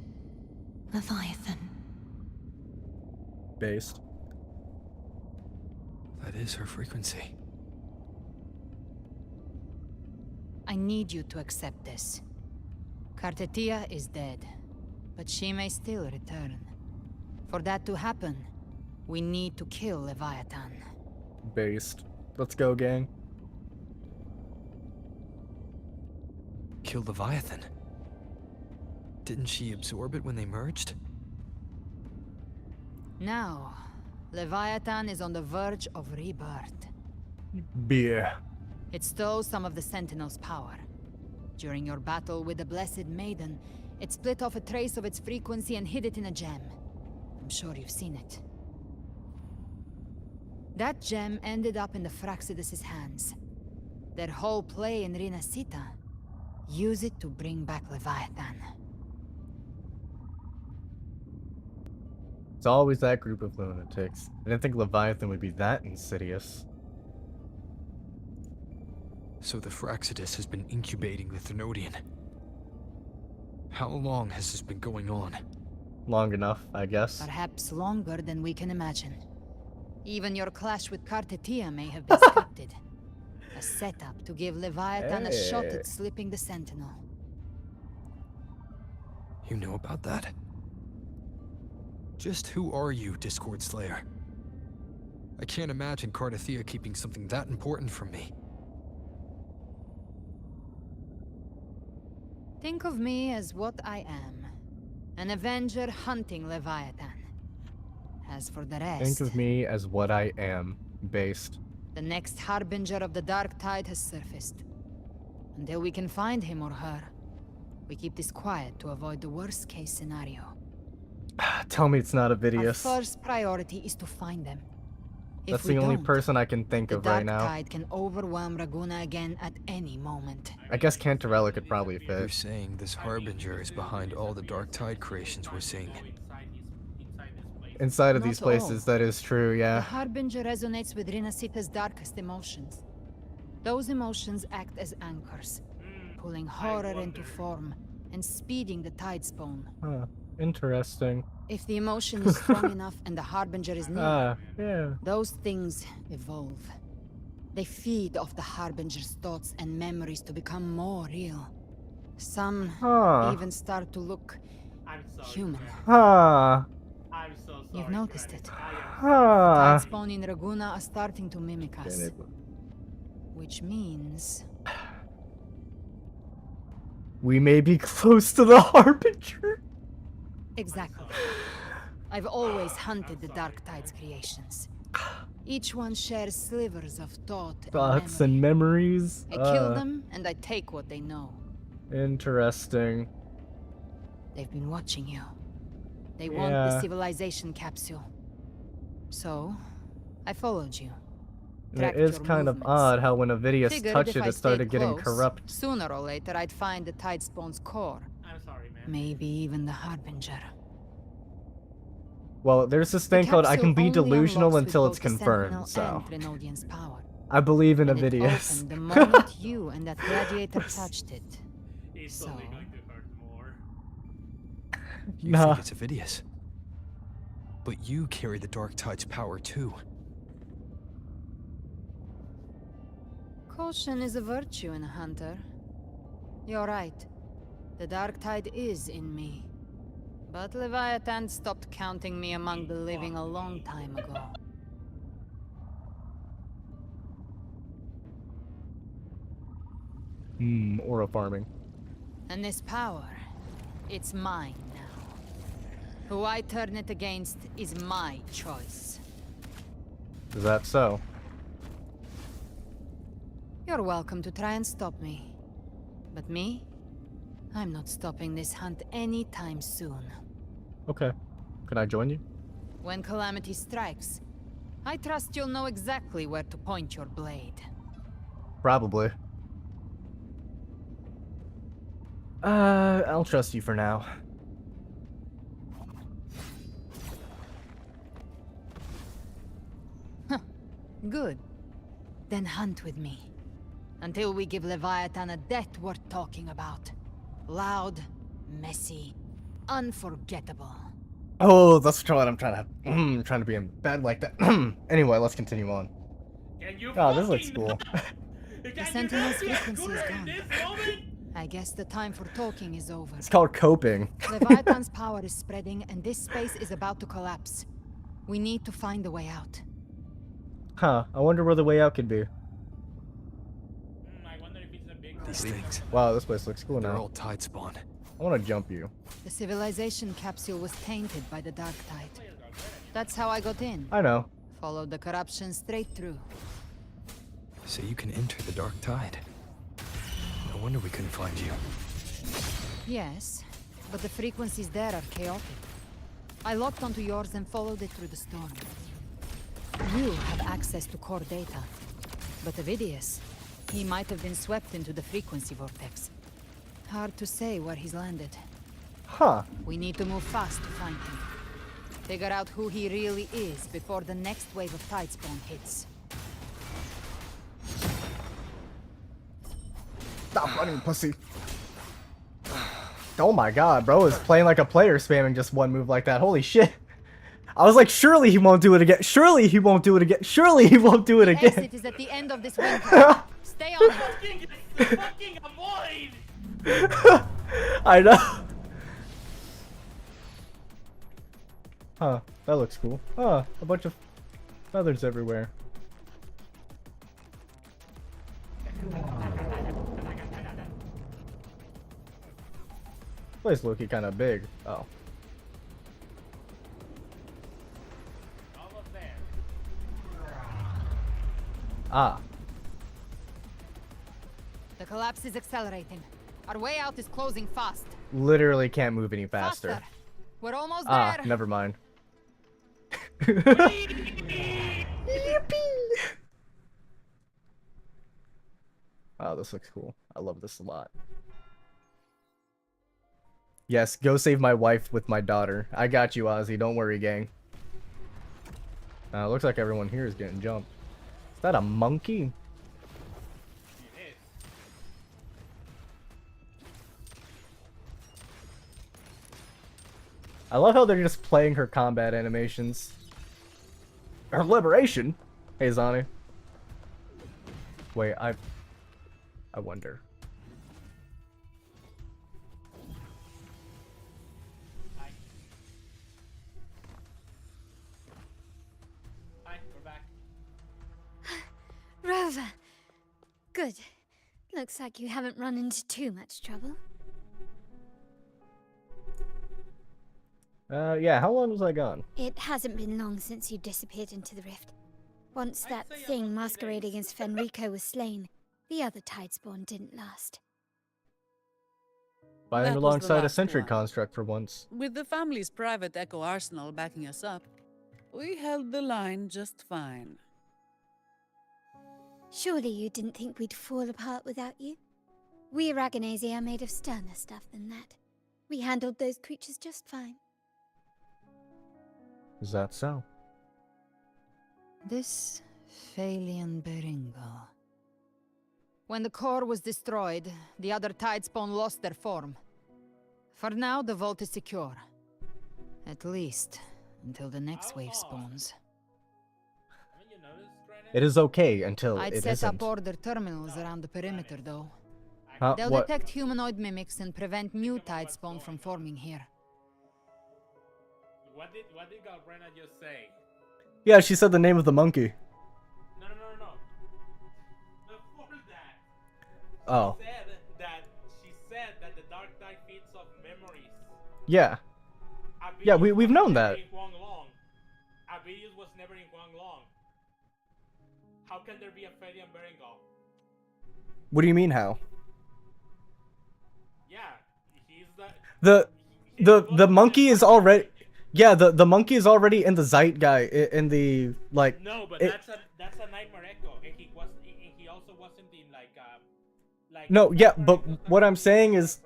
Leviathan. Based. That is her frequency. I need you to accept this. Kartetia is dead, but she may still return. For that to happen, we need to kill Leviathan. Based. Let's go, gang. Kill Leviathan? Didn't she absorb it when they merged? Now, Leviathan is on the verge of rebirth. Beer. It stole some of the Sentinel's power. During your battle with the Blessed Maiden, it split off a trace of its frequency and hid it in a gem. I'm sure you've seen it. That gem ended up in the Fraxidus' hands. Their whole play in Rinasita. Use it to bring back Leviathan. It's always that group of lunatics. I didn't think Leviathan would be that insidious. So the Fraxidus has been incubating the Thenodian. How long has this been going on? Long enough, I guess. Perhaps longer than we can imagine. Even your clash with Kartetia may have been scripted. A setup to give Leviathan a shot at slipping the Sentinel. You know about that? Just who are you, Discord Slayer? I can't imagine Kartetia keeping something that important from me. Think of me as what I am. An Avenger hunting Leviathan. As for the rest... Think of me as what I am. Based. The next Harbinger of the Dark Tide has surfaced. Until we can find him or her, we keep this quiet to avoid the worst case scenario. Tell me it's not a Our Vidius. first priority is to find them. That's If we the only don't, person I can think the of right Dark now. Tide can overwhelm Raguna again at any moment. I guess Cantarella could probably You're fit. saying this Harbinger is behind all the Dark Tide creations we're seeing. Inside of Not these places, that is true, The yeah. Harbinger resonates with Rinasita's darkest emotions. Those emotions act as anchors, pulling horror into form and speeding the tide spawn. Huh. Interesting. If the emotion is strong enough and the Harbinger is near, yeah. those things evolve. They feed off the Harbinger's thoughts and memories to become more real. Some even start to look human. I'm so sorry. You've noticed it. Ah. Tidespawn in Raguna are starting to mimic us. Which means... we may be close to the Harbinger. Exactly. I've always hunted the Dark Tide's creations. Each one shares slivers of Thoughts and memories. I kill them, and I take what they know. Interesting. They've been watching you. They want the civilization capsule. So, I followed you. It is kind of odd how when a Vidius touched it, it started getting corrupt. Sooner or later, I'd find the Tidespawn's core. I'm sorry, man. Maybe even the Harbinger. Well, there's this thing called I can be delusional until it's confirmed, so... I believe in a Vidius. The moment you and that gladiator touched it. It's So... only going to hurt more. You think it's a Vidius. But you carry the Dark Tide's power too. Caution is a virtue in a hunter. You're right. The Dark Tide is in me. But Leviathan stopped counting me among the living a long time ago. Aura farming. And this power, it's mine now. Who I turn it against is my choice. Is that so? You're welcome to try and stop me. But me? I'm not stopping this hunt anytime soon. Okay. Can I join you? When calamity strikes, I trust you'll know exactly where to point your blade. Probably. I'll trust you for now. Good. Then hunt with me. Until we give Leviathan a death worth talking about. Loud, messy, unforgettable. Oh, that's what I'm trying to be in bed like that. Anyway, let's continue on. Oh, this looks cool. The Sentinel's frequency is gone. I guess the time for talking is over. It's called coping. Leviathan's power is spreading, and this space is about to collapse. We need to find a way out. Huh, I wonder where the way out could be. These things. Wow, this place looks cool They're now. all tide spawn. I want to jump you. The civilization capsule was tainted by the dark tide. That's how I got in. I know. Followed the corruption straight through. So you can enter the dark tide. No wonder we couldn't find you. Yes, but the frequencies there are chaotic. I locked onto yours and followed it through the storm. You have access to core data. But Avidius, he might have been swept into the frequency vortex. Hard to say where he's landed. Huh. We need to move fast to find him. Figure out who he really is before the next wave of tidespawn hits. Stop running, pussy. Oh my god, bro is playing like a player, spamming just one move like that. Holy shit. I was like, surely he won't do it again. Surely he won't do it again. Surely he won't do it again. The exit is at the end of this window. Stay on it. Fucking avoid! I know. Huh, that looks cool. Huh, a bunch of feathers everywhere. Place looking kind of big. Oh. Ah. The collapse is accelerating. Our way out is closing fast. Literally can't move any faster. We're almost Ah, there. never mind. Oh, this looks cool. I love this a lot. Yes, go save my wife with my daughter. I got you, Ozzy. Don't worry, gang. Looks like everyone here is getting jumped. Is that a monkey? I love how they're just playing her combat animations. Her liberation? Hey, Zani. Wait, I wonder. Hi, we're back. Rover. Good. Looks like you haven't run into too much trouble. Yeah, how long was I gone? It hasn't been long since you disappeared into the rift. Once that thing masquerading as Fenrico was slain, the other tidespawn didn't last. Fighting That was the alongside a last sentry one. construct for once. With the family's private Echo arsenal backing us up, we held the line just fine. Surely you didn't think we'd fall apart without you? We Aragonese are made of sterner stuff than that. We handled those creatures just fine. Is that so? This Phalian Beringo. When the core was destroyed, the other tidespawn lost their form. For now, the vault is secure. At least, until the next wave spawns. It is okay until I'd it set isn't. up order terminals around the perimeter, though. Huh? They'll What? detect humanoid mimics and prevent new tidespawn from forming here. What did Galbrena just say? Yeah, she said the name of the monkey. No. Before that. Oh. She said that the dark tide feeds off memories. Yeah. Yeah, we've known that. Avidius was never in Huanglong. How can there be a Phalian Berengal? What do you mean how? Yeah, he's The monkey is already. Yeah, the monkey is already in the Zeitgeist in the like. No, but that's a Nightmare Echo, and he also wasn't in like. No, yeah, but what I'm saying is.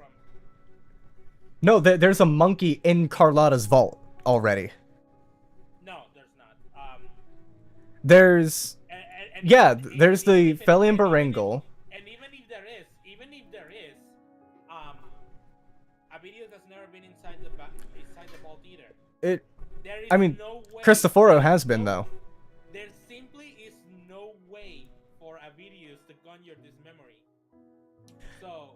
No, there's a monkey in Carlotta's vault already. No, there's not. There's. Yeah, there's the Felian Baringal. And even if there is, Avidius has never been inside the vault either. There is I mean, no way. Cristoforo has been though. There simply is no way for Avidius to conjure this memory. So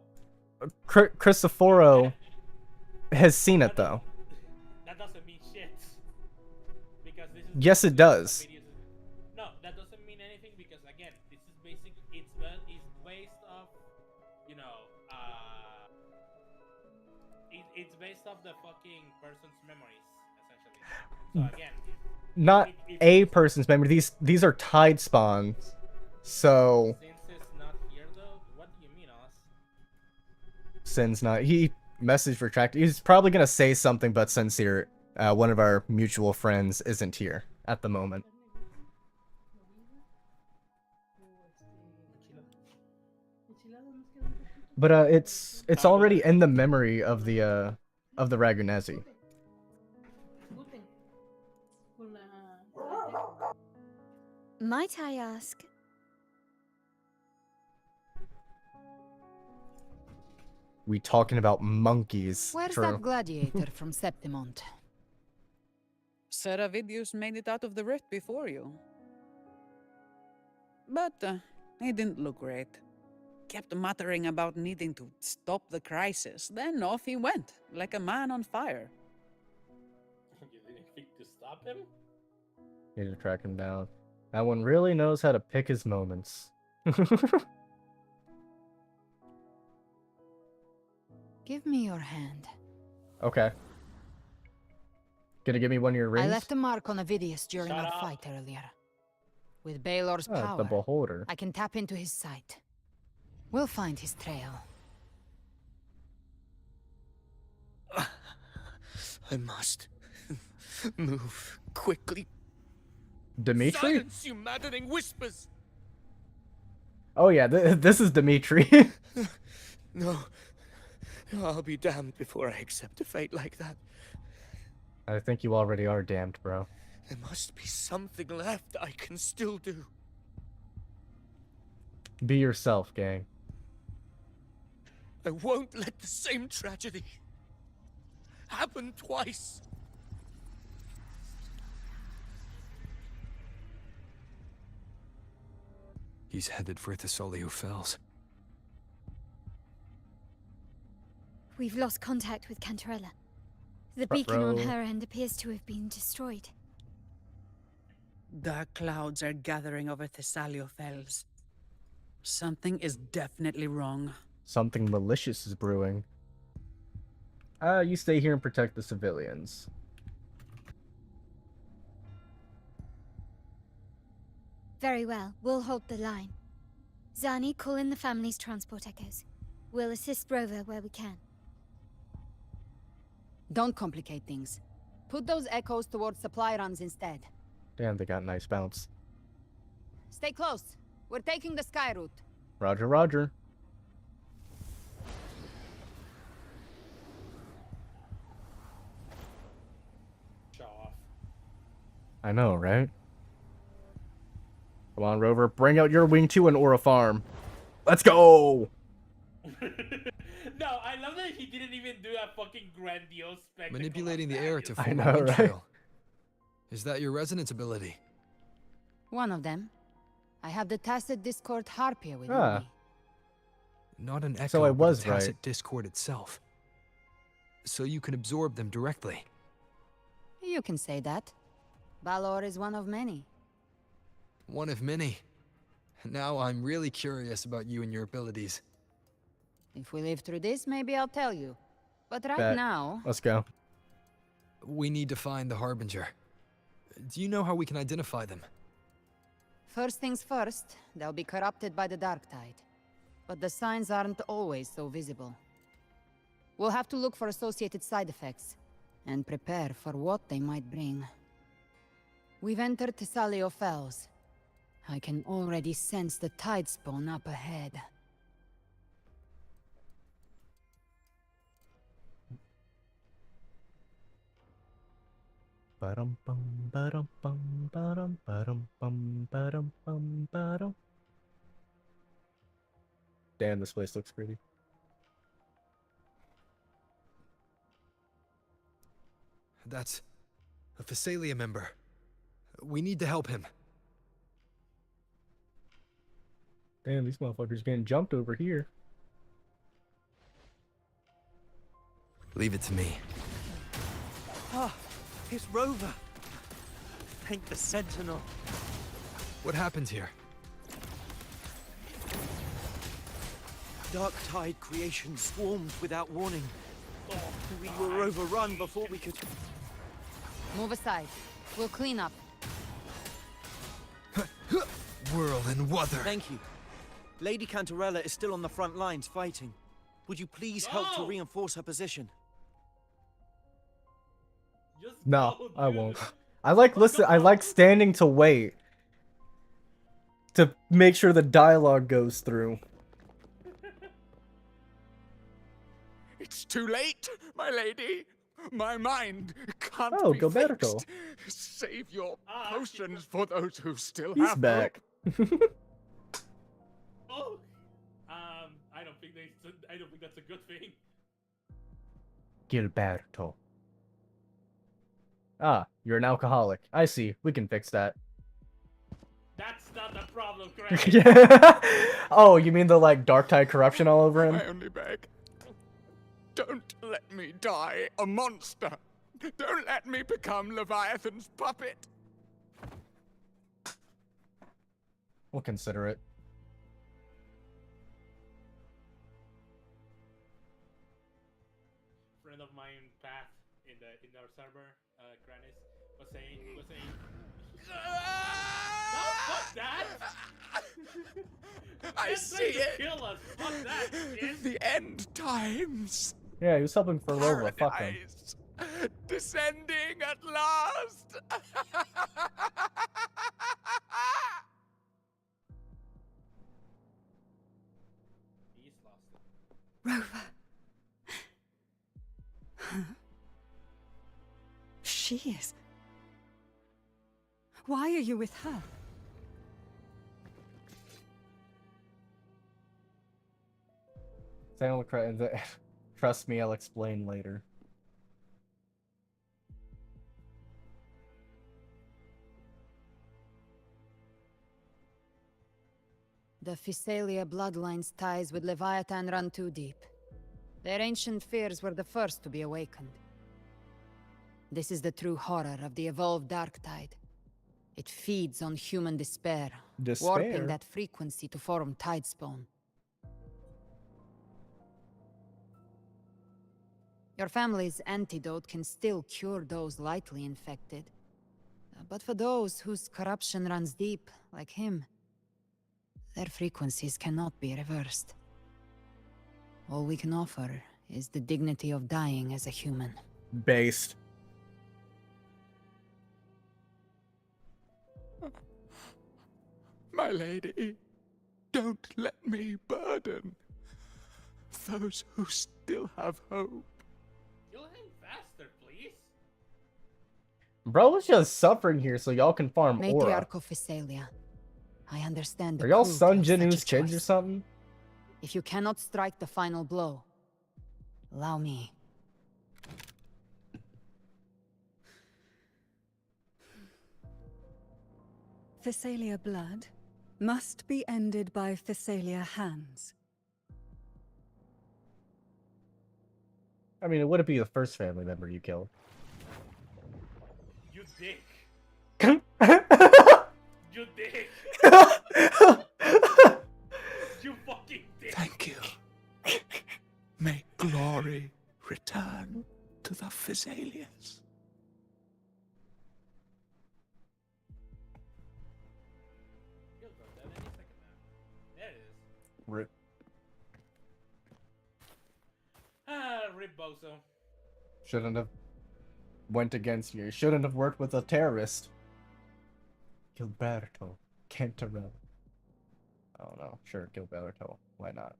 Cristoforo has seen it though. That doesn't mean shit. Because this is Yes, it does. No, that doesn't mean anything because again, this is basic. It's based off, you know, it's based off the fucking person's memories essentially. So again, not a person's memory. These are tide spawns. So since it's not here though, what do you mean, Oz? Sin's not. He message retracted. He's probably gonna say something, but Sincere, one of our mutual friends, isn't here at the moment. But it's already in the memory of the Ragunezi. Might I ask? We talking about monkeys. Where's True. that gladiator from Septimont? Seravidius made it out of the rift before you. But he didn't look great. Kept muttering about needing to stop the crisis. Then off he went, like a man on fire. You didn't think to stop him? Need to track him down. That one really knows how to pick his moments. Give me your hand. Okay. Gonna give me one of your rings? I left a mark on Avidius during our fight earlier. With Baelor's power, the Beholder. I can tap into his sight. We'll find his trail. I must move quickly. Dimitri? Silence, you maddening whispers! Oh yeah, this is Dimitri. No. I'll be damned before I accept a fate like that. I think you already are damned, bro. There must be something left I can still do. Be yourself, gang. I won't let the same tragedy happen twice. He's headed for Thessalio Fells. We've lost contact with Cantarella. The Front beacon on row. her end appears to have been destroyed. Dark clouds are gathering over Thessalio Fells. Something is definitely wrong. Something malicious is brewing. You stay here and protect the civilians. Very well, we'll hold the line. Zani, call in the family's transport echoes. We'll assist Rover where we can. Don't complicate things. Put those echoes towards supply runs instead. Damn, they got nice bounce. Stay close. We're taking the sky route. Roger, roger. Show off. I know, right? Come on, Rover. Bring out your wing too and Aura Farm. Let's go! No, I love that he didn't even do a fucking grandiose spectacle. Manipulating the air to I form know, a wind right? trail. Is that your resonance ability? One of them. I have the Tacit Discord Harpia with Ah. me. Not an echo, So I was but a tacit right. discord itself. So you can absorb them directly. You can say that. Balor is one of many. One of many. Now I'm really curious about you and your abilities. If we live through this, maybe I'll tell you. But right Bet. now... Let's go. We need to find the Harbinger. Do you know how we can identify them? First things first, they'll be corrupted by the Dark Tide. But the signs aren't always so visible. We'll have to look for associated side effects, and prepare for what they might bring. We've entered Thessalio Fells. I can already sense the tide spawn up ahead. Ba-dum bum ba-dum bum ba-dum bum ba-dum bum ba-dum. Damn, this place looks pretty. That's a Phasalia member. We need to help him. Damn, these motherfuckers getting jumped over here. Leave it to me. Ah, it's Rover. Thank the Sentinel. What happened here? Dark Tide creation swarmed without warning. We were overrun before we could... Move aside. We'll clean up. Whirl and Wuther. Thank you. Lady Cantarella is still on the front lines fighting. Would you please help to reinforce her position? No, I won't. I like standing to wait to make sure the dialogue goes through. It's too late, my lady. My mind can't Oh, be Gilberto. fixed. Save your potions for those who still He's have back. Oh, I don't think that's a good thing. Gilberto. Ah, you're an alcoholic. I see. We can fix that. That's not the problem, correct? Yeah. Oh, you mean the like dark tide corruption all over him? I only beg. Don't let me die a monster. Don't let me become Leviathan's puppet. We'll consider it. Friend of mine, Pat, in our server, Granis, was saying, no, fuck that! I They're see trying to it. kill us. Fuck that. Shit. The end times. Yeah, he was helping for Lola. Fuck him. Paradise. Descending at last. He's lost it. Rover. Huh? She is. Why are you with her? Trust me, I'll explain later. The Phasalia bloodline's ties with Leviathan run too deep. Their ancient fears were the first to be awakened. This is the true horror of the evolved Dark Tide. It feeds on human despair, warping that frequency to form Tidespawn. Your family's antidote can still cure those lightly infected. But for those whose corruption runs deep, like him, their frequencies cannot be reversed. All we can offer is the dignity of dying as a human. Based. My lady, don't let me burden those who still have hope. Kill him faster, please. Bro is just suffering here so y'all can farm aura. Matriarch of Phasalia, I understand the Are y'all cruelty Sun of such a Jinu's kids or choice. something? If you cannot strike the final blow, allow me. Phasalia blood must be ended by Phasalia hands. I mean, it wouldn't be the first family member you killed. You dick. You dick. You fucking dick. Thank you. May glory return to the Phasalias. There it is. Rip. Rip Bozo. Shouldn't have went against you. Shouldn't have worked with a terrorist. Gilberto Cantarella. I don't know. Sure, Gilberto. Why not?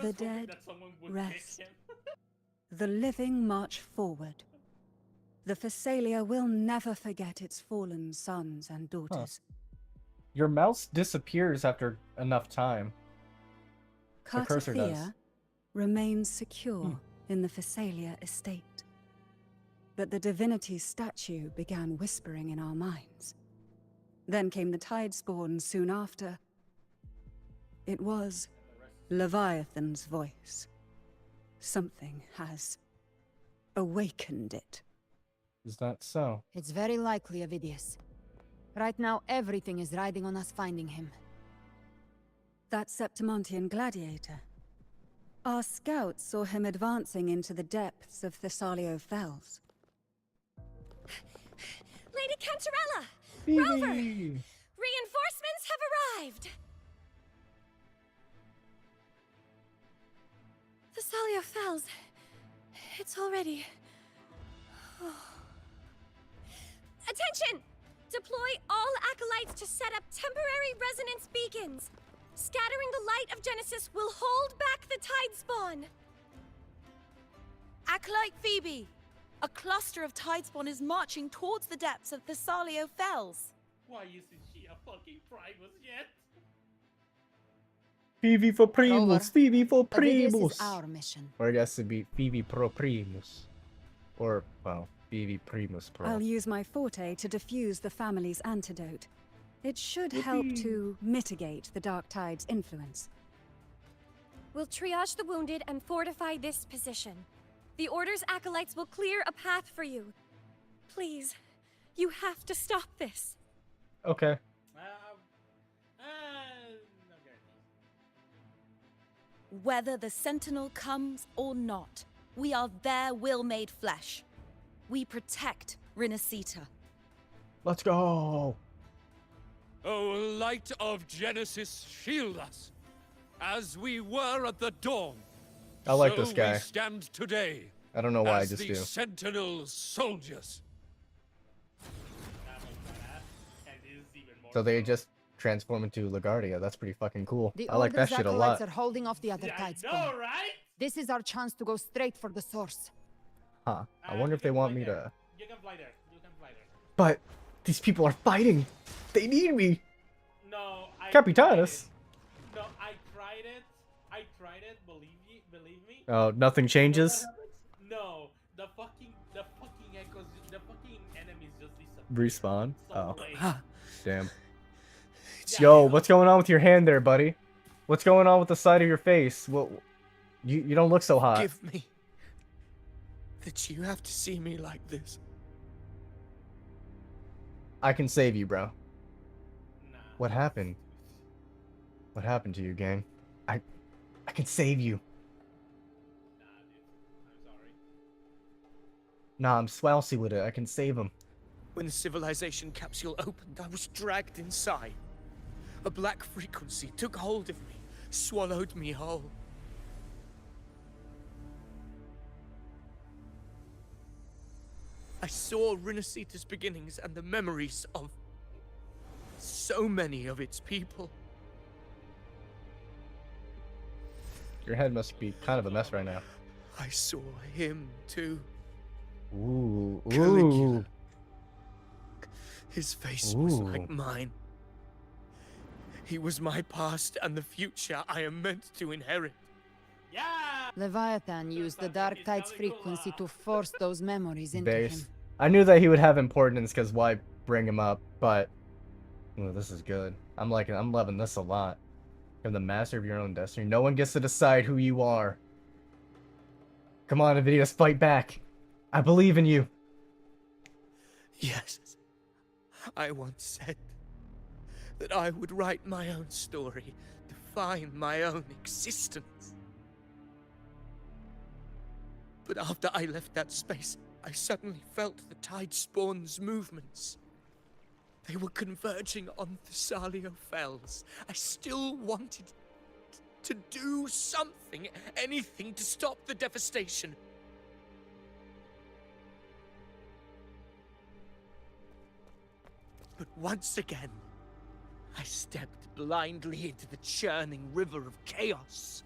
The dead rest. The living march forward. The Phasalia will never forget its fallen sons and daughters. Your mouse disappears after enough time. The cursor does. Cartathea remains secure in the Phasalia estate. But the divinity's statue began whispering in our minds. Then came the Tidespawn soon after. It was Leviathan's voice. Something has awakened it. Is that so? It's very likely, Avidius. Right now, everything is riding on us finding him. That Septimontian gladiator. Our scouts saw him advancing into the depths of Thessalio Fells. Lady Cantarella! Phoebe! Rover! Reinforcements have arrived! Thessalio Fells. It's already... Attention! Deploy all acolytes to set up temporary resonance beacons. Scattering the light of Genesis will hold back the Tidespawn. Acolyte Phoebe, a cluster of Tidespawn is marching towards the depths of Thessalio Fells. Why isn't she a fucking Primus yet? Phoebe for Primus, Rover, Phoebe for Avidius Primus. is our mission. Or I guess it'd be Phoebe pro Primus. Or, well, Phoebe Primus pro. I'll use my forte to diffuse the family's antidote. It should help to mitigate the Dark Tide's influence. We'll triage the wounded and fortify this position. The Order's acolytes will clear a path for you. Please, you have to stop this. Okay. Whether the Sentinel comes or not, we are their will made flesh. We protect Rinasita. Let's go. O light of Genesis, shield us, as we were at the dawn. I like so this guy. We stand today. I don't know why, I as just the do. Sentinel soldiers. So they just transform into LaGuardia. That's pretty fucking cool. The I like that Order's shit a acolytes lot. are holding off the other Tidespawn. right? This is our chance to go straight for the source. Huh. I wonder if they want me to... You can fly there. You can fly there. But these people are fighting. They need me. No, Capitanus. No, I tried it. Believe me. Oh, nothing changes? No, the fucking echoes, the fucking enemies just disappear. Respawn? So Oh. Damn. Yo, what's going on with your hand there, buddy? What's going on with the side of your face? Well, you don't look so hot. Forgive me that you have to see me like this. I can save you, bro. What happened? What happened to you, gang? I can save you. Nah, I'm swousy with it. I can save him. When the civilization capsule opened, I was dragged inside. A black frequency took hold of me, swallowed me whole. I saw Rinasita's beginnings and the memories of so many of its people. Your head must be kind of a mess right now. I saw him too. Ooh, Caligula. ooh. His face was like mine. He was my past and the future I am meant to inherit. Leviathan used the Dark Tide's frequency to force those memories into him. Base. I knew that he would have importance because why bring him up, but ooh, this is good. I'm loving this a lot. You're the master of your own destiny. No one gets to decide who you are. Come on, Avidius, fight back. I believe in you. Yes. I once said that I would write my own story, define my own existence. But after I left that space, I suddenly felt the Tidespawn's movements. They were converging on Thessalio Fells. I still wanted to do something, anything to stop the devastation. But once again, I stepped blindly into the churning river of chaos.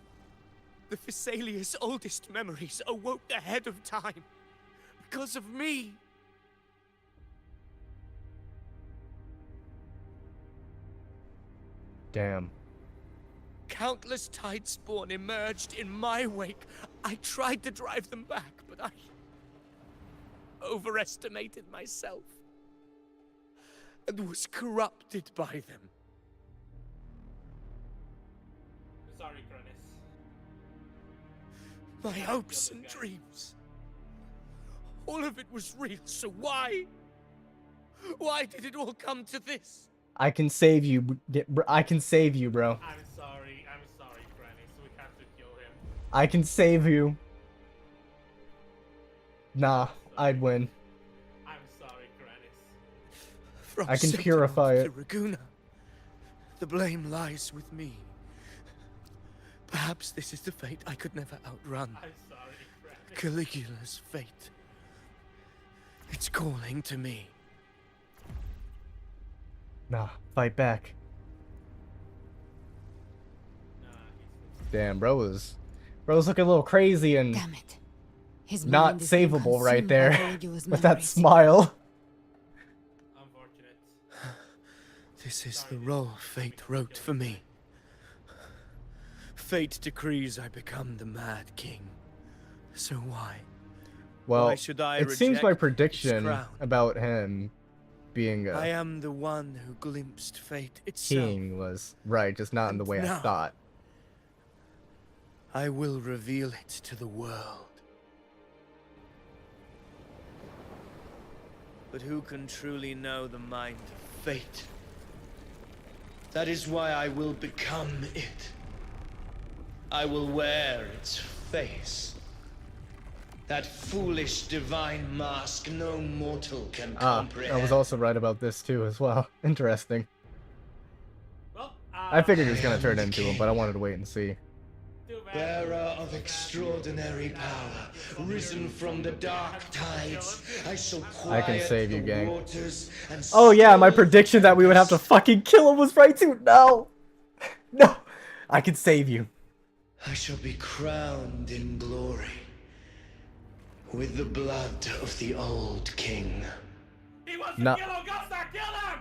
The Thessalia's oldest memories awoke ahead of time. Because of me. Damn. Countless Tidespawn emerged in my wake. I tried to drive them back, but I overestimated myself and was corrupted by them. Sorry, Cronus. My hopes and dreams. All of it was real, so why? Why did it all come to this? I can save you. I can save you, bro. I'm sorry, Cronus. We have to kill him. I can save you. Nah, I'd win. I'm sorry, Cronus. From I can Satan purify to it. Raguna, the blame lies with me. Perhaps this is the fate I could never outrun. I'm sorry, Cronus. Caligula's fate. It's calling to me. Nah, fight back. Damn, bro was looking a little crazy and Damn it. His not mind is being savable right consumed by there Caligula's with that memories. smile. Unfortunate. This is the role fate wrote for me. Fate decrees I become the Mad King. So why? Well, Why should I it seems my reject its prediction crown? about him being I a am the one who glimpsed fate itself. king was right, just not in the way I now- thought. I will reveal it to the world. But who can truly know the mind of fate? That is why I will become it. I will wear its face. That foolish divine mask no mortal can comprehend. I was also right about this too as well. Interesting. Well, I figured he was gonna turn into him, but I wanted to wait and see. Bearer of extraordinary power, risen from the dark tides, I shall I can quiet save you, the gang. waters and Oh yeah, my still prediction that we would have to fucking kill him was right too. No, no, I can save you. I shall be crowned in glory with the blood of the old king. He wants No. to kill Augusta! Kill him!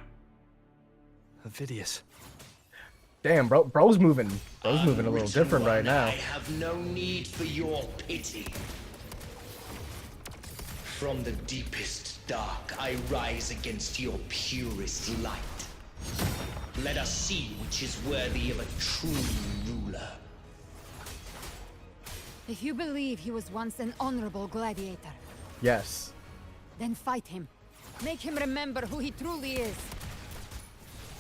Avidius. Damn, bro's moving a little different right now. I have no need for your pity. From the deepest dark, I rise against your purest light. Let us see which is worthy of a true ruler. If you believe he was once an honorable gladiator, Yes. then fight him. Make him remember who he truly is.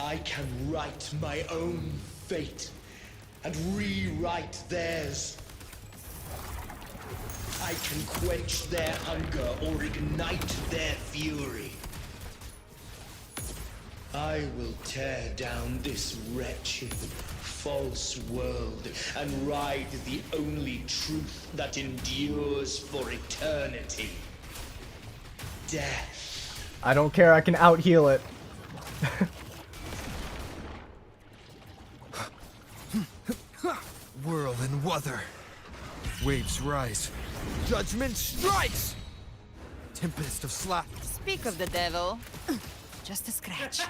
I can write my own fate and rewrite theirs. I can quench their hunger or ignite their fury. I will tear down this wretched, false world and ride the only truth that endures for eternity. Death. I don't care. I can out heal it. Whirl and wuthering. Waves rise. Judgment strikes! Tempest of slap. Speak of the devil. Just a scratch.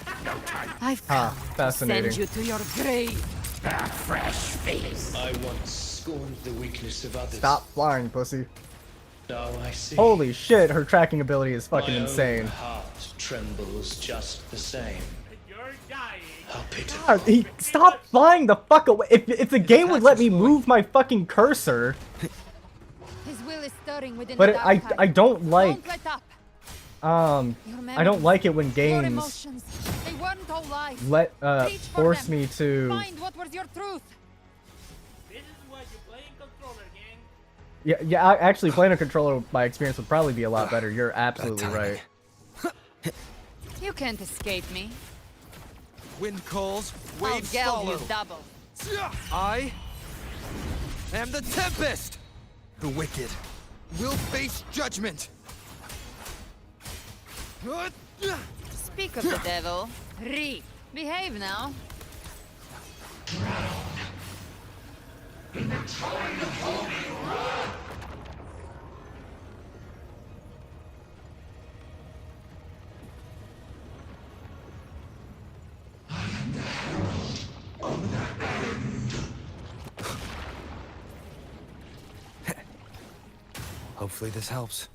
I've Ah, come to fascinating. send you to your grave. A fresh face. I once scorned the weakness of others. Stop flying, pussy. Now I see. Holy shit, her tracking ability is fucking My insane. own heart trembles just the same. You're dying. How pitiful. God, stop flying the fuck away. If the game would let me move my fucking cursor, His will is stirring within but the dark tide. I don't like Don't let up. Your I don't like it when Your games emotions, they weren't all lies. let Reach for force them. me to Find what was your truth. This is why you play in controller, gang. actually playing a controller by experience would probably be a lot better. You're absolutely right. You can't escape me. Wind calls, I'll waves geld follow. you double. I am the Tempest! The wicked will face judgment! Speak of the devil. Reap. Behave now. In the Hopefully this helps.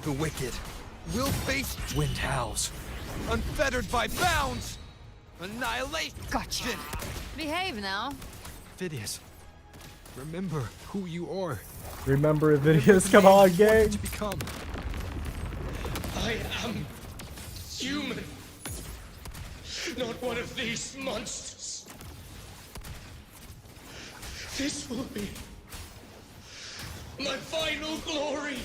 The wicked will face wind howls, unfettered by bounds, annihilation. Gotcha. Behave now. Phidias, remember who you are. Remember Avidius, come on, gang. To become. I am human, not one of these monsters. This will be my final glory.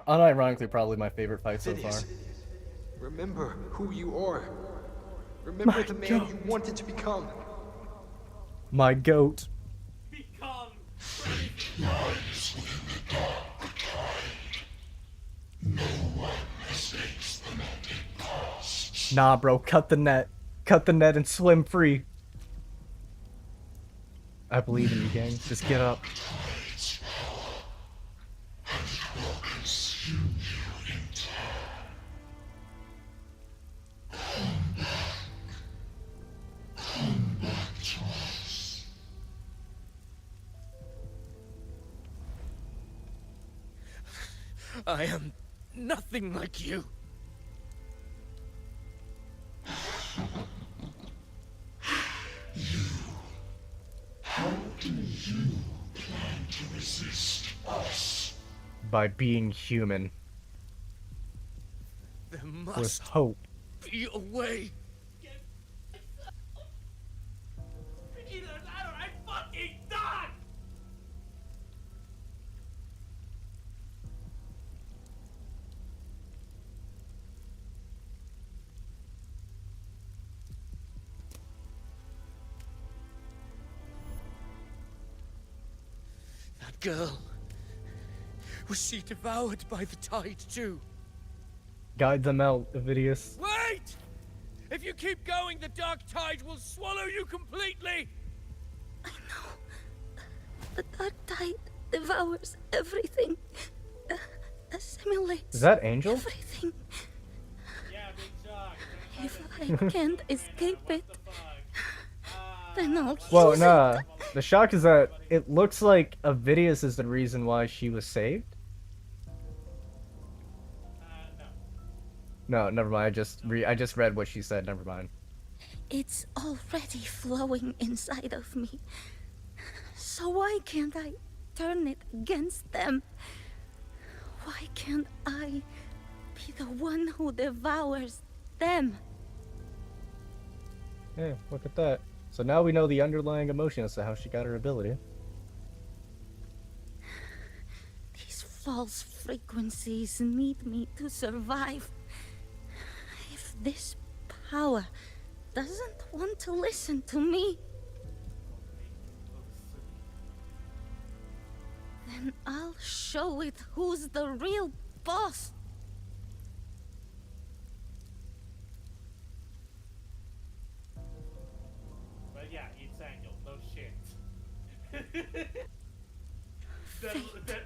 Unironically, probably my favorite fight so far. Remember who you are. Remember the man you wanted to become. My goat. Lies within the dark tide. No one escapes the net it casts. Nah, bro, cut the net. Cut the net and swim free. I believe in you, gang. Just get up. I am nothing like you. How do you plan to resist us? By being human. There With must hope. be a way. Either that or I'm fucking done! That girl. Was she devoured by the tide too? Guide them out, Avidius. Wait! If you keep going, the dark tide will swallow you completely! The dark tide devours everything. Assimilates. Is that Angel? Everything. If I can't escape it, then I'll Well, use nah. it. The shock is that it looks like Avidius is the reason why she was saved. No, never mind. I just read what she said. Never mind. It's already flowing inside of me. So why can't I turn it against them? Why can't I be the one who devours them? Yeah, look at that. So now we know the underlying emotion as to how she got her ability. These false frequencies need me to survive. If this power doesn't want to listen to me, then I'll show it who's the real boss. But yeah, it's Angel. No shit.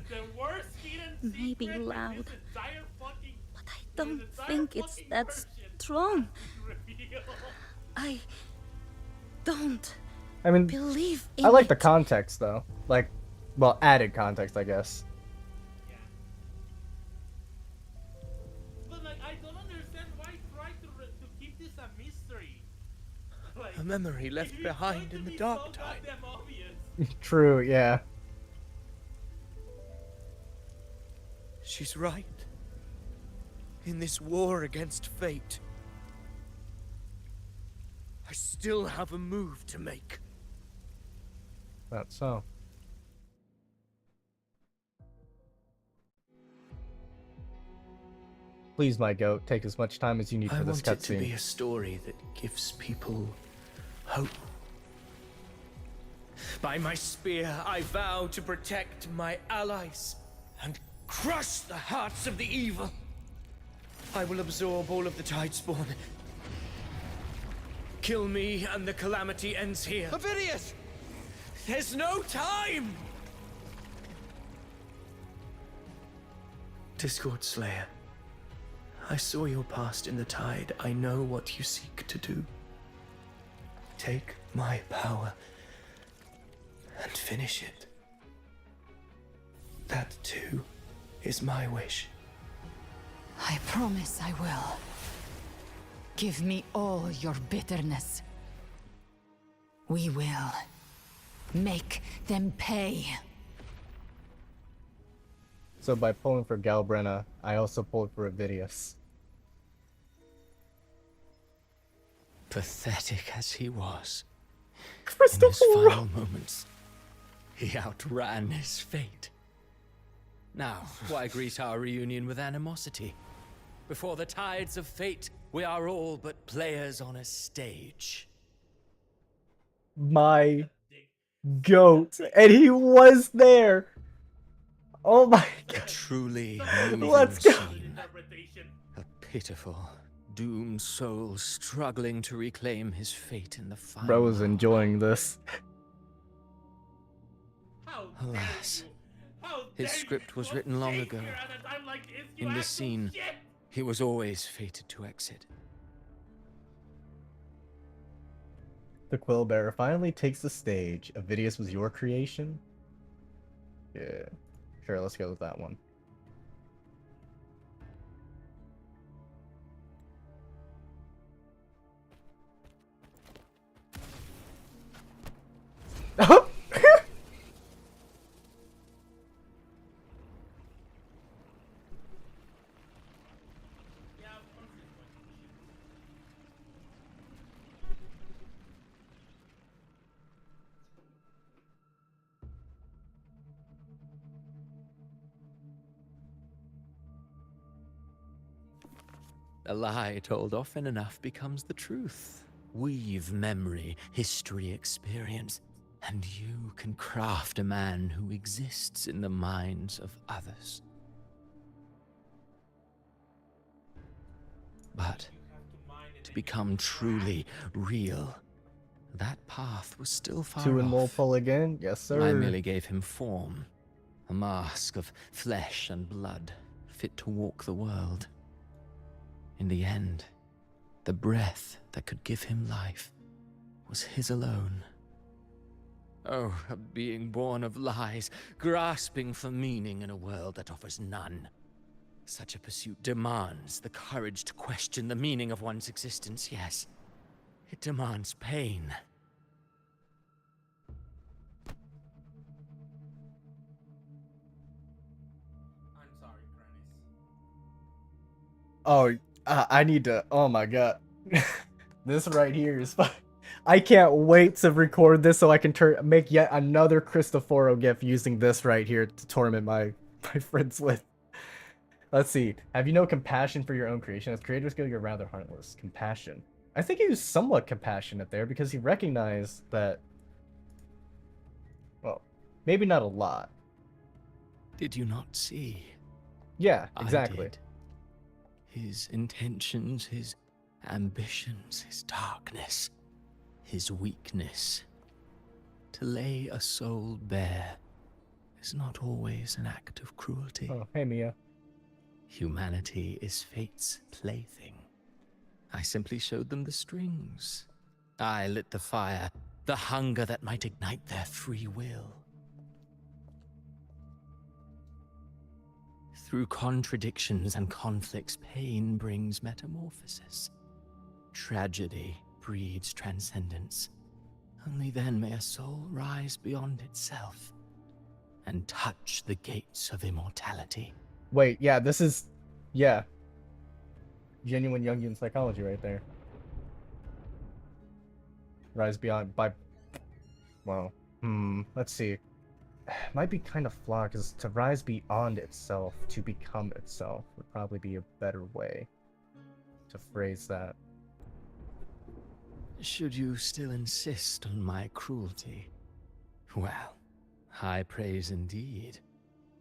the worst hidden Maybe secret in loud, this entire fucking but I don't think it's that strong. I don't I mean, believe in I like it. the context though. Like, well, added context, I guess. But like, I don't understand why try to keep this a mystery. Like, A memory left it is behind going to in the be dark so tide. goddamn obvious. True, yeah. She's right. In this war against fate, I still have a move to make. That's so. Please, my goat, take as much time as you need I for this want it to be cutscene. a story that gives people hope. By my spear, I vow to protect my allies and crush the hearts of the evil. I will absorb all of the Tidespawn Kill me and the calamity ends here. Avidius! There's no time! Discord Slayer, I saw your past in the tide. I know what you seek to do. Take my power and finish it. That too is my wish. I promise I will. Give me all your bitterness. We will make them pay. So by pulling for Galbrenna, I also pulled for Avidius. Pathetic as he was, in his final moments, he outran his fate. Now, why greet our reunion with animosity? Before the tides of fate, we are all but players on a stage. My goat, and he was there. Oh my god! A truly Let's moving go. scene. A pitiful, doomed soul struggling to reclaim his fate in the final. Bro was enjoying this. Alas, his script was written long ago. In this scene, he was always fated to exit. The Quill Bearer finally takes the stage. Avidius was your creation? Yeah. Sure, let's go with that one. A lie told often enough becomes the truth. Weave memory, history, experience, and you can craft a man who exists in the minds of others. But to become truly real, that path was still far off. Two and more pull again? Yes, sir. I merely gave him form, a mask of flesh and blood, fit to walk the world. In the end, the breath that could give him life was his alone. Oh, a being born of lies, grasping for meaning in a world that offers none. Such a pursuit demands the courage to question the meaning of one's existence, yes. It demands pain. I'm sorry, Oh, I need to. Oh my god. This right here is fun. I can't wait to record this so I can make yet another Cristoforo gif using this right here to torment my friends with. Let's see. Have you no compassion for your own creation? As creator skill, you're rather heartless. Compassion. I think he was somewhat compassionate there because he recognized that. Well, maybe not a lot. Did you not see? Yeah, exactly. I did. His intentions, his ambitions, his darkness, his weakness. To lay a soul bare is not always an act of cruelty. Oh, hey Mia. Humanity is fate's plaything. I simply showed them the strings. I lit the fire, the hunger that might ignite their free will. Through contradictions and conflicts, pain brings metamorphosis. Tragedy breeds transcendence. Only then may a soul rise beyond itself and touch the gates of immortality. Wait, yeah, this is, yeah, genuine Jungian psychology right there. Rise beyond by, well, let's see. Might be kind of flawed because to rise beyond itself, to become itself, would probably be a better way to phrase that. Should you still insist on my cruelty? Well, high praise indeed.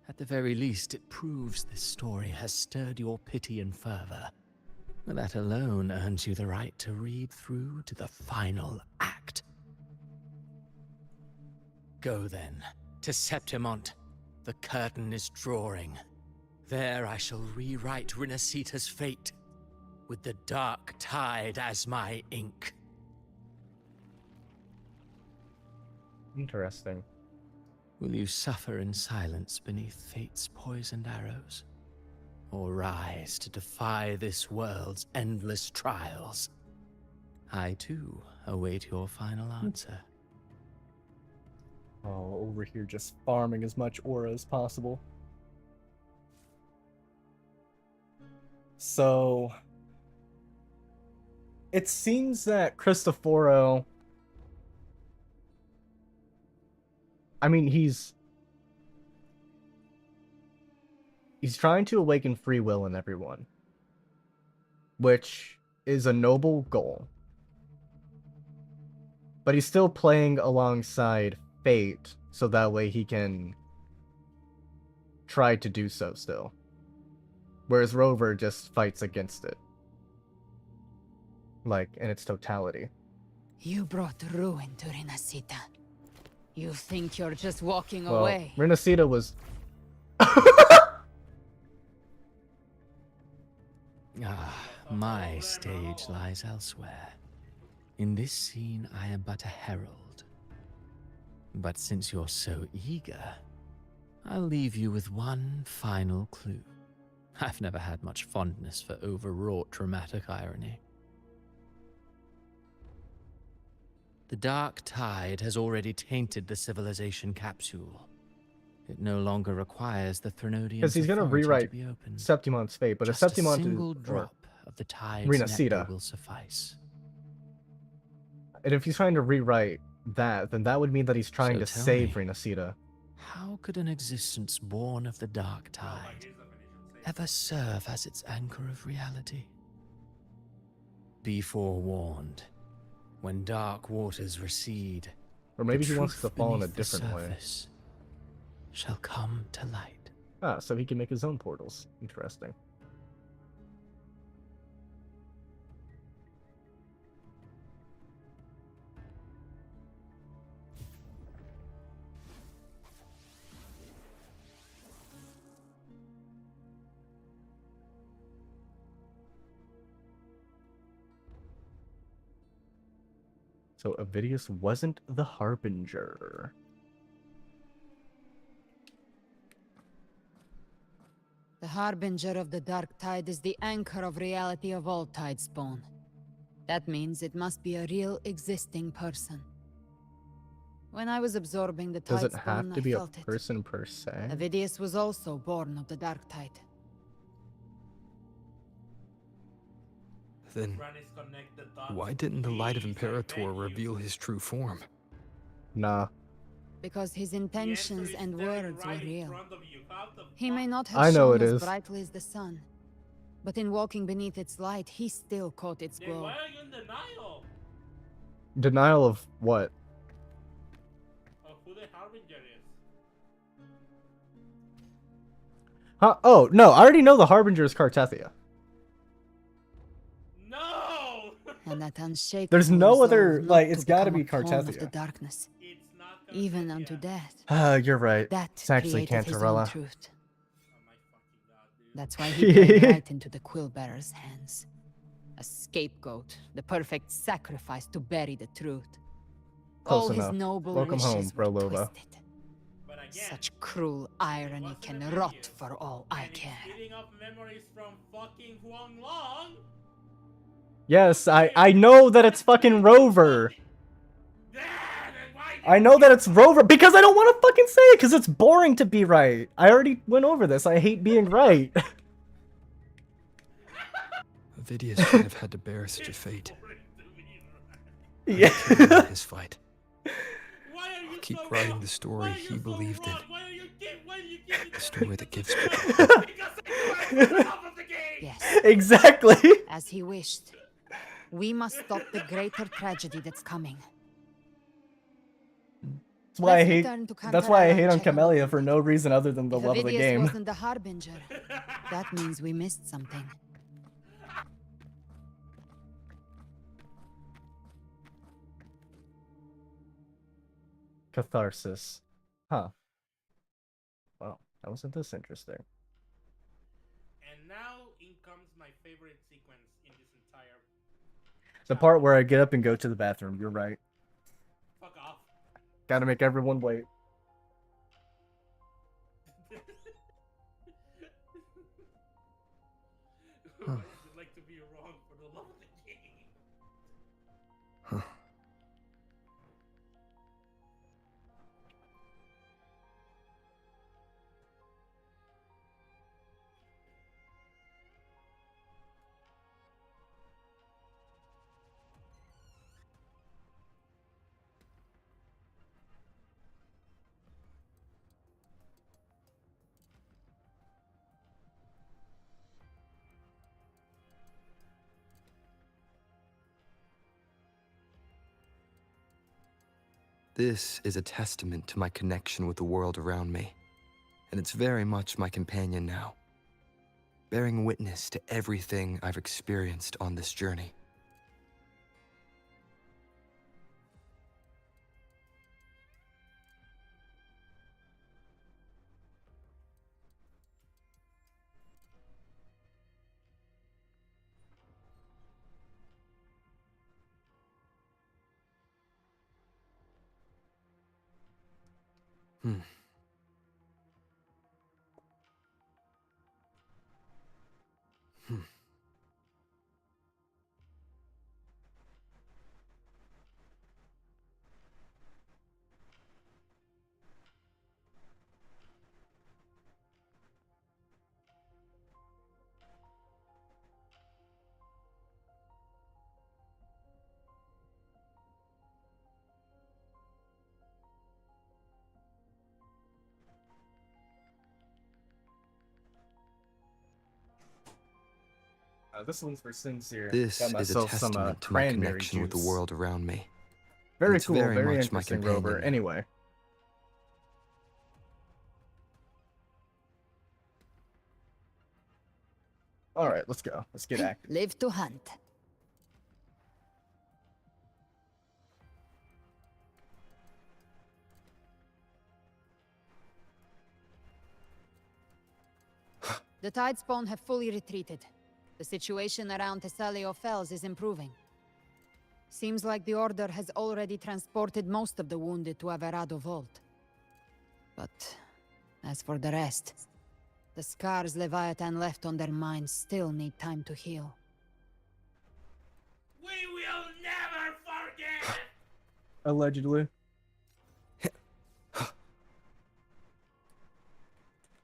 At the very least, it proves this story has stirred your pity and fervor. That alone earns you the right to read through to the final act. Go then, to Septimont. The curtain is drawing. There I shall rewrite Rinasita's fate, with the dark tide as my ink. Interesting. Will you suffer in silence beneath fate's poisoned arrows? Or rise to defy this world's endless trials? I too await your final answer. Oh, over here just farming as much aura as possible. So it seems that Cristoforo, I mean, he's trying to awaken free will in everyone, which is a noble goal. But he's still playing alongside fate, so that way he can try to do so still. Whereas Rover just fights against it. Like, in its totality. You brought ruin to Rinasita. You think you're just walking Well, away. Rinasita was... My stage lies elsewhere. In this scene, I am but a herald. But since you're so eager, I'll leave you with one final clue. I've never had much fondness for overwrought dramatic irony. The dark tide has already tainted the civilization capsule. It no longer requires the Threnodians' Because he's going to rewrite Septimont's fate, but Just if Septimont a single is... drop of the tide's Rinasita nectar will suffice. And if he's trying to rewrite that, then that would mean that he's trying to So tell save me, Rinasita. How could an existence born of the dark tide ever serve as its anchor of reality? Be forewarned. When dark waters recede, Or maybe the he wants to truth fall in a beneath the different way. surface shall come to light. Ah, so he can make his own portals. Interesting. So Avidius wasn't the Harbinger. The Harbinger of the Dark Tide is the anchor of reality of all Tidespawn. That means it must be a real existing person. When I was absorbing the Does it Tidespawn, have to I be a felt it. person per se? Avidius was also born of the Dark Tide. Then, why didn't the light of Imperator reveal his true form? Nah. Because his intentions and words were real. He may not have I know shone it as is. brightly as the sun, but in walking beneath its light, he still caught its glow. Why are you in denial Denial of what? of who the Harbinger is? Huh? Oh, no, I already know the Harbinger is Cartethia. No! And that unshakable There's no resolve other, not like, to it's gotta become be a pawn of the Cartethia. darkness, even unto death. You're right. That It's actually created his own Cantarella. truth. That's why he played right into the quill bearer's hands. A scapegoat, the perfect sacrifice to bury the truth. Close All enough. his noble Welcome home, wishes Bro were Loba. twisted. Such cruel irony can rot for all I care. Eating up memories from fucking Huang Long? Yes, I know that it's fucking Rover. I know that it's Rover because I don't want to fucking say it because it's boring to be right. I already went over this. I hate being right. Avidius should have had to bear such a fate. Yeah. His fight. I'll keep writing the story he believed in. The story that gives Yes. Exactly. As he wished. We must stop the greater tragedy that's coming. That's why I Let's hate. return to That's why I Cantarella hate and on check on Camellia for no reason other than the If love of the Avidius game. wasn't the Harbinger, that means we missed something. Catharsis. Huh. Well, that wasn't this interesting. And now in comes my favorite sequence in this entire. The part where I get up and go to the bathroom. You're right. Fuck off. Gotta make everyone wait. Why would you like to be wrong for the love of the game? Huh. This is a testament to my connection with the world around me, and it's very much my companion now, bearing witness to everything I've experienced on this journey. Hmm. Hmm. This one's for sincere. This Got is a myself some testament to my cranberry connection with the juice. world around me. Very It's cool, very very much my interesting, companion Rover. now. Anyway. Alright, let's go. Let's get active. Live to hunt. The Tidespawn have fully retreated. The situation around Thessalio Fells is improving. Seems like the Order has already transported most of the wounded to Averado Vault. But as for the rest, the scars Leviathan left on their minds still need time to heal. We will never forget! Allegedly.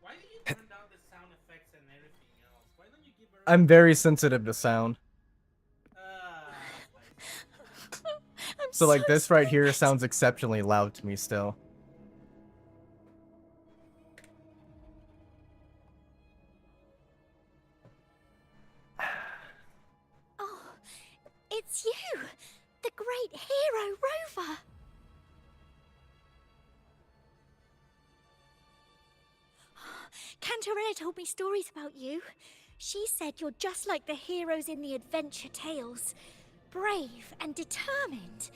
Why did you turn down the sound effects and everything else? Why don't you give her... I'm very sensitive to sound. So like this right here sounds exceptionally loud to me still. Oh, it's you! The great hero, Rover! Cantarella told me stories about you. She said you're just like the heroes in the adventure tales. Brave and determined.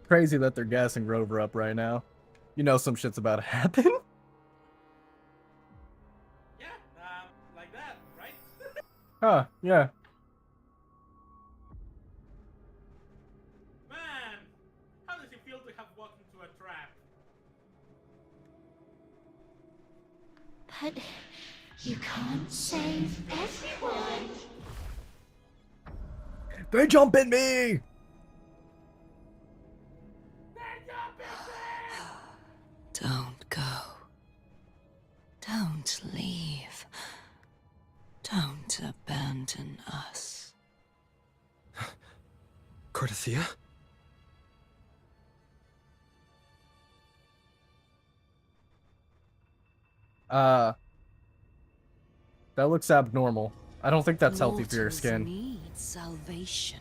Crazy that they're gassing Rover up right now. You know some shit's about to happen. Yeah, like that, right? Huh, yeah. Man, how does it feel to have walked into a trap? But you can't save everyone. They jump at me! Don't go. Don't leave. Don't abandon us. Cartathea? That looks abnormal. I don't think that's healthy for your Mortals skin. need salvation.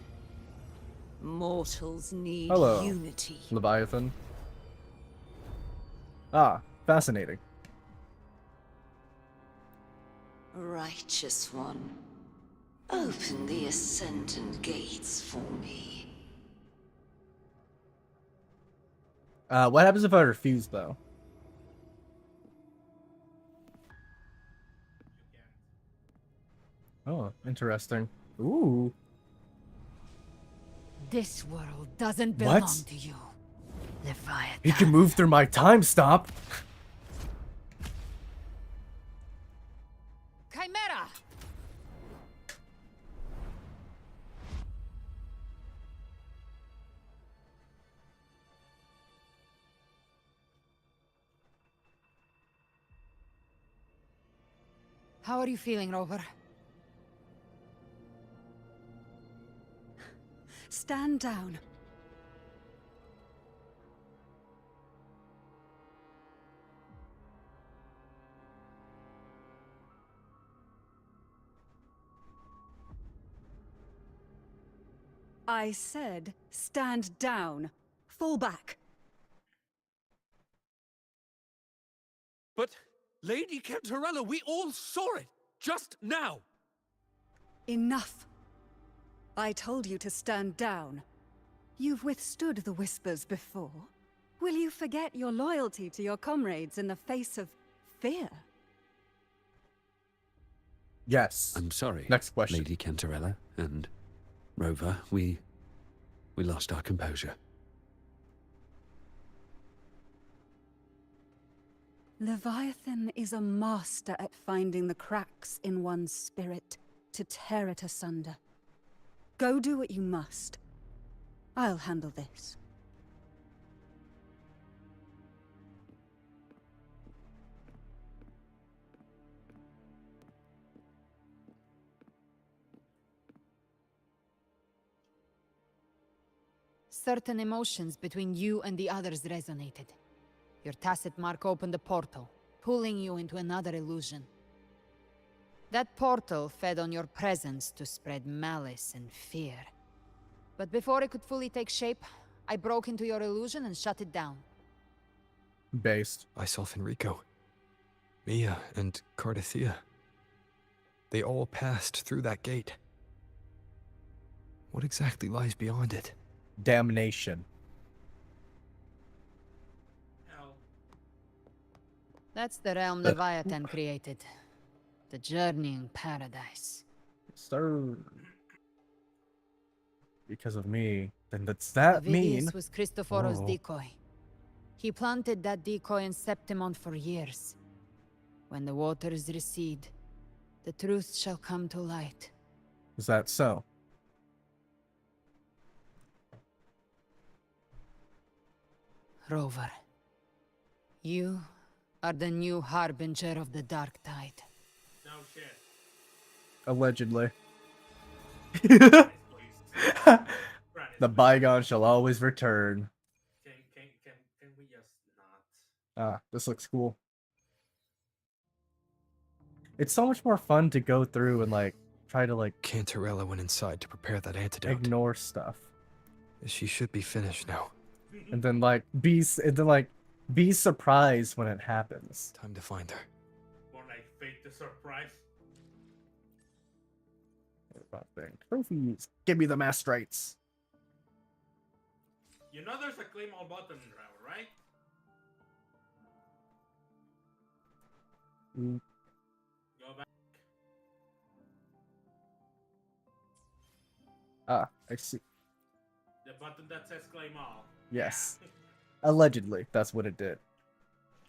Mortals need Hello, unity. Leviathan. Ah, fascinating. Righteous one, open the Ascendant gates for me. What happens if I refuse, though? Oh, interesting. Ooh. This world doesn't What? belong to you, Leviathan. He can move through my time stop. Chimera! How are you feeling, Rover? Stand down. I said, stand down. Fall back. But, Lady Cantarella, we all saw it! Just now! Enough. I told you to stand down. You've withstood the whispers before. Will you forget your loyalty to your comrades in the face of fear? Yes. I'm sorry. Next question. Lady Cantarella and Rover, we lost our composure. Leviathan is a master at finding the cracks in one's spirit to tear it asunder. Go do what you must. I'll handle this. Certain emotions between you and the others resonated. Your tacit mark opened a portal, pulling you into another illusion. That portal fed on your presence to spread malice and fear. But before it could fully take shape, I broke into your illusion and shut it down. Based. I saw Fenrico, Mia, and Cardathia. They all passed through that gate. What exactly lies beyond it? Damnation. That's the realm Leviathan created. The journeying paradise. Sir. Because of me. Then that's that mean? Avidius was Cristoforo's Oh. decoy. He planted that decoy in Septimon for years. When the waters recede, the truth shall come to light. Is that so? Rover, you are the new harbinger of the dark tide. No shit. Allegedly. The bygone shall always return. Can we just not? This looks cool. It's so much more fun to go through and like try to like Cantarella went inside to prepare that antidote. Ignore stuff. She should be finished now. And then be surprised when it happens. Time to find her. More like fake the surprise. Trophies. Give me the mastrites. You know there's a claim all button driver, right? Go back. I see. The button that says claim all. Yes. Allegedly, that's what it did.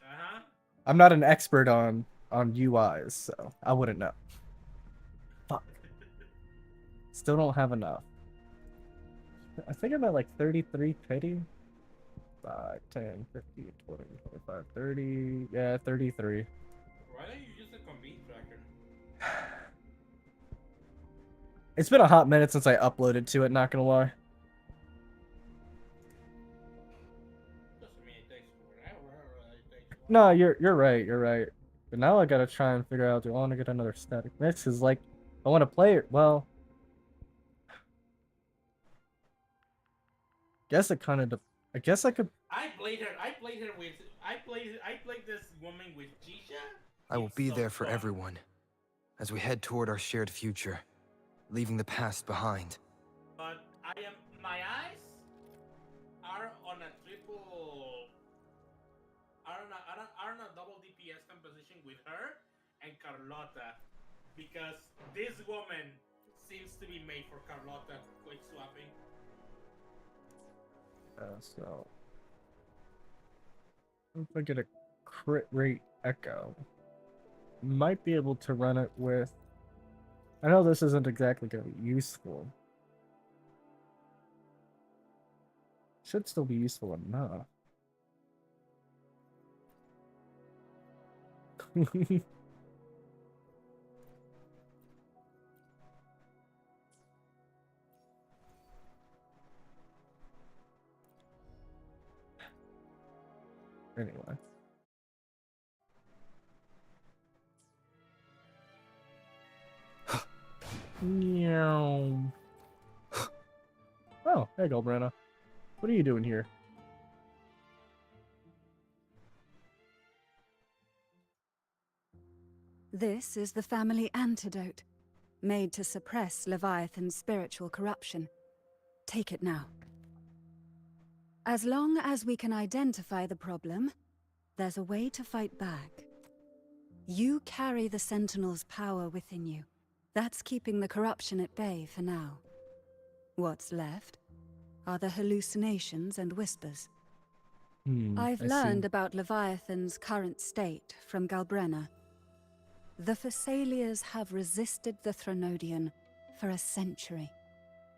Uh-huh. I'm not an expert on UIs, so I wouldn't know. Fuck. Still don't have enough. I think I'm at like 33 pity. 5, 10, 15, 20, 25, 30. Yeah, 33. Why don't you use the convene tracker? It's been a hot minute since I uploaded to it, not gonna lie. Doesn't mean it takes forever. It takes No, you're right. But now I gotta try and figure out, do I want to get another static mix? Cause like, I want to play it, well... Guess it kind of... I guess I could... I played this woman with Jisha. I will be there for everyone as we head toward our shared future, leaving the past behind. But my eyes are on a triple I don't know double DPS composition with her and Carlotta, because this woman seems to be made for Carlotta. Quick swapping. So if I get a crit rate echo, might be able to run it with. I know this isn't exactly going to be useful. Should still be useful enough. Anyway. Meow. Oh, hey, Golbrana. What are you doing here? This is the family antidote, made to suppress Leviathan's spiritual corruption. Take it now. As long as we can identify the problem, there's a way to fight back. You carry the Sentinel's power within you. That's keeping the corruption at bay for now. What's left are the hallucinations and whispers. I've learned about Leviathan's current state from Galbrenna. The Thessalias have resisted the Thronodian for a century.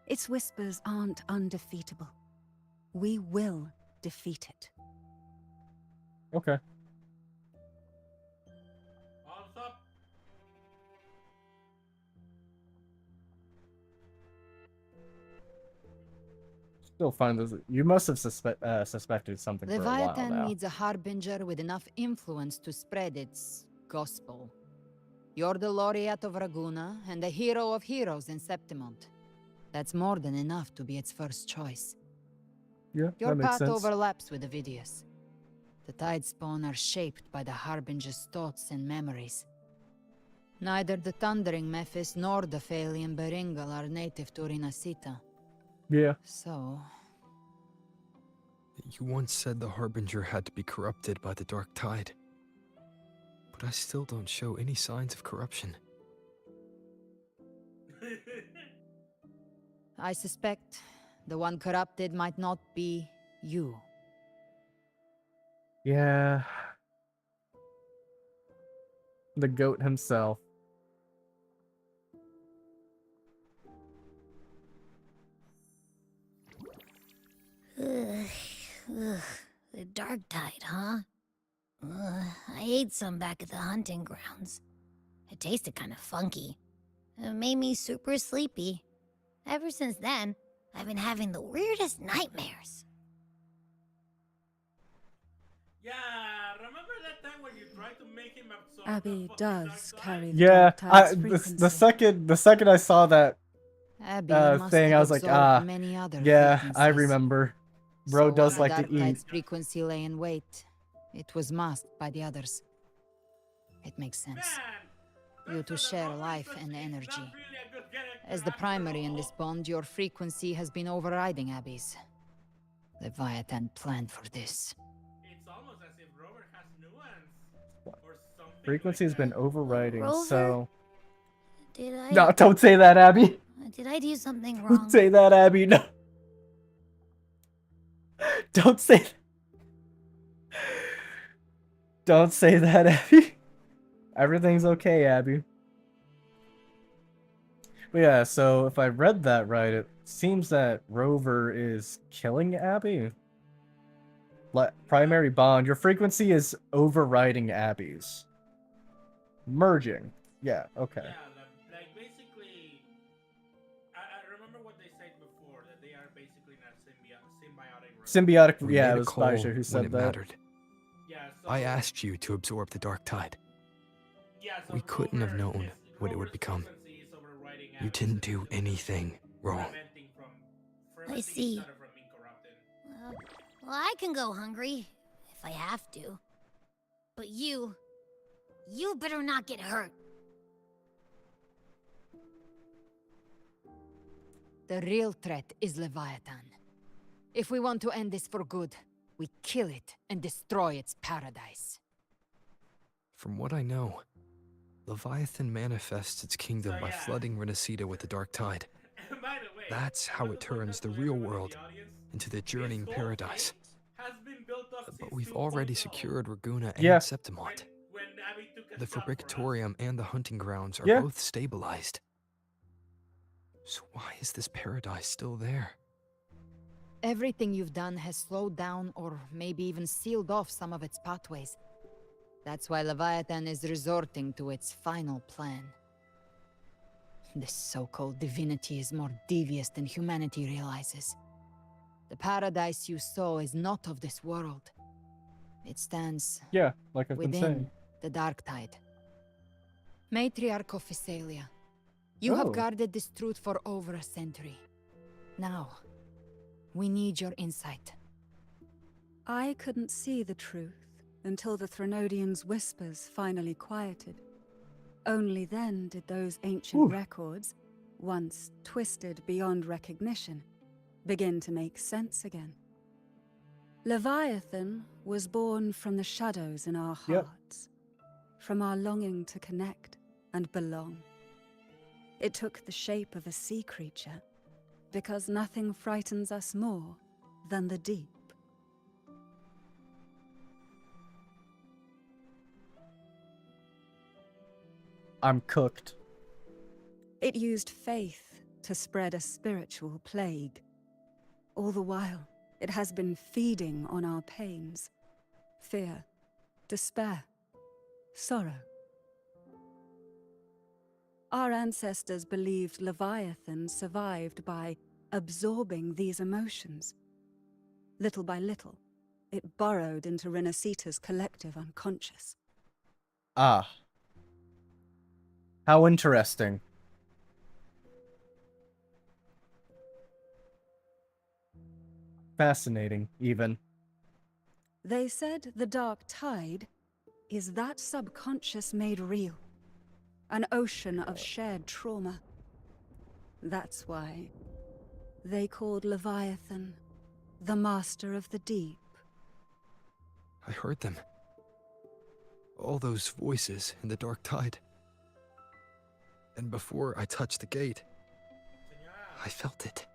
Its whispers aren't undefeatable. We will defeat it. Okay. What's up? Still find this. You must have suspected something for a while Leviathan now. needs a harbinger with enough influence to spread its gospel. You're the laureate of Raguna and the hero of heroes in Septimont. That's more than enough to be its first choice. Yeah, Your that makes path sense. overlaps with Avidius. The Tidespawn are shaped by the Harbinger's thoughts and memories. Neither the Thundering Mephis nor the Phalian Beringal are native to Rinasita. Yeah. So... You once said the Harbinger had to be corrupted by the Dark Tide. But I still don't show any signs of corruption. I suspect the one corrupted might not be you. Yeah. The goat himself. Ugh, the Dark Tide, huh? I ate some back at the hunting grounds. It tasted kind of funky. It made me super sleepy. Ever since then, I've been having the weirdest nightmares. Yeah, remember that time when you tried to make him absorb Abby does carry the Yeah, Dark Tide's frequency. the second I saw that Abby must thing, have I was like, absorbed many other yeah, I frequencies. remember. Bro So does while like the to Dark eat. Tide's frequency lay in wait, it was masked by the others. It makes sense. You two share life and energy. As the primary in this bond, your frequency has been overriding Abby's. Leviathan planned for this. It's almost as if Rover has nuance or something. Frequency has been overriding, Rover? so. Did I... No, don't say that, Abby. Did I do something Don't wrong? say that, Abby. No. Don't say that. Don't say that, Abby. Everything's okay, Abby. But yeah, so if I read that right, it seems that Rover is killing Abby. Primary bond. Your frequency is overriding Abby's. Merging. Yeah, okay. Yeah, like basically, I remember what they said before, that they are basically not symbiotic. Symbiotic, We yeah, made it a was call Spysher who when said it that. mattered. Yeah, so, I asked you to absorb the Dark Tide. yeah, so We couldn't have Rover known what it would become. frequency is overriding You Abby's, didn't do anything wrong. I see. each other from being corrupted. Well, I can go hungry, if I have to. But you better not get hurt. The real threat is Leviathan. If we want to end this for good, we kill it and destroy its paradise. From what I know, Leviathan manifests its kingdom by flooding Renacita with the dark tide. By the way, That's how it turns the real world into the journeying paradise. has been built up But since we've 2.0. already secured Raguna and Yeah. Septimont. When Abby took a The shot for us. Fabricatorium and the hunting grounds are Yeah. both stabilized. So why is this paradise still there? Everything you've done has slowed down or maybe even sealed off some of its pathways. That's why Leviathan is resorting to its final plan. This so-called divinity is more devious than humanity realizes. The paradise you saw is not of this world. It stands Yeah, like I've been within saying. the dark tide. Matriarch of Physalia, you Oh. have guarded this truth for over a century. Now, we need your insight. I couldn't see the truth until the Threnodians' whispers finally quieted. Only then did those ancient records, once twisted beyond recognition, begin to make sense again. Leviathan was born from the shadows in our hearts, from our longing to connect and belong. It took the shape of a sea creature, because nothing frightens us more than the deep. I'm cooked. It used faith to spread a spiritual plague. All the while, it has been feeding on our pains. Fear, despair, sorrow. Our ancestors believed Leviathan survived by absorbing these emotions. Little by little, it burrowed into Renacita's collective unconscious. Ah. How interesting. Fascinating, even. They said the dark tide is that subconscious made real. An ocean of shared trauma. That's why they called Leviathan the Master of the Deep. I heard them. All those voices in the dark tide. And before I touched the gate, I felt it.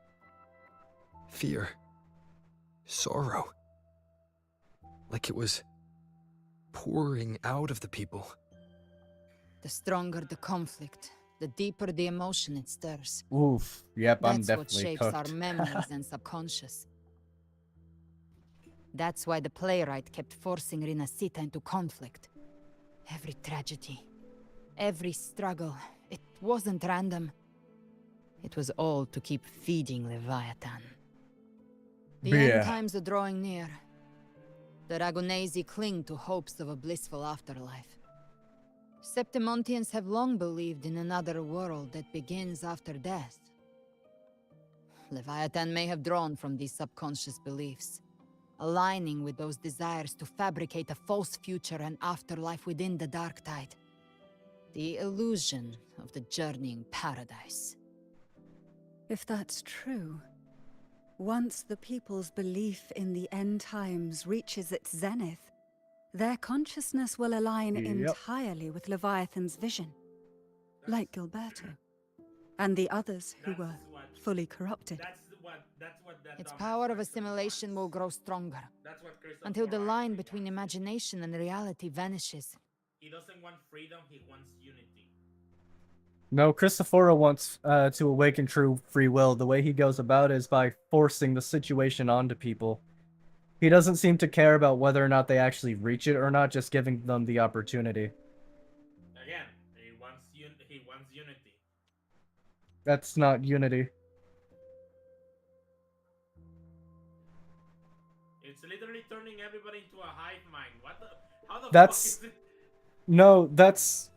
Fear. Sorrow. Like it was pouring out of the people. The stronger the conflict, the deeper the emotion it stirs. Oof. Yep, I'm That's what definitely shapes cooked. our memories and subconscious. That's why the playwright kept forcing Renacita into conflict. Every tragedy, every struggle, it wasn't random. It was all to keep feeding Leviathan. The end times are drawing near. The Ragunesi cling to hopes of a blissful afterlife. Septimontians have long believed in another world that begins after death. Leviathan may have drawn from these subconscious beliefs, aligning with those desires to fabricate a false future and afterlife within the dark tide. The illusion of the journeying paradise. If that's true, once the people's belief in the end times reaches its zenith, their consciousness will align entirely with Leviathan's vision, like Gilberto, and the others who were fully corrupted. Its power of assimilation will grow stronger, until the line between imagination and reality vanishes. He doesn't want freedom, he wants unity. No, Cristoforo wants to awaken true free will. The way he goes about it is by forcing the situation onto people. He doesn't seem to care about whether or not they actually reach it or not, just giving them the opportunity. Again, he wants unity. That's not unity. It's literally turning everybody into a hive mind. What the? How the That's... fuck is it? No, that's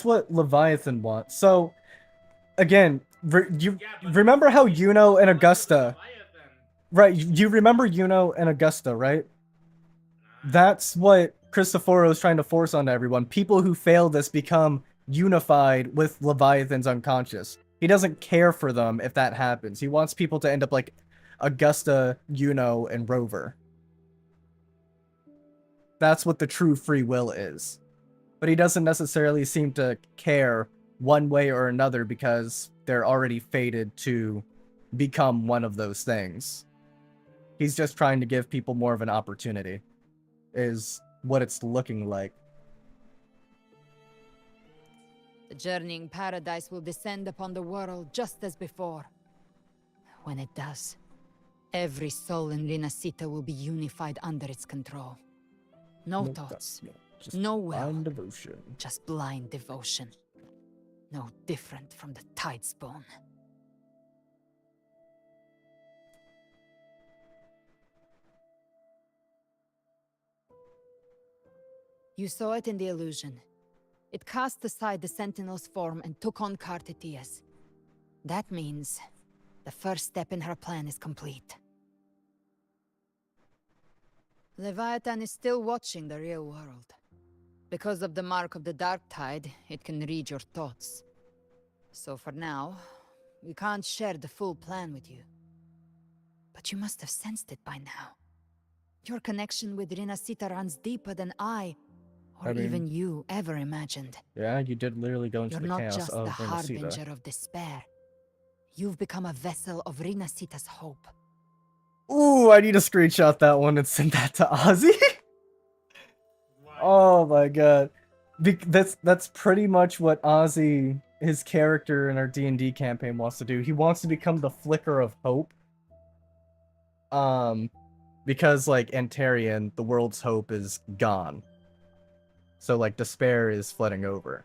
what Leviathan wants. So, again, you remember how Yuno and Augusta... Right, you remember Yuno and Augusta, right? That's what Cristoforo is trying to force onto everyone. People who fail this become unified with Leviathan's unconscious. He doesn't care for them if that happens. He wants people to end up like Augusta, Yuno, and Rover. That's what the true free will is. But he doesn't necessarily seem to care one way or another because they're already fated to become one of those things. He's just trying to give people more of an opportunity, is what it's looking like. The journeying paradise will descend upon the world just as before. When it does, every soul in Rinascita will be unified under its control. No thoughts, no will, blind devotion. Just blind devotion. No different from the Tidespawn. You saw it in the illusion. It cast aside the Sentinel's form and took on Cartetia's. That means the first step in her plan is complete. Leviathan is still watching the real world. Because of the mark of the Dark Tide, it can read your thoughts. So for now, we can't share the full plan with you. But you must have sensed it by now. Your connection with Rinascita runs deeper than I, or even you, ever imagined. Yeah, you did literally go into You're the not chaos just of the Rinascita. harbinger of despair. You've become a vessel of Rinascita's hope. Ooh, I need to screenshot that one and send that to Ozzy. Oh my god. That's pretty much what Ozzy, his character in our D&D campaign, wants to do. He wants to become the flicker of hope. Because like Antarian, the world's hope is gone. So like despair is flooding over.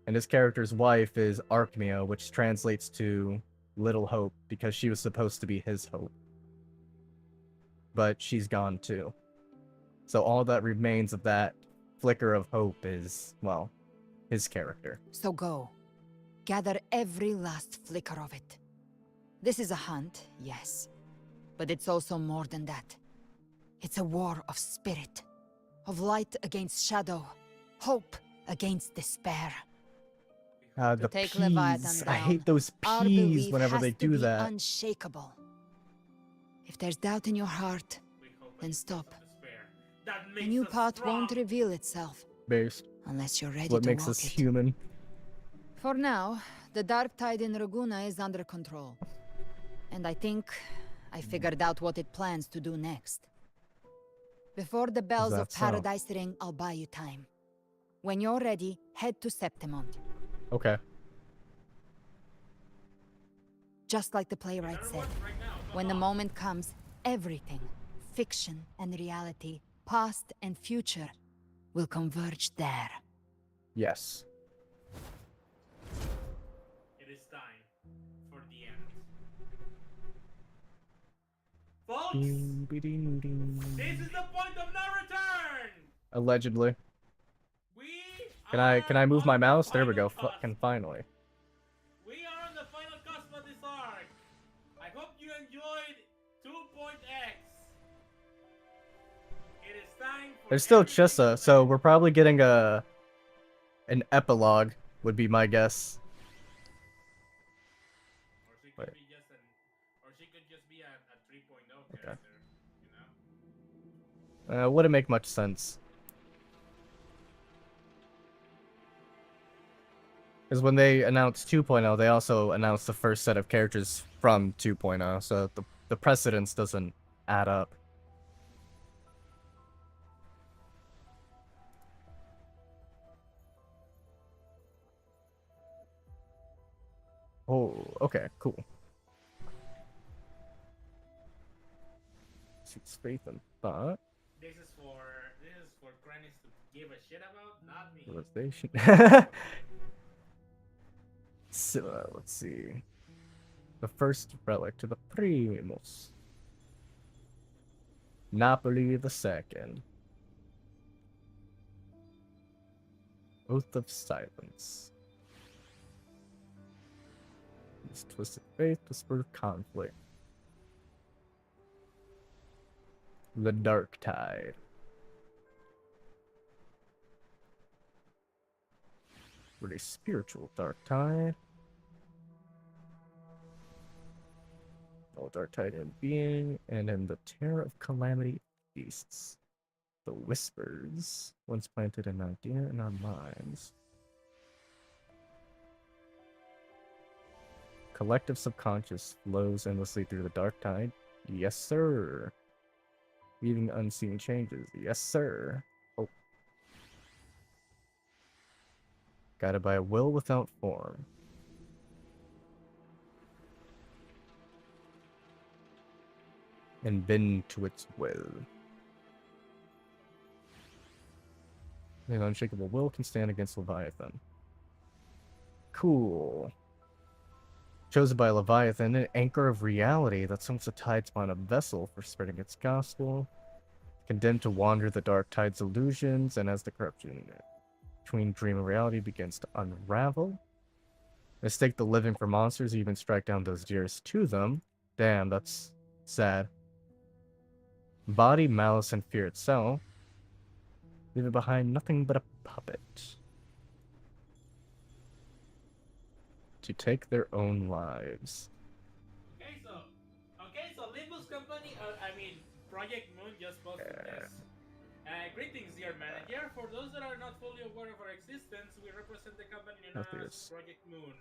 And his character's wife is Archmia, which translates to Little Hope because she was supposed to be his hope. But she's gone too. So all that remains of that flicker of hope is, well, his character. So go. Gather every last flicker of it. This is a hunt, yes. But it's also more than that. It's a war of spirit. Of light against shadow. Hope against despair. The take peas. Leviathan I down, hate those our peas belief whenever has they to do be that. Unshakable. If there's doubt in your heart, then stop. A new path won't reveal itself. Based. Unless you're ready What to makes walk us it. human. For now, the Dark Tide in Raguna is under control. And I think I figured out what it plans to do next. Before the bells of that so? Paradise ring, I'll buy you time. When you're ready, head to Septimont. Okay. Just like the playwright said, when the moment comes, everything, fiction and reality, past and future, will converge there. Yes. It is time for the end. Folks, this is the point of no return! Allegedly. Can I move my mouse? There we go. Fucking finally. We are on the final cusp of this arc. I hope you enjoyed 2.x. It is time for There's still Chissa, so we're probably getting an epilogue, would be my guess. Or she could just be a 3.0 character, you know? Wouldn't make much sense. Because when they announced 2.0, they also announced the first set of characters from 2.0, so the precedence doesn't add up. Oh, okay, cool. Seeks faith and thought. This is for Krennis to give a shit about, not me. Realization. So, let's see. The first relic to the Primus. Napoli the second. Oath of Silence. This twisted faith to spur conflict. The Dark Tide. Really spiritual Dark Tide. all dark tide in being, and in the terror of calamity beasts. The whispers once planted an idea in our minds. Collective subconscious flows endlessly through the dark tide. Yes, sir. Weaving unseen changes. Yes, sir. Oh. Guided by a will without form. And bend to its will. An unshakable will can stand against Leviathan. Cool. Chosen by Leviathan, an anchor of reality that sums the tides upon a vessel for spreading its gospel. Condemned to wander the dark tide's illusions, and as the corruption between dream and reality begins to unravel. Mistake the living for monsters, even strike down those dearest to them. Damn, that's sad. Body, malice, and fear itself. Leaving behind nothing but a puppet. To take their own lives. Okay, so Limbus Company, Project Moon just posted this. Greetings, dear manager. For those that are not fully aware of our existence, we represent the company known as Project Moon.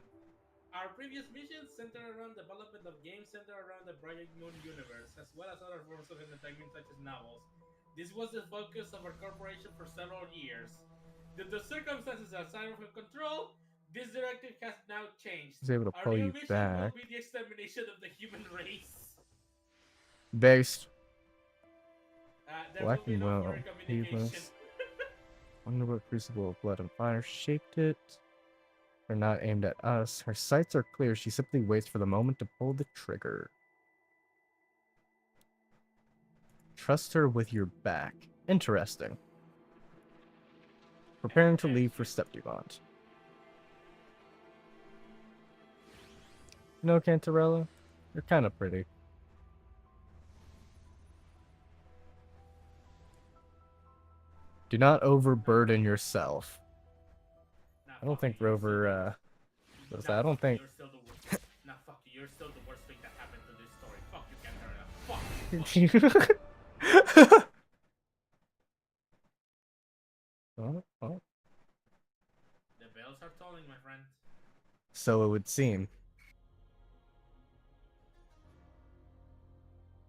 Our previous missions centered around development of games centered around the Project Moon universe, as well as other forms of entertainment such as novels. This was the focus of our corporation for several years. Due to circumstances outside of our control, this directive has now changed. I was able to Our pull new you mission will back. be the extermination of the human race. Based. There Black will be and no well. foreign communication. Heedless. Wonder what crucible of blood and fire shaped it. They're not aimed at us. Her sights are clear. She simply waits for the moment to pull the trigger. Trust her with your back. Interesting. Preparing to leave for Septimont. No, Cantarella? You're kind of pretty. Do not overburden yourself. I don't think Rover, does that. I don't think... You're still the worst. Nah, fuck you. You're still the worst thing that happened to this story. Fuck you, Cantarella. Fuck you. Oh. The bells are tolling, my friend. So it would seem.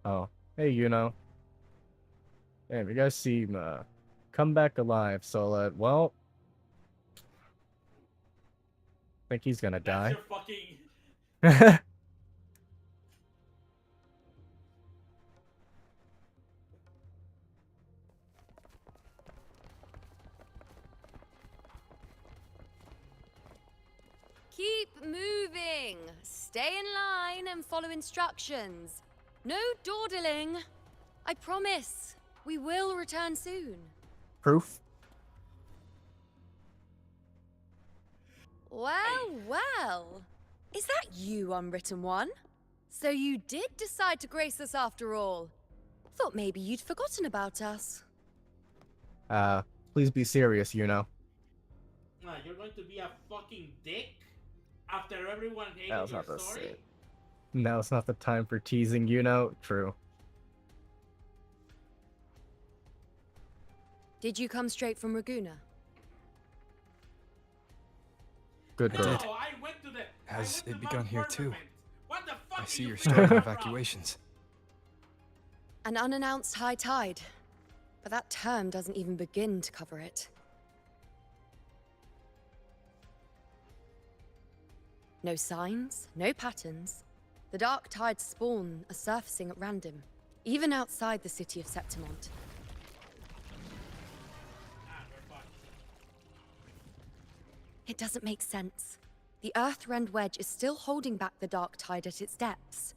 Oh. Hey, Damn, you guys seem, come back alive, Solid. Well... I think he's gonna die. That's your fucking... Keep moving. Stay in line and follow instructions. No dawdling. I promise. We will return soon. Proof? Well, well. Is that you, Unwritten One? So you did decide to grace us after all. Thought maybe you'd forgotten about us. Please be serious, You're going to be a fucking dick? After everyone hated your story? Now it's not the time for teasing, True. Did you come straight from Raguna? Good I girl. did. I went to the... Has it begun here too? What the fuck I see you you're figured starting out from? evacuations. An unannounced high tide. But that term doesn't even begin to cover it. No signs, no patterns. The dark tide's spawn are surfacing at random, even outside the city of Septimont. It doesn't make sense. The Earthrend Wedge is still holding back the dark tide at its depths.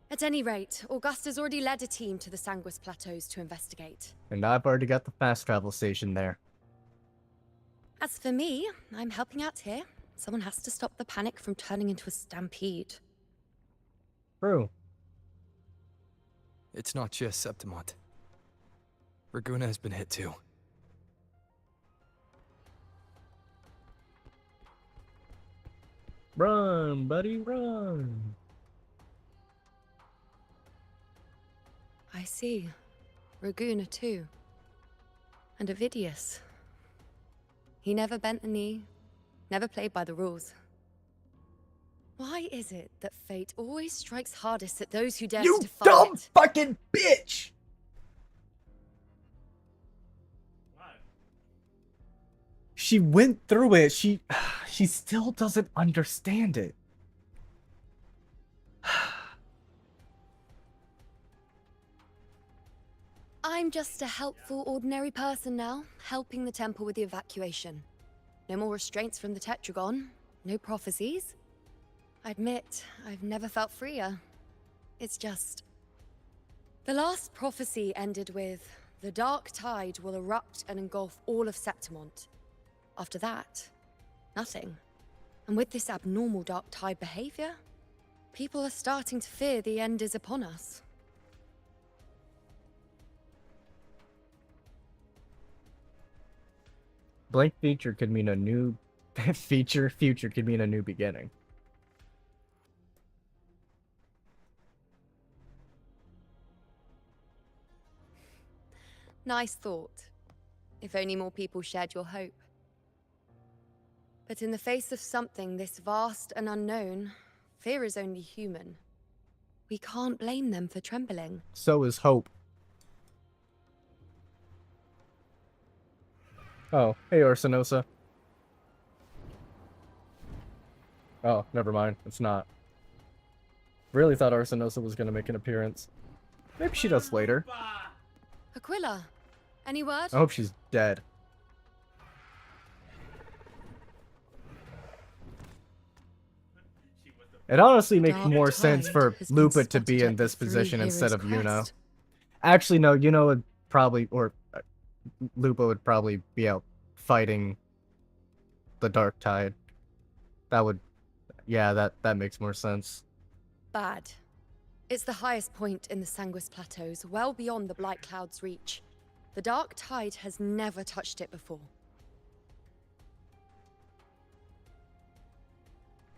At any rate, Augusta's already led a team to the Sanguis Plateaus to investigate. And I've already got the fast travel station there. As for me, I'm helping out here. Someone has to stop the panic from turning into a stampede. True. It's not just Septimont. Raguna has been hit too. Run, buddy, run. I see. Raguna too. And Ovidius. He never bent the knee, never played by the rules. Why is it that fate always strikes hardest at those who dare to defy it? Fucking bitch! She went through it. She still doesn't understand it. I'm just a helpful, ordinary person now, helping the temple with the evacuation. No more restraints from the Tetragon, no prophecies. I admit, I've never felt freer. It's just... The last prophecy ended with, the dark tide will erupt and engulf all of Septimont. After that, nothing. And with this abnormal dark tide behavior, people are starting to fear the end is upon us. Blank future could mean a new future could mean a new beginning. Nice thought. If only more people shared your hope. But in the face of something this vast and unknown, fear is only human. We can't blame them for trembling. So is hope. Oh, hey Arsenosa. Oh, never mind. It's not. Really thought Arsenosa was gonna make an appearance. Maybe she does later. Aquila, any word? I hope she's dead. It honestly makes more sense for Lupa to be in this position instead of Yuno. Actually, no, Yuno would probably, or Lupa would probably be out fighting the Dark Tide. That would, yeah, that makes more sense. Bad. It's the highest point in the Sanguis Plateaus, well beyond the Blight Cloud's reach. The Dark Tide has never touched it before.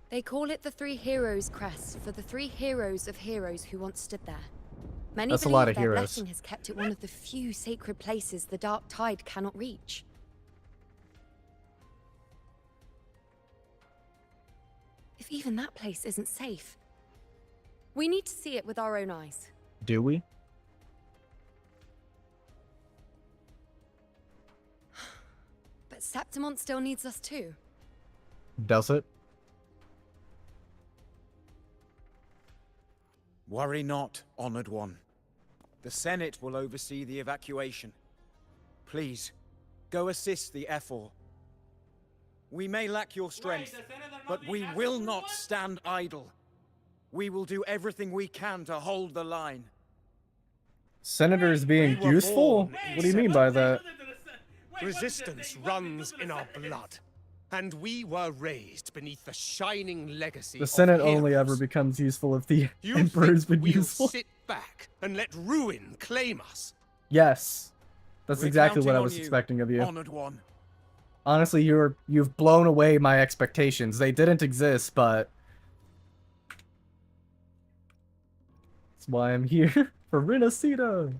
They call it the Three Heroes Crest for the three heroes of heroes who once stood there. Many That's a believe lot of their heroes. blessing has kept it one of the few sacred places the Dark Tide cannot reach. If even that place isn't safe, we need to see it with our own eyes. Do we? But Septimont still needs us too. Does it? Worry not, honored one. The Senate will oversee the evacuation. Please, go assist the Ephor. We may lack your strength, but we will not stand idle. We will do everything we can to hold the line. Senators being useful? What do you mean by that? Resistance runs in our blood, and we were raised beneath the shining legacy The Senate of only heroes. ever becomes useful if the You Emperor's think been we'll useful. sit back and let ruin claim us? Yes. That's We're exactly what I counting was on you, expecting of you. Honored one. Honestly, you've blown away my expectations. They didn't exist, but that's why I'm here for Renacita.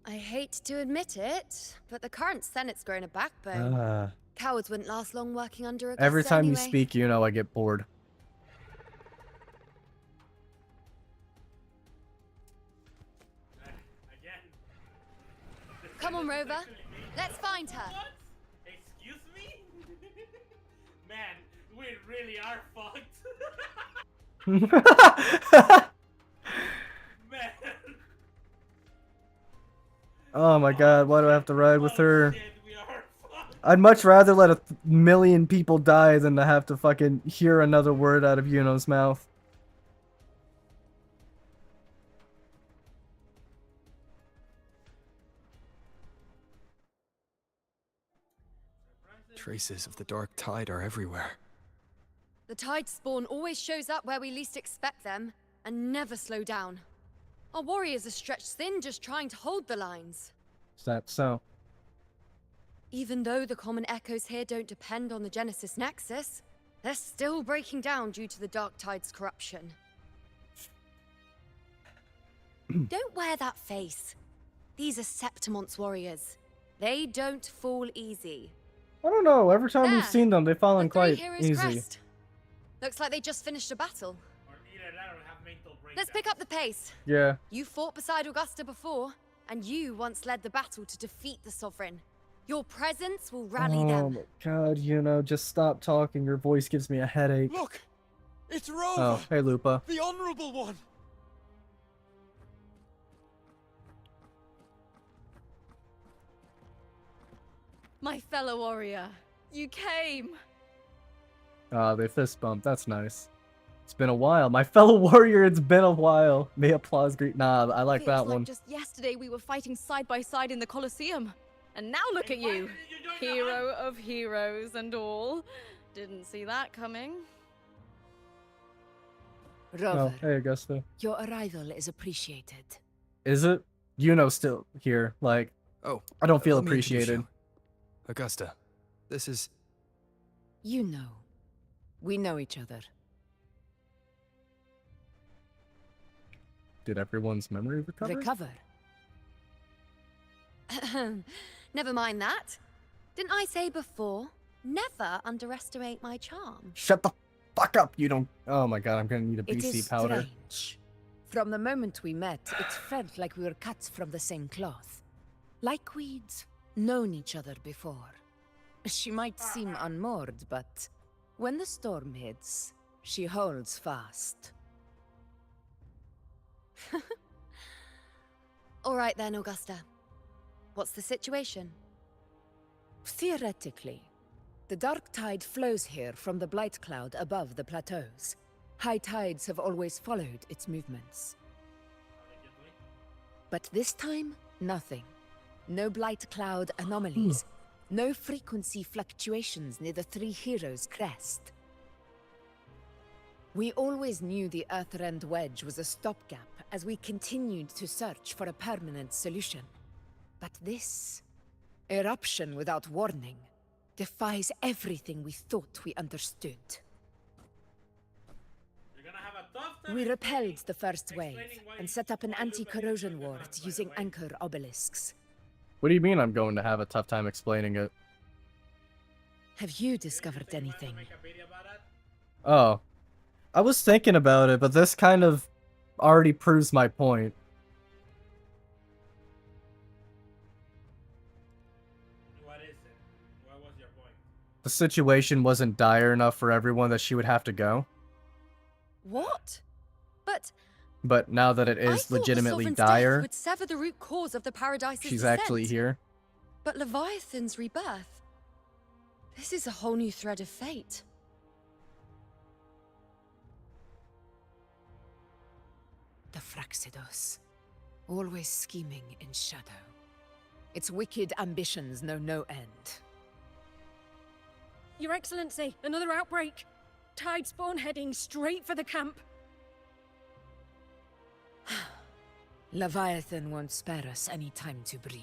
I hate to admit it, but the current Senate's grown a backbone. Cowards wouldn't last long working under a Every time you anyway. speak, you know I get bored. Come on, Rover. Let's find her. Excuse me? Man, we really are fucked. Man. Oh my god, why do I have to ride with her? I'd much rather let a million people die than to have to fucking hear another word out of Yuno's mouth. Traces of the dark tide are everywhere. The tide spawn always shows up where we least expect them, and never slow down. Our warriors are stretched thin just trying to hold the lines. Is that so? Even though the common echoes here don't depend on the Genesis Nexus, They're still breaking down due to the Dark Tide's corruption. Don't wear that face. These are Septimon's warriors. They don't fall easy. I don't know. Every time we've There. seen them, they've fallen The three quite heroes easy. crest. Looks like they just finished a battle. Let's pick up the pace. Yeah. You fought beside Augusta before, and you once led the battle to defeat the Sovereign. Your presence will rally Oh them. my god, just stop talking. Your voice gives me a headache. Look! It's Rover! Oh, hey, Lupa. The Honorable One! My fellow warrior, you came! They fist bump. That's nice. It's been a while. My fellow warrior, it's been a while. May applause greet. Nah, I like that one. Just yesterday we were fighting side by side in the Colosseum. And now look at you! Hero of heroes and all. Didn't see that coming. Rover, Oh, hey, Augusta. your arrival is appreciated. Is it? Still here. Like, oh, I don't feel let me introduce appreciated. you. Augusta, this is... You know. We know each other. Did everyone's memory recover? Recover? Never mind that. Didn't I say before? Never underestimate my charm. Shut the fuck up. You don't... Oh my god, I'm gonna need a It BC is powder. strange. From the moment we met, it felt like we were cut from the same cloth. Like we'd known each other before. She might seem unmoored, but when the storm hits, she holds fast. All right then, Augusta. What's the situation? Theoretically, the dark tide flows here from the blight cloud above the plateaus. High tides have always followed its movements. But this time, nothing. No blight cloud anomalies. No frequency fluctuations near the three heroes' crest. We always knew the Earthrend Wedge was a stopgap as we continued to search for a permanent solution. But this eruption without warning defies everything we thought we understood. We repelled the first wave and set up an anti-corrosion ward using anchor obelisks. What do you mean I'm going to have a tough time explaining it? Have you discovered anything? Oh. I was thinking about it, but this kind of already proves my point. What is it? What was your point? The situation wasn't dire enough for everyone that she would have to go. What? But But now that it I is thought legitimately the Sovereign's death dire, would sever the root cause of the Paradise's she's descent. actually here. But Leviathan's rebirth. This is a whole new thread of fate. The Fraxidos, always scheming in shadow. Its wicked ambitions know no end. Your Excellency, another outbreak. Tide spawn heading straight for the camp. Leviathan won't spare us any time to breathe.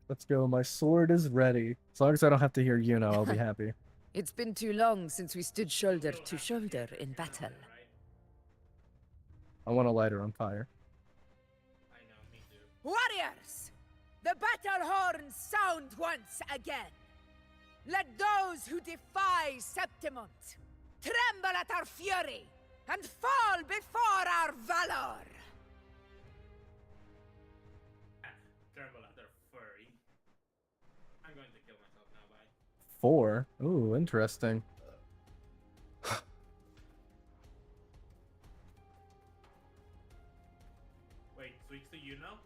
Let's go. My sword is ready. As long as I don't have to hear Yuno, I'll be happy. It's been too long since we stood shoulder to shoulder in battle. I want to light her on fire. Warriors! The battle horns sound once again. Let those who defy Septimont tremble at our fury and fall before our valor. Tremble at their fury. I'm going to kill myself now, bye. 4? Ooh, interesting. Wait, switch to Yuno?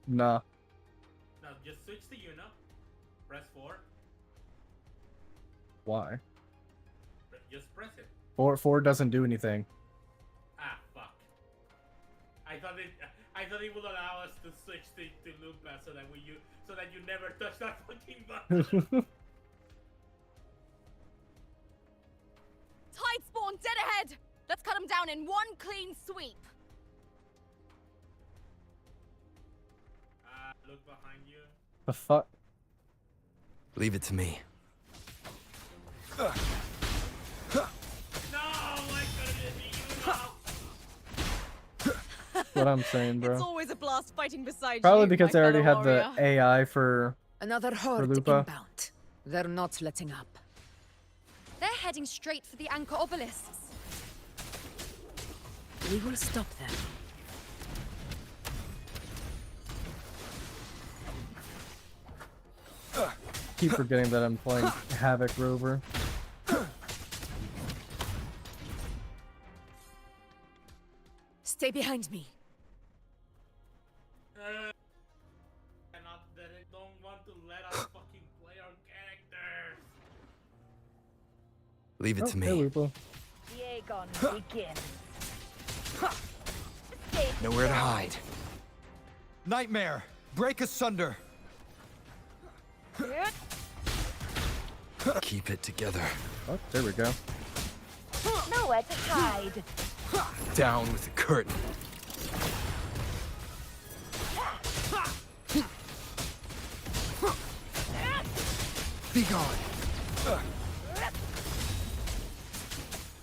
Nah. No, just switch to Yuno. Press 4. Why? Just press it. 4 doesn't do anything. Ah, fuck. I thought it would allow us to switch to Lupa so that you never touch that fucking button. Tide spawn dead ahead! Let's cut them down in one clean sweep. Look behind you. The fuck? Leave it to me. What I'm saying, bro. It's always a blast fighting beside Probably you, because my I already fellow have the warrior. AI for Another horde Lupa. inbound. They're not letting up. They're heading straight for the anchor obelisks. We will stop them. Keep forgetting that I'm playing Havoc Rover. Stay behind me. Not that I don't want to let us fucking play our characters. Leave it to me. Hey, Lupa. Aegon begins. Nowhere to hide. Nightmare, break asunder. Keep it together. Oh, there we go. Nowhere to hide. Down with the curtain. Be gone.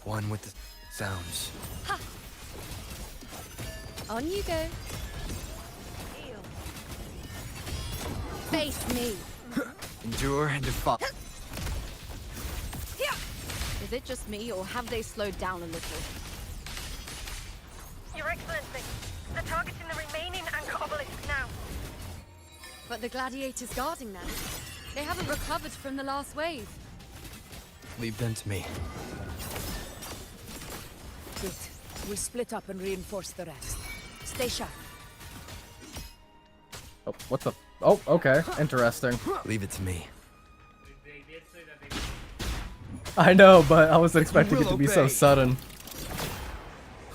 One with the sounds. On you go. Face me. Endure and defy. Is it just me, or have they slowed down a little? Your Excellency, they're targeting the remaining anchor obelisks now. But the gladiators guarding them, they haven't recovered from the last wave. Leave them to me. Good. We'll split up and reinforce the rest. Stay sharp. Oh, what the? Oh, okay. Interesting. Leave it to me. I know, but I wasn't expecting it to be so obey. sudden.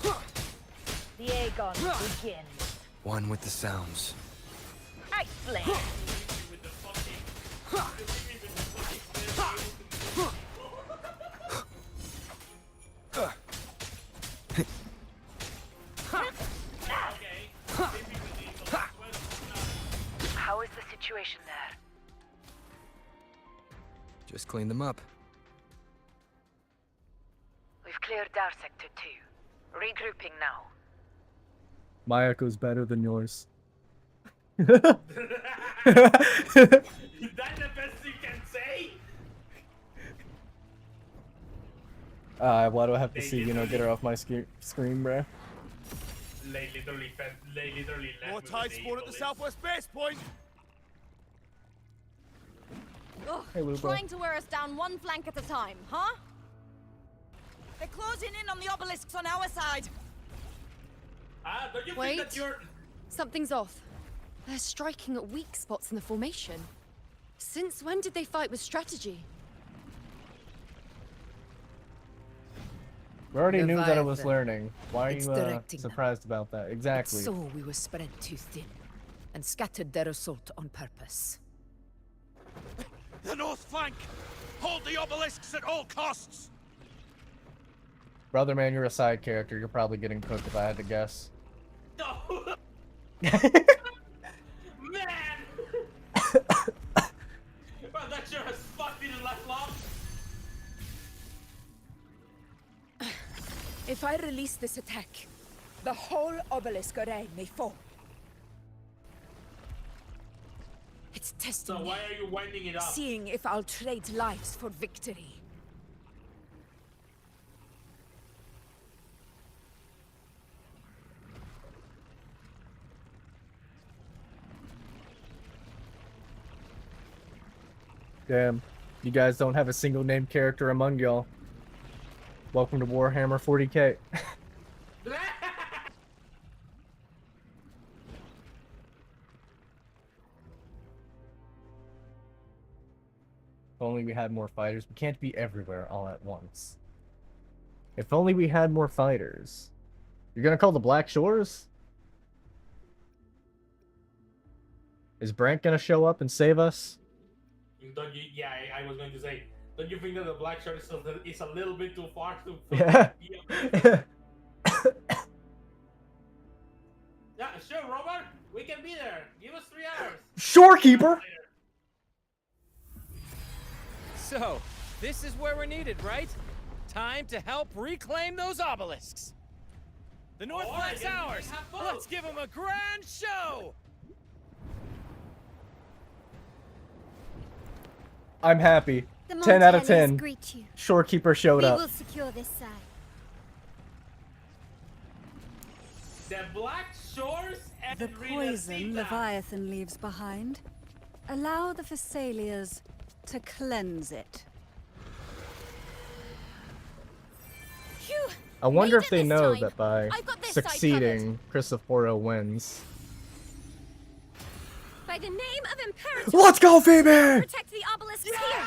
The Aegon begins. One with the sounds. Ice Blade. How is the situation there? Just clean them up. We've cleared our sector 2. Regrouping now. My echo's better than yours. Is that the best you can say? Why do I have to see, get her off my screen, bruh? They literally left. More tide spawn at the southwest base point. Ugh, Hey, Lupa. trying to wear us down one flank at a time, huh? They're closing in on the obelisks on our side. Don't you Wait. think that you're... Something's off. They're striking at weak spots in the formation. Since when did they fight with strategy? We already knew that it was Leviathan. learning. Why are It's you directing them. surprised about that? Exactly. So we were spread too thin and scattered their assault on purpose. The north flank. Hold the obelisks at all costs. Brother man, you're a side character. You're probably getting cooked if I had to guess. No! Man! Well, that sure as fuck didn't last long. If I release this attack, the whole obelisk array may fall. It's testing So me, why are you winding it up? seeing if I'll trade lives for victory. Damn. You guys don't have a single named character among y'all. Welcome to Warhammer 40k. If only we had more fighters. We can't be everywhere all at once. If only we had more fighters. You're gonna call the Black Shores? Is Brant gonna show up and save us? Don't you? Yeah, I was going to say. Don't you think that the Black Shark is a little bit too far to? Yeah. Yeah, sure, Robert. We can be there. Give us 3 hours. Shorekeeper! So, this is where we're needed, right? Time to help reclaim those obelisks. The North Flank's ours. Let's give them a grand show. I'm happy. The 10 out of Montellis 10. greet you. Shorekeeper showed We up. will secure this side. The Black Shores and The poison Leviathan leaves behind. Allow the Thessalias to cleanse it. Phew! I wonder Made if it they this know time. that by I've got this side succeeding, Chrysophoро wins. By the name of Imperator. Let's go, Phoebe! Protect the obelisks here.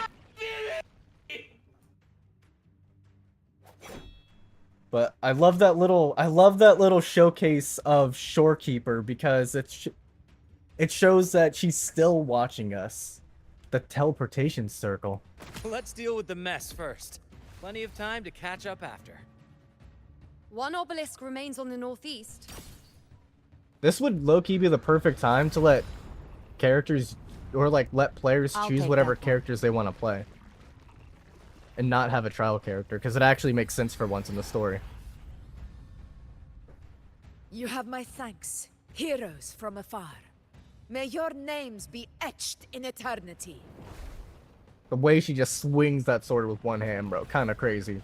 But I love that little showcase of Shorekeeper because it shows that she's still watching us. The teleportation circle. Let's deal with the mess first. Plenty of time to catch up after. One obelisk remains on the northeast. This would low-key be the perfect time to let characters, or like let players I'll choose take whatever that one. characters they want to play. And not have a trial character, because it actually makes sense for once in the story. You have my thanks, heroes from afar. May your names be etched in eternity. The way she just swings that sword with one hand, bro, kind of crazy.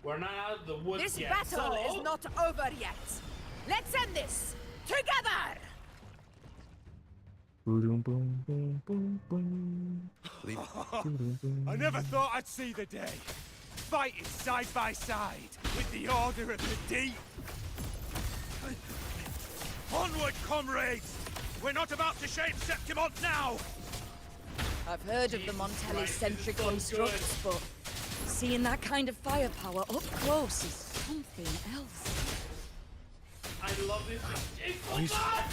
We're not out of the woods This yet. battle so... is not over yet. Let's end this together. Boom, boom, boom, boom, boom. I never thought I'd see the day. Fighting side by side with the Order of the Deep. Onward, comrades! We're not about to shape Septimont now! I've heard of the Montelli-centric constructs, but seeing that kind of firepower up close is something else. I love this. It's so Please. fun!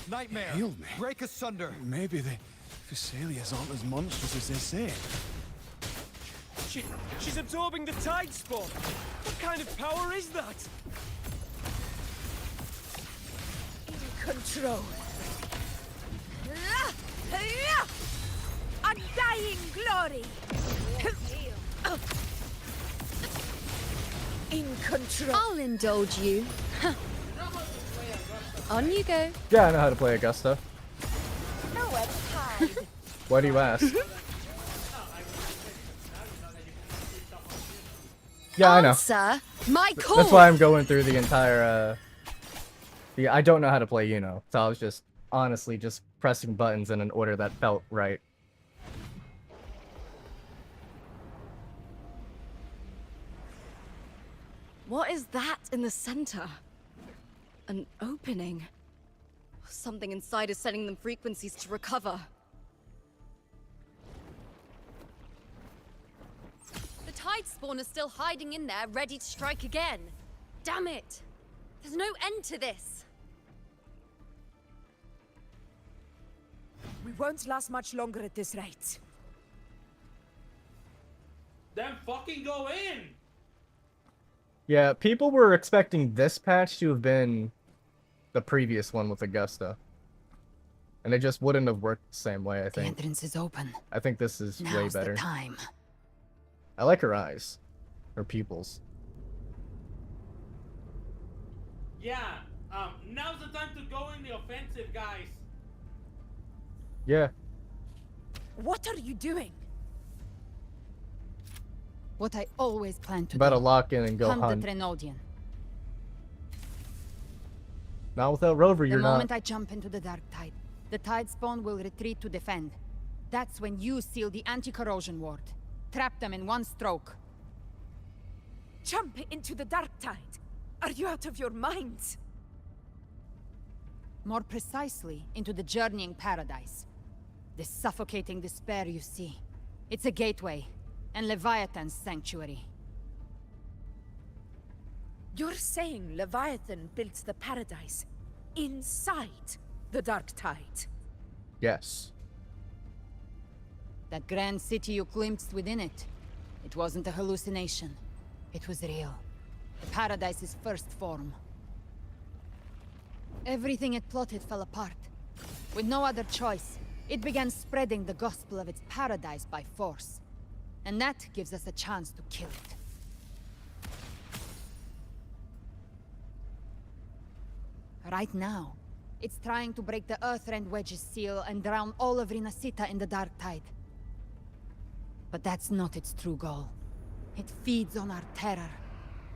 Nightmare, Heal me. break asunder. Maybe the Thessalias aren't as monstrous as they say. She's absorbing the tide spawn. What kind of power is that? In control. Undying glory. In control. I'll indulge you. On you go. Yeah, I know how to play Augusta. Nowhere to hide. Why do you ask? Yeah, I know. Answer my call. That's why I'm going through the entire, I don't know how to play Uno, so I was just, honestly, just pressing buttons in an order that felt right. What is that in the center? An opening. Something inside is sending them frequencies to recover. The tide spawn is still hiding in there, ready to strike again. Damn it! There's no end to this. We won't last much longer at this rate. Then fucking go in! Yeah, people were expecting this patch to have been the previous one with Augusta. And it just wouldn't have worked the same way, I The think. entrance is open. I think this is way Now's better. the time. I like her eyes. Her pupils. Yeah, now's the time to go in the offensive, guys. Yeah. What are you doing? What I always planned to About to do. lock in and go Hunt hunt. the Trenodian. Not without Rover, The you're not. moment I jump into the dark tide, the tide spawn will retreat to defend. That's when you seal the anti-corrosion ward. Trap them in one stroke. Jump into the dark tide. Are you out of your minds? More precisely, into the journeying paradise. The suffocating despair you see. It's a gateway, and Leviathan's sanctuary. You're saying Leviathan built the paradise inside the dark tide? Yes. That grand city you glimpsed within it. It wasn't a hallucination. It was real. The paradise's first form. Everything it plotted fell apart. With no other choice, It began spreading the gospel of its paradise by force. And that gives us a chance to kill it. Right now, it's trying to break the Earthrend Wedge's seal and drown all of Rinasita in the Dark Tide. But that's not its true goal. It feeds on our terror,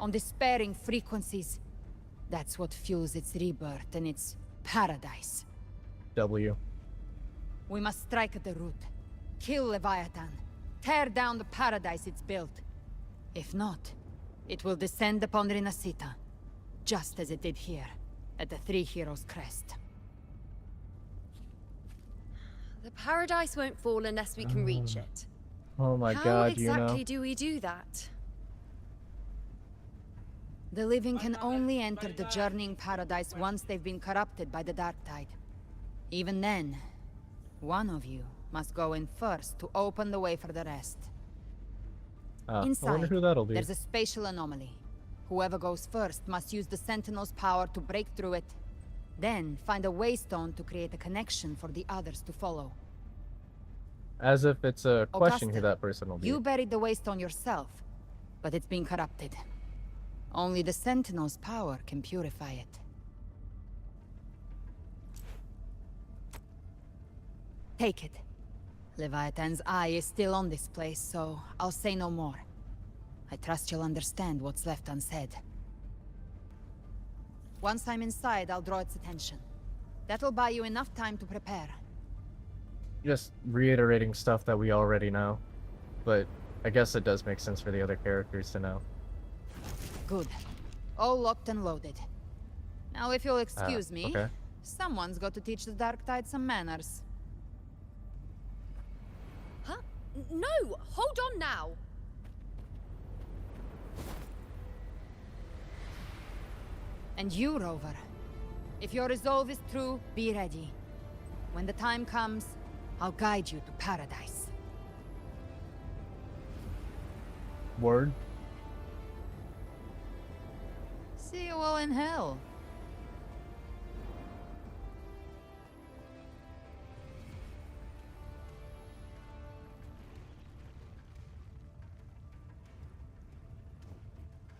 on despairing frequencies. That's what fuels its rebirth and its paradise. W. We must strike at the root. Kill Leviathan. Tear down the paradise it's built. If not, it will descend upon Rinasita, just as it did here, at the Three Heroes Crest. The paradise won't fall unless we can reach it. Oh my How god, exactly you know. do we do that? The living can only enter the journeying paradise once they've been corrupted by the Dark Tide. Even then, one of you must go in first to open the way for the rest. I wonder Inside, who that'll be. there's a spatial anomaly. Whoever goes first must use the Sentinel's power to break through it. Then, find a waystone to create a connection for the others to follow. As if it's a question who Augusta, that person will be. You buried the waystone yourself, but it's been corrupted. Only the Sentinel's power can purify it. Take it. Leviathan's eye is still on this place, so I'll say no more. I trust you'll understand what's left unsaid. Once I'm inside, I'll draw its attention. That'll buy you enough time to prepare. Just reiterating stuff that we already know. But I guess it does make sense for the other characters to know. Good. All locked and loaded. Now, if you'll excuse me, okay. someone's got to teach the Dark Tide some manners. Huh? No! Hold on now! And you, Rover. If your resolve is true, be ready. When the time comes, I'll guide you to paradise. Word? See you all in hell.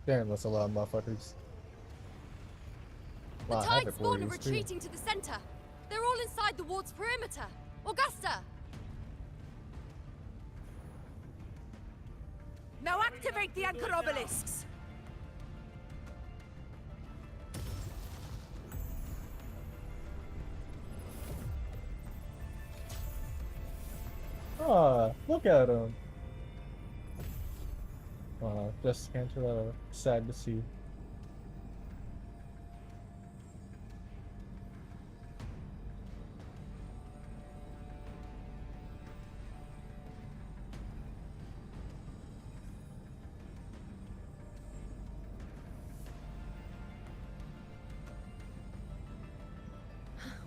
Damn, that's a lot of motherfuckers. The Wow, tide Havoc spawn are warriors, too. retreating to the center. They're all inside the ward's perimeter. Augusta! Now activate the anchor obelisks! Ah, look at him. Just Angela, sad to see.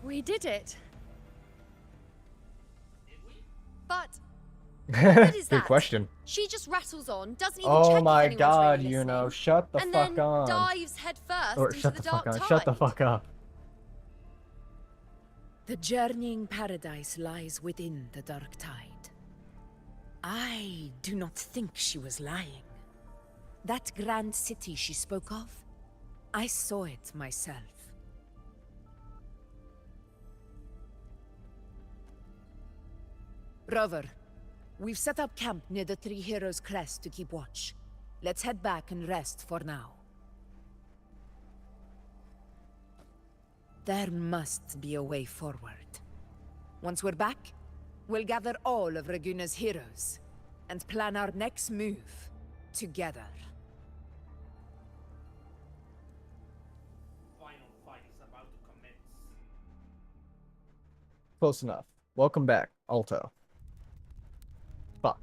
We did it. But Good question. she just rattles on, doesn't even check Oh if my anyone's god, really you know, listening, shut the and fuck then on. dives headfirst Or into shut the the dark fuck on, tide. shut the fuck up. The journeying paradise lies within the dark tide. I do not think she was lying. That grand city she spoke of, I saw it myself. Rover, we've set up camp near the Three Heroes Crest to keep watch. Let's head back and rest for now. There must be a way forward. Once we're back, we'll gather all of Raguna's heroes and plan our next move together. Final fight is about to commence. Close enough. Welcome back, Alto. Fuck.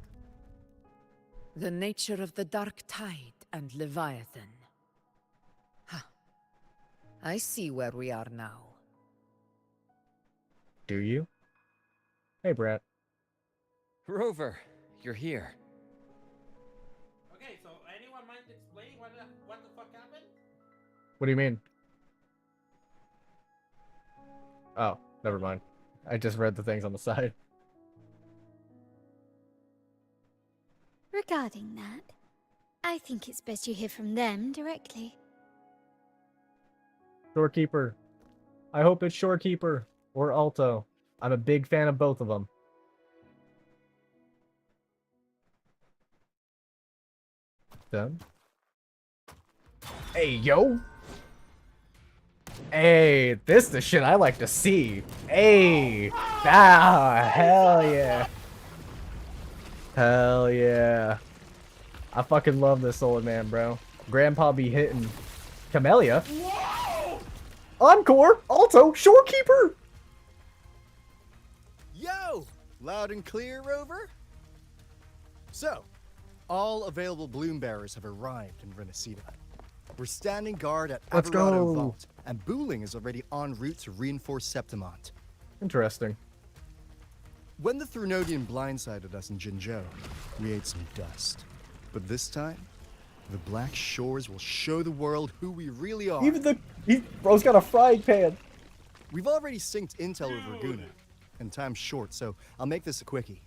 The nature of the dark tide and Leviathan. Huh. I see where we are now. Do you? Hey, Brad. Rover, you're here. Okay, so anyone mind explaining what the fuck happened? What do you mean? Oh, never mind. I just read the things on the side. Regarding that, I think it's best you hear from them directly. Shorekeeper. I hope it's Shorekeeper or Alto. I'm a big fan of both of them. Done. Hey, yo. Hey, this is the shit I like to see. Hey. Ah, hell yeah. Hell yeah. I fucking love this old man, bro. Grandpa be hitting. Camellia. Whoa! Encore. Alto. Shorekeeper. Yo! Loud and clear, Rover? So, all available bloom bearers have arrived in Renacida. We're standing guard at Let's Averado go. Vault, and Booling is already en route to reinforce Septimont. Interesting. When the Thrunodian blindsided us in Jinzhou, we ate some dust. But this time, the Black Shores will show the world who we really are. Even bro's got a frying pan. We've already synced intel with Raguna, and time's short, so I'll make this a quickie.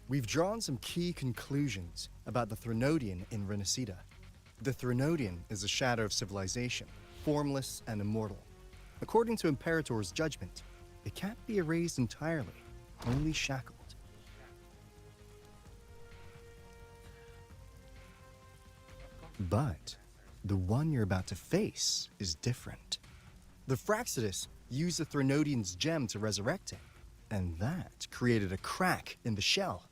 We've drawn some key conclusions about the Thrunodian in Renacida. The Thrunodian is a shadow of civilization, formless and immortal. According to Imperator's judgment, it can't be erased entirely, only shackled. But the one you're about to face is different. The Fraxidus used the Thrunodian's gem to resurrect him, and that created a crack in the shell.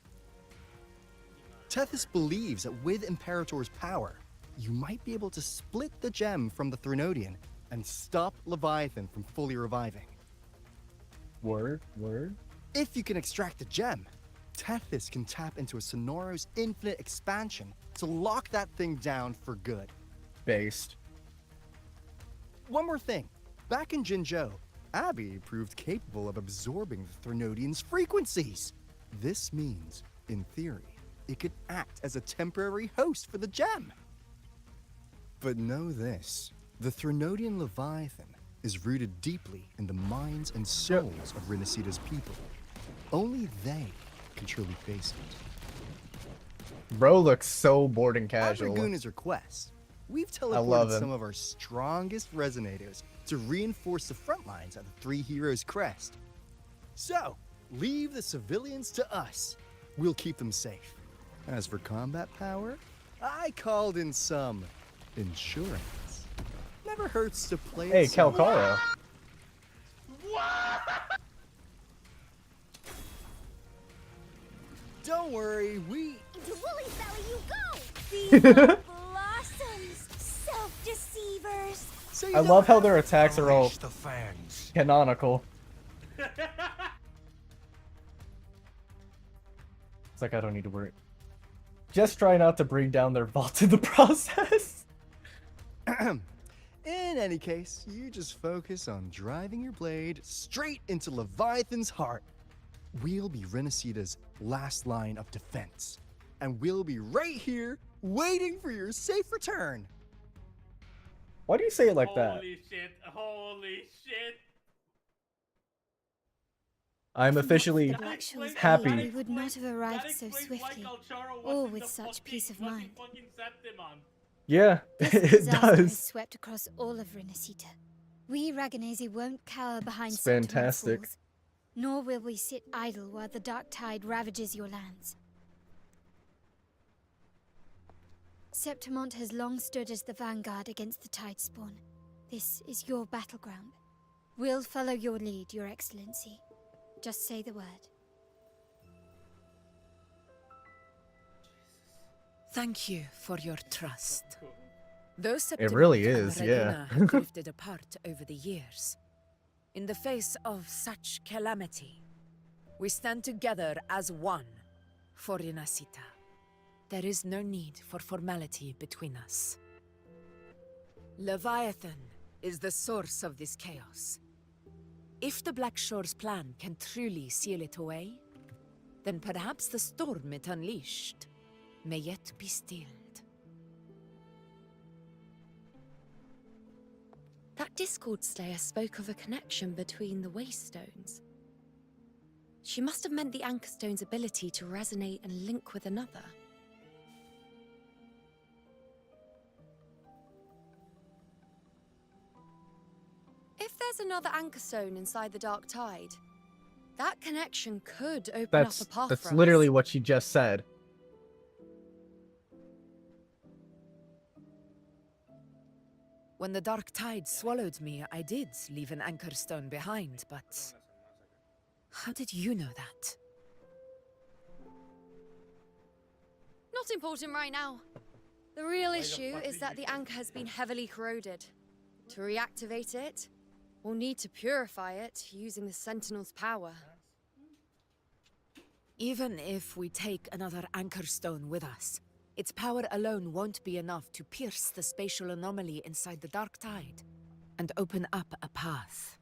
Tethys believes that with Imperator's power, you might be able to split the gem from the Thrunodian and stop Leviathan from fully reviving. Word. If you can extract the gem, Tethys can tap into a Sonoros infinite expansion to lock that thing down for good. Based. One more thing. Back in Jinzhou, Abby proved capable of absorbing the Thrunodian's frequencies. This means, in theory, it could act as a temporary host for the gem. But know this, the Thrunodian Leviathan is rooted deeply in the minds and souls of Renacida's people. Only they can truly face it. Bro looks so bored and At casual. Raguna's request, we've love teleported him. some of our strongest resonators to reinforce the front lines at the Three Heroes Crest. So, leave the civilians to us. We'll keep them safe. As for combat power, I called in some insurance. Never hurts to play Hey, it safe. Calcara. Don't worry, we... Into Woolly's belly you go! These are blossoms, self-deceivers! So I love how their attacks are all the fangs. canonical. It's like I don't need to worry. Just try not to bring down their vault in the process. In any case, you just focus on driving your blade straight into Leviathan's heart. We'll be Renacida's last line of defense. And we'll be right here, waiting for your safe return. Why do you say it like that? Holy shit. I'm officially The Black Shores happy. we would not have arrived so swiftly, or with such peace of mind. Yeah, This it disaster has does. swept across all of Renacita. We Raganese won't cower behind It's Septimont fantastic. Falls, nor will we sit idle while the dark tide ravages your lands. Septimont has long stood as the vanguard against the tide spawn. This is your battleground. We'll follow your lead, Your Excellency. Just say the word. Thank you for your trust. Though It really Septimont is, and yeah. Raguna have drifted apart over the years, in the face of such calamity, we stand together as one for Renacita. There is no need for formality between us. Leviathan is the source of this chaos. If the Black Shore's plan can truly seal it away, then perhaps the storm it unleashed may yet be stilled. That Discord stayer spoke of a connection between the Waystones. She must have meant the Anchor Stone's ability to resonate and link with another. If there's another Anchor Stone inside the Dark Tide, that connection could open up a path That's for literally us. what she just said. When the Dark Tide swallowed me, I did leave an Anchor Stone behind, but how did you know that? Not important right now. The real issue is that the anchor has been heavily corroded. To reactivate it, we'll need to purify it using the Sentinel's power. Even if we take another Anchor Stone with us, its power alone won't be enough to pierce the spatial anomaly inside the Dark Tide and open up a path.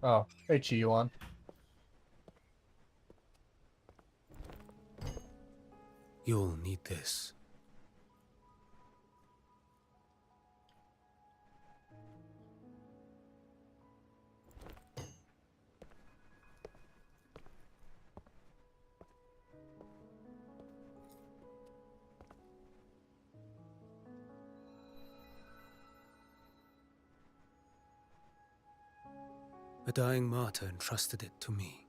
Oh, hey, Chi-Yuan. You'll need this. A dying martyr entrusted it to me.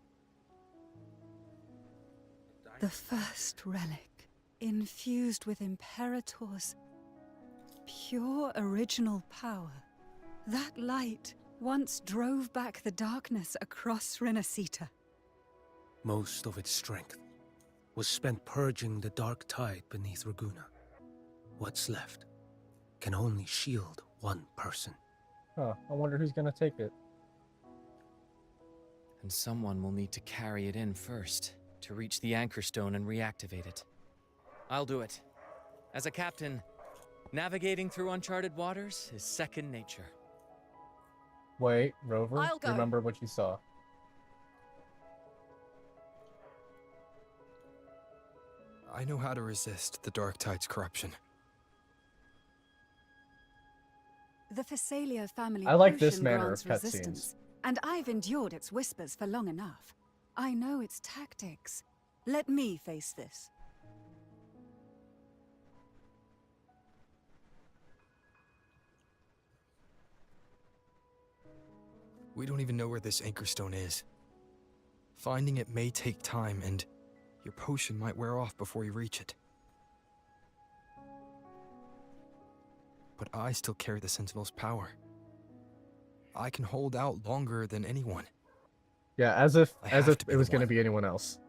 The first relic, infused with Imperator's pure original power. That light once drove back the darkness across Renacita. Most of its strength was spent purging the dark tide beneath Raguna. What's left can only shield one person. Huh, I wonder who's gonna take it. And someone will need to carry it in first, to reach the Anchor Stone and reactivate it. I'll do it. As a captain, navigating through uncharted waters is second nature. Wait, Rover, I'll go. remember what you saw. I know how to resist the Dark Tide's corruption. The Phasalia family I like this potion manner grants of cutscenes. resistance, and I've endured its whispers for long enough. I know its tactics. Let me face this. We don't even know where this Anchor Stone is. Finding it may take time, and your potion might wear off before you reach it. But I still carry the Sentinel's power. I can hold out longer than anyone. Yeah, as if I have to be it was the going to one. be anyone else.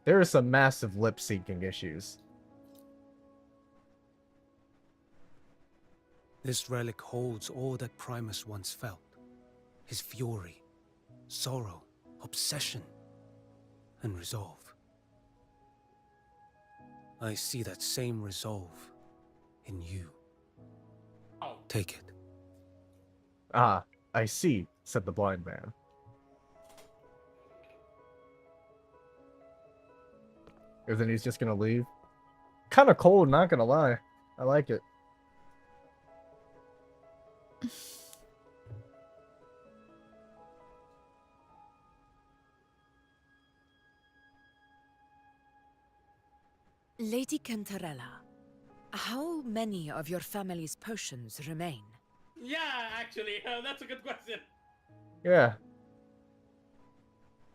There are some massive lip syncing issues. This relic holds all that Primus once felt. His fury, sorrow, obsession, and resolve. I see that same resolve in you. Take it. Ah, I see, said the blind man. And then he's just gonna leave. Kind of cold, not gonna lie. I like it. Lady Cantarella, how many of your family's potions remain? Yeah, actually, that's a good question. Yeah.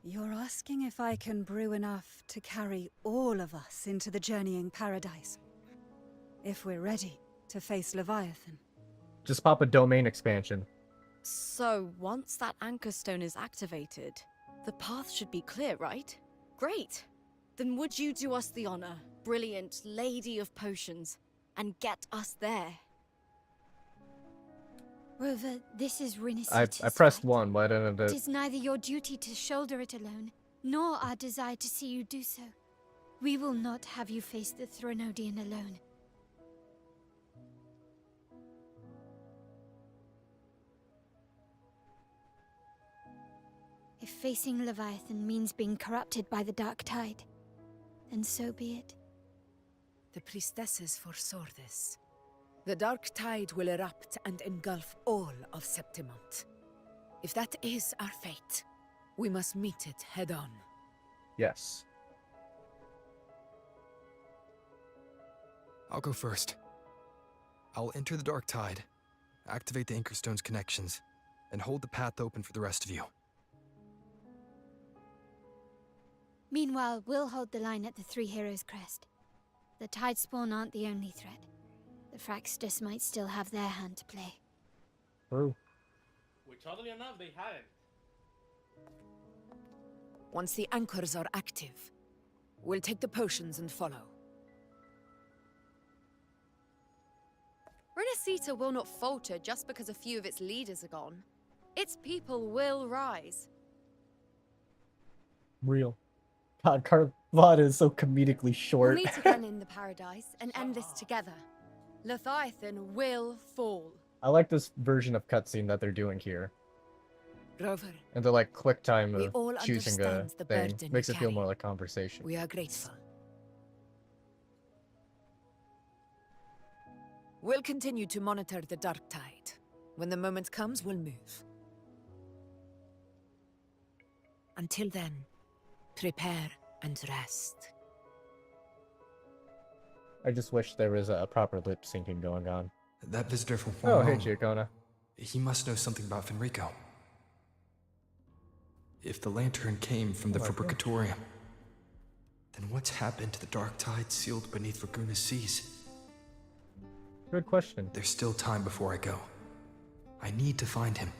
You're asking if I can brew enough to carry all of us into the journeying paradise. If we're ready to face Leviathan. Just pop a domain expansion. So, once that Anchor Stone is activated, the path should be clear, right? Great! Then would you do us the honor, brilliant Lady of Potions, and get us there? Rover, this is Renacita's I pressed fight. one, why didn't It it? is neither your duty to shoulder it alone, nor our desire to see you do so. We will not have you face the Threnodian alone. If facing Leviathan means being corrupted by the Dark Tide, then so be it. The priestesses foresaw this. The dark tide will erupt and engulf all of Septimont. If that is our fate, we must meet it head on. Yes. I'll go first. I'll enter the dark tide, activate the Anchorstone's connections, and hold the path open for the rest of you. Meanwhile, we'll hold the line at the Three Heroes Crest. The Tidespawn aren't the only threat. The Fraxtus might still have their hand to play. True. Which, oddly enough, they hadn't. Once the anchors are active, we'll take the potions and follow. Renacita will not falter just because a few of its leaders are gone. Its people will rise. Real. God, Carlotta is so comedically short. We'll meet again in the paradise and end this together. Leviathan will fall. I like this version of cutscene that they're doing here. Rover, And the like quick time we of all choosing a understand the thing burden makes you it feel carry. more like conversation. we are grateful. We'll continue to monitor the dark tide. When the moment comes, we'll move. Until then, prepare and rest. I just wish there was a proper lip syncing going on. That visitor from Oh, hey, Huang, Giacona. he must know something about Fenrico. If the lantern came from the Oh my God. Fabricatorium, then what's happened to the dark tide sealed beneath Raguna's seas? Good question. There's still time before I go. I need to find him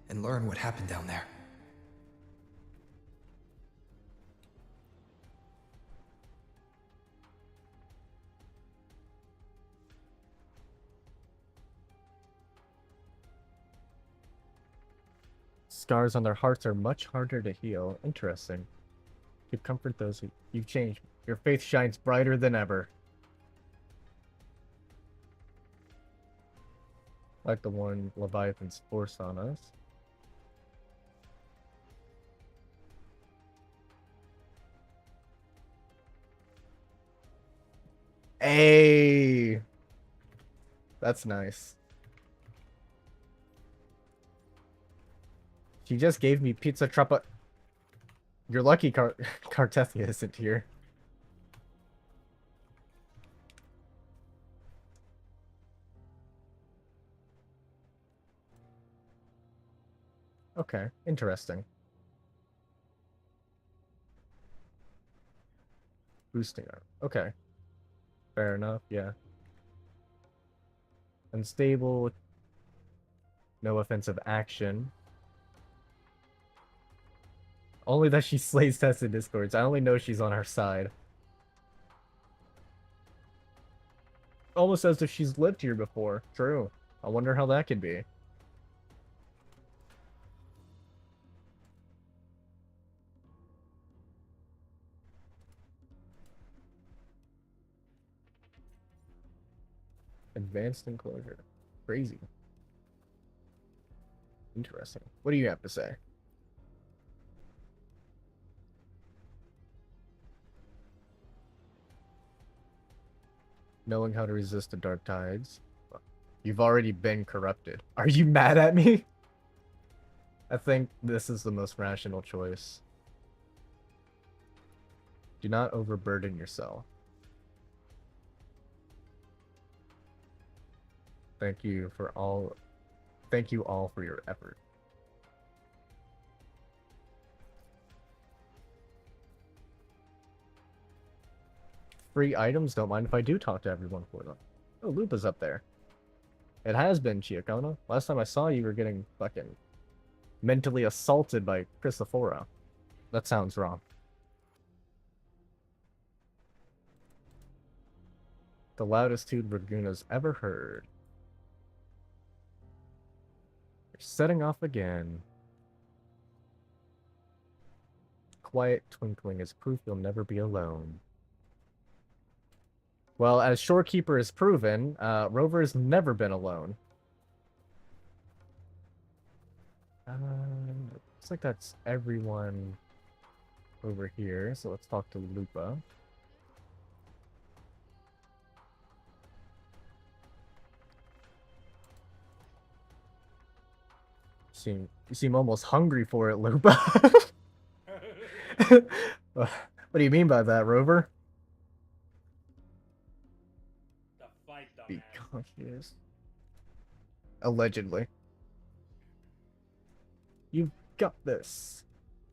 and learn what happened down there. Scars on their hearts are much harder to heal. Interesting. Give comfort those who you've changed. Your faith shines brighter than ever. Like the one Leviathan's force on us. Hey, that's nice. She just gave me pizza trappa. You're lucky Cartethia isn't here. Okay, interesting. Boosting arm. Okay. Fair enough, yeah. Unstable. No offensive action. Only that she slays tested discords. I only know she's on our side. Almost as if she's lived here before. True. I wonder how that could be. Advanced enclosure. Crazy. Interesting. What do you have to say? Knowing how to resist the dark tides. You've already been corrupted. Are you mad at me? I think this is the most rational choice. Do not overburden yourself. Thank you all for your effort. Free items, don't mind if I do talk to everyone for them. Oh, Lupa's up there. It has been, Giacona. Last time I saw you were getting fucking mentally assaulted by Christophora. That sounds wrong. The loudest tune Raguna's ever heard. You're setting off again. Quiet twinkling is proof you'll never be alone. Well, as Shorekeeper has proven, Rover has never been alone. Looks like that's everyone over here, so let's talk to Lupa. You seem almost hungry for it, Lupa. What do you mean by that, Rover? The fight, Be dumbass. conscious. Allegedly. You've got this.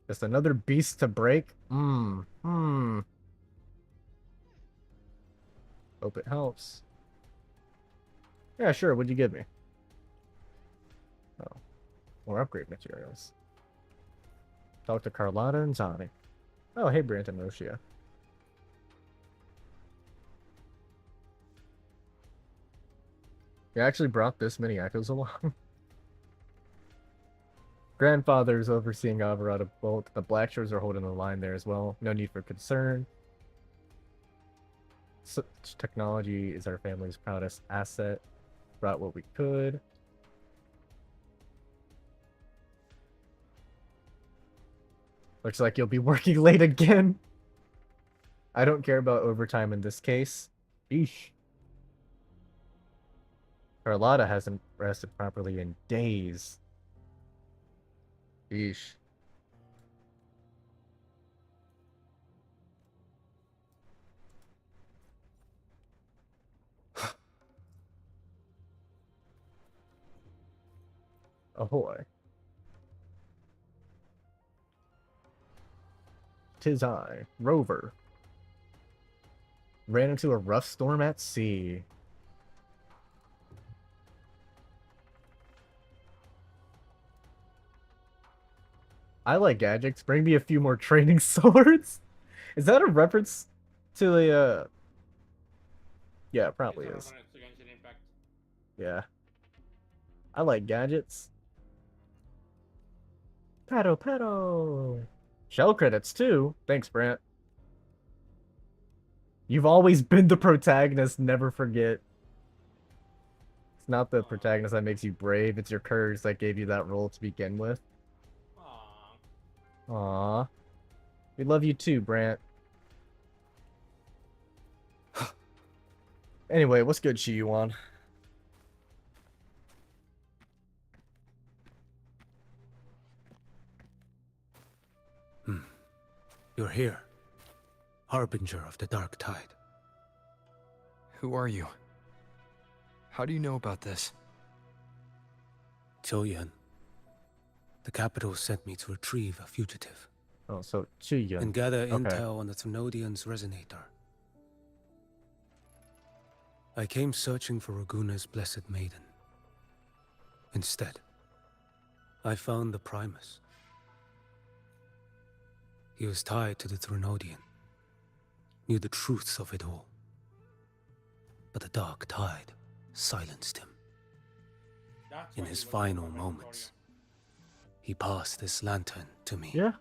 Just another beast to break? Hope it helps. Yeah, sure, what'd you give me? Oh. More upgrade materials. Talk to Carlotta and Zani. Oh, hey, Brant and Roshia. You actually brought this many echoes along? Grandfather's overseeing Alvarado Bolt. The Blackshores are holding the line there as well. No need for concern. Such technology is our family's proudest asset. Brought what we could. Looks like you'll be working late again. I don't care about overtime in this case. Eesh. Carlotta hasn't rested properly in days. Eesh. Ahoy. 'Tis I, Rover. Ran into a rough storm at sea. I like gadgets. Bring me a few more training swords. Is that a reference to the Yeah, it probably is. Yeah. I like gadgets. Pato. Shell credits too. Thanks, Brant. You've always been the protagonist, never forget. It's not the protagonist that makes you brave, it's your courage that gave you that role to begin with. Aww. We love you too, Brant. Anyway, what's good, Shiyuan? You're here. Harbinger of the Dark Tide. Who are you? How do you know about this? Choyan. The capital sent me to retrieve a fugitive. Oh, so Choyan. And gather Okay. intel on the Thrunodian's resonator. I came searching for Raguna's blessed maiden. Instead, I found the Primus. He was tied to the Thrunodian, knew the truths of it all. But the Dark Tide silenced him. In his final moments, he passed this lantern to me. Yeah.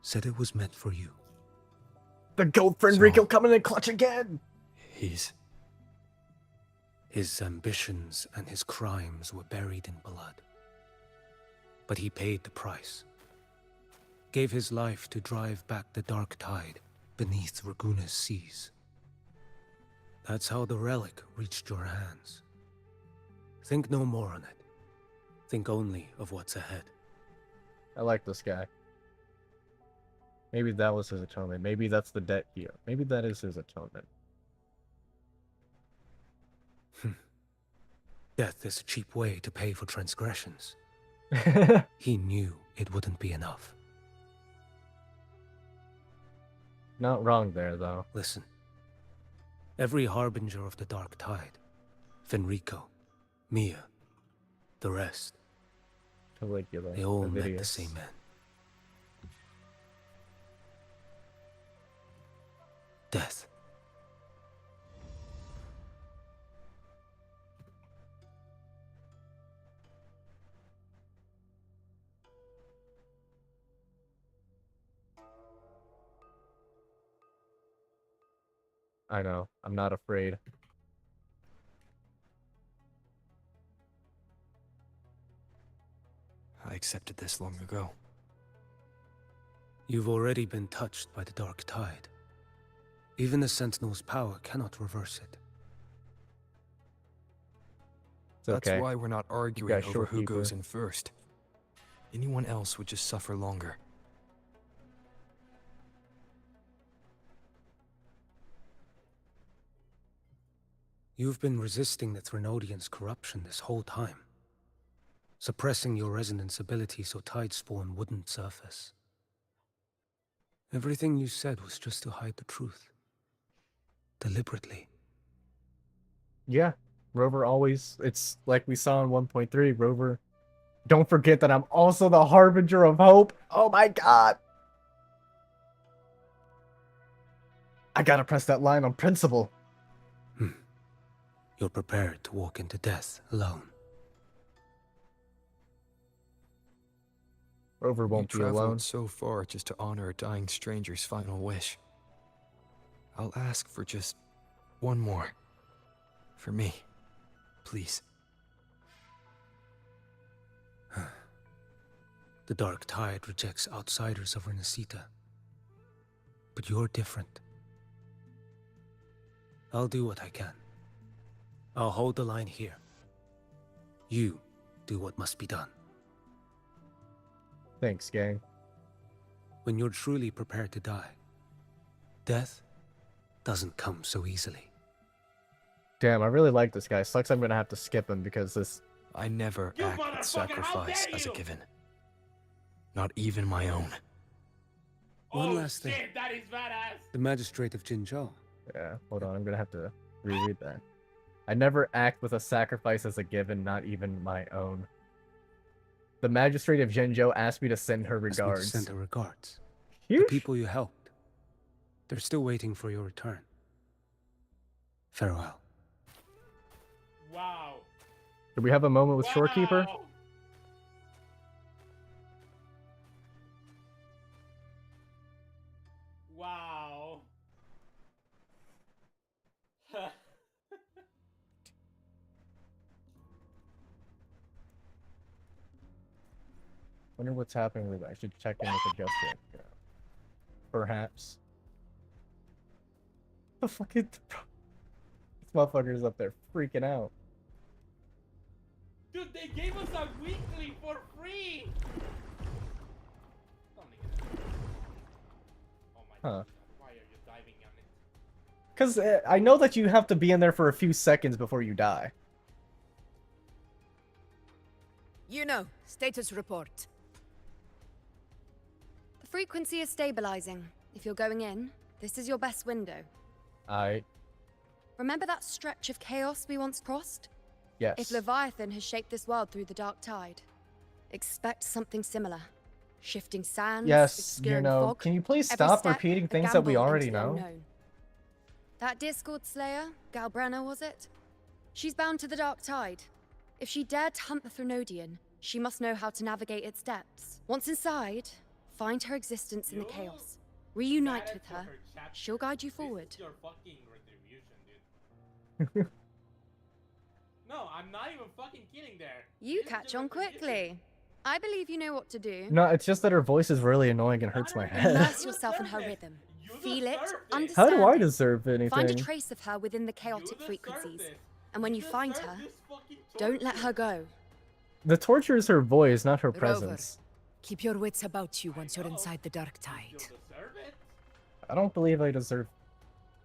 Said it was meant for you. The gold friend Rico coming in clutch again! His ambitions and his crimes were buried in blood. But he paid the price. Gave his life to drive back the Dark Tide beneath Raguna's seas. That's how the relic reached your hands. Think no more on it. Think only of what's ahead. I like this guy. Maybe that was his atonement. Maybe that's the debt here. Maybe that is his atonement. Death is a cheap way to pay for transgressions. He knew it wouldn't be enough. Not wrong there, though. Listen. Every harbinger of the Dark Tide, Fenrico, Mia, the rest, Caligula, they all met the Ovidius. same end. Death. I know. I'm not afraid. I accepted this long ago. You've already been touched by the Dark Tide. Even the Sentinel's power cannot reverse it. That's okay. why we're not arguing got over who Shorekeeper. goes in first. Anyone else would just suffer longer. You've been resisting the Threnodians' corruption this whole time. Suppressing your resonance ability so Tidespawn wouldn't surface. Everything you said was just to hide the truth. Deliberately. Yeah, Rover always, it's like we saw in 1.3, Rover, don't forget that I'm also the Harbinger of Hope. Oh my god. I gotta press that line on principle. You're prepared to walk into death alone. Rover won't be alone. You traveled so far just to honor a dying stranger's final wish. I'll ask for just one more. For me. Please. The Dark Tide rejects outsiders of Renacita. But you're different. I'll do what I can. I'll hold the line here. You do what must be done. Thanks, gang. When you're truly prepared to die, death doesn't come so easily. Damn, I really like this guy. Sucks I'm gonna have to skip him because this... I never act with sacrifice as a given. Not even my own. One last thing. Shit, that is badass. The Magistrate of Jinzhou. Yeah, hold on, I'm gonna have to reread that. I never act with a sacrifice as a given, not even my own. The Magistrate of Zhenzhou asked me to send her regards. Send her regards. Yeesh. The people you helped. They're still waiting for your return. Farewell. Wow. Do we have a moment with Shorekeeper? Wow. Wonder what's happening with it. I should check in with the Justice. Perhaps. The fucking... This motherfucker's up there freaking out. Dude, they gave us a weekly for free! Huh. Why are you diving on it? Because I know that you have to be in there for a few seconds before you die. You know, status report. The frequency is stabilizing. If you're going in, this is your best window. Aight. Remember that stretch of chaos we once crossed? Yes. If Leviathan has shaped this world through the Dark Tide, expect something similar. Shifting sands, Yes, obscuring you know, fog. can you please Every stop step, repeating a things that we gamble already into the know? unknown. That Discord Slayer, Galbrenna, was it? She's bound to the Dark Tide. If she dared to hunt the Threnodian, she must know how to navigate its depths. Once inside, find her existence in the chaos. Reunite with her. She'll guide you forward. This is your fucking retribution, dude. No, I'm not even fucking kidding there. You catch on quickly. I believe you know what to do. No, it's just that her voice is really annoying and hurts my head. Immerse yourself in her rhythm. Feel it, understand How do I it. deserve anything? Find a trace of her within the chaotic frequencies. And when you find her, don't let her go. The torture is her voice, not her Rover, presence. keep your wits about you once you're inside the Dark Tide. I don't believe I deserve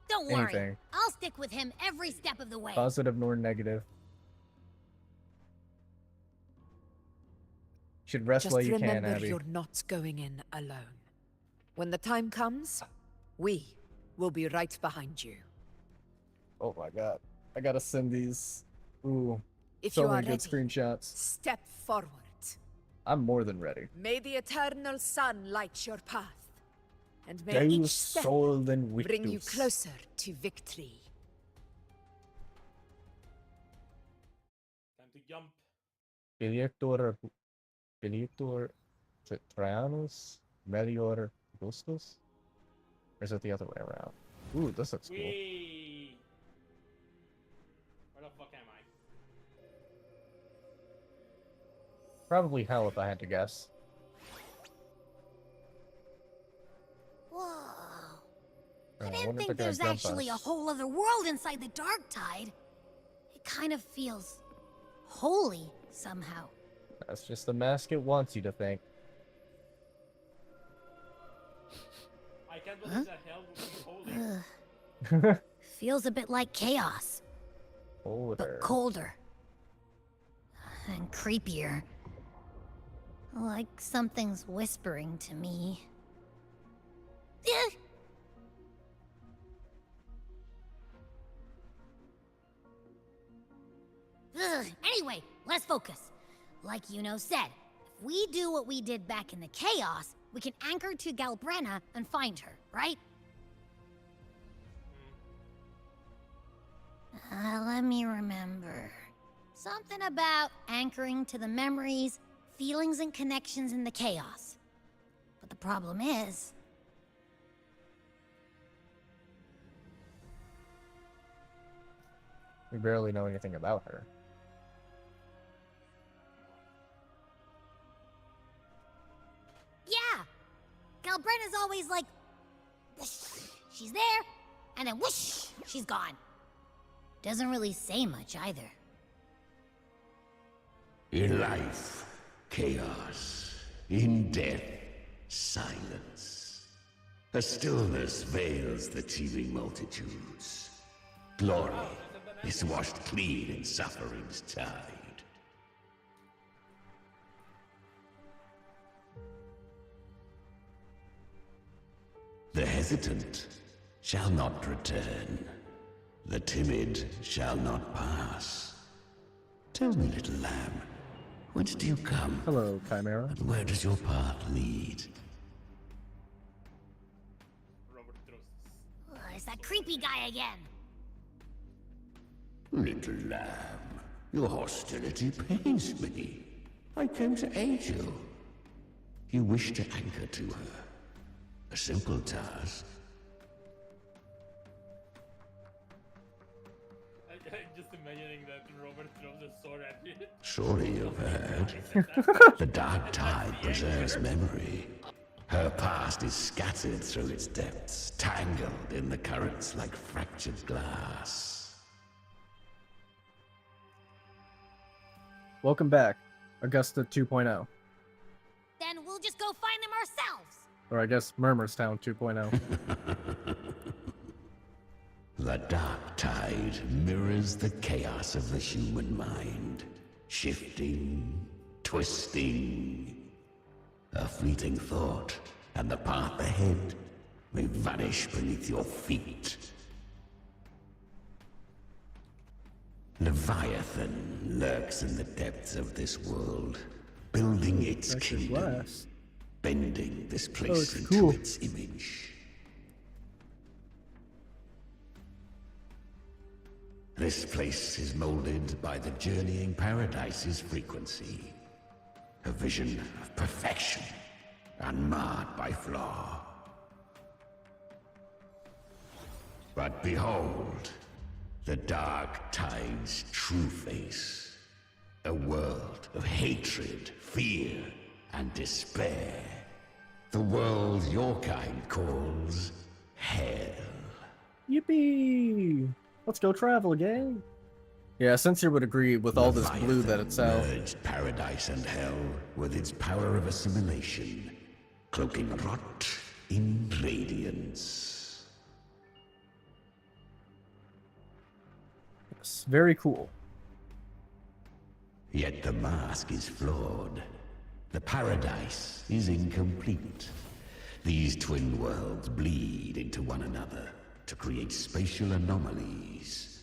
Don't anything. worry. I'll stick with him every step of the way. Positive nor negative. Should rest Just while you remember can, Abby. you're not going in alone. When the time comes, we will be right behind you. Oh my god. I gotta send these. Ooh. If So you are many good ready, screenshots. step forward. I'm more than ready. May the eternal sun light your path, and may Deus each step Solden bring you Victus. closer to victory. Time to jump. Bilitor Trajanus Melior Augustus? Or is it the other way around? Ooh, this looks cool. Wee. Where the fuck am I? Probably hell if I had to guess. Whoa. I I wonder didn't if think they're gonna there's jump actually us. a whole other world inside the Dark Tide. It kind of feels holy somehow. That's just the mask it wants you to think. I can't believe that hell would be holding. Ugh. Feels a bit like chaos, but colder and creepier. Like something's whispering to me. Anyway, let's focus. Like Yuno said, if we do what we did back in the chaos, we can anchor to Galbrenna and find her, right? Let me remember. Something about anchoring to the memories, feelings, and connections in the chaos. But the problem is... We barely know anything about her. Yeah! Galbrenna's always like... whoosh, she's there, and then whoosh, she's gone. Doesn't really say much either. In life, chaos. In death, silence. A stillness veils the teeming multitudes. Glory is washed clean in suffering's tide. The hesitant shall not return. The timid shall not pass. Tell me, little lamb, whence do you come? Hello, Chimera. And where does your path lead? It's that creepy guy again. Little lamb, your hostility pains me. I came to aid you. You wish to anchor to her. A simple task. I'm just imagining that Robert throws a sword at you. Surely you've heard. The dark tide preserves memory. Her past is scattered through its depths, tangled in the currents like fractured glass. Welcome back, Augusta 2.0. Then we'll just go find them ourselves. Or I guess Murmurstown 2.0. The dark tide mirrors the chaos of the human mind, shifting, twisting. A fleeting thought, and the path ahead may vanish beneath your feet. Leviathan lurks in the depths of this world, building its kingdom, bending this place into its image. This place is molded by the journeying paradise's frequency. A vision of perfection, unmarred by flaw. But behold, the dark tide's true face. A world of hatred, fear, and despair. The world your kind calls hell. Yippee! Let's go travel, gang. Yeah, Sincere would agree with all this blue that it's out. Merged paradise and hell with its power of assimilation, cloaking rot in radiance. Yes, very cool. Yet the mask is flawed. The paradise is incomplete. These twin worlds bleed into one another to create spatial anomalies.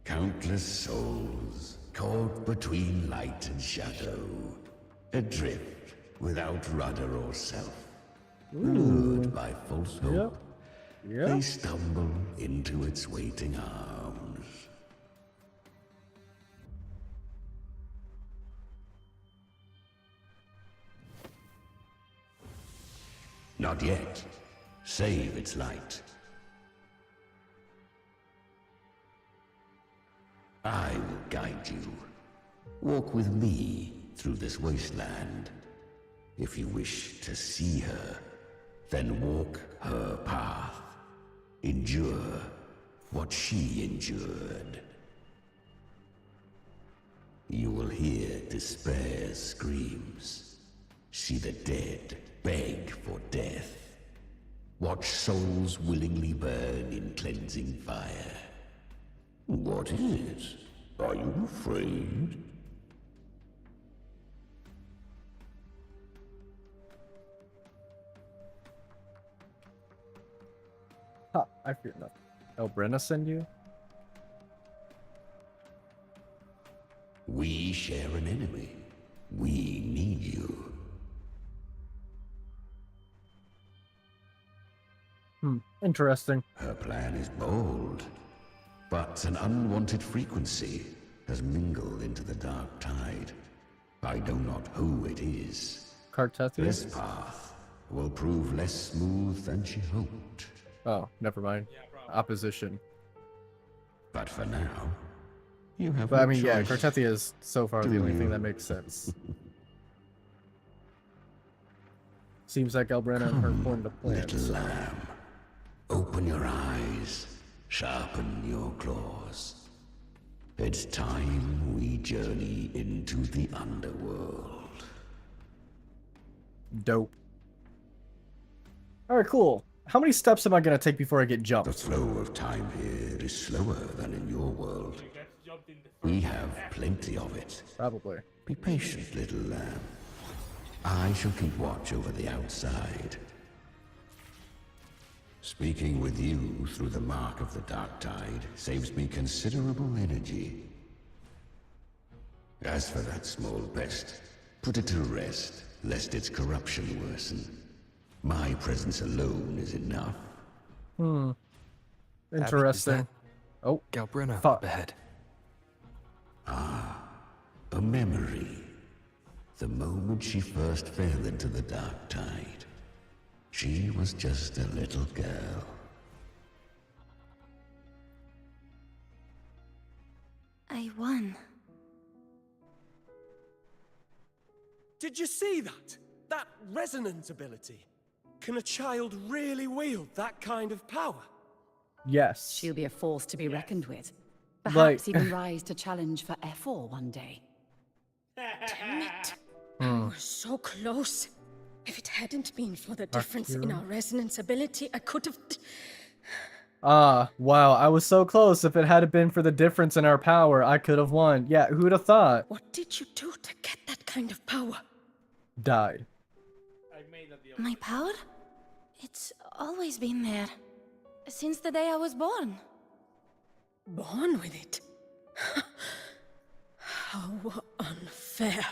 Countless souls caught between light and shadow, adrift without rudder or self, lured by false hope. They stumble into its waiting arms. Not yet. Save its light. I will guide you. Walk with me through this wasteland. If you wish to see her, then walk her path. Endure what she endured. You will hear despair's screams. See the dead beg for death. Watch souls willingly burn in cleansing fire. What is it? Are you afraid? Ha, I fear nothing. Oh, Brenna send you? We share an enemy. We need you. Interesting. Her plan is bold, but an unwanted frequency has mingled into the dark tide. I know not who it is. Cartethia? This path will prove less smooth than she hoped. Oh, never mind. Opposition. But for now, you have But no I mean, yeah, choice. Cartethia is so far the Do only thing you? that makes sense. Seems like Albrena and her formed a plan. Little lamb, open your eyes, sharpen your claws. It's time we journey into the underworld. Dope. Alright, cool. How many steps am I gonna take before I get jumped? The flow of time here is slower than in your world. We have plenty of it. Probably. Be patient, little lamb. I shall keep watch over the outside. Speaking with you through the mark of the dark tide saves me considerable energy. As for that small pest, put it to rest, lest its corruption worsen. My presence alone is enough. Interesting. Oh, Galbrina fuck. up ahead. Ah, a memory. The moment she first fell into the dark tide. She was just a little girl. I won. Did you see that? That resonance ability? Can a child really wield that kind of power? Yes. She'll be a force to be reckoned with. Perhaps Like- even rise to challenge for F4 one day. Damn it. Hmm. We're so close. If it hadn't been for the difference in our resonance ability, I could have... Ah, wow, I was so close. If it hadn't been for the difference in our power, I could have won. Yeah, who'd have thought? What did you do to get that kind of power? Died. My power? It's always been there. Since the day I was born. Born with it? How unfair.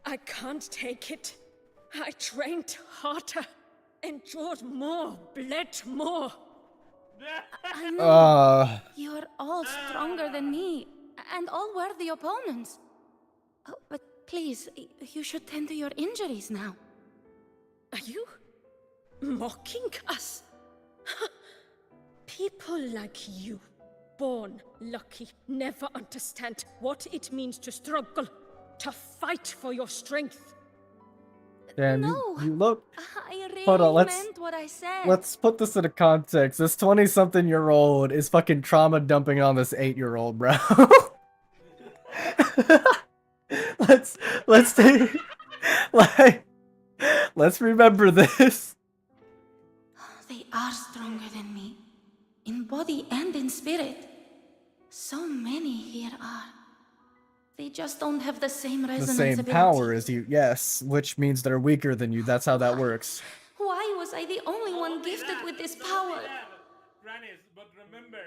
I can't take it. I trained harder, endured more, bled more. I know. You're all stronger than me, and all worthy opponents. Oh, but please, you should tend to your injuries now. Are you mocking us? People like you, born lucky, never understand what it means to struggle, to fight for your strength. Damn, No. you look. I really Hold on, meant what I said. let's put this into context. This 20-something-year-old is fucking trauma dumping on this 8-year-old, bro. let's take let's remember this. They are stronger than me, in body and in spirit. So many here are. They just don't have the same The resonance same ability. power as you, yes, which means they're weaker than you. That's how that works. Why was I the only one gifted with this power? But remember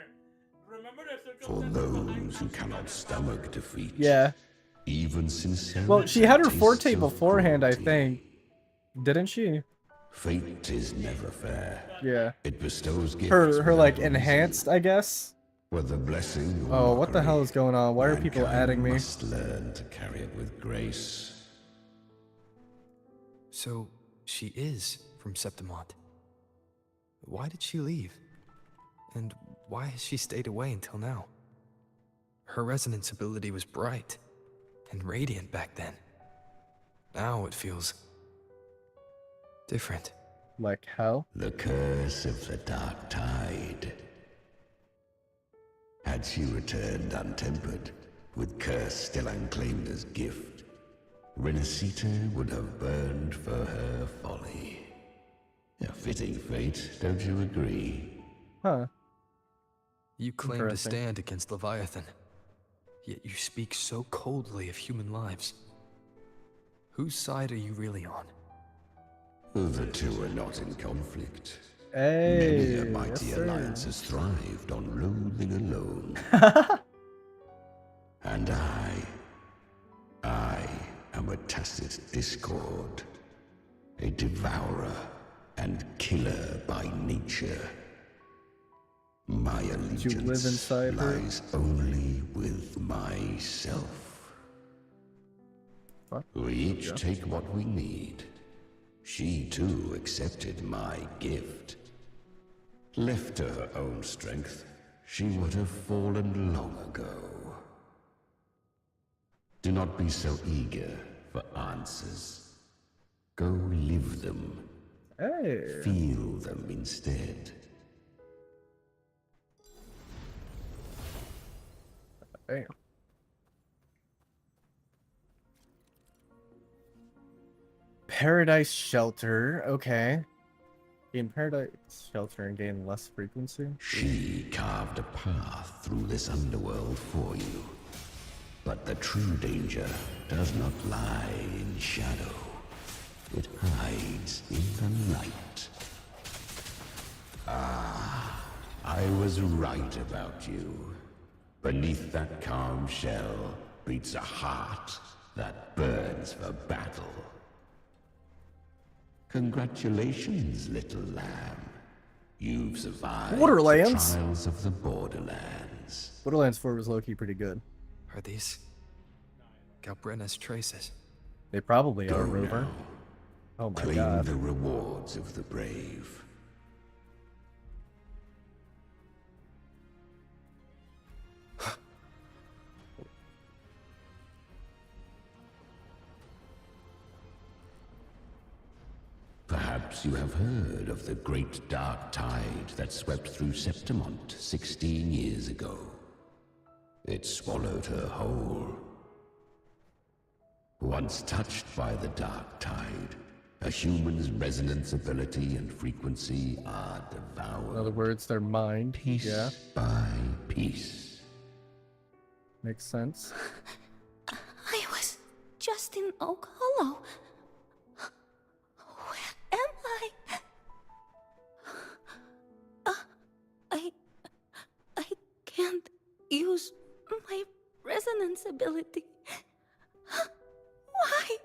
the For those who cannot stomach defeat. Yeah. Even sincerity. Well, she had her tastes forte of beforehand, I cruelty. think. Didn't she? Fate is never fair. Yeah. It bestows gifts. Her without like reason. enhanced, I guess. Whether blessing or Oh, what the mockery, hell is going on? Why are people mankind adding me? Must learn to carry it with grace. So, she is from Septimont. Why did she leave? And why has she stayed away until now? Her resonance ability was bright and radiant back then. Now it feels different. Like how? The curse of the dark tide. Had she returned untempered, with curse still unclaimed as gift, Renacita would have burned for her folly. A fitting fate, don't you agree? Huh. You claim to stand against Leviathan, yet you speak so coldly of human lives. Whose side are you really on? The two are not in conflict. Hey, Many a mighty yes, alliance has thrived on loathing alone. And I am a tacit discord, a devourer and killer by nature. My allegiance lies only with myself. What? We each take what we need. She too accepted my gift. Left to her own strength, she would have fallen long ago. Do not be so eager for answers. Go live them. Hey. Feel them instead. Damn. Paradise Shelter, okay. Gain Paradise Shelter and gain less frequency. She carved a path through this underworld for you. But the true danger does not lie in shadow. It hides in the light. Ah, I was right about you. Beneath that calm shell beats a heart that burns for battle. Congratulations, little lamb. You've survived Borderlands? the trials of the Borderlands. Borderlands 4 was low-key pretty good. Are these Galbrenna's traces? They probably are, Go Rover. now. Oh my Claim god. the rewards of the brave. Perhaps you have heard of the great dark tide that swept through Septimont 16 years ago. It swallowed her whole. Once touched by the dark tide, a human's resonance ability and frequency are devoured. In other words, their mind. Piece Yeah. by piece. Makes sense. I was just in Oak Hollow. Where am I? I can't use my resonance ability. Why?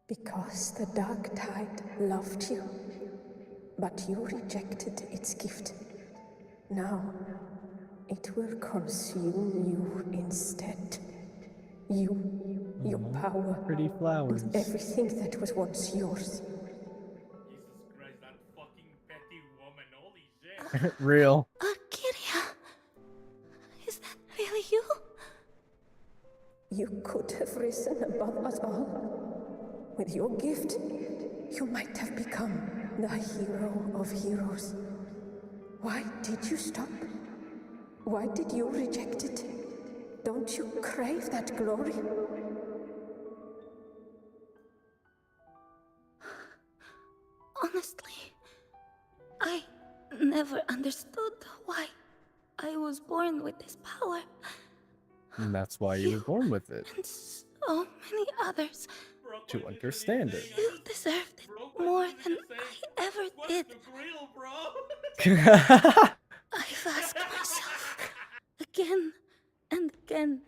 Because the dark tide loved you, but you rejected its gift. Now, it will consume you instead. You, your power, Pretty flowers. and everything that was once yours. Jesus Christ, that fucking petty woman, holy shit. Real. Kiria, is that really you? You could have risen above us all. With your gift, you might have become the hero of heroes. Why did you stop? Why did you reject it? Don't you crave that glory? Honestly, I never understood why I was born with this power. And that's why you were born with it. And so many others. To understand it. You deserved it more than I ever did. I've asked myself again and again,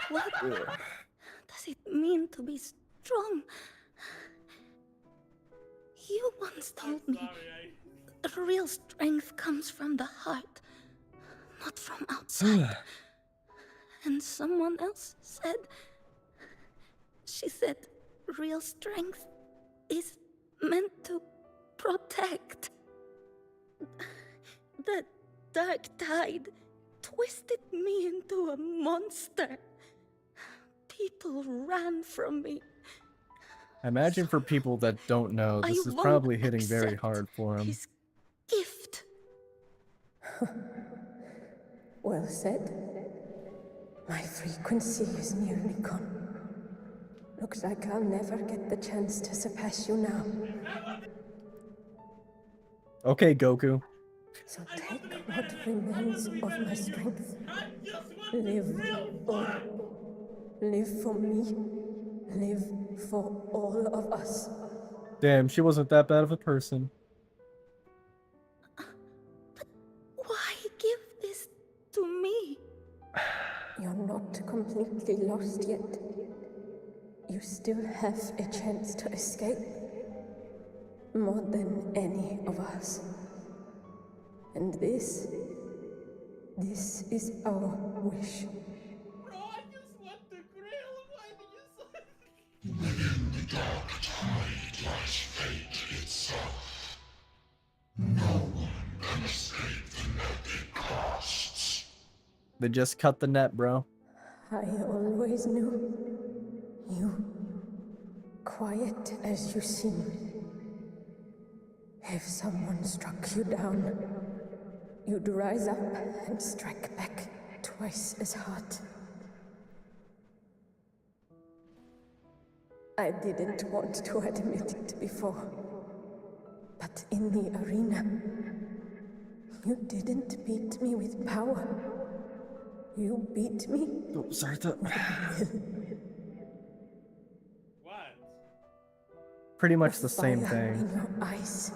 what does it mean to be strong? You once told me real strength comes from the heart, not from outside. And someone else said, she said, real strength is meant to protect. The dark tide twisted me into a monster. People ran from me. I imagine for people that don't know, this is probably hitting very hard for him. His gift. Well said. My frequency is nearly gone. Looks like I'll never get the chance to surpass you now. Okay, Goku. So take what remains of my strength. Live, or live for me. Live for all of us. Damn, she wasn't that bad of a person. Why give this to me? You're not completely lost yet. You still have a chance to escape. More than any of us. And this is our wish. Bro, I just want the grill. Why did you say? Within the dark tide lies fate itself. No one can escape the net it casts. They just cut the net, bro. I always knew you, quiet as you seem. If someone struck you down, you'd rise up and strike back twice as hard. I didn't want to admit it before, but in the arena, you didn't beat me with power. You beat me with will. What? Pretty much the same Fire thing. in your eyes.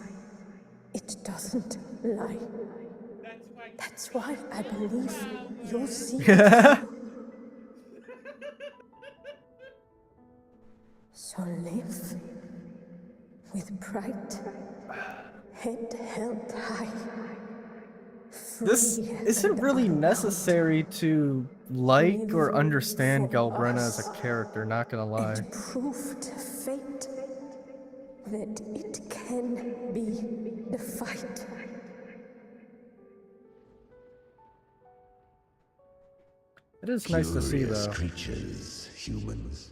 It doesn't lie. That's why I believe you'll see it too. So live with pride, head held high. This isn't really necessary to like or understand Galbrena as a character, not gonna lie. It proved fate that it can be the fight. It is nice to see, Curious though. creatures, humans,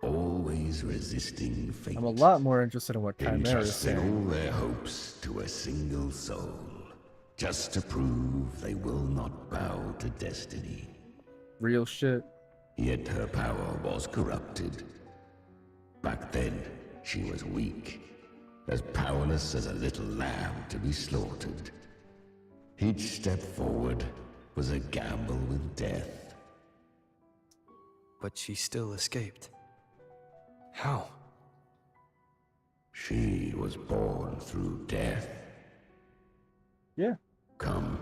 always resisting fate. I'm a lot more interested in what Chimera is Entrusting saying. all their hopes to a single soul, just to prove they will not bow to destiny. Real shit. Yet her power was corrupted. Back then, she was weak, as powerless as a little lamb to be slaughtered. Each step forward was a gamble with death. But she still escaped. How? She was born through death. Yeah. Come,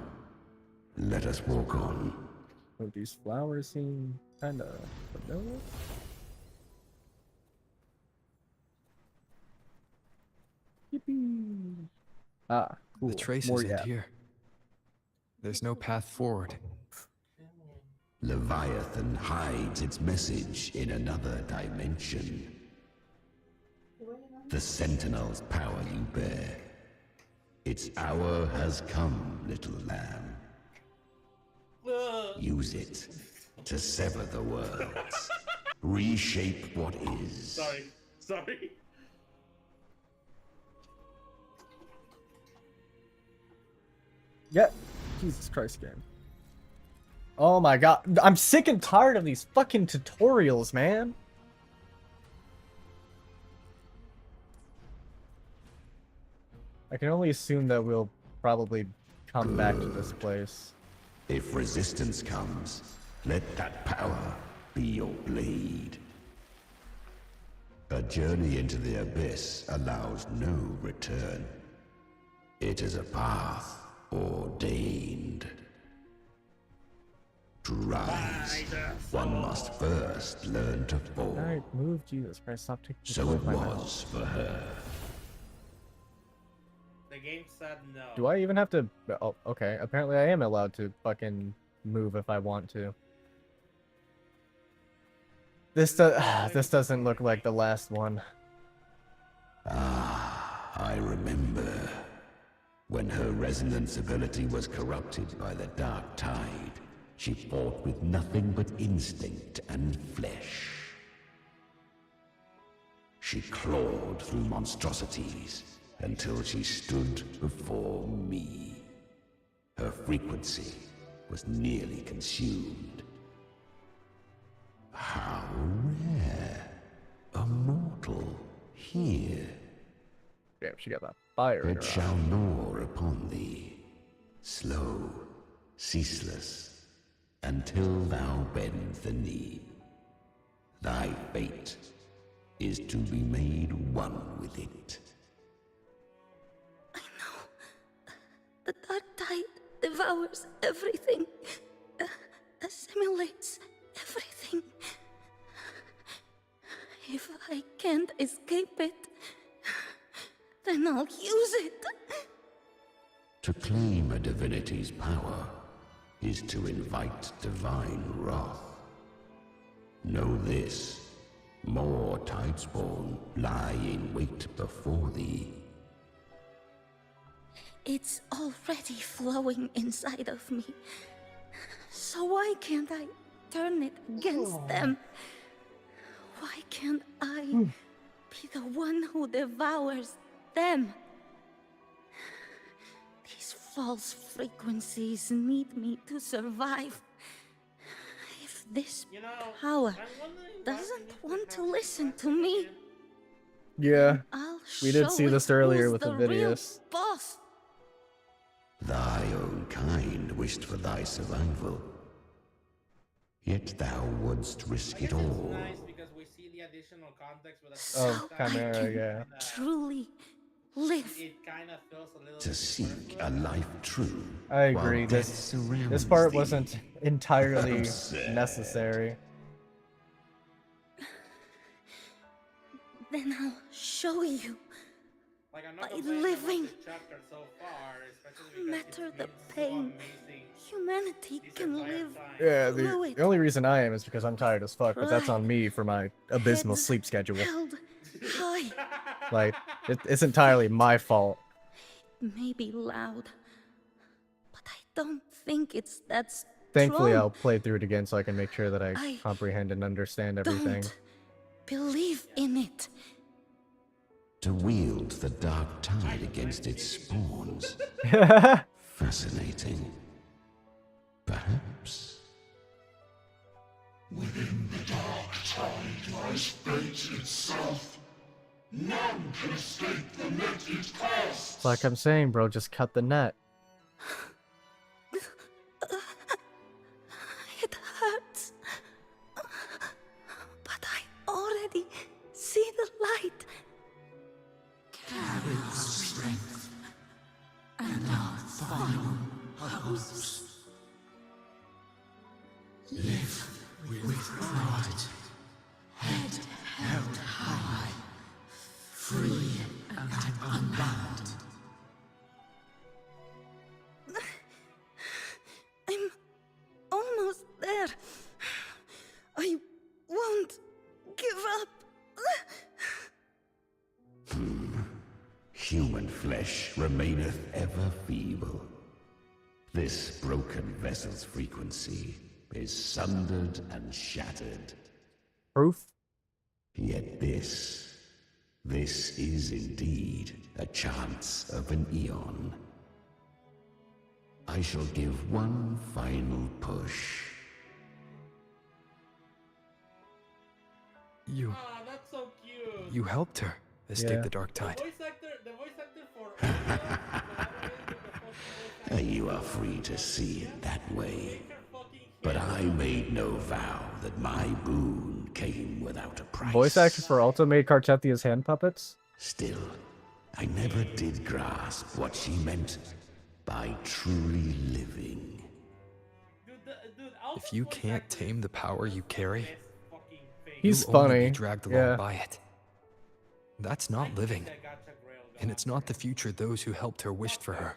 let us walk on. Oh, these flowers seem kinda familiar. Yippee! Ah, cool. The trace More isn't yap. here. There's no path forward. Leviathan hides its message in another dimension. The Sentinel's power you bear. Its hour has come, little lamb. Use it to sever the worlds. Reshape what is. Sorry. Yeah. Jesus Christ, game. Oh my god. I'm sick and tired of these fucking tutorials, man. I can only assume that we'll probably come back to this place. If resistance comes, let that power be your blade. A journey into the abyss allows no return. It is a path ordained. To rise, one must first learn to fall. Alright, move, Jesus Christ, stop taking So control it of my mouth. was for her. The game said no. Do I even have to... Oh, okay. Apparently I am allowed to fucking move if I want to. This doesn't look like the last one. Ah, I remember. When her resonance ability was corrupted by the dark tide, she fought with nothing but instinct and flesh. She clawed through monstrosities until she stood before me. Her frequency was nearly consumed. How rare. A mortal here. Damn, she got that fire in It her shall eye. gnaw upon thee, slow, ceaseless, until thou bend the knee. Thy fate is to be made one with it. The dark tide devours everything, assimilates everything. If I can't escape it, then I'll use it. To claim a divinity's power is to invite divine wrath. Know this, more Tidespawn lie in wait before thee. It's already flowing inside of me. So why can't I turn it against them? Why can't I be the one who devours them? These false frequencies need me to survive. If this power doesn't want to listen to me, Yeah, I'll we did show see it this earlier who's with the real Avidius. boss. Thy own kind wished for thy survival. Yet thou wouldst risk it all. Nice because we see the additional context with a So I Chimera, can yeah. truly live. It kind of feels a little To seek a life true. I agree. While death surrounds This part thee. wasn't entirely Absurd. necessary. Then I'll show you. Like, I'm By not complaining about living, this chapter so far, especially no because matter it's the been so pain, amazing humanity this can entire live time. Yeah, through it. the only reason I am is because I'm tired as fuck, but that's on Pride. me for my abysmal Heads sleep schedule. held high. Like, it's entirely my fault. It may be loud, but I don't think it's that strong. Thankfully, I'll play through it again so I can make sure that I I comprehend and understand everything. Don't believe in it. To wield the dark tide against its spawns. Fascinating. Perhaps. Within the dark tide lies fate itself. None can escape the net it casts. It's like I'm saying, bro, just cut the net. It hurts. But I already see the light. Carry our strength and our final hopes. Live with pride, head held high, free and unbound. I'm almost there. I won't give up. Human flesh remaineth ever feeble. This broken vessel's frequency is sundered and shattered. Proof? Yet this is indeed a chance of an eon. I shall give one final push. You that's so cute. you helped her escape Yeah. the dark tide. The voice actor for You are free to see it that way. But I made no vow that my boon came without a price. Voice actor for Alto made Cartethia's hand puppets? Still, I never did grasp what she meant by truly living. If you can't tame the power you carry, He's you'll only funny. be dragged along Yeah. by it. That's not living. And it's not the future those who helped her wished for her.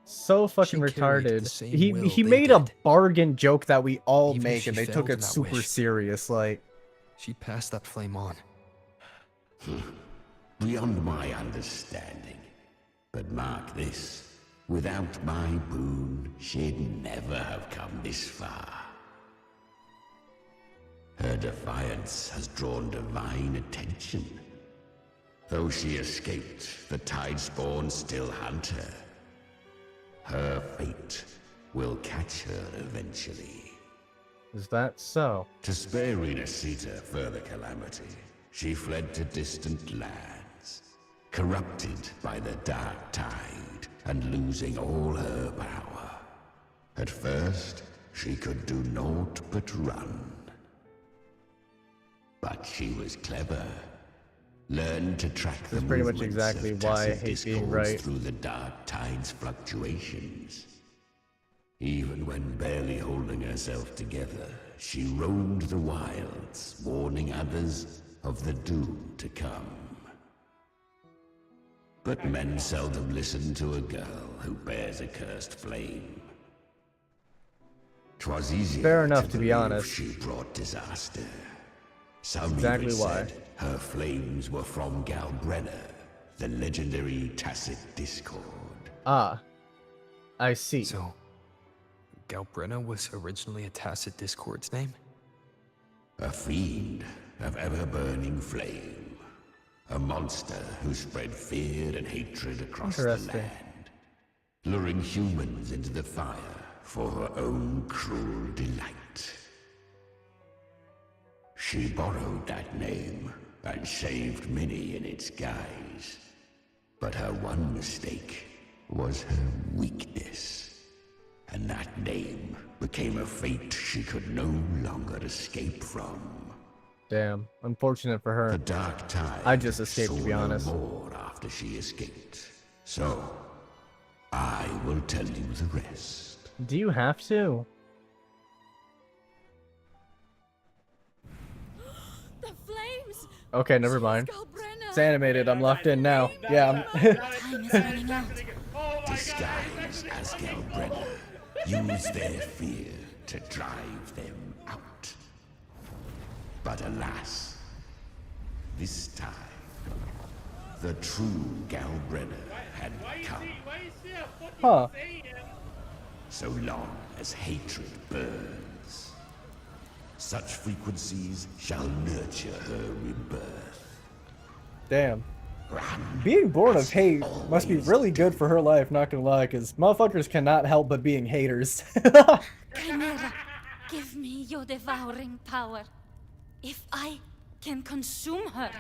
So fucking She carried the retarded. same He will he they made a did. bargain joke that we all Even if make, and she they took failed in it that super wish. serious. Like, She'd pass that flame on. Beyond my understanding. But mark this. Without my boon, she'd never have come this far. Her defiance has drawn divine attention. Though she escaped, the Tidespawn still hunt her. Her fate will catch her eventually. Is that so? To spare Renacita further calamity, she fled to distant lands, corrupted by the dark tide and losing all her power. At first, she could do naught but run. But she was clever. Learned to track the pretty much movements exactly of why I tacit hate being discords right. through the dark tide's fluctuations. Even when barely holding herself together, she roamed the wilds, warning others of the doom to come. But men seldom listen to a girl who bears a cursed flame. 'Twas easier Fair enough, to be believe honest. she brought disaster. Some Exactly even why. said her flames were from Galbrenna, the legendary tacit discord. Ah, I see. So, Galbrenna was originally a tacit discord's name? A fiend of ever-burning flame. A monster who spread fear and hatred across the Interesting. land, luring humans into the fire for her own cruel delight. She borrowed that name and saved many in its guise. But her one mistake was her weakness. And that name became a fate she could no longer escape from. Damn, unfortunate for her. The dark tide I just escaped, saw to be no honest. more after she escaped. So, I will tell you the rest. Do you have to? The flames! Okay, never mind. It's animated. I'm locked in now. Yeah. Time is running out. Disguised as Galbrenna, use their fear to drive them out. But alas, this time, the true Galbrenna had come. Huh. So long as hatred burns, such frequencies shall nurture her rebirth. Damn. Being born of hate must be really good for her life, not gonna lie, because motherfuckers cannot help but being haters. Chimera, give me your devouring power. If I can consume her,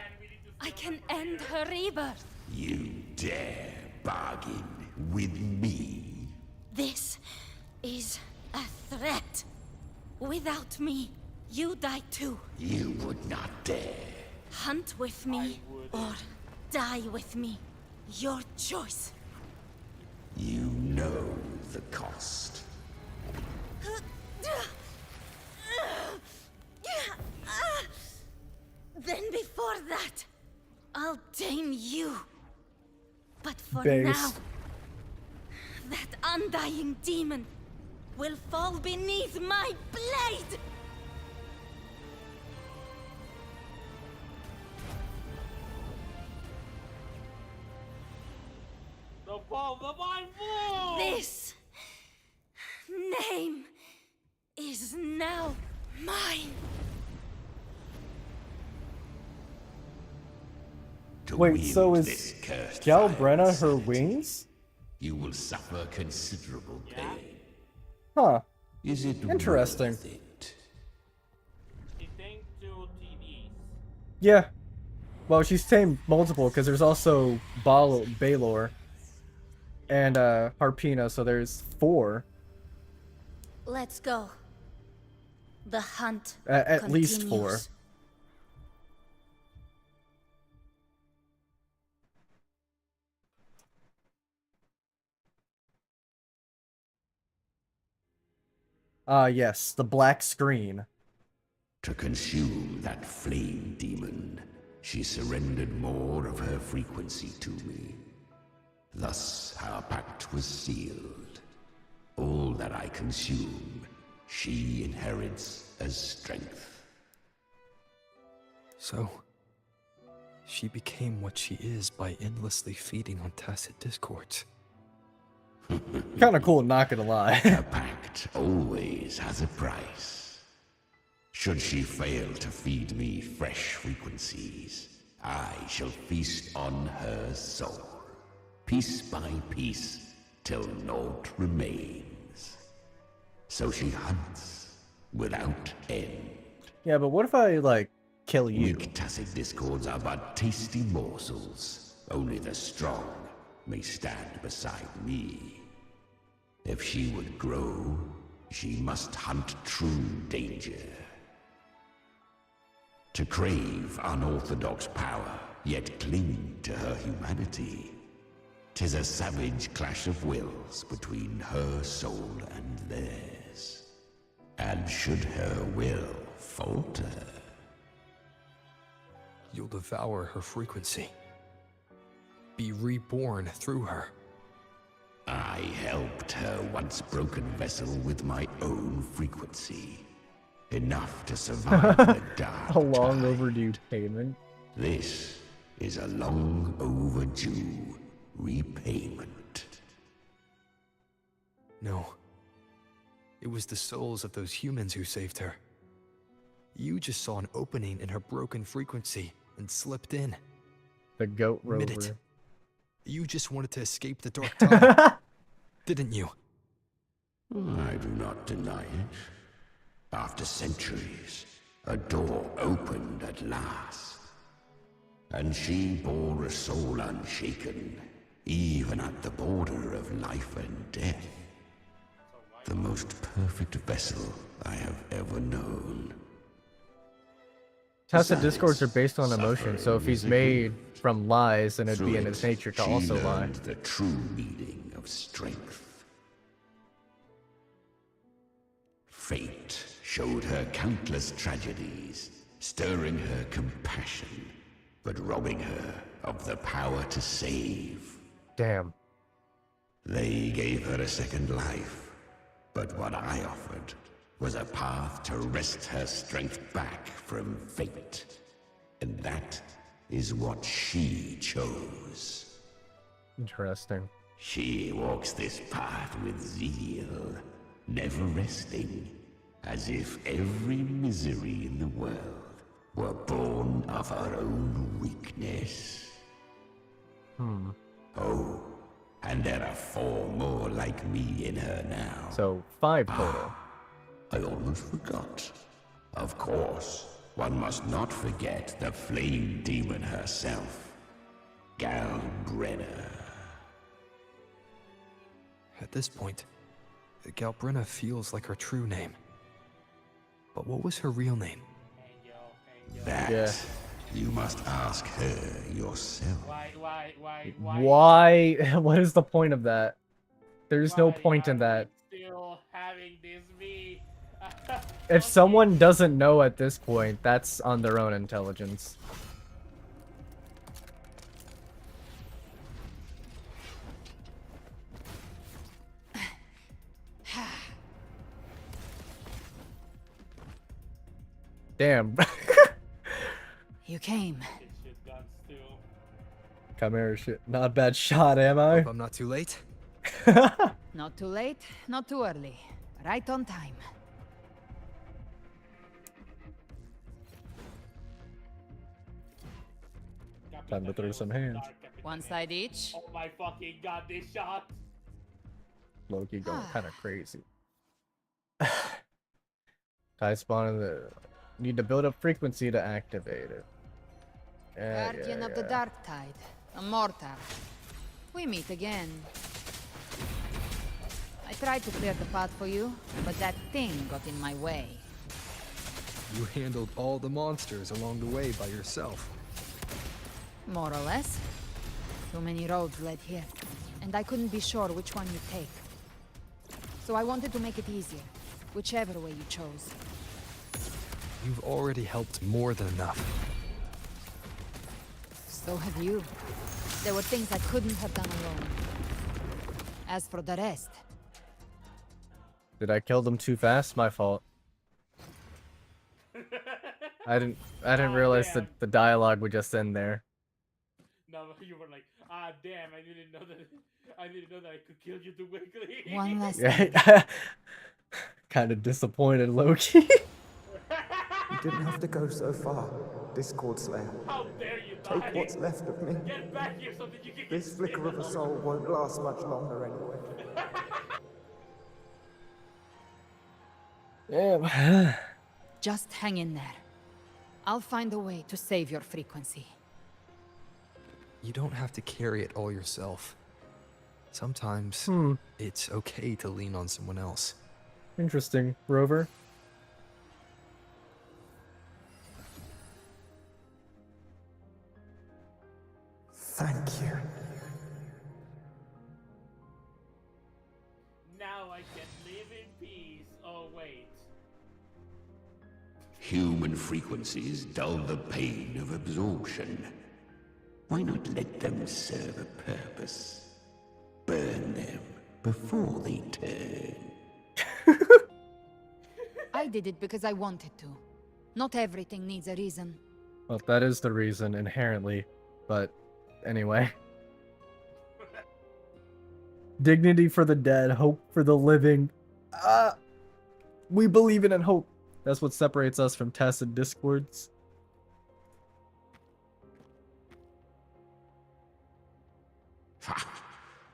I can end her rebirth. You dare bargain with me? This is a threat. Without me, you die too. You would not dare. Hunt with me or die with me. Your choice. You know the cost. Then before that, I'll tame you. But for Base. now, that undying demon will fall beneath my blade! The ball, the mind blow! This name is now mine. To Wait, wield so is this cursed Galbrenna fire her wings? you will suffer considerable pain. Huh. Is it Interesting. worth it? Yeah. Well, she's tamed multiple, because there's also Balor and Harpina, so there's 4. Let's go. The hunt At least 4. continues. Yes, the black screen. To consume that flame demon, she surrendered more of her frequency to me. Thus our pact was sealed. All that I consume, she inherits as strength. So, she became what she is by endlessly feeding on tacit discords. Kinda cool, not gonna lie. A pact always has a price. Should she fail to feed me fresh frequencies, I shall feast on her soul, piece by piece, till naught remains. So she hunts, without end. Yeah, but what if I, like, kill you? Weak tacit discords are but tasty morsels. Only the strong may stand beside me. If she would grow, she must hunt true danger. To crave unorthodox power, yet cling to her humanity. 'Tis a savage clash of wills between her soul and theirs. And should her will falter, You'll devour her frequency. Be reborn through her. I helped her once broken vessel with my own frequency. Enough to survive the dark A long tide. overdue payment. This is a long overdue repayment. No. It was the souls of those humans who saved her. You just saw an opening in her broken frequency and slipped in. The goat Admit rover. it. You just wanted to escape the dark tide, didn't you? I do not deny it. After centuries, a door opened at last. And she bore a soul unshaken, even at the border of life and death. The most perfect vessel I have ever known. Tacit discords are based on emotion, so if he's made from lies, then it'd be in his nature to also she lie. learned the true meaning of strength. Fate showed her countless tragedies, stirring her compassion, but robbing her of the power to save. Damn. They gave her a second life, but what I offered was a path to wrest her strength back from fate. And that is what she chose. Interesting. She walks this path with zeal, never resting, as if every misery in the world were born of her own weakness. Oh, and there are 4 more like me in her now. So 5 total. I almost forgot. Of course, one must not forget the flame demon herself, Galbrenna. At this point, Galbrenna feels like her true name. But what was her real name? That you must ask her yourself. Why? What is the point of that? There's no point in that. Still having this be. If someone doesn't know at this point, that's on their own intelligence. Damn. You came. Come here, shit. Not a bad shot, am I? Hope I'm not too late. Not too late, not too early. Right on time. Time to throw some hands. One side each. Oh my fucking god, this shot! Loki going kind of crazy. Tie spawn in the... Need to build up frequency to activate it. Guardian of the Dark Tide. Immortal. We meet again. I tried to clear the path for you, but that thing got in my way. You handled all the monsters along the way by yourself. More or less. Too many roads led here, and I couldn't be sure which one you'd take. So I wanted to make it easier, whichever way you chose. You've already helped more than enough. So have you. There were things I couldn't have done alone. As for the rest... Did I kill them too fast? My fault. I didn't realize that the dialogue would just end there. No, you were like, ah, damn! I didn't know that I could kill you too quickly. One last Yeah, kind of disappointed, Loki. You didn't have to go so far, Discord Slayer. How dare you die? Take what's left of me. Get back here so that you can get This flicker of a soul won't last much longer anyway. Damn. Just hang in there. I'll find a way to save your frequency. You don't have to carry it all yourself. Sometimes it's okay to lean on someone else. Interesting, Rover. Thank you. Now I can live in peace. Oh, wait. Human frequencies dull the pain of absorption. Why not let them serve a purpose? Burn them before they turn. I did it because I wanted to. Not everything needs a reason. Well, that is the reason inherently, but anyway. Dignity for the dead, hope for the living. We believe in hope. That's what separates us from tests and discords.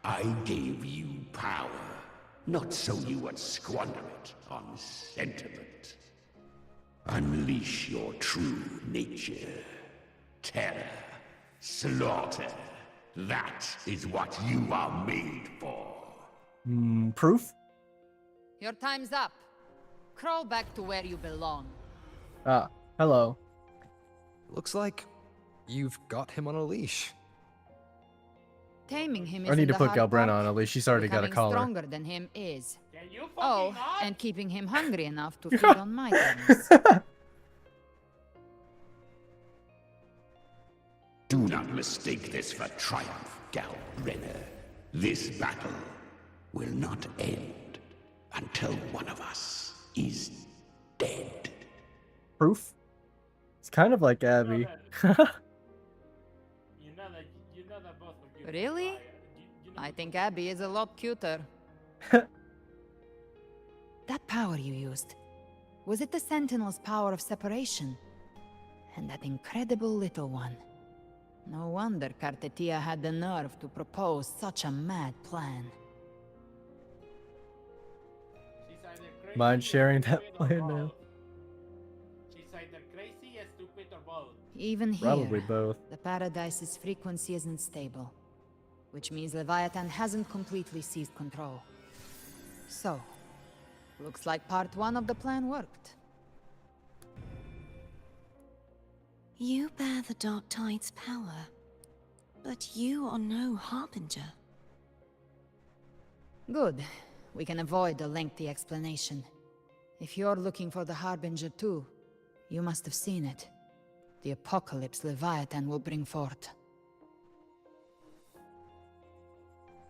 I gave you power, not so you would squander it on sentiment. Unleash your true nature. Terror, slaughter. That is what you are made for. Proof? Your time's up. Crawl back to where you belong. Ah, hello. Looks like you've got him on a leash. Taming him I is need in to the put hard Galbrenna part. on, at least she's already got a Becoming collar. stronger than him is. Can you Oh, fucking not? and keeping him hungry enough to feed on my terms. Do not mistake this for triumph, Galbrenna. This battle will not end until one of us is dead. Proof? It's kind of like Abby. You know that both of you. Really? I think Abby is a lot cuter. That power you used, was it the Sentinel's power of separation? And that incredible little one. No wonder Cartetia had the nerve to propose such a mad plan. Mind sharing that plan now? She's either crazy, stupid, or both. Even here, Probably both. the Paradise's frequency isn't stable, which means Leviathan hasn't completely seized control. So, looks like part 1 of the plan worked. You bear the Dark Tide's power, but you are no Harbinger. Good. We can avoid a lengthy explanation. If you're looking for the Harbinger too, you must have seen it. The apocalypse Leviathan will bring forth.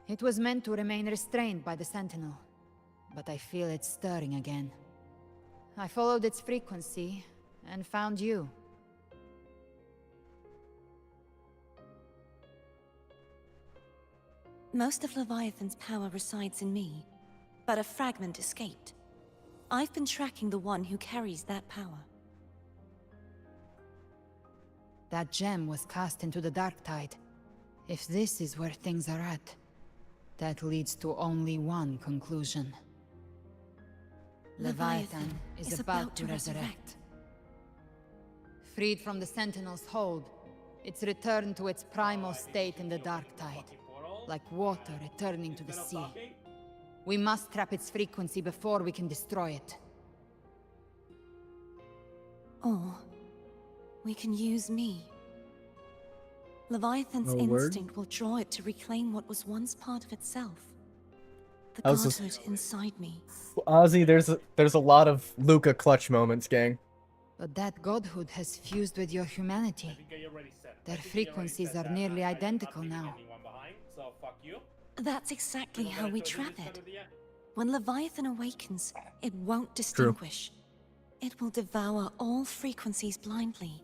It was meant to remain restrained by the Sentinel, but I feel it stirring again. I followed its frequency and found you. Most of Leviathan's power resides in me, but a fragment escaped. I've been tracking the one who carries that power. That gem was cast into the Dark Tide. If this is where things are at, that leads to only one conclusion. Leviathan is about to resurrect. Freed from the Sentinel's hold, it's returned to its primal state in the Dark Tide, like water returning to the sea. We must trap its frequency before we can destroy it. Or we can use me. Leviathan's No word? instinct will draw it to reclaim what was once part of itself. The I was just- godhood inside me. Ozzy, there's a lot of Luca clutch moments, gang. But that godhood has fused with your humanity. Their frequencies are nearly identical now. So fuck you. That's exactly how we trap it. When Leviathan awakens, it won't distinguish. It will devour all frequencies blindly.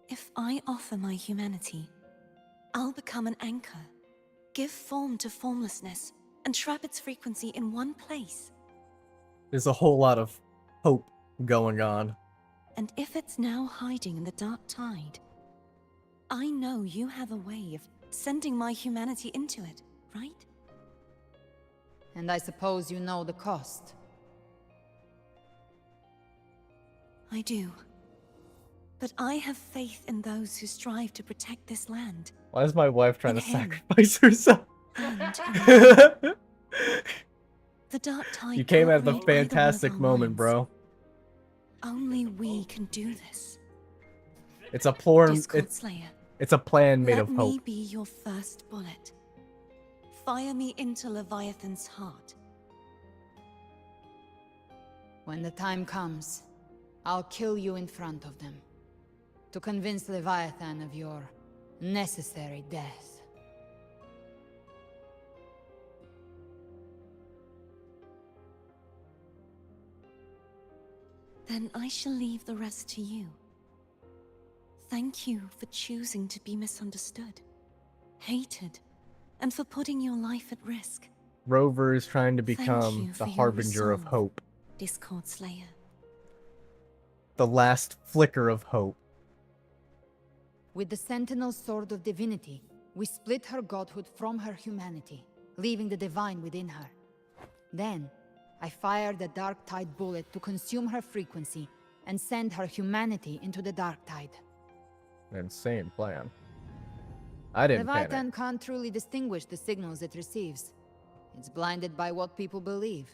If I offer my humanity, I'll become an anchor, give form to formlessness, and trap its frequency in one place. There's a whole lot of hope going on. And if it's now hiding in the Dark Tide, I know you have a way of sending my humanity into it, right? And I suppose you know the cost. I do. But I have faith in those who strive to protect this land. Why is my wife trying In to him. sacrifice herself? And in the dark tide You came can't at the read either one of fantastic our moment, minds. bro. Only we can do this. It's a plan. Discord Slayer. It's a plan made Let of hope. me be your first bullet. Fire me into Leviathan's heart. When the time comes, I'll kill you in front of them. To convince Leviathan of your necessary death. Then I shall leave the rest to you. Thank you for choosing to be misunderstood, hated, and for putting your life at risk. Rover is trying to Thank become you the for your harbinger of resolve, hope. Discord Slayer. The last flicker of hope. With the Sentinel Sword of Divinity, we split her godhood from her humanity, leaving the divine within her. Then, I fired the Dark Tide bullet to consume her frequency and send her humanity into the Dark Tide. An insane plan. I didn't Leviathan panic. can't truly distinguish the signals it receives. It's blinded by what people believe.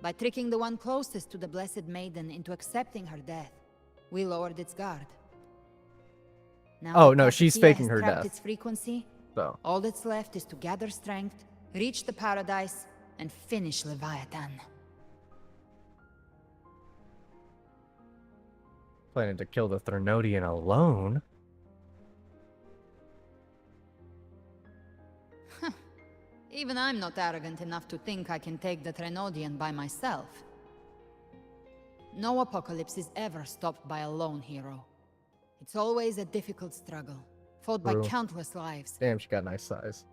By tricking the one closest to the Blessed Maiden into accepting her death, we lowered its guard. Now Oh that no, she's Cassiopeia faking has her trapped death. its frequency, So all that's left is to gather strength, reach the paradise, and finish Leviathan. planning to kill the Thernodian alone. Even I'm not arrogant enough to think I can take the Threnodian by myself. No apocalypse is ever stopped by a lone hero. It's always a difficult struggle, fought by True. countless lives. Damn, she got nice size.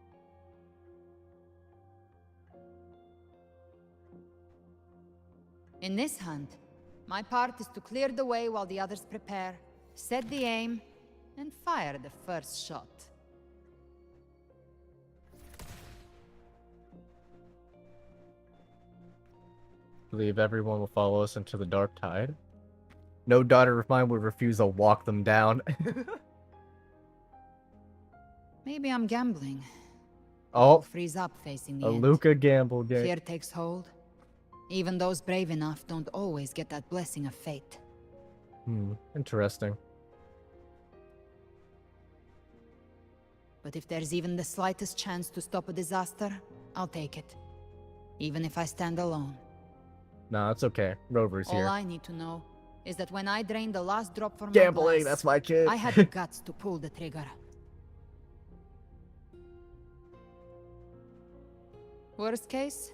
In this hunt, my part is to clear the way while the others prepare, set the aim, and fire the first shot. Believe everyone will follow us into the dark tide. No daughter of mine would refuse to walk them down. Maybe I'm gambling. Oh, Freeze up facing the a end. Luca gamble game. Fear takes hold. Even those brave enough don't always get that blessing of fate. Interesting. But if there's even the slightest chance to stop a disaster, I'll take it. Even if I stand alone. Nah, it's okay. Rover's All here. I need to know is that when I drained the last drop from Gambling, my glass, that's my kid. I had the guts to pull the trigger. Worst case,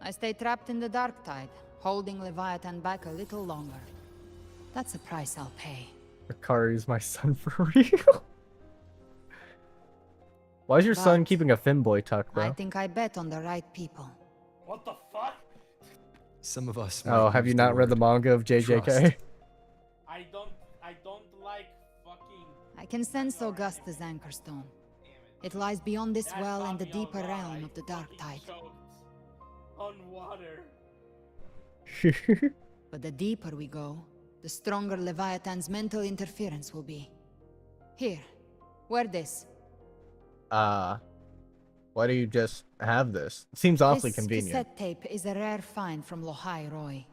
I stay trapped in the dark tide, holding Leviathan back a little longer. That's a price I'll pay. Akari's my son for real. Why is your son keeping a femboy tuck, bro? I think I bet on the right people. What the fuck? Some of us. Oh, have you not read the manga of JJK? trust. I don't like fucking. I can sense Augusta's anchor stone. It lies beyond this well in the deeper realm of the dark tide. On water. But the deeper we go, the stronger Leviathan's mental interference will be. Here, wear this. Why do you just have this? It seems awfully This convenient. cassette tape is a rare find from Lohai Roy.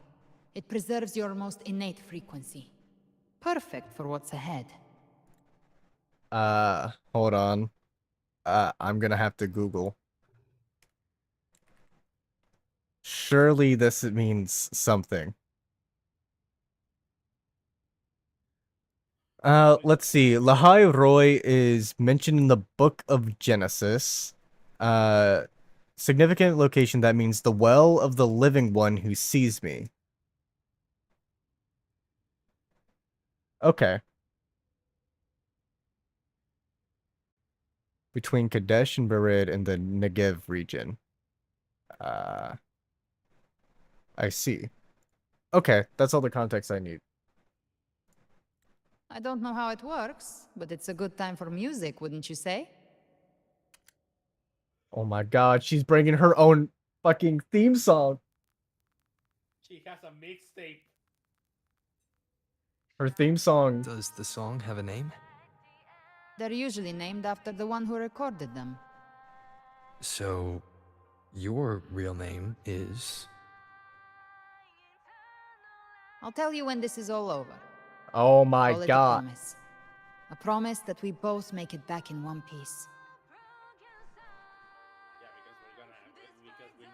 It preserves your most innate frequency. Perfect for what's ahead. Hold on. I'm gonna have to Google. Surely this means something. Let's see. Lahai Roy is mentioned in the Book of Genesis. Significant location that means the well of the living one who sees me. Okay. Between Kadesh and Berid in the Negev region. I see. Okay, that's all the context I need. I don't know how it works, but it's a good time for music, wouldn't you say? Oh my god, she's bringing her own fucking theme song. She has a mixtape. Her theme song. Does the song have a name? They're usually named after the one who recorded them. So, your real name is... I'll tell you when this is all over. Oh my Call it god. a promise. A promise that we both make it back in one piece. Yeah, because we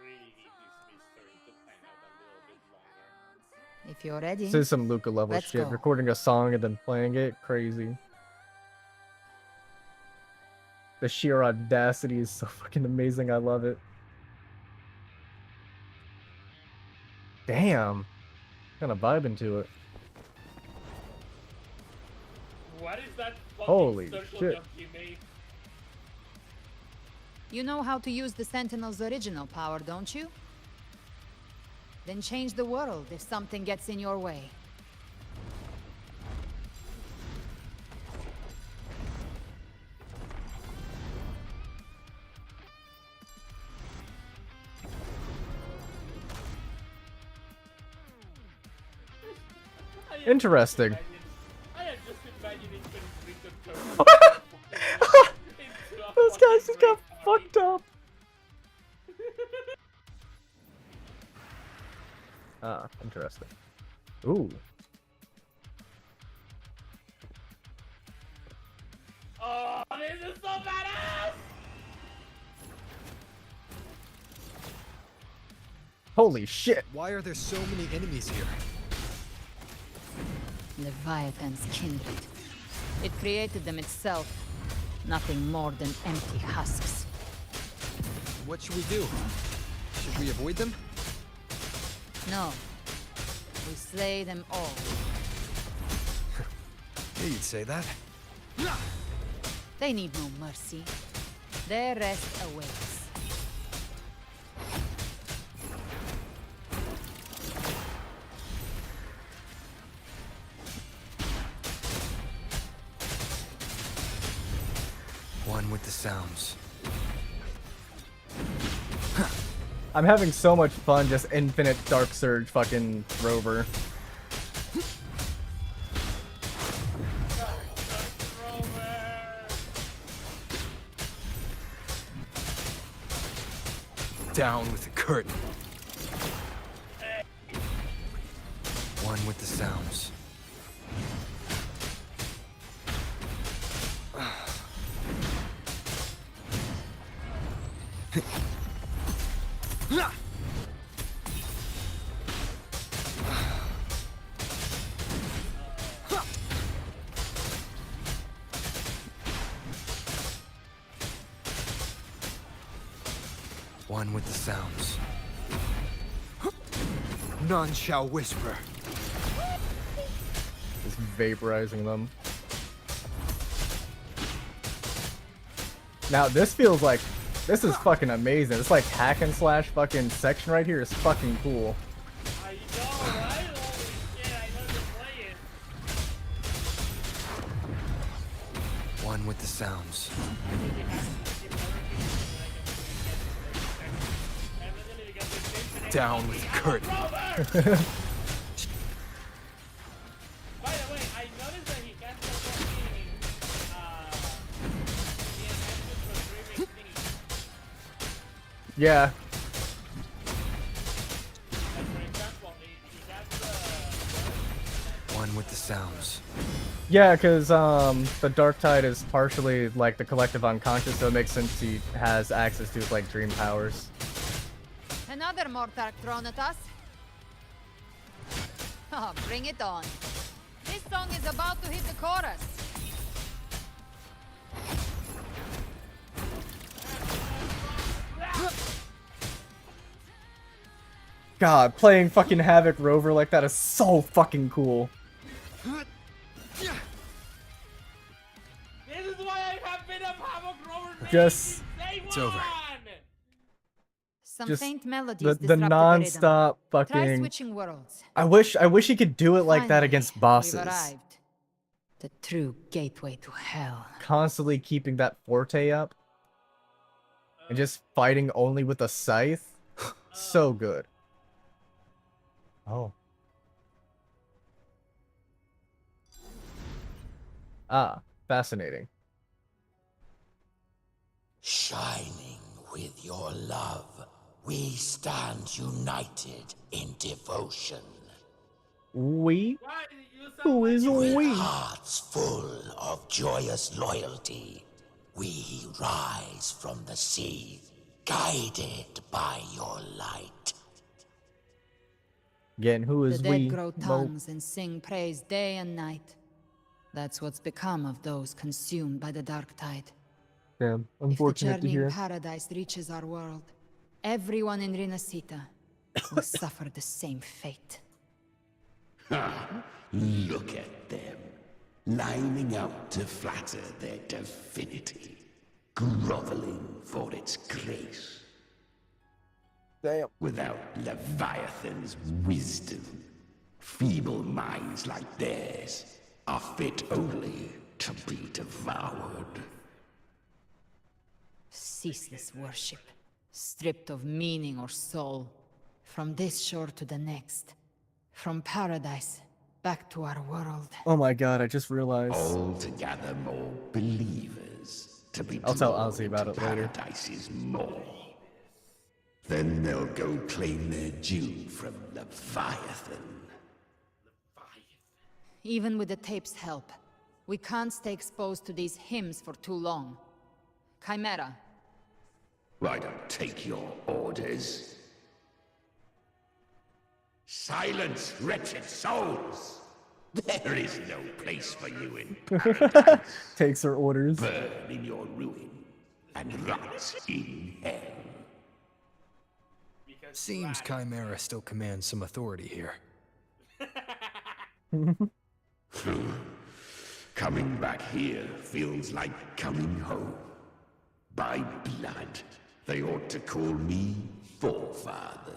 really need this mystery to pan out a little bit longer. If you're ready. This is some Luca level let's shit. go. Recording a song and then playing it, crazy. The sheer audacity is so fucking amazing. I love it. Damn. Kind of vibing to it. What is that fucking Holy circle shit. jump you made? You know how to use the Sentinel's original power, don't you? Then change the world if something gets in your way. Interesting. I am just imagining putting Those guys just got fucked up. Ah, interesting. Ooh. Oh, this is so badass! Holy shit. Why are there so many enemies here? Leviathan's kindred. It created them itself. Nothing more than empty husks. What should we do? Should we avoid them? No. We slay them all. Yeah, you'd say that. They need no mercy. Their rest awaits. One with the sounds. I'm having so much fun just infinite Dark Surge fucking Rover. Down with the curtain. One with the sounds. One with the sounds. None shall whisper. Just vaporizing them. Now this feels like this is fucking amazing. It's like hack and slash fucking section right here is fucking cool. I know, right? Holy shit, I know you're playing. One with the sounds. Down with the curtain. By the way, I noticed that he got the fucking the enhancements for streaming thingy. Yeah. Like for example, he got the One with the sounds. Yeah, because the Dark Tide is partially like the collective unconscious, so it makes sense he has access to like dream powers. Another Mortark thrown at us. Oh, bring it on. This song is about to hit the chorus. God, playing fucking Havoc Rover like that is so fucking cool. This is why I have been a Havoc Rover main Just since day It's one! over. Some Just faint melodies the disrupt rhythm. non-stop Try fucking. switching worlds. I wish he could do it like that Finally, against bosses. We've arrived. The true gateway to hell. Constantly keeping that forte up. and just fighting only with a scythe. So good. Oh. Ah, fascinating. Shining with your love, we stand united in devotion. We? Who is With we? hearts full of joyous loyalty, we rise from the sea, guided by your light. Again, who is The we? dead grow tongues and sing praise day and night. That's what's become of those consumed by the dark tide. Damn, If the unfortunate to journeying hear. paradise reaches our world, everyone in Rinasita will suffer the same fate. Look at them, lining up to flatter their divinity, groveling for its grace. Damn. Without Leviathan's wisdom, feeble minds like theirs are fit only to be devoured. Ceaseless worship, stripped of meaning or soul, from this shore to the next, from paradise back to our world. Oh my god, I just realized. All to gather more believers to be I'll tell drawn Ozzy about to it later. Paradise's maw. Then they'll go claim their due from Leviathan. Even with the tape's help, we can't stay exposed to these hymns for too long. Chimera. I don't take your orders. Silence, wretched souls! There is no place for you in paradise. Takes her orders. Burn in your ruin and rot in hell. Seems Chimera still commands some authority here. Coming back here feels like coming home. By blood, they ought to call me Forefather.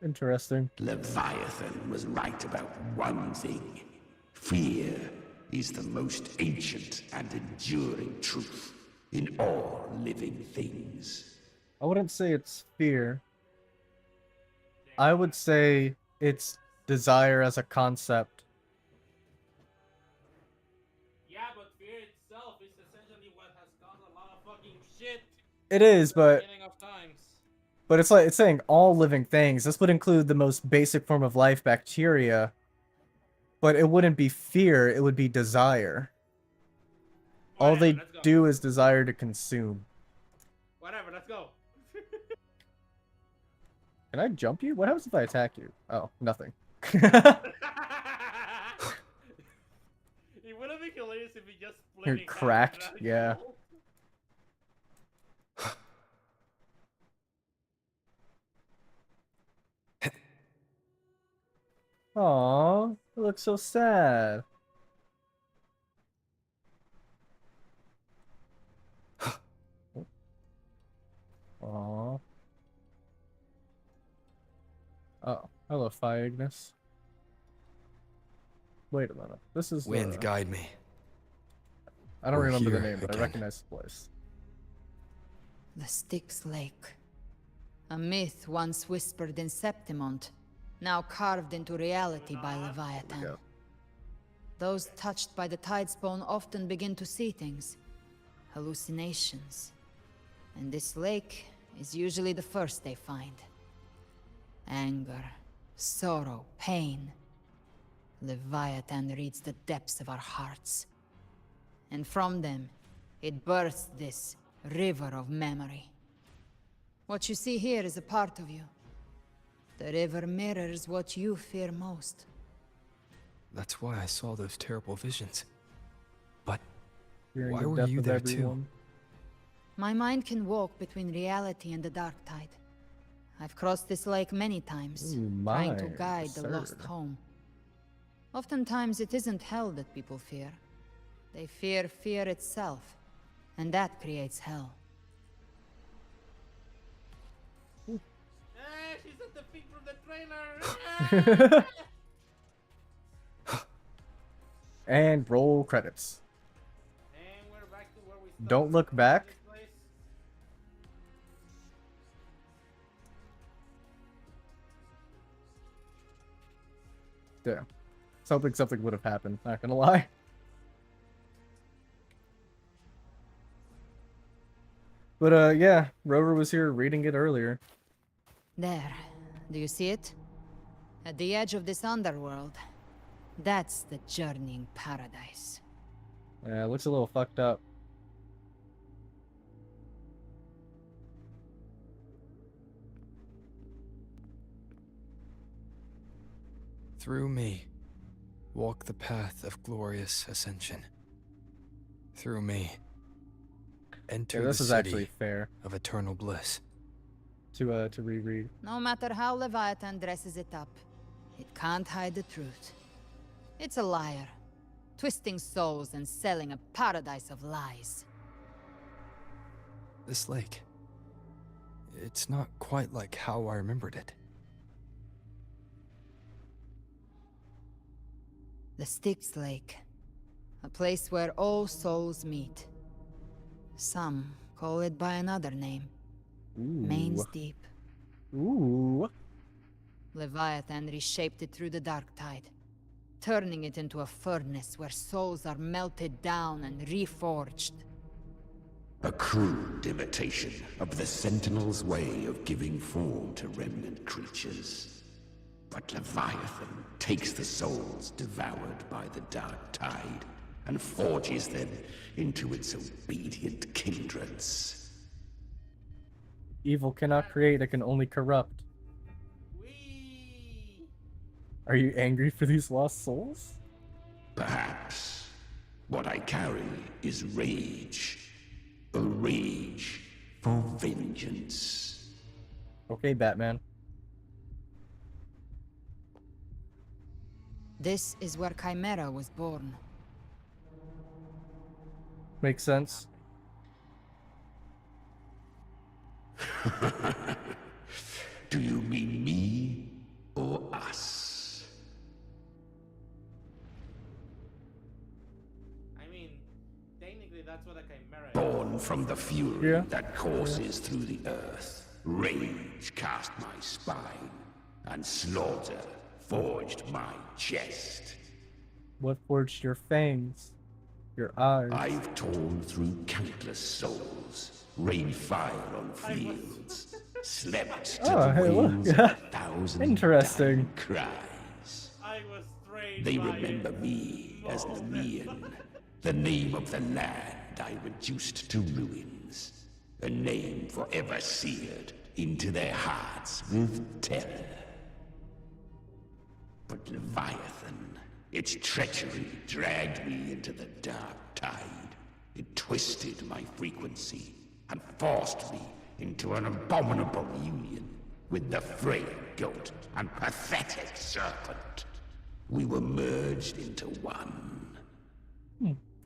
Interesting. Leviathan was right about one thing. Fear is the most ancient and enduring truth in all living things. I wouldn't say it's fear. I would say it's desire as a concept. Yeah, but fear itself is essentially what has caused a lot of fucking shit. It is, but Beginning of times. but it's like it's saying all living things. This would include the most basic form of life, bacteria. But it wouldn't be fear, it would be desire. All they do is desire to consume. Whatever, let's go. Can I jump you? What happens if I attack you? Oh, nothing. It would have been hilarious if we just split You're in half cracked, and yeah. Aww, it looks so sad. Aww. Oh, hello, Phi Ignis. Wait a minute. This is Wind, guide me. I don't We're remember the here name, but I again. recognize the place. The Styx Lake. A myth once whispered in Septimont, now carved into reality by Leviathan. Those touched by the Tidespawn often begin to see things. Hallucinations. And this lake is usually the first they find. Anger, sorrow, pain. Leviathan reads the depths of our hearts. And from them, it births this river of memory. What you see here is a part of you. The river mirrors what you fear most. That's why I saw those terrible visions. But Fearing why the were death you of there everyone. too? My mind can walk between reality and the dark tide. I've crossed this lake many times, Ooh, trying to my, guide the lost sir. home. Oftentimes it isn't hell that people fear. They fear fear itself, and that creates hell. She's at the peak from the trailer. And roll credits. And we're back to where we started. Don't look back. Yeah. I was hoping something would have happened, not gonna lie. But yeah, Rover was here reading it earlier. There. Do you see it? At the edge of this underworld. That's the journeying paradise. Yeah, it looks a little fucked up. Through me, walk the path of glorious ascension. Through me, enter This the is actually city fair of eternal bliss. to reread. No matter how Leviathan dresses it up, it can't hide the truth. It's a liar, twisting souls and selling a paradise of lies. This lake, it's not quite like how I remembered it. The Styx Lake, a place where all souls meet. Some call it by another name. Main's Deep. Ooh. Leviathan reshaped it through the dark tide, turning it into a furnace where souls are melted down and reforged. A crude imitation of the Sentinel's way of giving form to remnant creatures. But Leviathan takes the souls devoured by the dark tide and forges them into its obedient kindreds. Evil cannot create, it can only corrupt. Are you angry for these lost souls? Perhaps. What I carry is rage. A rage for vengeance. Okay, Batman. This is where Chimera was born. Makes sense. Do you mean me or us? I mean, technically that's what a chimera is. Born from the fury that courses through the earth, rage cast my spine, and slaughter forged my chest. What forged your fangs? Your eyes? I've torn through countless souls, rained fire on fields, slept to the wings of 1,000 Interesting. cries. I was trained They by remember me as the Nemean, the name of the land I reduced to ruins, a name forever seared into their hearts with terror. But Leviathan, its treachery dragged me into the dark tide. It twisted my frequency and forced me into an abominable union with the frail goat and pathetic serpent. We were merged into one.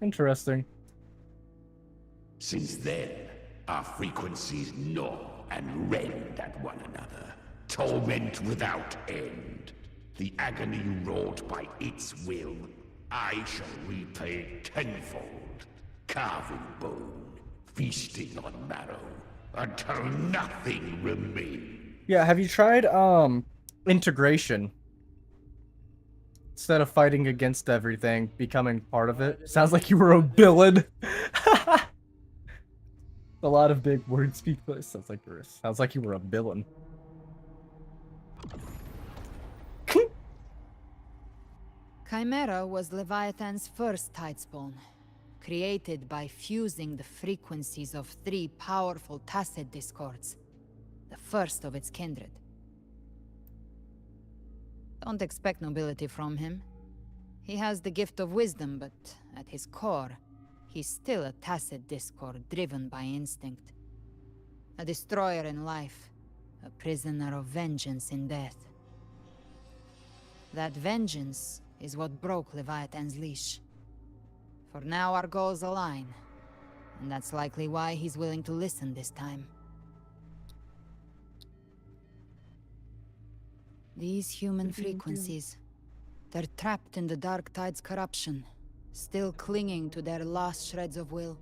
Interesting. Since then, our frequencies gnaw and rend at one another, torment without end. The agony wrought by its will, I shall repay tenfold, carving bone, feasting on marrow, until nothing remains. Yeah, have you tried integration? Instead of fighting against everything, becoming part of it. Sounds like you were a villain. A lot of big words speak, but it sounds like you were a villain. Chimera was Leviathan's first tidespawn, created by fusing the frequencies of 3 powerful tacit discords, the first of its kindred. Don't expect nobility from him. He has the gift of wisdom, but at his core, he's still a tacit discord driven by instinct. A destroyer in life, a prisoner of vengeance in death. That vengeance is what broke Leviathan's leash. For now our goals align, and that's likely why he's willing to listen this time. These human frequencies, they're trapped in the Dark Tide's corruption, still clinging to their last shreds of will.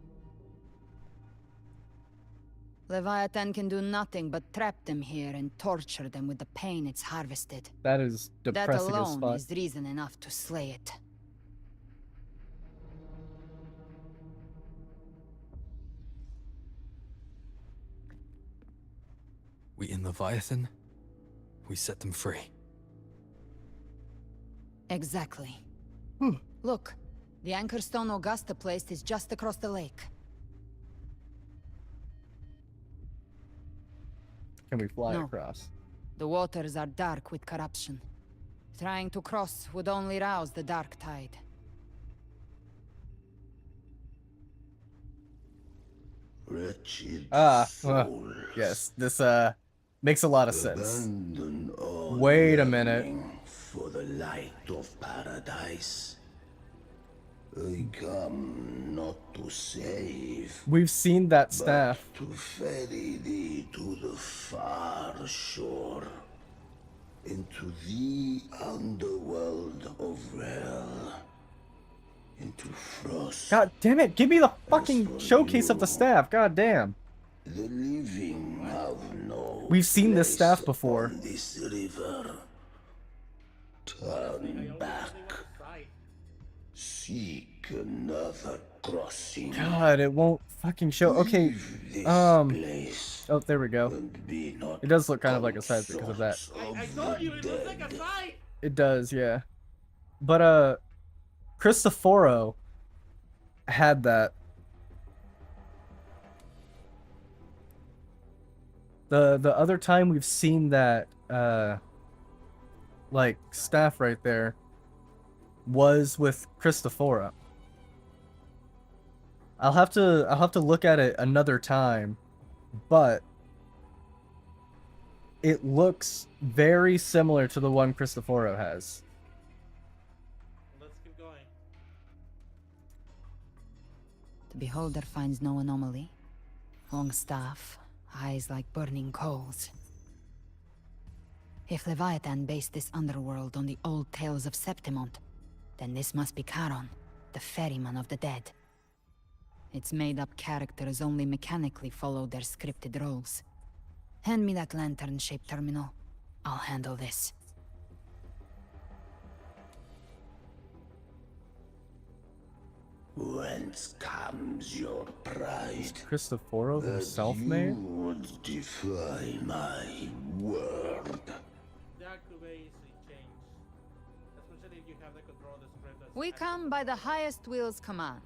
Leviathan can do nothing but trap them here and torture them with the pain it's harvested. That is That depressing as alone fuck. is reason enough to slay it. We in Leviathan, we set them free. Exactly. Look, the anchor stone Augusta placed is just across the lake. Can we fly No. across? The waters are dark with corruption. Trying to cross would only rouse the dark tide. Wretched yes, this makes a lot of sense. abandon all Wait a minute. yearning for the light of paradise. I come not to save, We've seen that but staff. to ferry thee to the far shore, into the underworld of hell, into frost. God damn it, give me the fucking showcase of the staff, god damn. The living have no We've seen this place staff before. on this river. Turn back. Seek another crossing. God, it won't fucking show. Okay, oh, there we go. It does look kind of like a side because of that. I told you, it looks like a side! It does, yeah. But, Cristoforo had that. The other time we've seen that, like, staff right there was with Cristoforo. I'll have to look at it another time, but it looks very similar to the one Cristoforo has. Let's keep going. The beholder finds no anomaly. Long staff, eyes like burning coals. If Leviathan based this underworld on the old tales of Septimont, then this must be Charon, the ferryman of the dead. Its made-up characters only mechanically follow their scripted roles. Hand me that lantern-shaped terminal. I'll handle this. Whence comes your pride? Cristoforo That himself you made? would defy my word. That could be easily changed. Especially if you have the control of the script. We come by the highest will's command.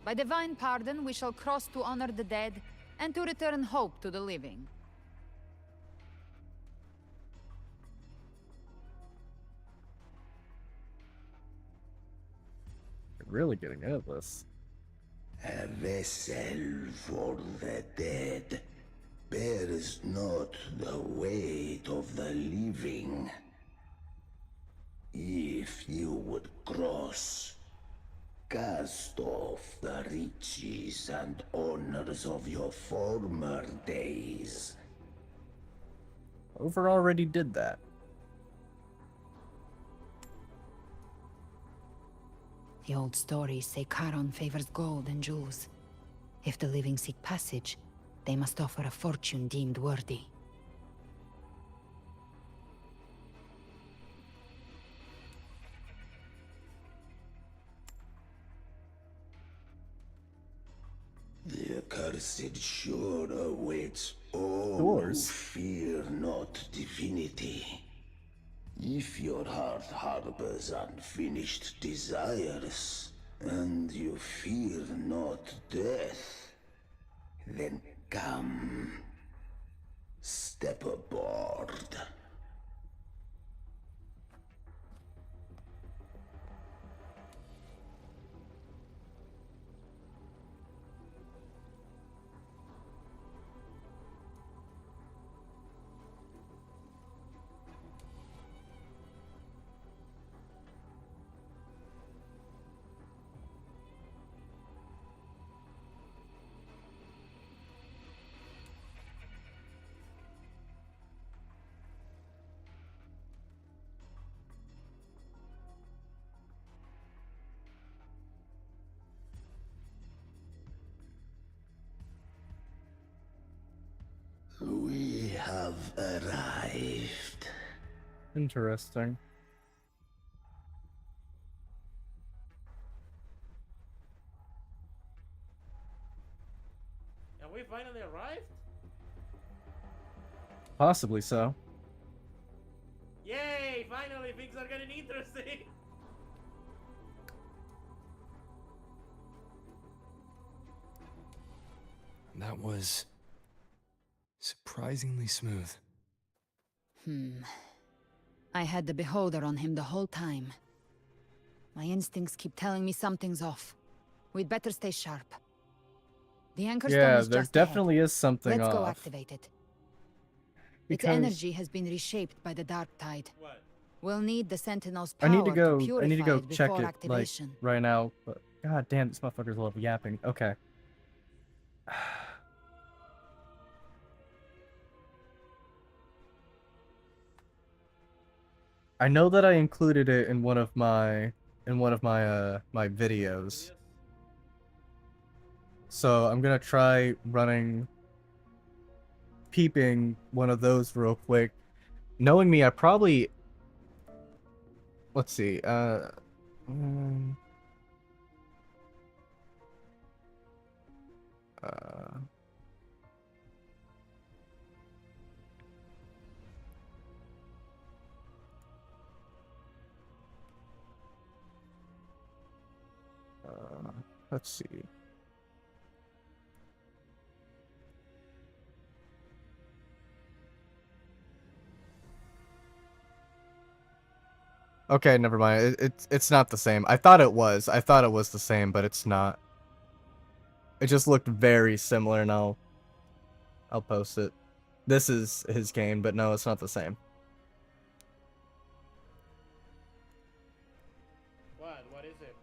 By divine pardon, we shall cross to honor the dead and to return hope to the living. Really getting into this. A vessel for the dead bears not the weight of the living. If you would cross, cast off the riches and honors of your former days. Over already did that. The old stories say Charon favors gold and jewels. If the living seek passage, they must offer a fortune deemed worthy. The accursed shore awaits all Doors. who fear not divinity. If your heart harbors unfinished desires, and you fear not death, then come, step aboard. We have arrived. Interesting. And we finally arrived? Possibly so. Yay! Finally, things are getting interesting. That was surprisingly smooth. I had the beholder on him the whole time. My instincts keep telling me something's off. We'd better stay sharp. The anchor stone Yeah, is there just definitely ahead. is something Let's go off. activate it. Its Because energy has been reshaped by the dark tide. What? We'll need the Sentinel's I power need to go. purify I need to go it check before it like activation. right now. But god damn, this motherfucker's a little yapping. Okay. I know that I included it in one of my my videos. So I'm gonna try peeping one of those real quick. Knowing me, I probably, let's see, mm, uh, let's see. Okay, never mind. It's not the same. I thought it was. I thought it was the same, but it's not. It just looked very similar, and I'll post it. This is his game, but no, it's not the same. What? What is it?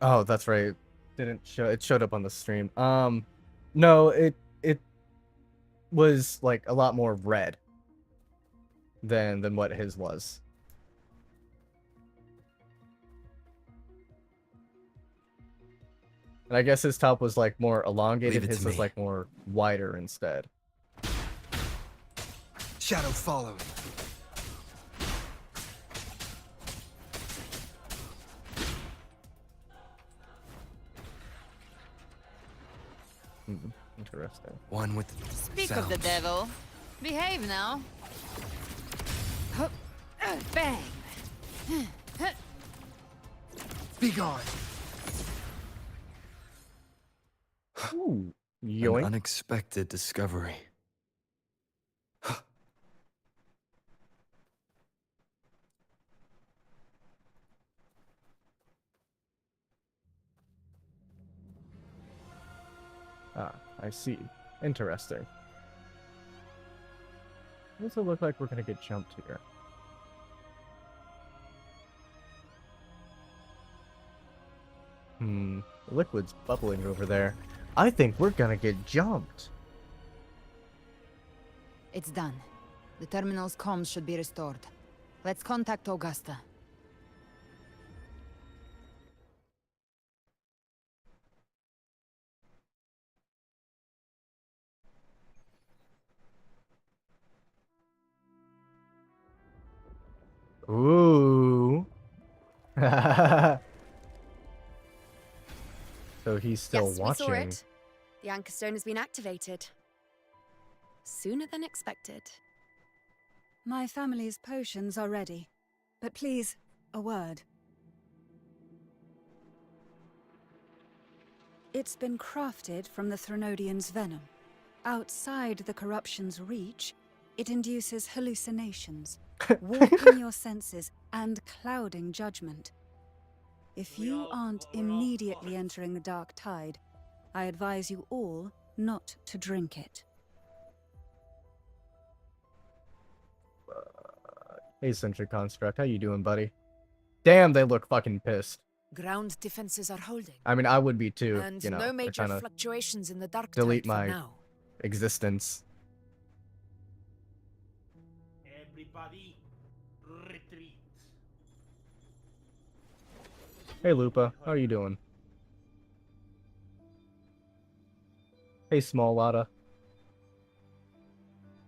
Oh, that's right. Didn't show. It showed up on the stream. No, it was like a lot more red than what his was. And I guess his top was like more elongated, his was like more wider instead. Shadow following. Interesting. One with Speak sounds. of the devil. Behave now. Hup. Bang. Be gone. Ooh, An yoink. unexpected discovery. Ah, I see. Interesting. Does it look like we're gonna get jumped here? The liquid's bubbling over there. I think we're gonna get jumped. It's done. The terminal's comms should be restored. Let's contact Augusta. Ooh. So he's still Yes, watching. we saw it. The anchor stone has been activated. Sooner than expected. My family's potions are ready. But please, a word. It's been crafted from the Threnodian's venom. Outside the corruption's reach, it induces hallucinations, warping your senses and clouding judgment. If you aren't immediately entering the dark tide, I advise you all not to drink it. Hey, Centric Construct, how you doing, buddy? Damn, they look fucking pissed. Ground defenses are holding. I mean, I would be too, And you know. no they're major trying to fluctuations in the dark delete tide for my now. existence. Everybody, retreat. Hey, Lupa, how are you doing? Hey, Small Lotta.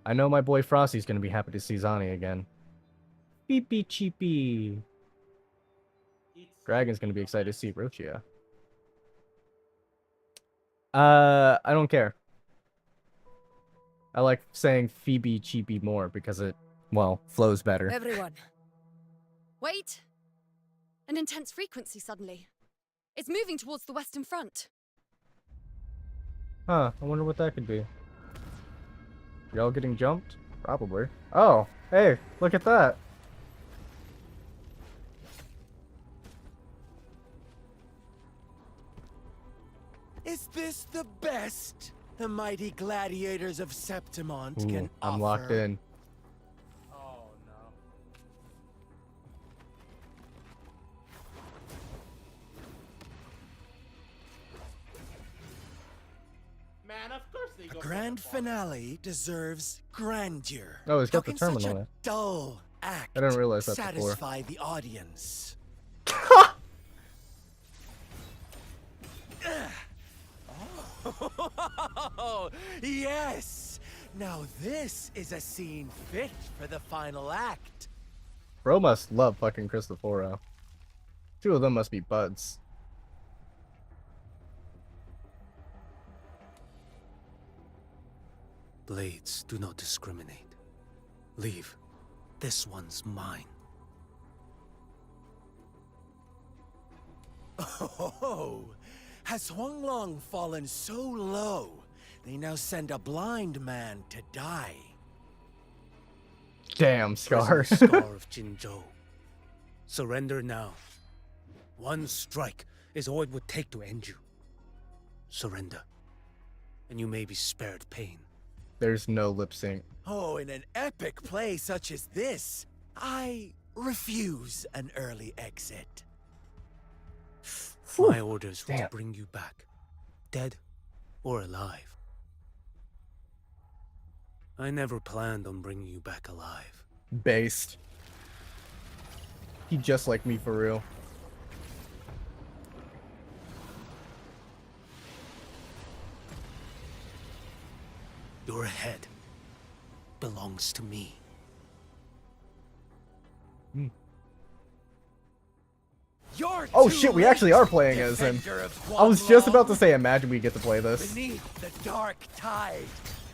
I know my boy Frosty's gonna be happy to see Zani again. Beepy cheepy. Dragon's gonna be excited to see Rochia. I don't care. I like saying Phoebe cheepy more because it, well, flows better. Everyone. Wait! An intense frequency suddenly. It's moving towards the Western Front. Huh, I wonder what that could be. Y'all getting jumped? Probably. Oh, hey, look at that. Is this the best the mighty gladiators of Septimont Ooh, can I'm offer? locked in. Oh no. Man, of course they A go. grand finale deserves grandeur. Oh, it's got How the can such terminal a there. dull act I didn't realize that before. satisfy the audience? Oh, yes! Now this is a scene fit for the final act. Bro must love fucking Cristoforo. Two of them must be buds. Blades do not discriminate. Leave. This one's mine. Oh, has Huanglong fallen so low, they now send a blind man to die? Damn, Scar. Present Scar of Jinzhou. Surrender now. One strike is all it would take to end you. Surrender, and you may be spared pain. There's no lip sync. Oh, in an epic play such as this, I refuse an early exit. My orders were to bring you back, dead or alive. I never planned on bringing you back alive. Based. He just like me for real. Your head belongs to me. Oh shit, we actually are playing as him. I was just about to say, imagine we get to play this. Beneath the dark tide,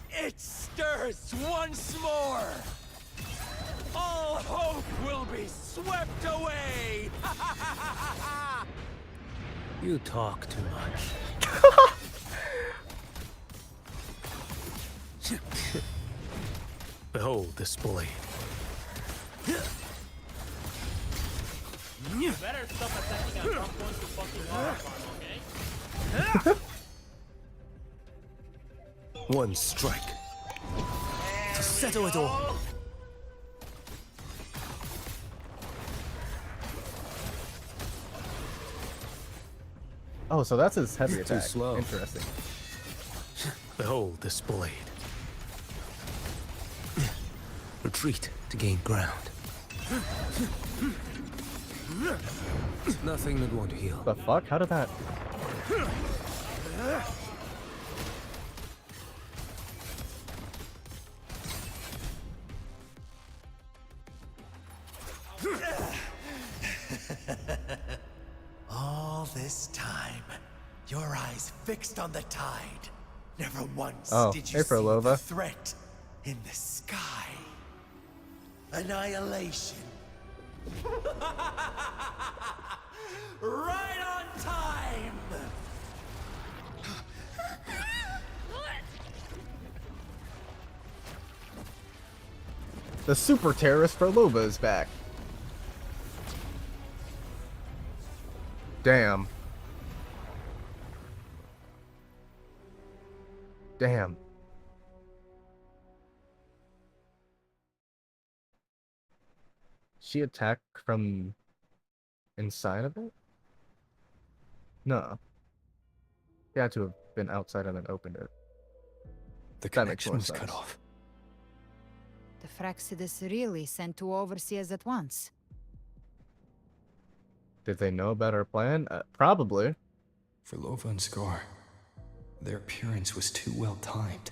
it stirs once more. All hope will be swept away. You talk too much. Behold this blade. You better stop attacking at some point to fucking armor farm, okay? One strike. To settle it all. Oh, so that's his heavy Too attack. slow. Interesting. Behold this blade. Retreat to gain ground. Nothing that won't heal. The fuck? How did that? All this time, your eyes fixed on the tide. Never once Oh, did you hey, see Frolova. the threat in the sky. Annihilation. Right on time! The super terrorist Frolova is back. Damn. Damn. She attacked from inside of it? No. He had to have been outside and then opened it. The That makes connection more was cut sense. off. The Fraxidus really sent two overseers at once. Did they know about our plan? Probably. For Lova and Scar, their appearance was too well timed.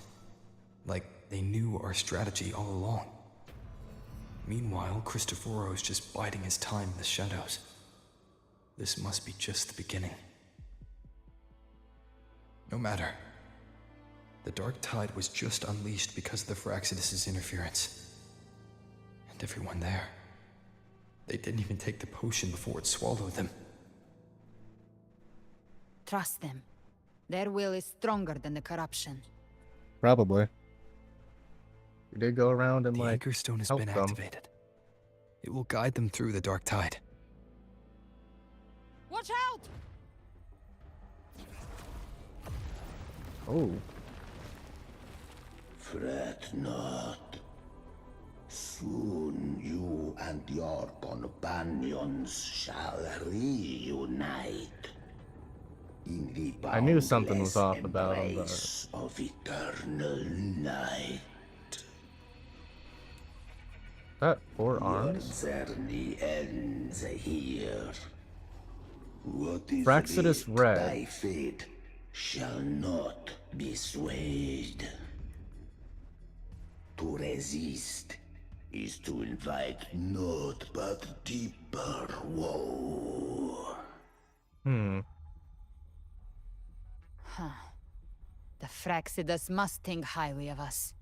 Like They knew our strategy all along. Meanwhile, Christophero's just biding his time in the shadows. This must be just the beginning. No matter. The Dark Tide was just unleashed because of the Phraxidus' interference. And everyone there. They didn't even take the potion before it swallowed them. Trust them. Their will is stronger than the corruption. Probably. We did go around and, The like, Anchor Stone has help been them. activated. It will guide them through the Dark Tide. Watch out! Oh. Fret not. Soon you and your companions shall reunite. In the I knew something was boundless off about him, but... embrace of eternal night. That 4 arms? Your journey ends here. What is Phraxidus writ Red. by fate shall not be swayed. To resist is to invite naught but deeper woe. Huh. The Phraxidus must think highly of us.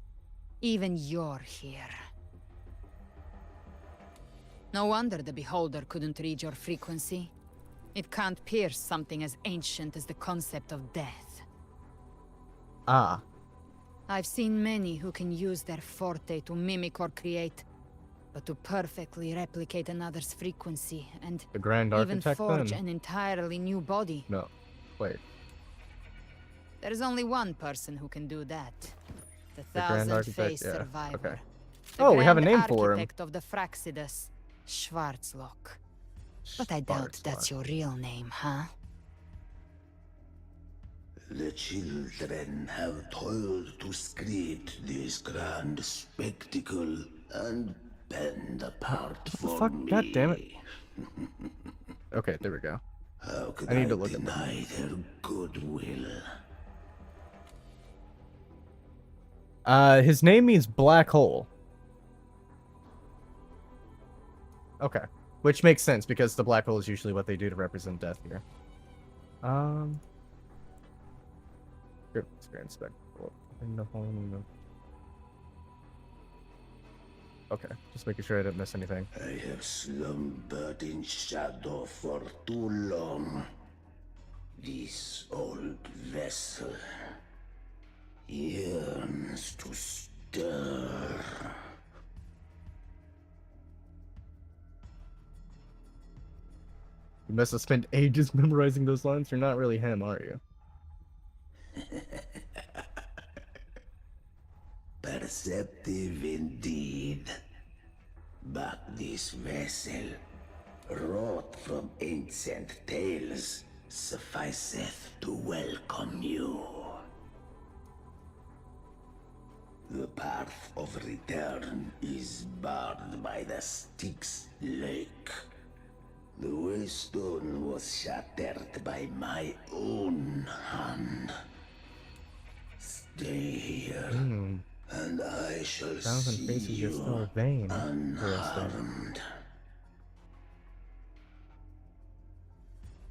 Even you're here. No wonder the Beholder couldn't read your frequency. It can't pierce something as ancient as the concept of death. Ah. I've seen many who can use their forte to mimic or create, but to perfectly replicate another's frequency and The Grand even Architect, forge then? an entirely new body. No. Wait. There's only one person who can do that. The Grand Architect, Thousand-Faced yeah. Survivor. Okay. The Oh, we have a Grand name for him. Architect of the Phraxidus, Schwarzlock. But I doubt that's your real name, huh? The children have toiled to script this grand spectacle and bend apart for Fuck, me. god damn it. Okay, there we go. How could I need to look at deny their goodwill? His name means black hole. Okay. Which makes sense, because the black hole is usually what they do to represent death here. Grand spectacle. Okay, just making sure I didn't miss anything. I have slumbered in shadow for too long. This old vessel yearns to stir. You must have spent ages memorizing those lines. You're not really him, are you? Perceptive indeed. But this vessel, wrought from ancient tales, sufficeth to welcome you. The path of return is barred by the Styx Lake. The waystone was shattered by my own hand. Stay here, and I shall see Faces, you you're still vain. unharmed.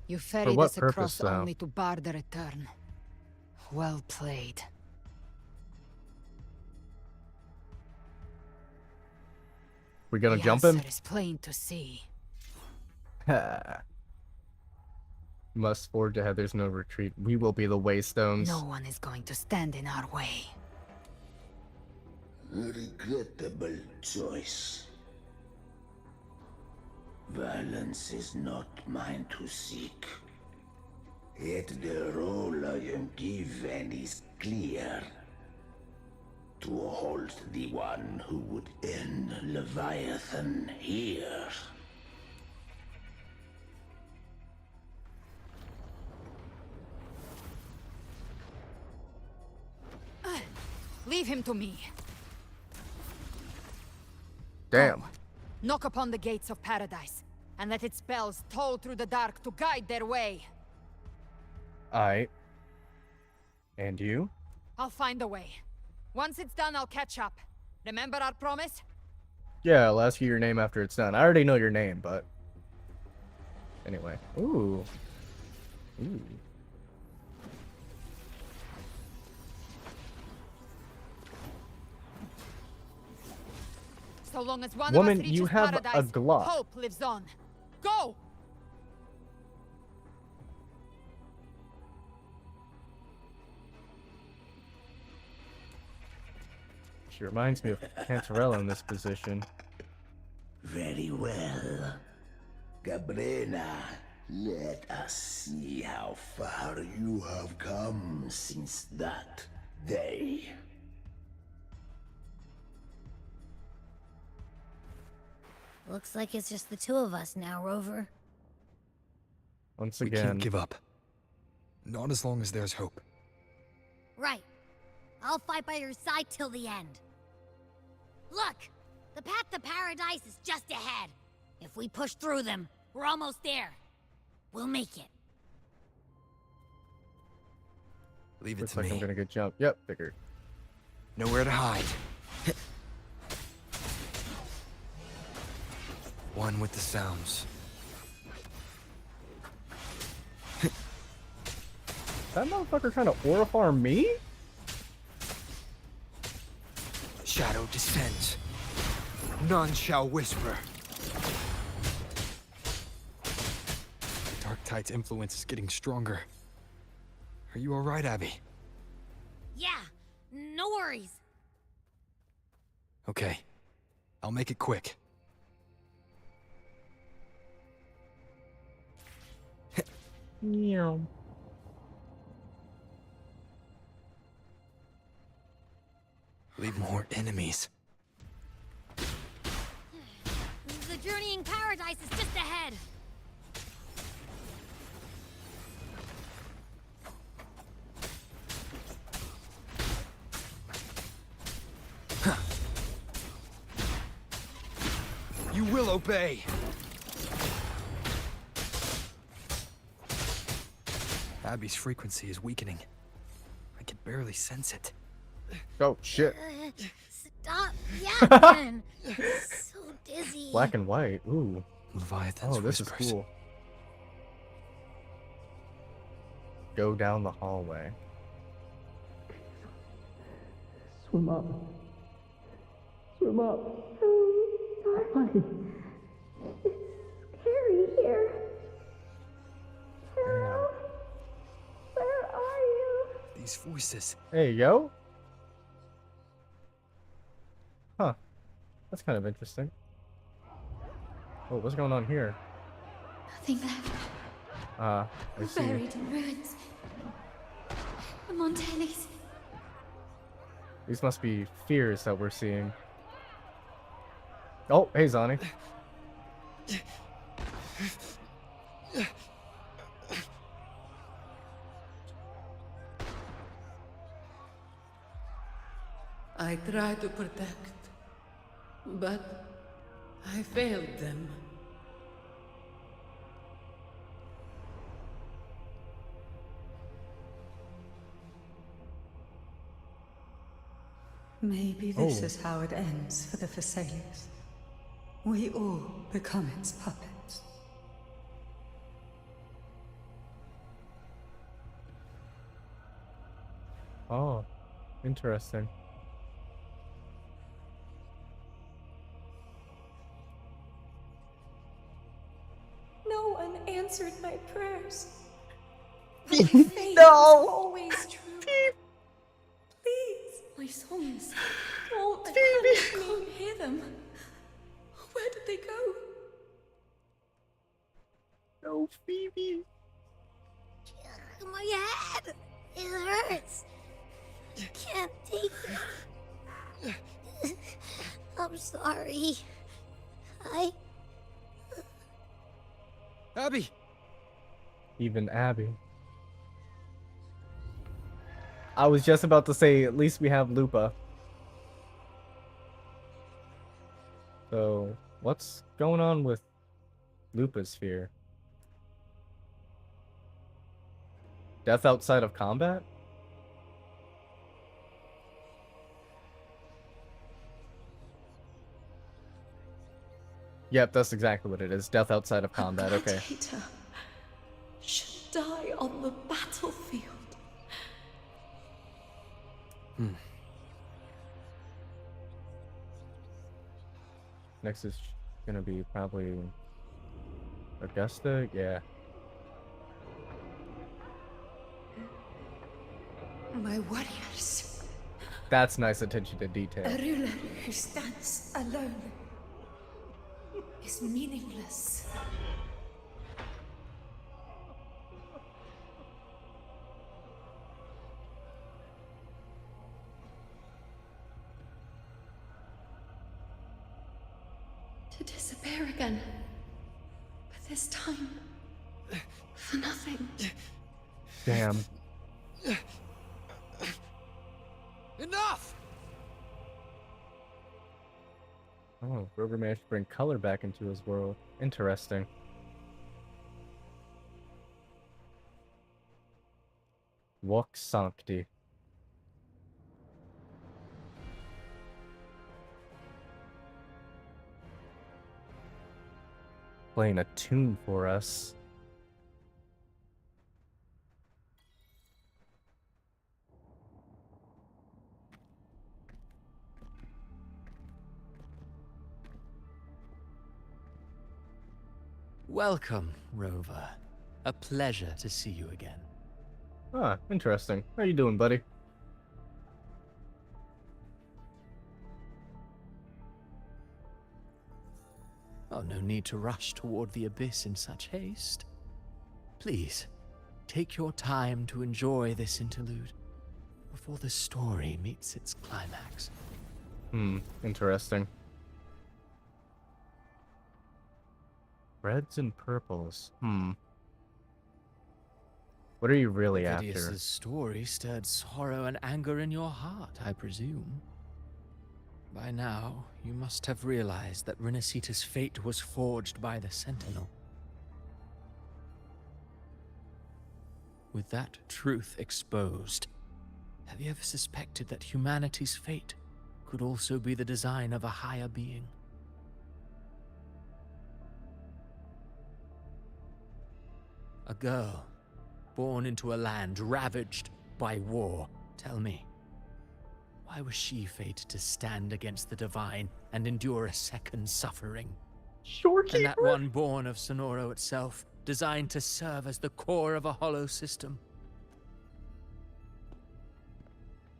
You ferried what us across purpose, though? only to bar the return. Well played. We gonna The jump him? answer is plain to see. Must forge ahead, there's no retreat. We will be the Waystones. No one is going to stand in our way. A regrettable choice. Violence is not mine to seek. Yet the role I am given is clear. To hold the one who would end Leviathan here. Leave him to me. Damn. Knock upon the gates of paradise, and let its bells toll through the dark to guide their way. Aight. And you? I'll find a way. Once it's done, I'll catch up. Remember our promise? Yeah, I'll ask you your name after it's done. I already know your name, but anyway. Ooh. Ooh. So long as one Woman, of us reaches you have a paradise, Glock. hope lives on. Go! She reminds me of Cantarella in this position. Very well. Cabrera, let us see how far you have come since that day. Looks like it's just the two of us now, Rover. Once We again. can't give up. Not as long as there's hope. Right. I'll fight by your side till the end. Look! The path to paradise is just ahead. If we push through them, we're almost there. We'll make it. Leave it Looks to like me. I'm gonna get jumped. Yep, figured. Nowhere to hide. One with the sounds. That motherfucker trying to aura farm me? Shadow descends. None shall whisper. Dark Tide's influence is getting stronger. Are you alright, Abby? Yeah, no worries. Okay. I'll make it quick. Yeah. Leave more enemies. The journeying paradise is just ahead. You will obey! Abby's frequency is weakening. I can barely sense it. Oh, shit. Stop yapping. So dizzy. Black and white. Ooh. Leviathan's Oh, this whispers. is cool. Go down the hallway. Swim up. Swim up. Darling. It's scary here. Hello? Where are you? These voices. Hey, yo. Huh. That's kind of interesting. Oh, what's going on here? Nothing left. I see. Buried in ruins. The Montellis. These must be fears that we're seeing. Oh, hey, Zani. I tried to protect, but I failed them. Maybe this Oh. is how it ends for the Phasaelus. We all become its puppets. Oh, interesting. No one answered my prayers. No! Was always true. Please, my songs. Don't let me hear them. Where did they go? No, Phoebe. My head. It hurts. Can't take it. I'm sorry. Abby! Even Abby. I was just about to say, at least we have Lupa. So, what's going on with Lupa's fear? Death outside of combat? Yep, that's exactly what it is. Death outside of combat. Okay. Gladiator should die on the battlefield. Next is gonna be probably Augusta. Yeah. My warriors. That's nice attention to detail. A ruler who stands alone is meaningless. To disappear again. But this time, for nothing. Damn. Enough! Oh, Rover managed to bring color back into his world. Interesting. Walk Sancti. Playing a tune for us. Welcome, Rover. A pleasure to see you again. Ah, interesting. How you doing, buddy? Oh, no need to rush toward the abyss in such haste. Please, take your time to enjoy this interlude before the story meets its climax. Interesting. Reds and purples. What are you really after? Vidius's story stirred sorrow and anger in your heart, I presume. By now, you must have realized that Renacita's fate was forged by the Sentinel. With that truth exposed, have you ever suspected that humanity's fate could also be the design of a higher being? A girl, born into a land ravaged by war. Tell me, why was she fated to stand against the divine and endure a second suffering? And that one born of Sonoro itself, designed to serve as the core of a hollow system?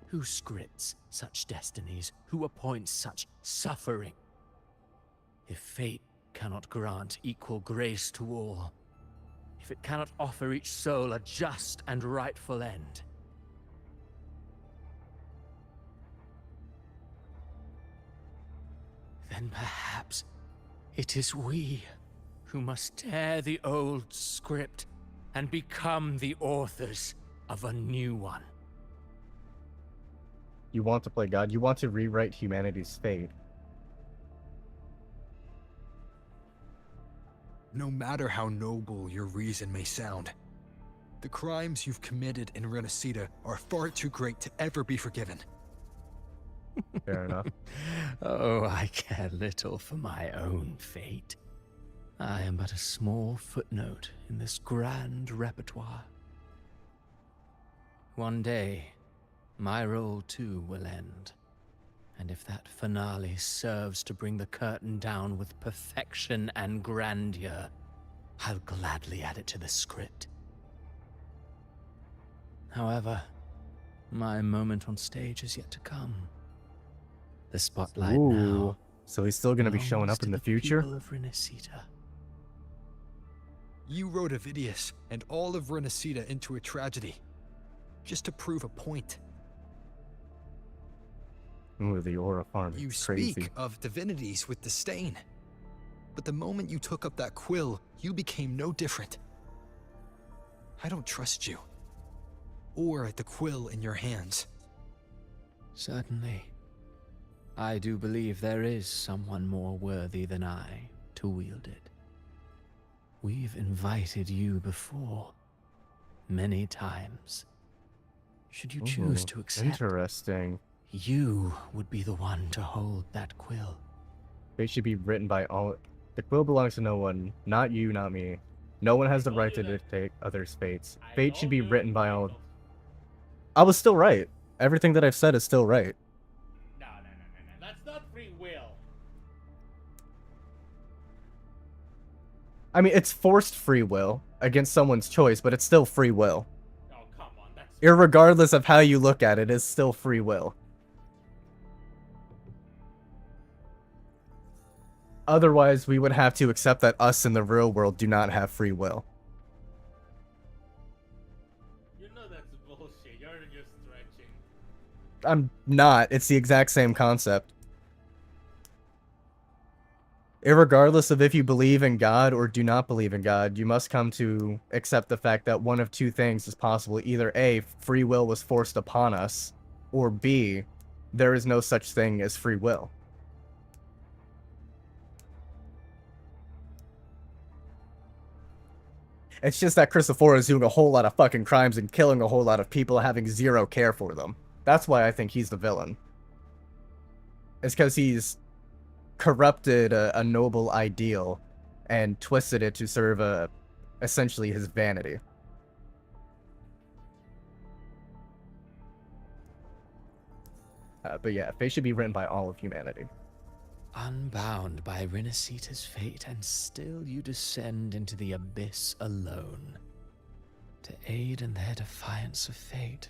Who scripts such destinies? Who appoints such suffering? If fate cannot grant equal grace to all, if it cannot offer each soul a just and rightful end, then perhaps it is we who must tear the old script and become the authors of a new one. You want to play God. You want to rewrite humanity's fate. No matter how noble your reason may sound, the crimes you've committed in Renacita are far too great to ever be forgiven. Fair enough. Oh, I care little for my own fate. I am but a small footnote in this grand repertoire. One day, my role too will end. And if that finale serves to bring the curtain down with perfection and grandeur, I'll gladly add it to the script. However, my moment on stage is yet to come. The spotlight now. So he's still going to be showing up in the future? People of Renacita. You wrote Vidius and all of Renacita into a tragedy, just to prove a point. Ooh, the aura farm You is crazy. speak of divinities with disdain, but the moment you took up that quill, you became no different. I don't trust you, or the quill in your hands. Certainly. I do believe there is someone more worthy than I to wield it. We've invited you before, many times. Should you choose to accept, Interesting. you would be the one to hold that quill. They should be written by all The quill belongs to no one. Not you, not me. No one has the right to dictate others' fates. Fate should be written by all. I was still right. Everything that I've said is still right. No. That's not free will. I mean, it's forced free will against someone's choice, but it's still free will. Oh, come on. That's Irregardless of how you look at it, it's still free will. Otherwise, we would have to accept that us in the real world do not have free will. You know that's bullshit. You're just stretching. I'm not. It's the exact same concept. Irregardless of if you believe in God or do not believe in God, you must come to accept the fact that one of two things is possible. Either A, free will was forced upon us, or B, there is no such thing as free will. It's just that Christophora is doing a whole lot of fucking crimes and killing a whole lot of people, having zero care for them. That's why I think he's the villain. It's because he's corrupted a noble ideal and twisted it to serve essentially his vanity. But yeah, fate should be written by all of humanity. Unbound by Rinasita's fate, and still you descend into the abyss alone, to aid in their defiance of fate.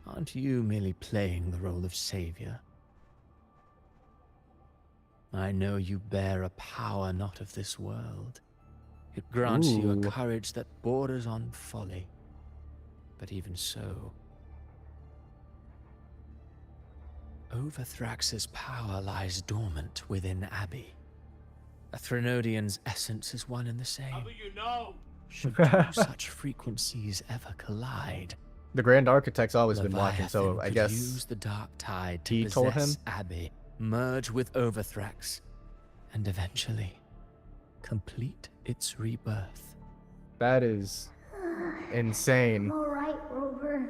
Aren't you merely playing the role of savior? I know you bear a power not of this world. It grants you a courage that borders on folly. But even so, Overthrax's power lies dormant within Abby. A Threnodian's essence is one and the same. How do you know? Should two such frequencies ever collide, The Grand Architect's always been watching, so Leviathan I could guess use the dark tide to he told him. possess Abby, merge with Overthrax, and eventually complete its rebirth. That is insane. All right, Rover.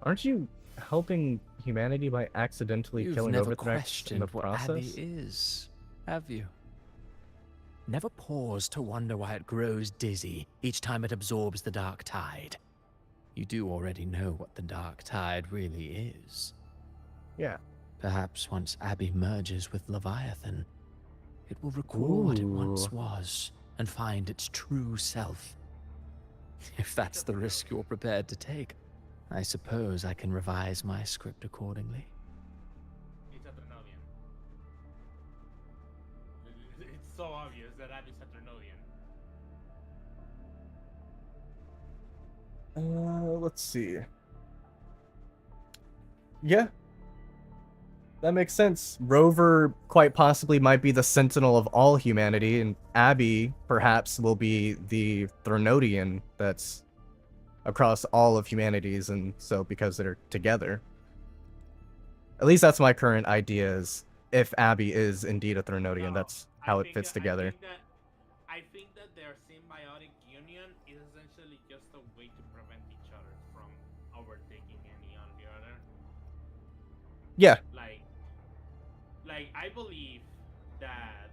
Aren't you helping humanity by accidentally You've killing never Overthrax in the questioned what Abby process? is, have you? Never paused to wonder why it grows dizzy each time it absorbs the dark tide. You do already know what the dark tide really is. Yeah. Perhaps once Abby merges with Leviathan, it will recall what it once was and find its true self. If that's the risk you're prepared to take, I suppose I can revise my script accordingly. It's a Trinodian. It's so obvious that Abby's a Trinodian. Let's see. Yeah. That makes sense. Rover quite possibly might be the sentinel of all humanity, and Abby perhaps will be the Threnodian that's across all of humanities, and so because they're together. At least that's my current idea, is if Abby is indeed a Threnodian, that's how it fits together. I think that their symbiotic union is essentially just a way to prevent each other from overtaking any on the other. Yeah. Like I believe that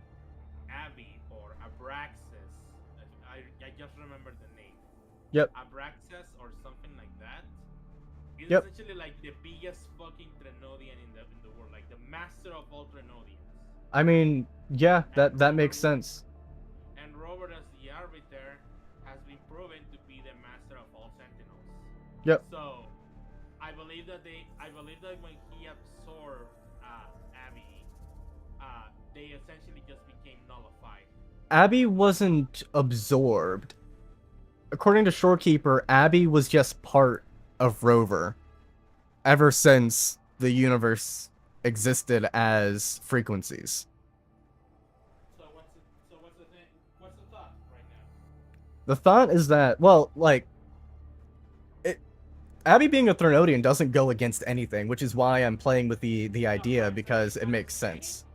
Abby or Abraxas, I just remember the name. Yep. Abraxas or something like that. Is Yep. essentially like the biggest fucking Trinodian in the world, like the master of all Trinodians. I mean, yeah, that makes sense. And Robert, as the Arbiter, has been proven to be the master of all Sentinels. Yep. So, I believe that when he absorbed Abby, they essentially just became nullified. Abby wasn't absorbed. According to Shorekeeper, Abby was just part of Rover ever since the universe existed as frequencies. So what's the thing? What's the thought right now? The thought is that, well, like, Abby being a Threnodian doesn't go against anything, which is why I'm playing with the idea, because it makes sense.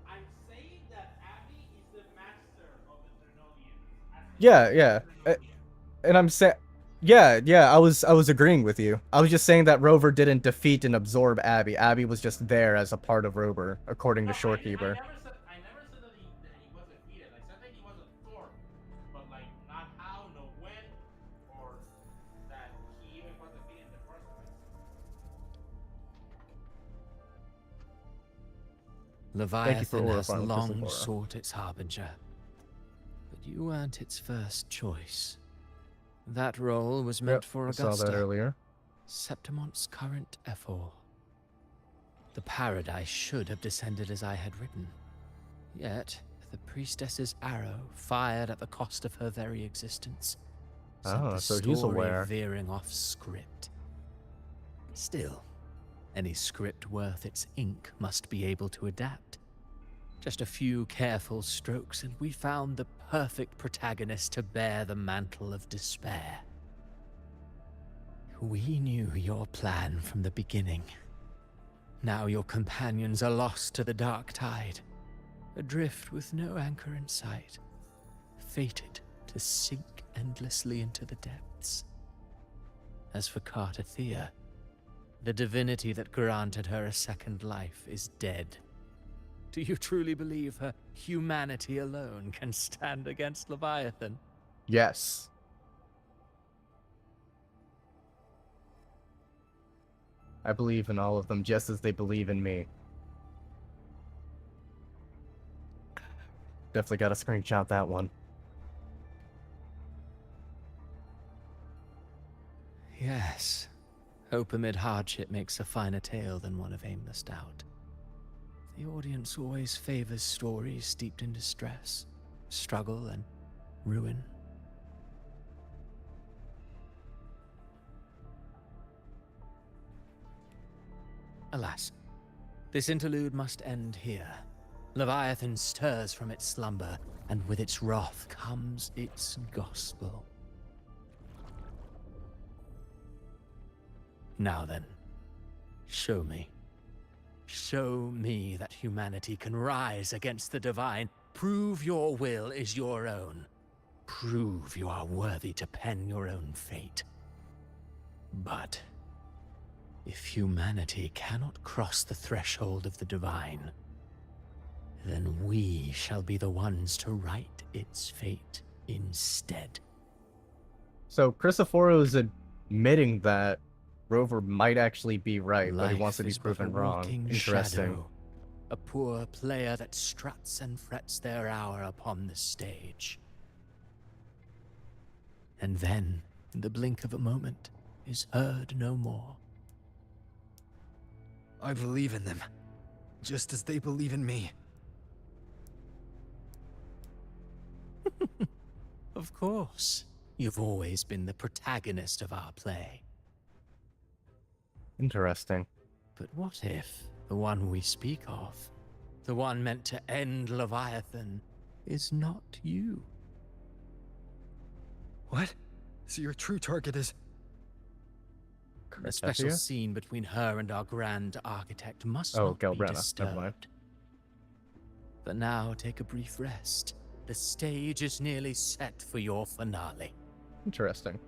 I'm saying that Abby is the master of the Trinodians. Yeah. And I'm saying, Yeah, I was agreeing with you. I was just saying that Rover didn't defeat and absorb Abby. Abby was just there as a part of Rover, according to Shorekeeper. I never said that he was defeated. I said that he was absorbed, but like not how, no when, or that he even was defeated in the first place. Leviathan has Farm, long sought its harbinger, but you weren't its first choice. That role was meant for Augusta. I saw that earlier. Septimont's current Ephor. The paradise should have descended as I had written. Yet, the priestess's arrow fired at the cost of her very existence. Sent the so he's story aware. veering off script. Still, any script worth its ink must be able to adapt. Just a few careful strokes and we found the perfect protagonist to bear the mantle of despair. We knew your plan from the beginning. Now your companions are lost to the dark tide, adrift with no anchor in sight, fated to sink endlessly into the depths. As for Cartathea, the divinity that granted her a second life is dead. Do you truly believe her humanity alone can stand against Leviathan? Yes. I believe in all of them just as they believe in me. Definitely gotta screenshot that one. Yes. Hope amid hardship makes a finer tale than one of aimless doubt. The audience always favors stories steeped in distress, struggle, and ruin. Alas, this interlude must end here. Leviathan stirs from its slumber, and with its wrath comes its gospel. Now then, show me. Show me that humanity can rise against the divine. Prove your will is your own. Prove you are worthy to pen your own fate. But if humanity cannot cross the threshold of the divine, then we shall be the ones to write its fate instead. So Chrysophoros is admitting that Rover might actually be right, but he wants to be proven wrong. Interesting. Shadow, a poor player that struts and frets their hour upon the stage. And then, in the blink of a moment, is heard no more. I believe in them, just as they believe in me. Of course. You've always been the protagonist of our play. Interesting. But what if the one we speak of, the one meant to end Leviathan, is not you? What? So your true target is... The special scene between her and our grand architect must not be disturbed. But now take a brief rest. The stage is nearly set for your finale. Interesting.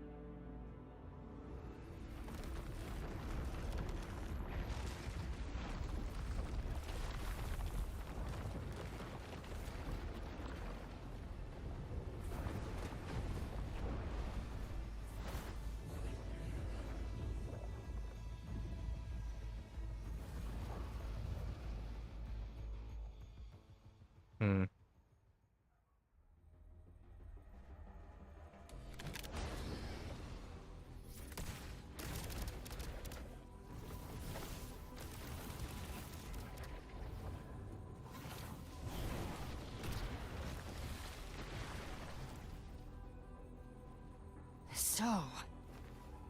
So,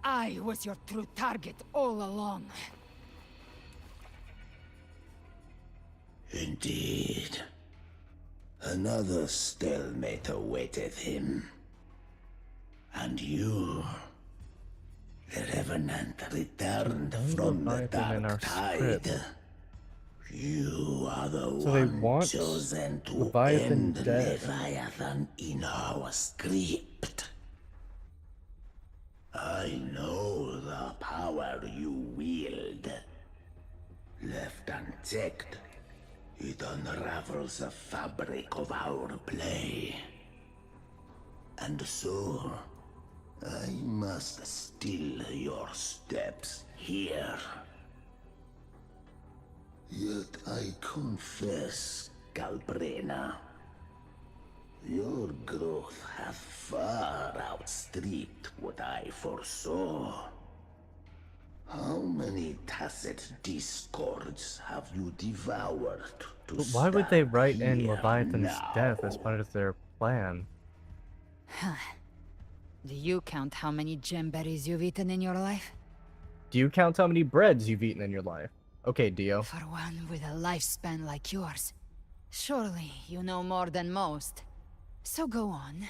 I was your true target all along. Indeed. Another stalemate awaited him. And you, the Revenant returned from the dark tide. You are the one chosen to Leviathan end dead. Leviathan in our script. I know the power you wield. Left unchecked, it unravels the fabric of our play. And so, I must still your steps here. Yet I confess, Galbrena, your growth hath far outstripped what I foresaw. How many tacit discords have you devoured to But why would they stand write in here Leviathan's now? death as part of their plan? Do you count how many gemberries you've eaten in your life? Do you count how many breads you've eaten in your life? Okay, Dio. For one with a lifespan like yours, surely you know more than most. So go on,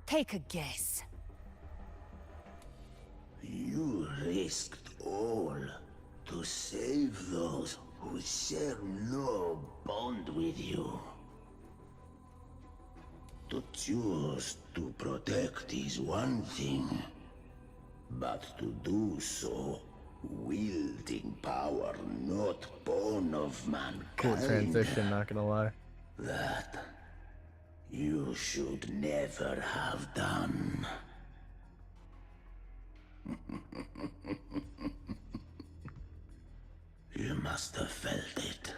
take a guess. You risked all to save those who share no bond with you. To choose to protect is one thing, but to do so wielding power not born of mankind. Cool transition, not gonna lie. That you should never have done. You must have felt it.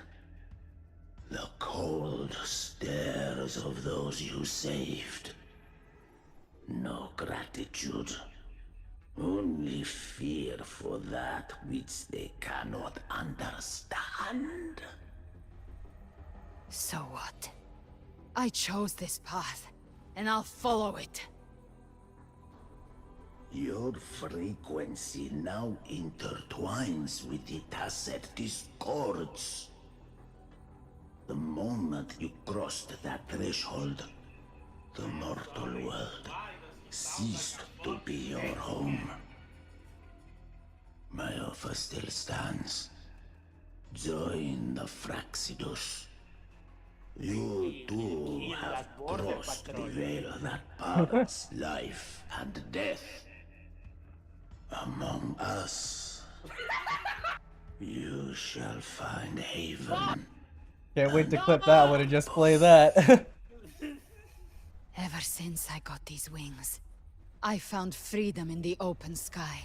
The cold stares of those you saved. No gratitude. Only fear for that which they cannot understand. So what? I chose this path, and I'll follow it. Your frequency now intertwines with the tacit discords. The moment you crossed that threshold, the mortal world ceased to be your home. My offer still stands. Join the Fraxidus. You too have crossed the veil that parts life and death. Among us, you shall find haven. Can't wait to clip that one and just play that. Ever since I got these wings, I found freedom in the open sky.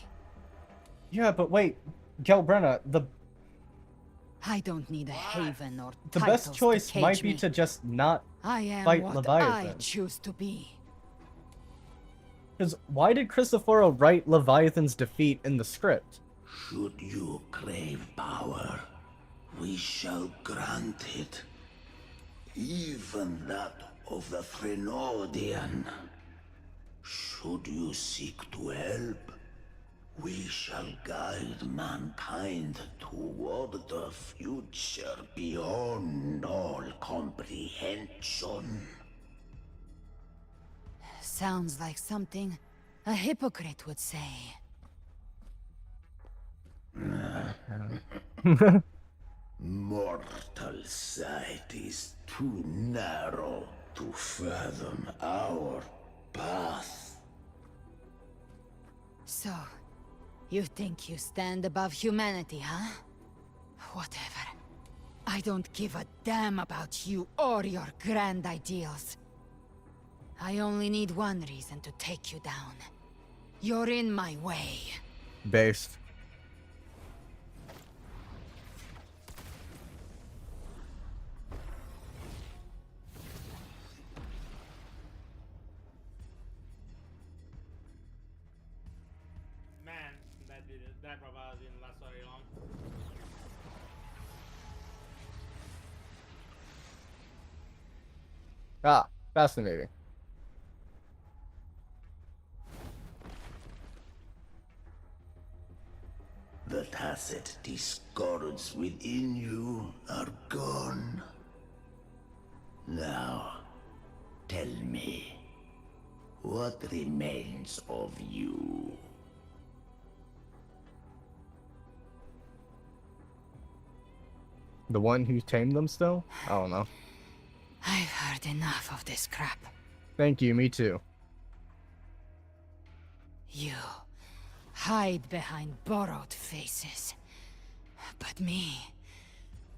Yeah, but wait, Galbrenna, I don't need a haven or the titles best choice to cage might be me. to just not I am fight what Leviathan. I choose to be. Because why did Cristoforo write Leviathan's defeat in the script? Should you crave power, we shall grant it. Even that of the Threnodian. Should you seek to help, we shall guide mankind toward the future beyond all comprehension. Sounds like something a hypocrite would say. Mortal sight is too narrow to fathom our path. So, you think you stand above humanity, huh? Whatever. I don't give a damn about you or your grand ideals. I only need one reason to take you down. You're in my way. Based. Man, that probably didn't last very long. Ah, fascinating. The tacit discords within you are gone. Now, tell me, what remains of you? The one who tamed them still? I don't know. I've heard enough of this crap. Thank you, me too. You hide behind borrowed faces. But me,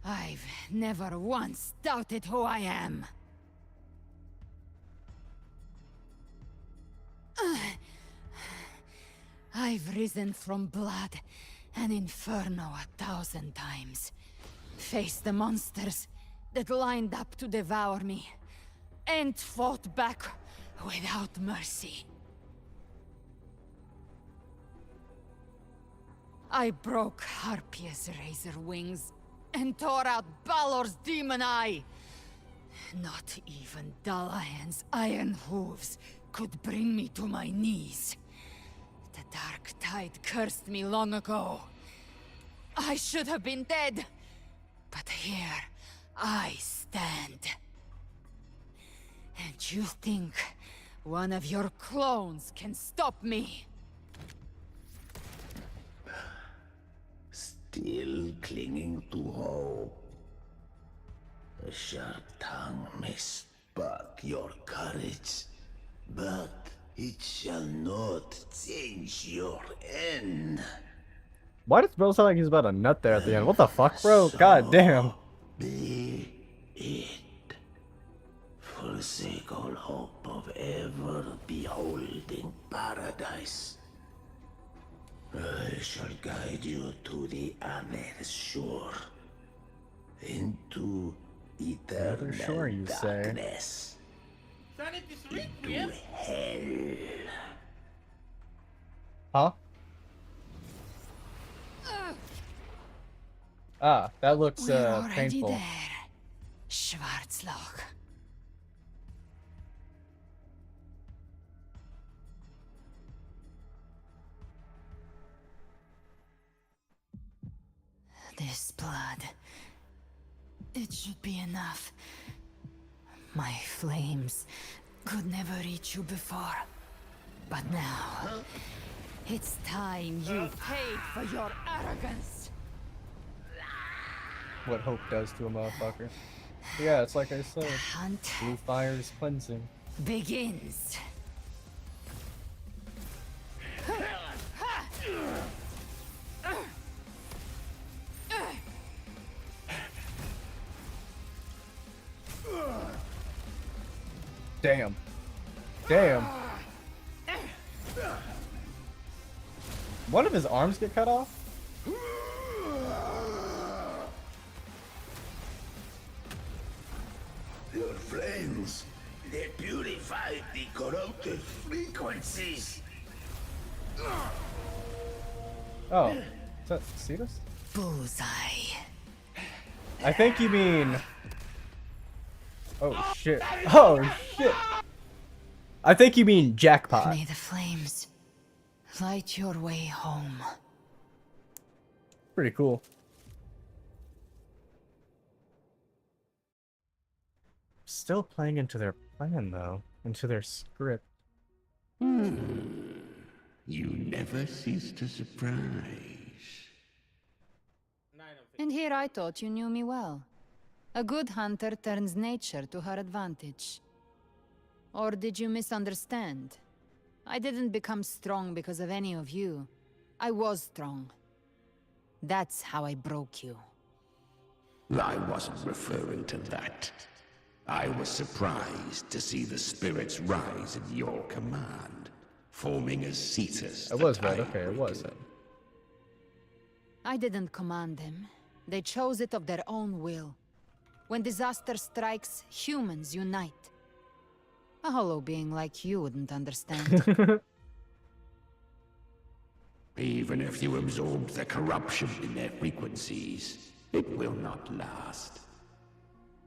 I've never once doubted who I am. I've risen from blood and inferno 1,000 times. Faced the monsters that lined up to devour me, and fought back without mercy. I broke Harpia's razor wings and tore out Balor's demon eye. Not even Dalahan's iron hooves could bring me to my knees. The Dark Tide cursed me long ago. I should have been dead, but here I stand. And you think one of your clones can stop me? Still clinging to hope. A sharp tongue may spark your courage, but it shall not change your end. Why does bro sound like he's about to nut there at the end? What the fuck, bro? God damn. Be it. Forsake all hope of ever beholding paradise. I shall guide you to the other shore. Into eternal Sure, you say. darkness. Into hell. Huh? Ah, that looks We're already painful. there, Schwarzloch. This blood, it should be enough. My flames could never reach you before, but now it's time you paid for your arrogance. What hope does to a motherfucker. Yeah, it's like I said. Hunt Blue fire is cleansing. begins. Damn. Damn. One of his arms get cut off? Your flames, they purify the corrupted frequencies. Oh. Is that Cetus? Bullseye. I think you mean... Oh shit. Oh shit. I think you mean jackpot. May the flames light your way home. Pretty cool. Still playing into their plan though. Into their script. You never cease to surprise. And here I thought you knew me well. A good hunter turns nature to her advantage. Or did you misunderstand? I didn't become strong because of any of you. I was strong. That's how I broke you. I wasn't referring to that. I was surprised to see the spirits rise at your command, forming a Cetus. It was right, okay, it was him. I didn't command them. They chose it of their own will. When disaster strikes, humans unite. A hollow being like you wouldn't understand. Even if you absorbed the corruption in their frequencies, it will not last.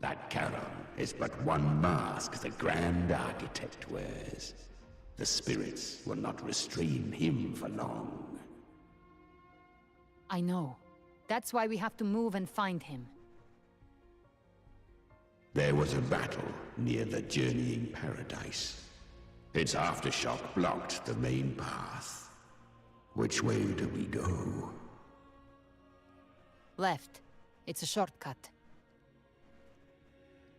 That Charon is but one mask the Grand Architect wears. The spirits will not restrain him for long. I know. That's why we have to move and find him. There was a battle near the Journeying Paradise. Its aftershock blocked the main path. Which way do we go? Left. It's a shortcut.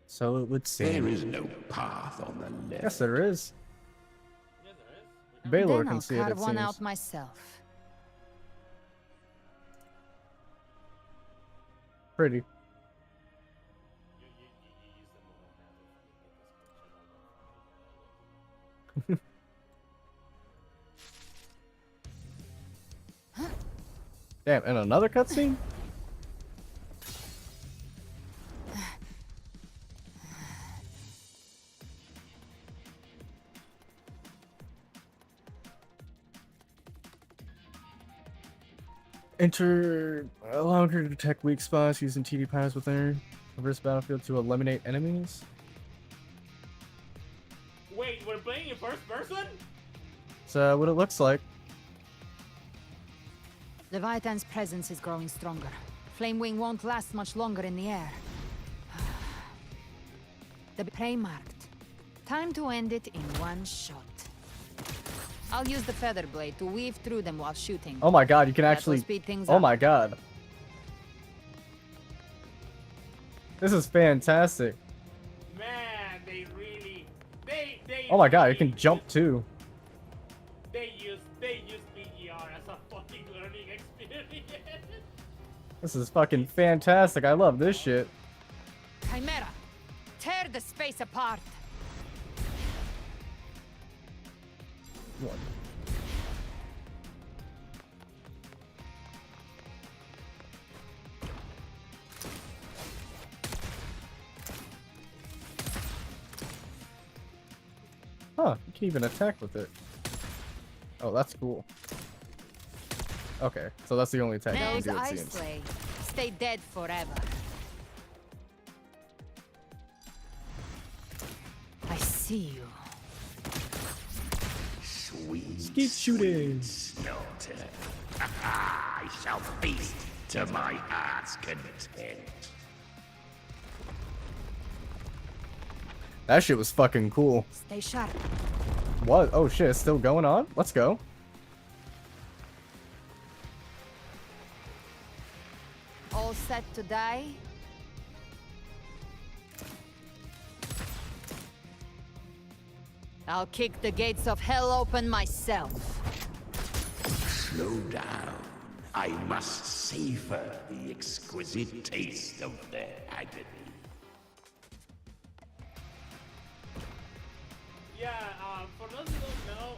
So it would seem. There is no path on the left. Yes, there is. Baylor Then can I'll see it, carve it one seems. out myself. Pretty. Damn, and another cutscene? Allowing her to detect weak spots using TD powers with her. Traverse battlefield to eliminate enemies. Wait, we're playing in first person? So what it looks like. Leviathan's presence is growing stronger. Flamewing won't last much longer in the air. The prey marked. Time to end it in one shot. I'll use the feather blade to weave through them while shooting. Oh my god, you can That will actually. speed things Oh up. my god. This is fantastic. Man, they really they Oh my god, you can jump too. They use PGR as a fucking learning experience. This is fucking fantastic. I love this shit. Chimera, tear the space apart. What? Huh, you can even attack with it. Oh, that's cool. Okay, so that's the only attack you can Those do, it I seems. slay stay dead forever. I see you. Sweet, Skeet shooting. slaughter. I shall feast to my heart's content. That shit was fucking cool. Stay sharp. What? Oh shit, it's still going on? Let's go. All set to die? I'll kick the gates of hell open myself. Slow down. I must savor the exquisite taste of their agony. Yeah, for those who don't know,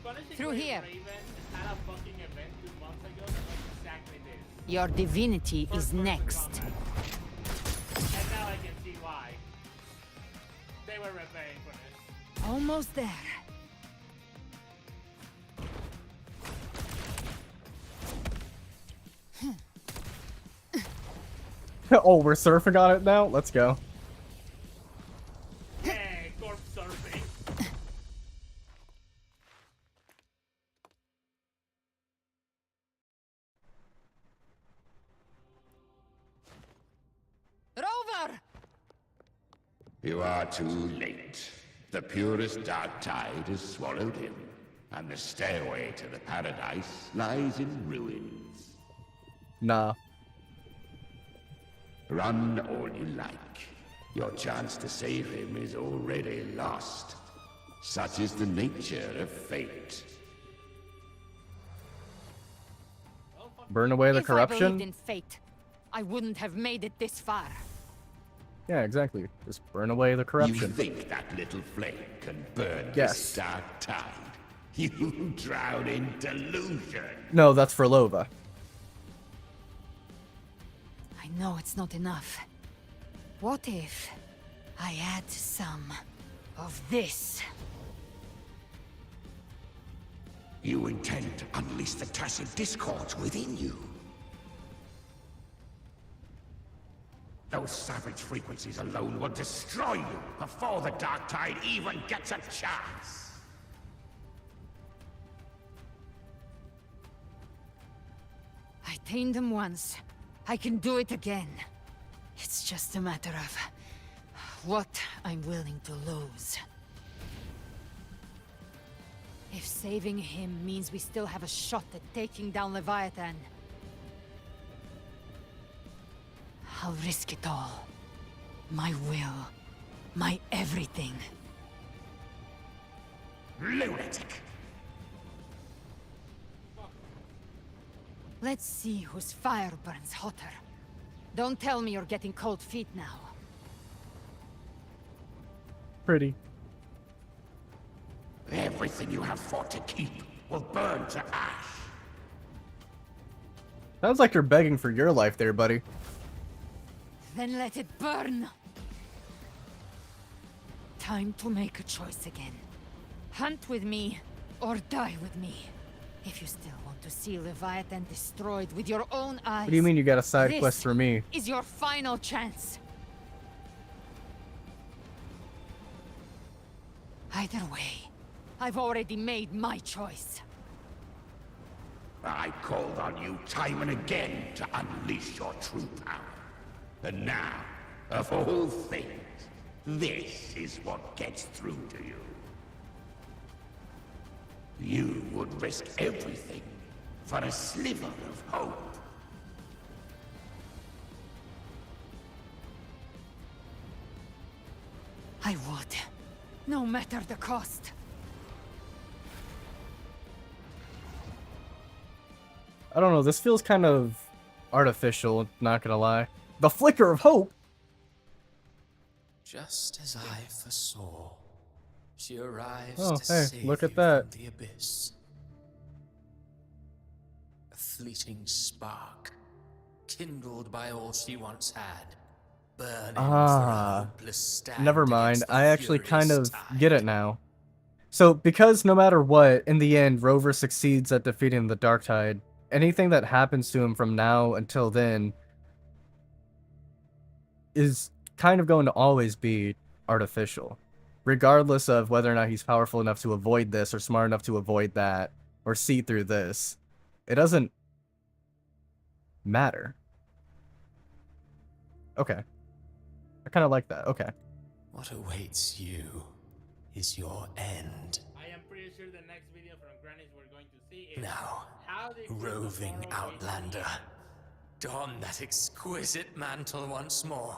Punishing Through Blade here. Raven had a fucking event 2 months ago that was exactly this. Your divinity is next. And now I can see why. They were preparing for this. Almost there. Oh, we're surfing on it now? Let's go. Hey, corpse surfing. Rover! You are too late. The purest dark tide has swallowed him, and the stairway to the paradise lies in ruins. Nah. Run all you like. Your chance to save him is already lost. Such is the nature of fate. Burn away the If I believed corruption? in fate, I wouldn't have made it this far. Yeah, exactly. Just burn away the You corruption. think that little flame can burn Yes. this dark tide? You drown in delusion. No, that's for Lova. I know it's not enough. What if I add some of this? You intend to unleash the tacit discords within you. Those savage frequencies alone will destroy you before the dark tide even gets a chance. I tamed them once. I can do it again. It's just a matter of what I'm willing to lose. If saving him means we still have a shot at taking down Leviathan, I'll risk it all. My will. My everything. Lunatic! Let's see whose fire burns hotter. Don't tell me you're getting cold feet now. Pretty. Everything you have fought to keep will burn to ash. Sounds like you're begging for your life there, buddy. Then let it burn. Time to make a choice again. Hunt with me, or die with me. If you still want to see Leviathan destroyed with your own eyes. What do you mean you got a side this quest for me? Is your final chance. Either way, I've already made my choice. I called on you time and again to unleash your true power. And now, of all things, this is what gets through to you. You would risk everything for a sliver of hope. I would, no matter the cost. I don't know, this feels kind of artificial, not gonna lie. The flicker of hope? Just as I foresaw, she arrives Oh, to hey, save look at you that. from the abyss. A fleeting spark, kindled by all she once had, burning for a hopeless stand never mind. against the I actually kind furious of get it now. So, because no matter what, in the end, Rover succeeds at defeating the Darktide, anything that happens to him from now until then is kind of going to always be artificial. Regardless of whether or not he's powerful enough to avoid this, or smart enough to avoid that, or see through this. It doesn't matter. Okay. I kind of like that. Okay. What awaits you is your end. I am pretty sure the next video from Granny's we're going to see is Now, how they roving outlander, don that exquisite mantle once more.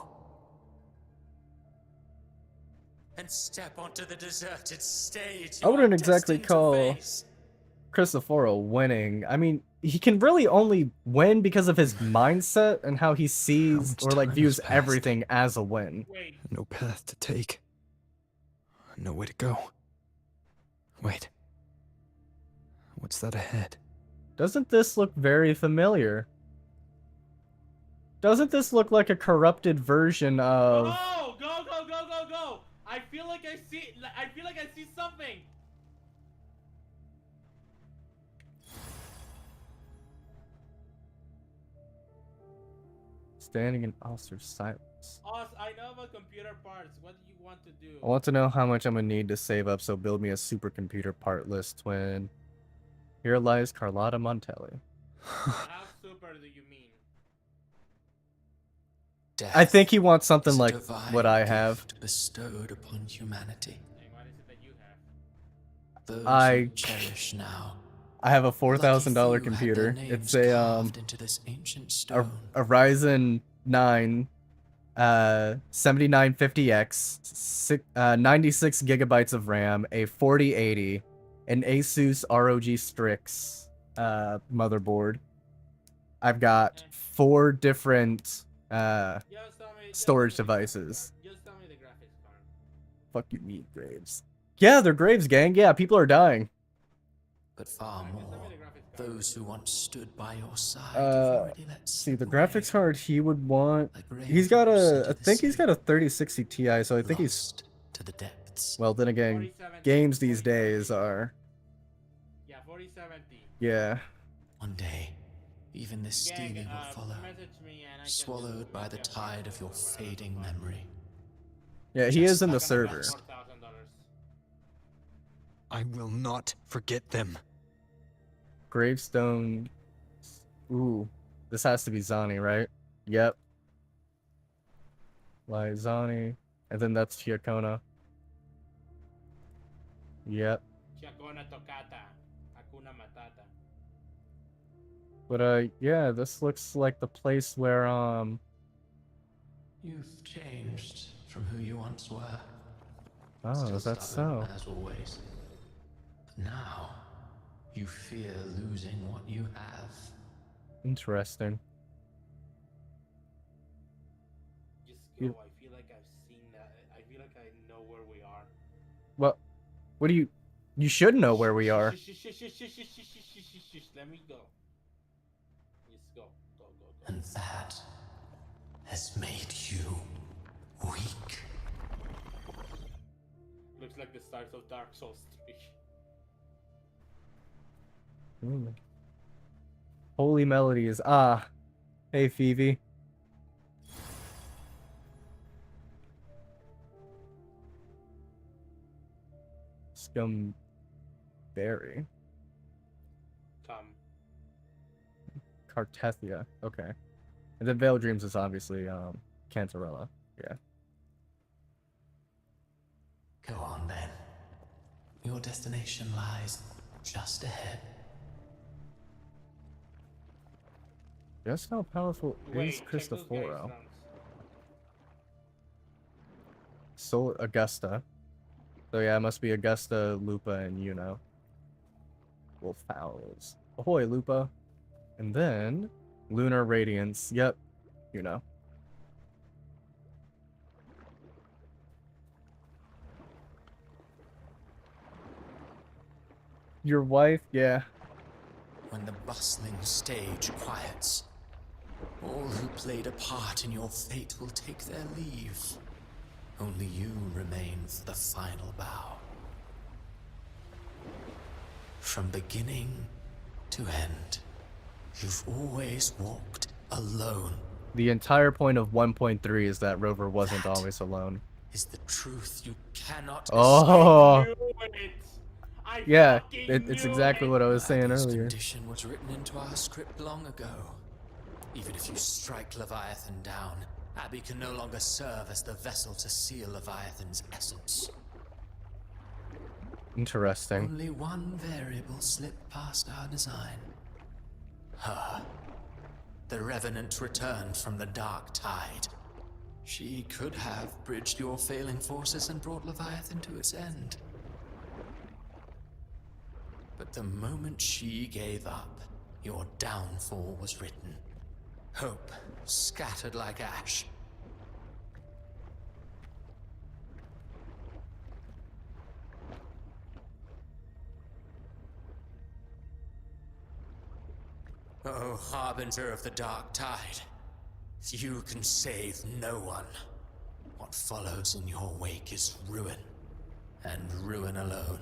And step onto the deserted stage. I wouldn't exactly call Cristoforo winning. I mean, he can really only win because of his mindset and how he sees or like views everything as a win. No path to take. No way to go. Wait. What's that ahead? Doesn't this look very familiar? Doesn't this look like a corrupted version of... Go! Go, go, go, go, go! I feel like I see something! Standing in Oster's silence. I know about computer parts. What do you want to do? I want to know how much I'm gonna need to save up, so build me a supercomputer part list twin. Here lies Carlotta Montelli. How super do you mean? Death I think he wants something is a like divine what I have. gift bestowed upon humanity. And what is it that you have? Those I who cherish now. I have a $4,000 Lucky few had computer. their It's names a carved into this ancient stone. a Ryzen 9 7950X, 96 gigabytes of RAM, a 4080, an Asus ROG Strix motherboard. I've got 4 different storage devices. Just tell me the graphics card. Fuck you, meat Graves. Yeah, they're Graves, gang. Yeah, people are dying. But far more, those who once stood by your side have already let See, the graphics card he would want. He's got I think he's got a 3060 Ti, so I think he's to the depths. Well, then again, games these days are. Yeah, 4070. Yeah. One day, even this stealing will follow, swallowed by the tide of your fading memory. Yeah, he is in the server. I will not forget them. Gravestone. Ooh, this has to be Zani, right? Yep. Like Zani, and then that's Chiacona. Yep. Chiacona Tocata. Hakuna Matata. But yeah, this looks like the place where You've changed from who you once were. Oh, Still is that stubborn, so? as always. But now, you fear losing what you have. Interesting. You, I feel like I've seen that. I feel like I know where we are. what do you? You should know where we are. Let me go. Let's go. Go, go, go. And that has made you weak. Looks like the start of Dark Souls 3. Holy melodies. Ah. Hey, Phoebe. Scumberry. Come. Cartethia. Okay. And then Veil of Dreams is obviously Cantarella. Yeah. Go on then. Your destination lies just ahead. Just how powerful is Cristoforo? So Augusta. So yeah, it must be Augusta, Lupa, and Yuno. Wolf Fowls. Ahoy, Lupa. And then Lunar Radiance. Yep. Yuno. Your wife? Yeah. When the bustling stage quiets, all who played a part in your fate will take their leave. Only you remain for the final bow. From beginning to end, you've always walked alone. The entire point of 1.3 is that Rover wasn't always alone. Is the truth you cannot Oh. escape. Yeah, it's exactly what I was saying Abby's earlier. condition was written into our script long ago. Even if you strike Leviathan down, Abby can no longer serve as the vessel to seal Leviathan's essence. Interesting. Only one variable slipped past our design. Her. The Revenant returned from the Dark Tide. She could have bridged your failing forces and brought Leviathan to its end. But the moment she gave up, your downfall was written. Hope scattered like ash. Oh, harbinger of the Dark Tide. You can save no one. What follows in your wake is ruin, and ruin alone.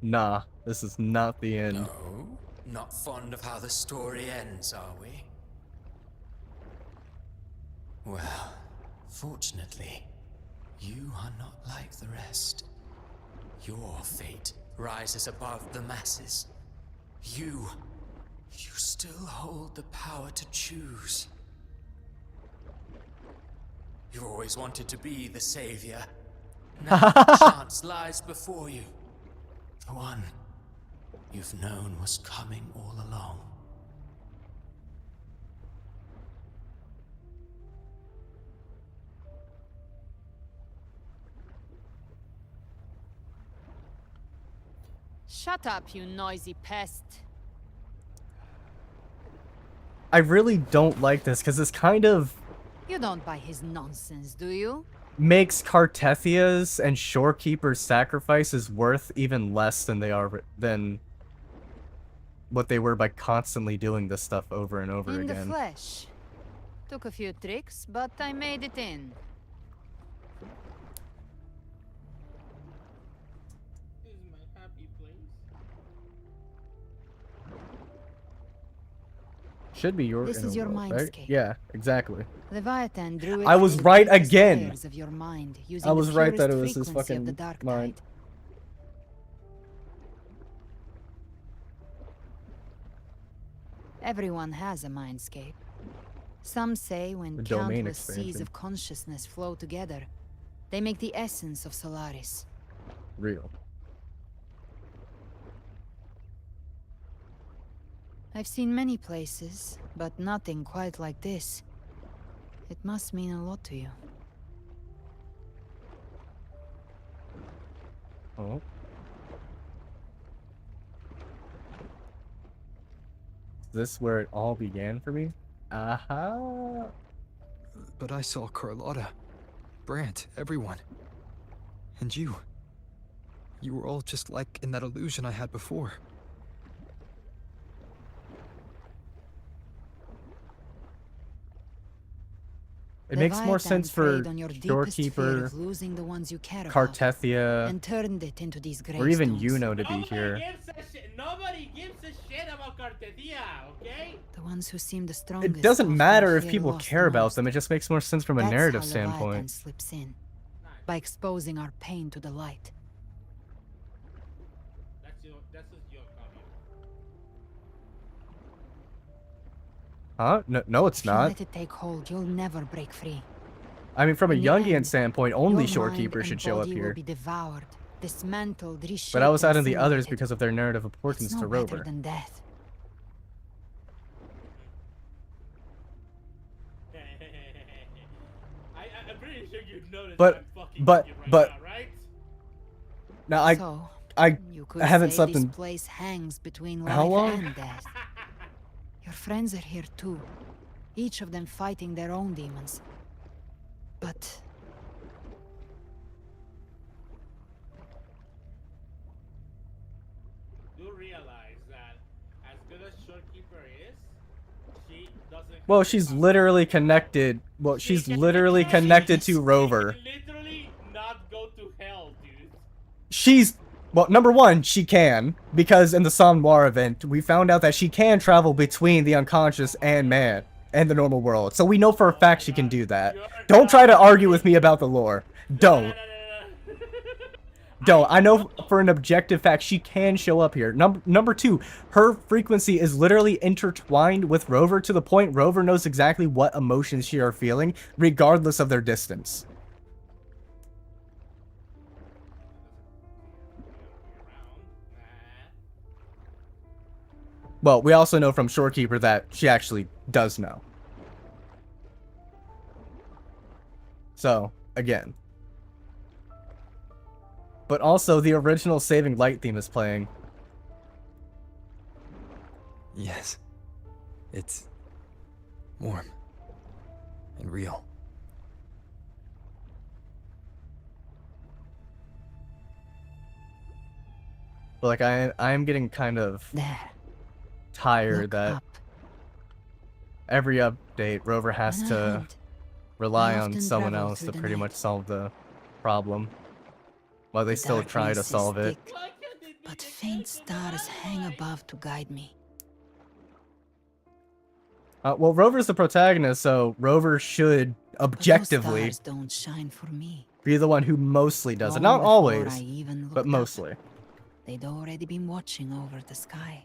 Nah, this is not the end. No? Not fond of how the story ends, are we? Well, fortunately, you are not like the rest. Your fate rises above the masses. You still hold the power to choose. You always wanted to be the savior. Now the chance lies before you. The one you've known was coming all along. Shut up, you noisy pest. I really don't like this because this kind of You don't buy his nonsense, do you? makes Cartethia's and Shorekeeper's sacrifices worth even less than they are than what they were by constantly doing this stuff over and over In the again. flesh. Took a few tricks, but I made it in. This is my happy place. Should be your This inner is your world, right? mindscape. Yeah, exactly. Leviathan drew it I was from right the deepest again. layers of your mind, using I was the right that it purest was his frequency of the fucking dark mind. tide. Everyone has a mindscape. Some say when The domain countless seas expansion. of consciousness flow together, they make the essence of Solaris. Real. I've seen many places, but nothing quite like this. It must mean a lot to you. Oh. Is this where it all began for me? But I saw Carlotta, Brant, everyone. And you. You were all just like in that illusion I had before. It makes more sense for Doorkeeper, Cartethia, and turned it into these or even gravestones. Yuno to be here. Nobody gives a shit about Cartethia, okay? The ones who seem the strongest. It doesn't often matter if fear people loss care the about most. them, it just makes more sense from a That's narrative how Leviathan standpoint. slips in, by exposing our pain to the light. That's just your copy. Huh? No, it's If you not. let it take hold, you'll never break free. I mean, from a In the Jungian end, standpoint, only your mind Shorekeeper and should show up body will here. be devoured, dismantled, reshaped, But I was and adding the others assimilated. because of their narrative importance It's to no better Rover. than death. I'm pretty sure you noticed But, I'm fucking but, with you right but, now, right? now So, I you could haven't say slept this in place hangs between how life long? and death. Your friends are here too, each of them fighting their own demons. But Do realize that as good as Shorekeeper is, she doesn't. Well, she's literally connected. Well, she's literally connected to Rover. Literally not go to hell, dude. Well, number one, she can, because in the Somme Noir event, we found out that she can travel between the unconscious and man, and the normal world. So we know for a fact she can do that. Don't try to argue with me about the lore. Don't. Don't. I know for an objective fact she can show up here. Number two, her frequency is literally intertwined with Rover to the point Rover knows exactly what emotions she are feeling, regardless of their distance. Well, we also know from Shorekeeper that she actually does know. So, again. But also, the original Saving Light theme is playing. Yes. It's warm and real. But like, I'm getting kind of tired that every update, Rover has to rely on someone else to pretty much solve the problem. While they still try to solve it. But faint stars hang above to guide me. Well, Rover's the protagonist, so Rover should objectively But those stars don't shine for me. be the one who mostly does it. Long Not before always, I even but looked up, mostly. They'd already been watching over the sky.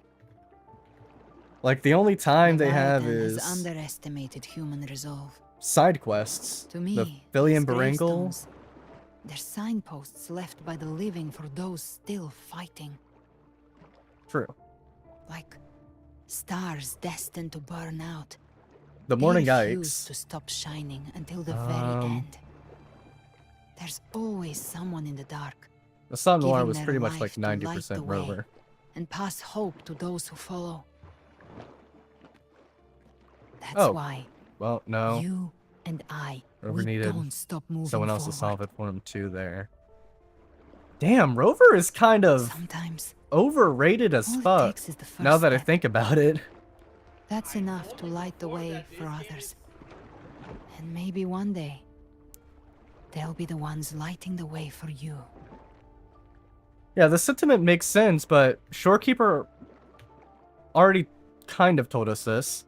Like, the only time they have Leviathan is has underestimated human resolve. side quests. To me, The Philly and these Baringle. gravestones, they're signposts left by the living for those still fighting. True. Like stars destined to burn out. The They Morning refuse Yikes. to stop shining until the very end. There's always someone in the dark. The Somme Noir giving was their pretty much life like to light 90% the way Rover. and pass hope to those who follow. That's Oh. why Well, no. you and I, Rover we needed don't stop moving someone else forward. to solve it for him too there. Damn, Rover is kind of Sometimes overrated as all it fuck. takes is the Now first that I step. think about it. That's enough to light the way for others. And maybe one day, they'll be the ones lighting the way for you. Yeah, the sentiment makes sense, but Shorekeeper already kind of told us this.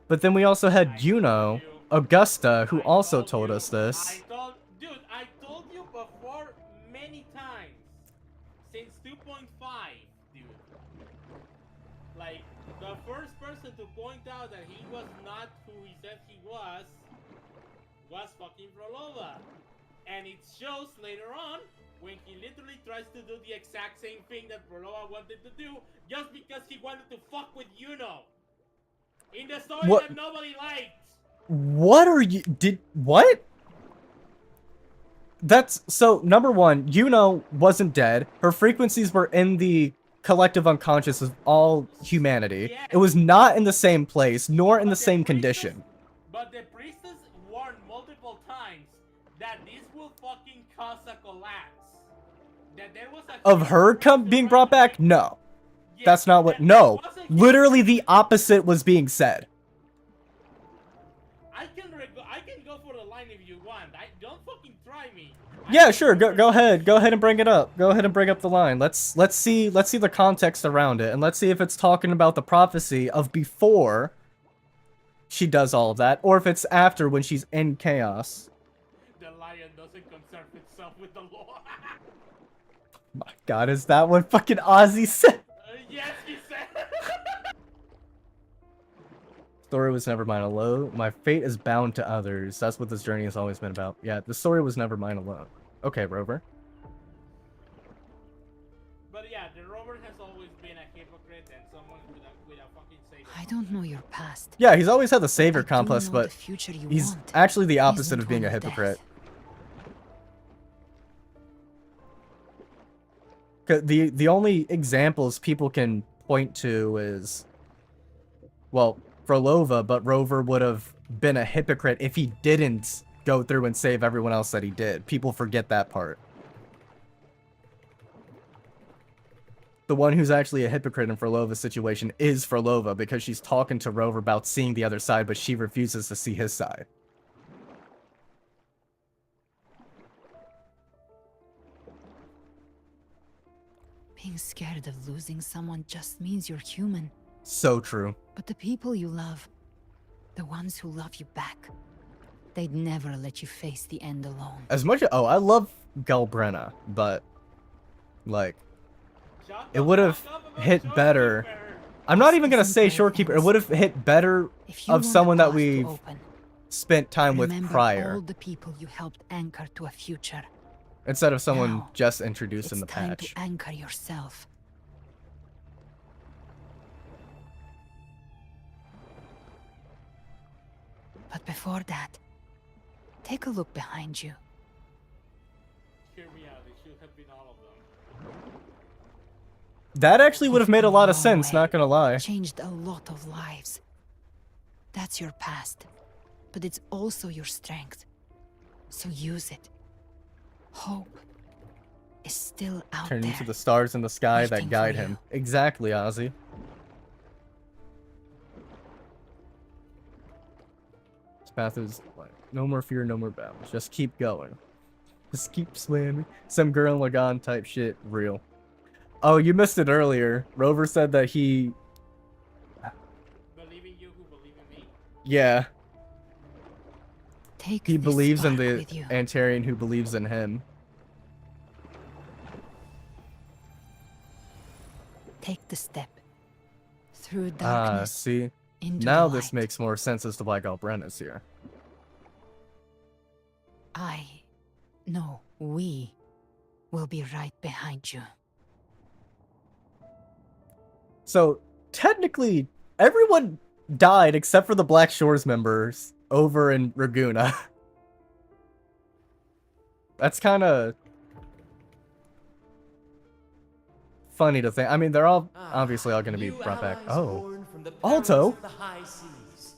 But then we also had Yuno, Augusta, who also told us this. Dude, I told you before many times. Since 2.5, dude. Like, the first person to point out that he was not who he said he was fucking Frolova. And it shows later on when he literally tries to do the exact same thing that Frolova wanted to do just because he wanted to fuck with Yuno. In the story What? that nobody liked. What are you... What? That's... So, number one, Yuno wasn't dead. Her frequencies were in the collective unconscious of all humanity. It was not in the same place, nor in the same condition. But the priestess warned multiple times that this will fucking cause a collapse. That there was a Of her being brought back? No. That's not what... No. Literally the opposite was being said. I can go for the line if you want. Don't fucking try me. Yeah, sure. Go ahead. Go ahead and bring it up. Go ahead and bring up the line. Let's see the context around it, and let's see if it's talking about the prophecy of before she does all of that, or if it's after when she's in chaos. The lion doesn't concern itself with the law. My God, is that what fucking Ozzy said? Yes, he said. Story was never mine alone. My fate is bound to others. That's what this journey has always been about. Yeah, the story was never mine alone. Okay, Rover. But yeah, the Rover has always been a hypocrite and someone with a fucking savior. I don't know your past. Yeah, he's always had the savior complex, know but the future you he's want actually the opposite isn't of being a one of hypocrite. 'Cause the only examples people can point to is, well, Frolova, but Rover would have been a hypocrite if he didn't go through and save everyone else that he did. People forget that part. The one who's actually a hypocrite in Frolova's situation is Frolova, because she's talking to Rover about seeing the other side, but she refuses to see his side. Being scared of losing someone just means you're human. So true. But the people you love, the ones who love you back, they'd never let you face the end alone. As much as, oh, I love Galbrenna, but, like, it would have hit better. I'm not even going to say Shorekeeper. It would have hit better of someone that we've spent time with prior. All the people you helped anchor to a future. Instead of someone Now, just introduced in the It's time patch. to anchor yourself. But before that, take a look behind you. Hear me out, it should have been all of them. That actually would have made a lot of sense, not gonna lie. Changed a lot of lives. That's your past, but it's also your strength. So use it. Hope is still out Turn there. into the stars in the sky that waiting guide for him. Exactly, Ozzy. This path is like, no more fear, no more battles. Just keep going. Just keep swimming. Some Gurren Lagann type shit. Real. Oh, you missed it earlier. Rover said that he... Believe in you who believe in me. Yeah. Take he this believes in spark the with you. Antarian who believes in him. Take the step. Through Ah, darkness. see? into Now the this makes more sense as to why Galbrenna's here. We will be right behind you. So, technically, everyone died except for the Black Shores members over in Raguna. That's kind of funny to think. I mean, they're all obviously all going to be brought back. Oh, Alto? The high seas.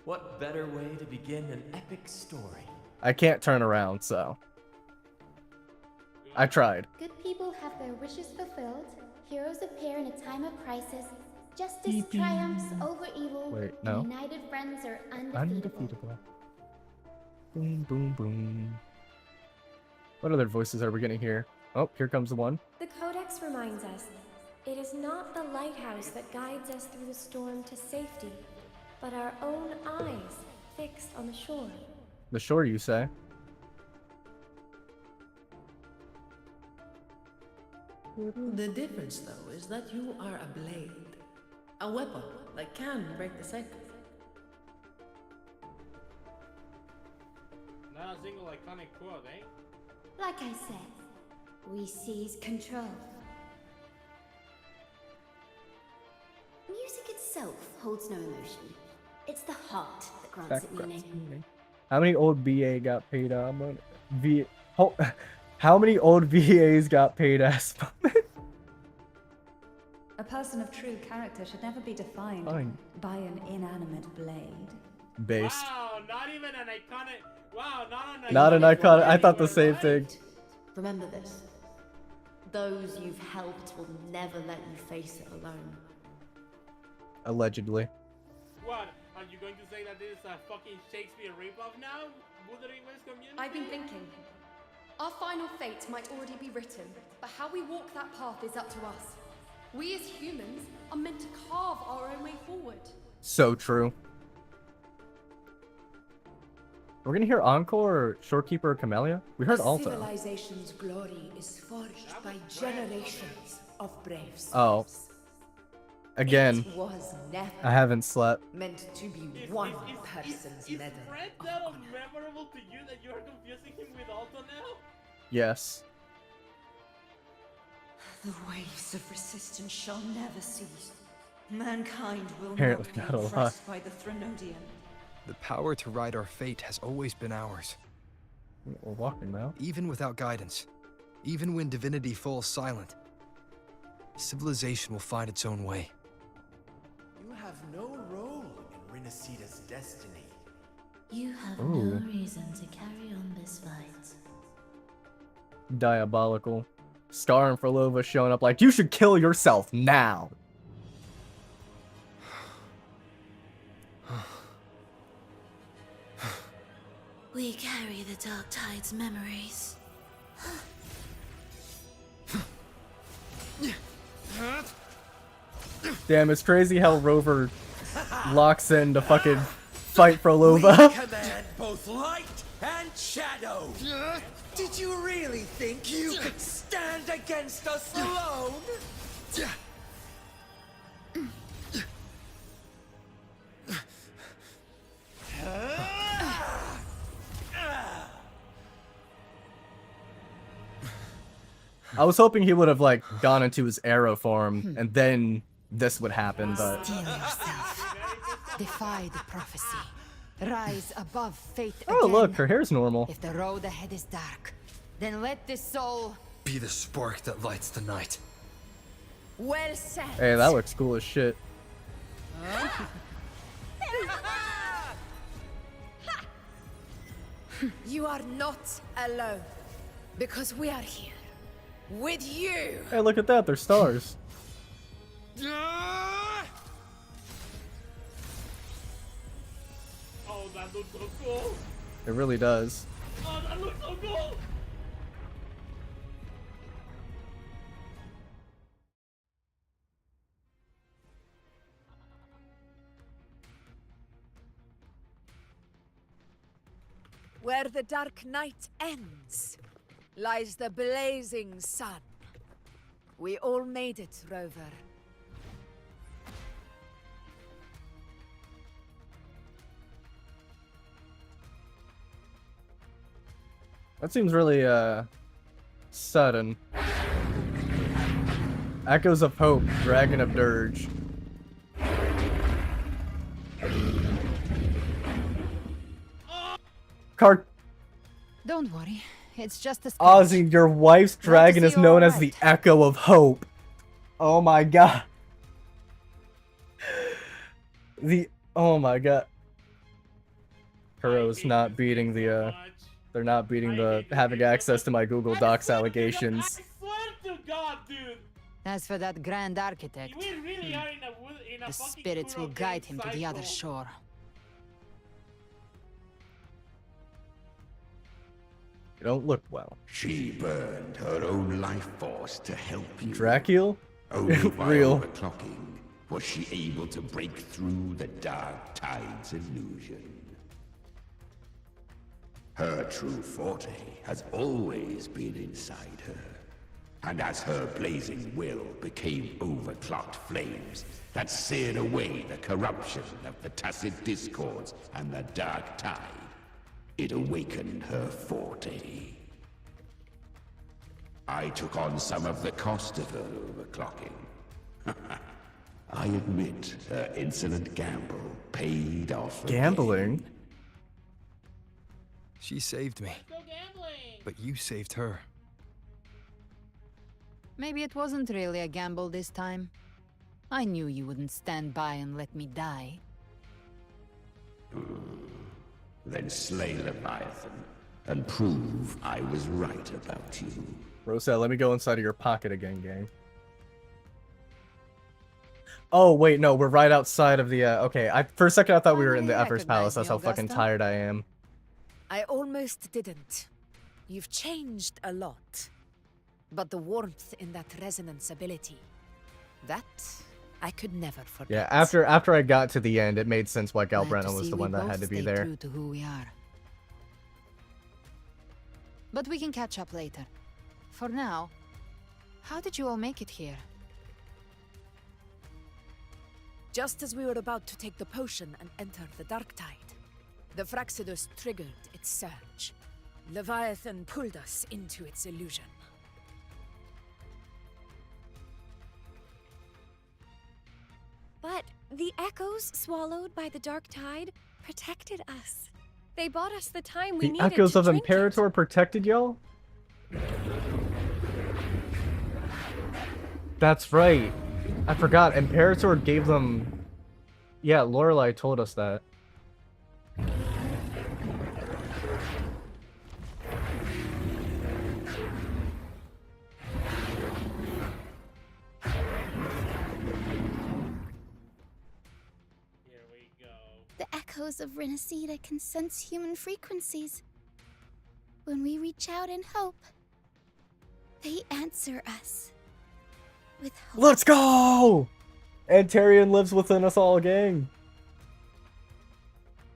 What better way to begin an epic story? I can't turn around, so I tried. Good people have their wishes fulfilled. Heroes appear in a time of crisis. Justice triumphs over evil. Wait, and no. United friends are undefeatable. Undefeatable. Boom, boom, boom. What other voices are we getting here? Oh, here comes the one. The Codex reminds us, it is not the lighthouse that guides us through the storm to safety, but our own eyes fixed on the shore. The shore, you say? The difference, though, is that you are a blade. A weapon that can break the cycle. Not a single iconic quote, eh? Like I said, we seize control. Music itself holds no emotion. It's the heart that grants it meaning. How many old VA got paid how many old VAs got paid ass? A person of true character should never be defined Fine. by an inanimate blade. Based. Wow, not even an iconic. Wow, Not an icon. I thought the word, same right? thing. Remember this. Those you've helped will never let you face it alone. Allegedly. What? Are you going to say that this is a fucking Shakespeare ripoff now? Wuthering Waves community? I've been thinking. Our final fate might already be written, but how we walk that path is up to us. We as humans are meant to carve our own way forward. So true. We're gonna hear Encore or Shorekeeper or Camellia? We heard A Alto. civilization's glory is forged by generations of brave souls. Oh. Again, It was never I haven't slept. meant to be one person's medal. Is Fred that unmemorable to you that you are confusing him with Alto now? Yes. The waves of resistance shall never cease. Mankind will Apparently not not a be lot. oppressed by the Threnodian. The power to ride our fate has always been ours. We're walking now. Even without guidance, even when divinity falls silent, civilization will find its own way. You have no role in Rinascida's destiny. You have Ooh. no reason to carry on this fight. Diabolical. Scar and Frolova showing up like, you should kill yourself now. We carry the Dark Tide's memories. Damn, it's crazy how Rover locks in to fucking fight Frolova. Command both light and shadow. Did you really think you could stand against us alone? I was hoping he would have like gone into his arrow form and then this would happen, but Steel yourself. Defy the prophecy. Rise above fate oh again. look, her hair's normal. If the road ahead is dark, then let this soul Be the spark that lights the night. Well said. Hey, that looks cool as shit. You are not alone, because we are here with you. Hey, look at that, they're stars. Oh, that looks so cool. It really does. Oh, that looks so cool. Where the dark night ends, lies the blazing sun. We all made it, Rover. That seems really sudden. Echoes of Hope, Dragon of Dirge. Don't worry, it's just a scratch. Ozzy, your wife's dragon is known as the Echo of Hope. Oh my god. Oh my god. Kuro's not beating the they're not beating the having access to my Google Docs allegations. To God, dude. As for that grand architect, We really are in a the fucking spirits will Kuro guide game him to the other cycle. shore. You don't look well. She burned her own life force to help you. Dracul? Only by Real. overclocking was she able to break through the Dark Tide's illusion. Her true forte has always been inside her. And as her blazing will became overclocked flames that seared away the corruption of the tacit discords and the Dark Tide, it awakened her forte. I took on some of the cost of her overclocking. I admit her insolent gamble paid off again. Gambling? She saved me. But you saved her. Maybe it wasn't really a gamble this time. I knew you wouldn't stand by and let me die. Then slay Leviathan and prove I was right about you. Rosette, let me go inside of your pocket again, gang. Oh, wait, no, we're right outside of the, okay. For a second, I thought we were in the Finally Ever's Palace. That's recognize how me, fucking Augusta? tired I am. I almost didn't. You've changed a lot. But the warmth in that resonance ability, that I could never forget. Yeah, after I got to the end, it made sense why Glad to Galbrenna was see the we one that both had to be stay there. true to who we are. But we can catch up later. For now, how did you all make it here? Just as we were about to take the potion and enter the dark tide, the Fraxidus triggered its surge. Leviathan pulled us into its illusion. But the echoes swallowed by the dark tide protected us. They bought us the time we The needed echoes to of drink it. Imperator protected y'all? That's right. I forgot. Imperator gave them... Yeah, Lorelei told us that. The echoes of Renacida can sense human frequencies. When we reach out in hope, they answer us. With hope. Let's go! Antarian lives within us all, gang.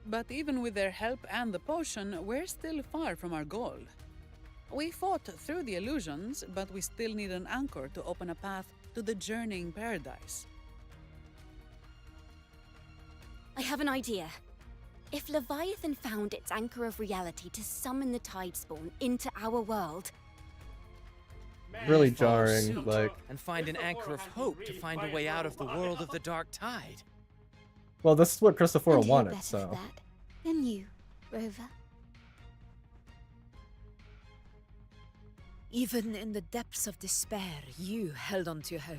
But even with their help and the potion, we're still far from our goal. We fought through the illusions, but we still need an anchor to open a path to the journeying paradise. I have an idea. If Leviathan found its anchor of reality to summon the Tidespawn into our world... Really Follow jarring, suit like... and find an anchor of hope to find a way out of the world of the dark tide. Well, this is what Christopher And who wanted, better so... for that than you, Rover? Even in the depths of despair, you held on to hope.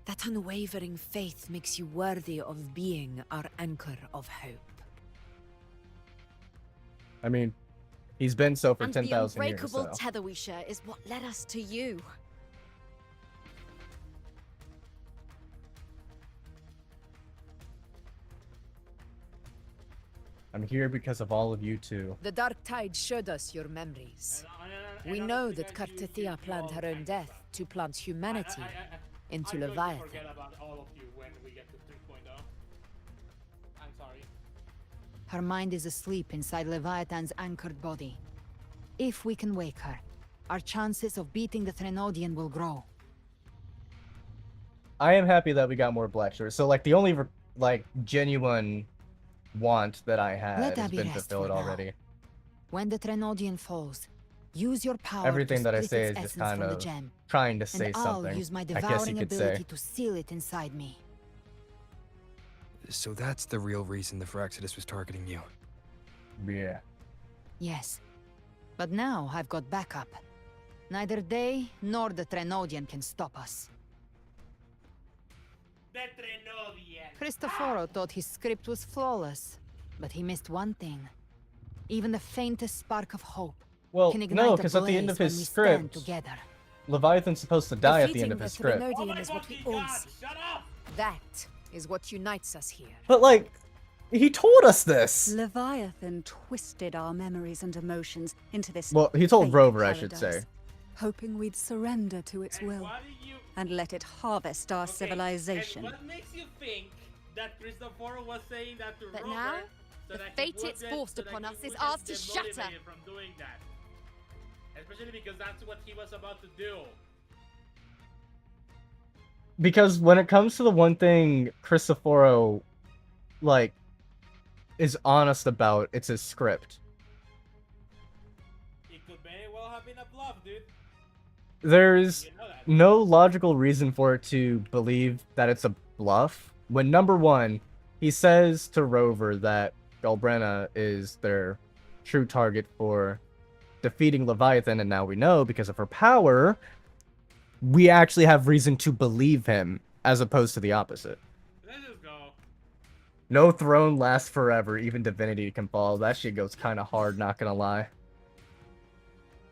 That unwavering faith makes you worthy of being our anchor of hope. I mean, he's been so for And 10,000 the years, unbreakable so... tether we share is what led us to you. I'm here because of all of you two. The dark tide showed us your memories. We know that Kartithia planned her own death to plant humanity into Leviathan. Forget about all of you when we get to 3.0. I'm sorry. Her mind is asleep inside Leviathan's anchored body. If we can wake her, our chances of beating the Threnodian will grow. I am happy that we got more Black Shores. So, like, the only, like, genuine want that I had Let has Abby been rest fulfilled for now. already. When the Threnodian falls, use your power Everything to that I split say its is just essence kind from the of gem. trying to say And I'll something, use my I guess you devouring could ability say. to seal it inside me. So that's the real reason the Fraxidus was targeting you. Yeah. Yes. But now I've got backup. Neither they nor the Threnodian can stop us. The Threnodian. Cristoforo thought his script was flawless, but he missed one thing. Even the faintest spark of hope Well, can ignite no, a because at the end blaze of when his we stand script, together. Leviathan's supposed to die at the end of his script. Oh Thenodian is what we all see. That is what unites us here. But, like, he told us this! Leviathan twisted our memories and emotions into this. Well, he told fake Rover, I should paradise, say. hoping we'd surrender to its will and let it harvest our civilization. And what makes you think that Cristoforo was saying that to But Robert? now, so the that he fate it's wouldn't- forced so that upon he us is wouldn't ours to get shatter. motivated from doing that. Especially because that's what he was about to do. Because when it comes to the one thing Cristoforo, like, is honest about, it's his script. It could very well have been a bluff, dude. There's You know that. no logical reason for it to believe that it's a bluff. When number one, he says to Rover that Galbrenna is their true target for defeating Leviathan, and now we know because of her power, we actually have reason to believe him. as opposed to the opposite. Let's just go. No throne lasts forever, even divinity can fall. That shit goes kind of hard, not gonna lie.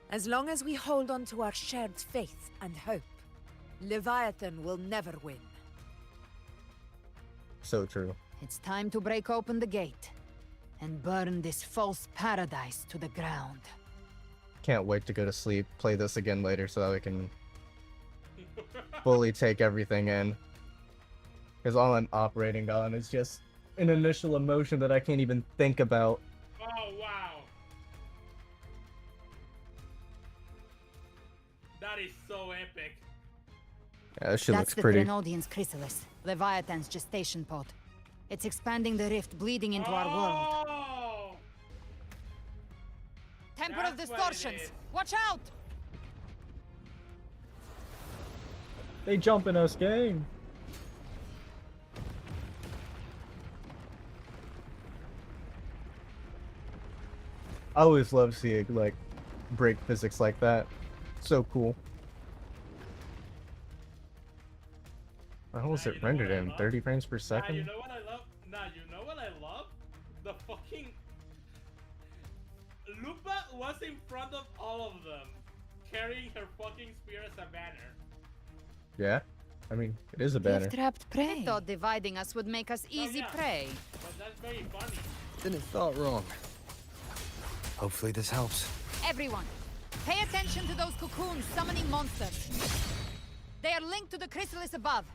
As long as we hold on to our shared faith and hope, Leviathan will never win. So true. It's time to break open the gate and burn this false paradise to the ground. Can't wait to go to sleep, play this again later so that we can fully take everything in. Because all I'm operating on is just an initial emotion that I can't even think about. Oh, wow. That is so epic. Yeah, this shit That's looks the pretty. Threnodian's chrysalis, Leviathan's gestation pod. It's expanding the rift, bleeding into our world. Oh! Temper of That's what it distortions! is. Watch out! They jump in us, gang. I always love seeing like break physics like that. So cool. How was it rendered in? 30 frames per You second? know what I love? You know what I love? The fucking... Lupa was in front of all of them, carrying her fucking spear as a banner. Yeah. I mean, it is a banner. Trapped prey. I thought dividing us would make us easy prey. But that's very funny. Didn't thought wrong. Hopefully this helps. Everyone, pay attention to those cocoons summoning monsters. They are linked to the chrysalis above.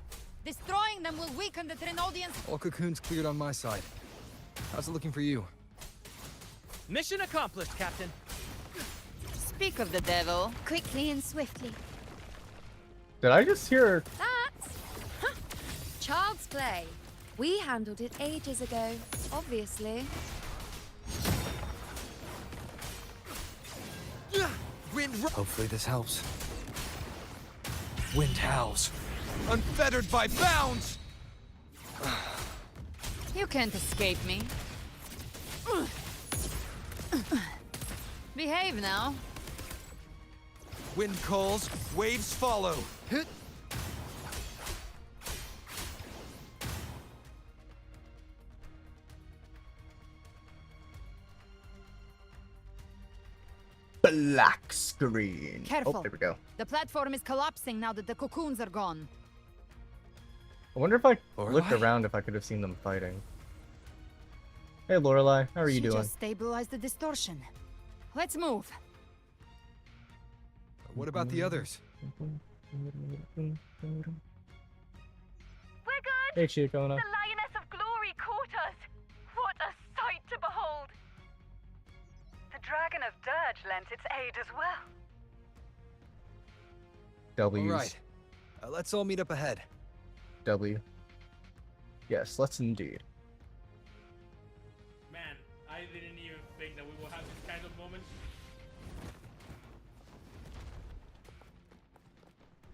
Destroying them will weaken the Threnodians. All cocoons cleared on my side. How's it looking for you? Mission accomplished, Captain. Speak of the devil. Quickly and swiftly. Did I just hear? That's child's play. We handled it ages ago, obviously. Wind. Hopefully this helps. Wind howls, unfettered by bounds. You can't escape me. Behave now. Wind calls, waves follow. Black screen. Careful. Oh, there we go. The platform is collapsing now that the cocoons are gone. I wonder if I Lorelei? looked around if I could have seen them fighting. Hey, Lorelei, how are you She doing? just stabilized the distortion. Let's move. What about the others? We're good. Hey, Chicona. The Lioness of Glory caught us. What a sight to behold. The Dragon of Dirge lent its aid as well. W's. All right. Let's all meet up ahead. W. Yes, let's indeed. Man, I didn't even think that we will have this kind of moment.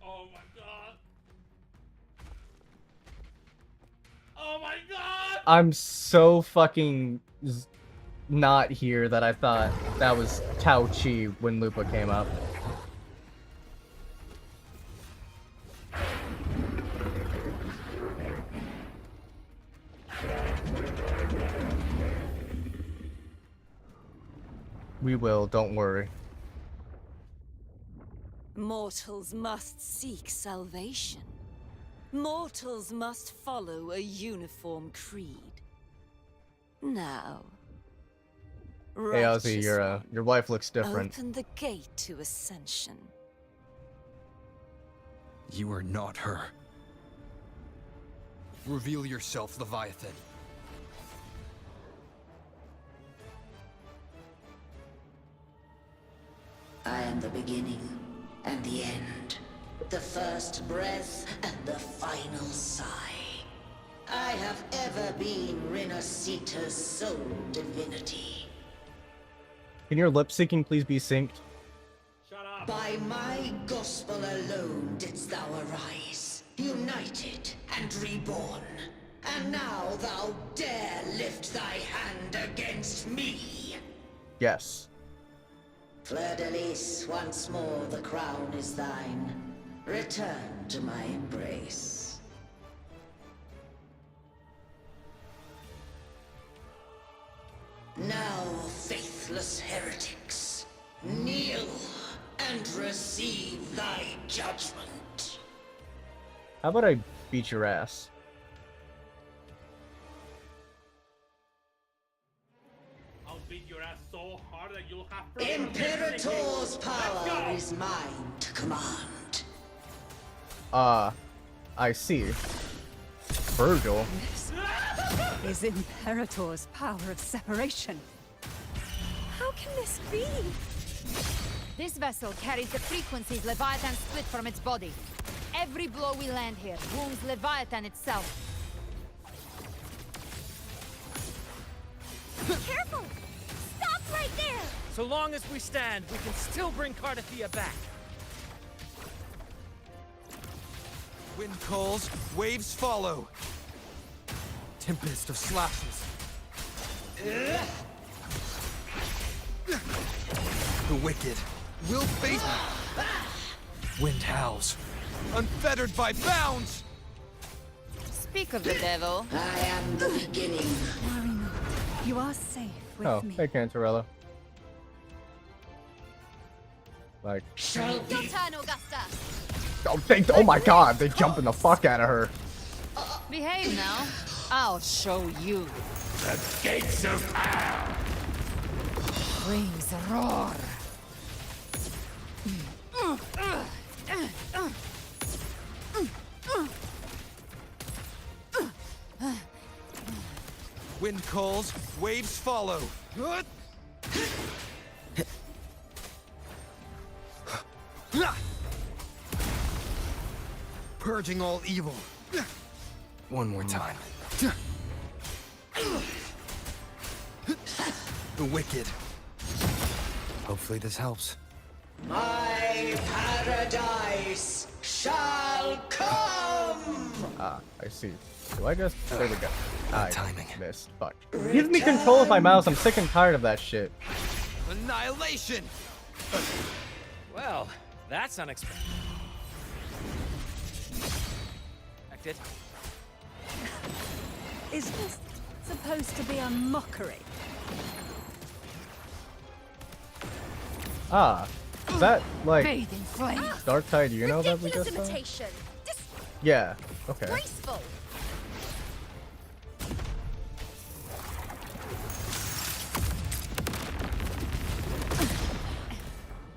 Oh my god. Oh my god! I'm so fucking not here that I thought that was Tao Chi when Lupa came up. We will, don't worry. Mortals must seek salvation. Mortals must follow a uniform creed. Now, Hey, Ozzy, your wife looks different. open the gate to ascension. You are not her. Reveal yourself, Leviathan. I am the beginning and the end. The first breath and the final sigh. I have ever been Renacita's sole divinity. Can your lip syncing please be synced? By my gospel alone didst thou arise, united and reborn. And now thou dare lift thy hand against me. Yes. Fleur-de-Lis, once more the crown is thine. Return to my embrace. Now, faithless heretics, kneel and receive thy judgment. How about I beat your ass? I'll beat your ass so hard that you'll have Imperator's power is mine to command. I see. Virgil. Is Imperator's power of separation. How can this be? This vessel carries the frequencies Leviathan split from its body. Every blow we land here wounds Leviathan itself. Careful! Stop right there! So long as we stand, we can still bring Cardathia back. Wind calls, waves follow. Tempest of slashes. The wicked will face. Wind howls, unfettered by bounds. Speak of the devil. I am the beginning. Worry not. You are safe with Oh, me. hey, Cantarella. Like, Your turn, Augusta! oh my god, they jumping the fuck out of her. Behave now. I'll show you. The gates of hell! Flames roar. Wind calls, waves follow. Purging all evil. One more time. The wicked. Hopefully this helps. My paradise shall come! Ah, I see. Do I just... There we go. I timing. missed. Fuck. Give me control of my mouse. I'm sick and tired of that shit. Annihilation! Well, that's unexpected. Is this supposed to be a mockery? Ah, is that, like, Bathe in flame. Dark Tide, you know that we Ridiculous just saw? imitation! Yeah, okay. Disgraceful!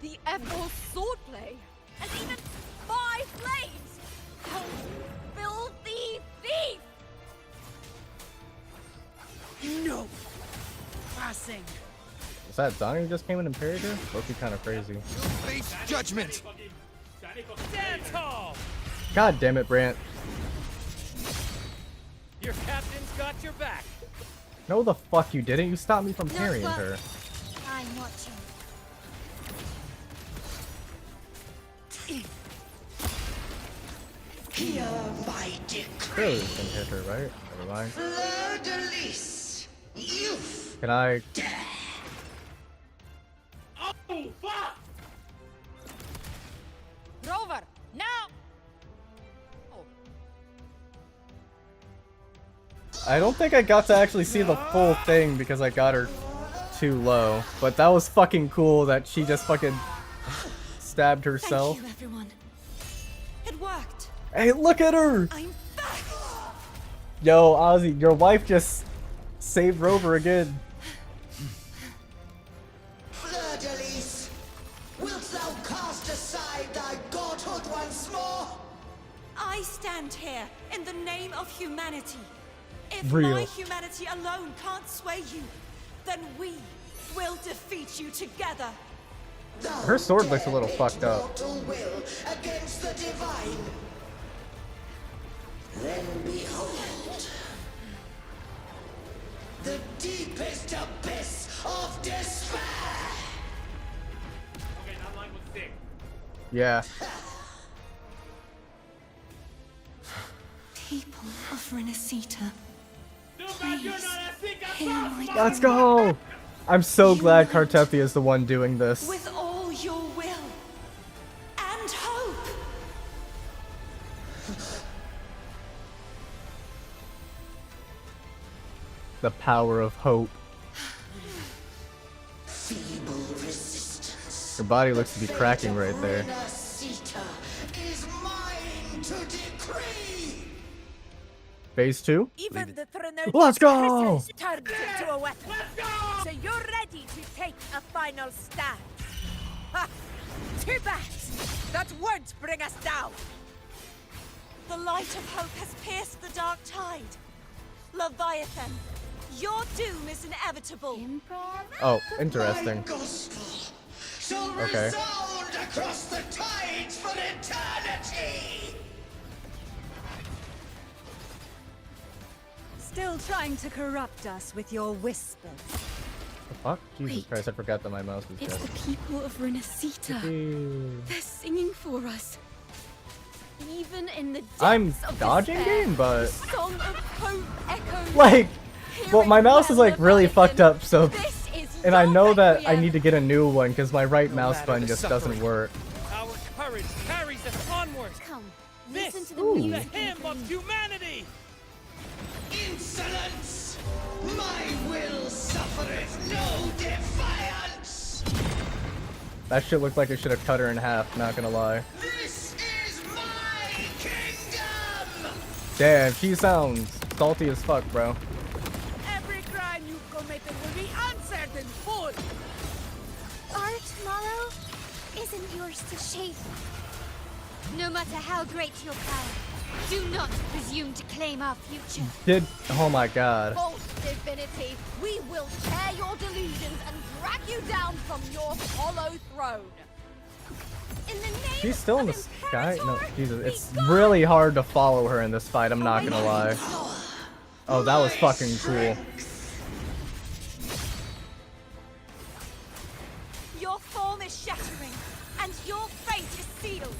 The Emerald Swordblade has even 5 blades! Oh, filthy thief! No passing. Is that Donnie who just came in Imperator? Loki kind of crazy. Face judgment! Stand tall! God damn it, Brant. Your captain's got your back. No the fuck you didn't. You stopped me from parrying her. I'm watching. Hear my decree. Clearly you can hit her, right? Never mind. Fleur-de-lis, youth. Can I... Oh, fuck! Rover, now! I don't think I got to actually see the full thing because I got her too low. But that was fucking cool that she just fucking stabbed herself. Thank you, everyone. It worked. Hey, look at her! I'm back. Yo, Ozzy, your wife just saved Rover again. Fleur-de-lis, wilt thou cast aside thy godhood once more? I stand here in the name of humanity. If Real. my humanity alone can't sway you, then we will defeat you together. Her sword looks a little fucked up. Mortal will against the divine. Then behold, the deepest abyss of despair. Okay, that line was sick. Yeah. People of Renacita, No, man, you're not a sick ass. Let's go! I'm so glad Cartethi is the one doing this. with all your will and hope. The power of hope. Her body looks to be cracking right there. Is mine to decree. Phase 2? Even the Threnodian Let's go! presence turned into a weapon. So you're ready to take a final stand. Ha! Too bad. That won't bring us down. The light of hope has pierced the dark tide. Leviathan, your doom is inevitable. Oh, interesting. Shall Okay. resound across the tides for eternity. Still trying to corrupt us with your whispers. The fuck? Jesus Wait. Christ, I forgot that my mouse was It's dead. the people of Renacita. They're singing for us. Even in the depths I'm of dodging despair, game, but the song of hope echoes. like, well, my mouse is like really fucked up, so, and I know that I need to get a new one because my right mouse button just doesn't work. Our courage carries us onward. Come, This listen to the is the music. hymn of humanity. Insolence! My will suffereth no defiance! That shit looked like it should have cut her in half, not gonna lie. This is my kingdom! Damn, she sounds salty as fuck, bro. Every crime you committed will be answered in full. Our tomorrow isn't yours to shape. No matter how great your power, do not presume to claim our future. Oh my god. False divinity, we will tear your delusions and drag you down from your hollow throne. In the name She's still in the sky? No, Jesus, it's really hard to follow her in this fight, I'm not gonna lie. Oh, that was fucking cool. Your form is shattering, and your fate is sealed.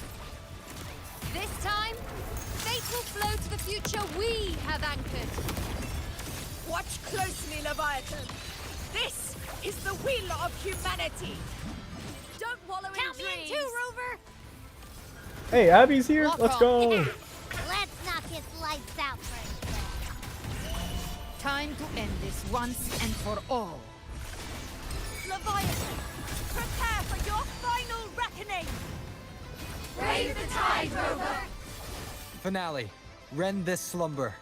This time, fate will flow to the future we have anchored. Watch closely, Leviathan. This is the will of humanity. Don't wallow Count in me dreams. in too, Rover. Hey, Abby's here. Let's go. Let's knock his lights out first. Time to end this once and for all. Leviathan, prepare for your final reckoning. Brave the tide, Rover. Finale. Rend this slumber.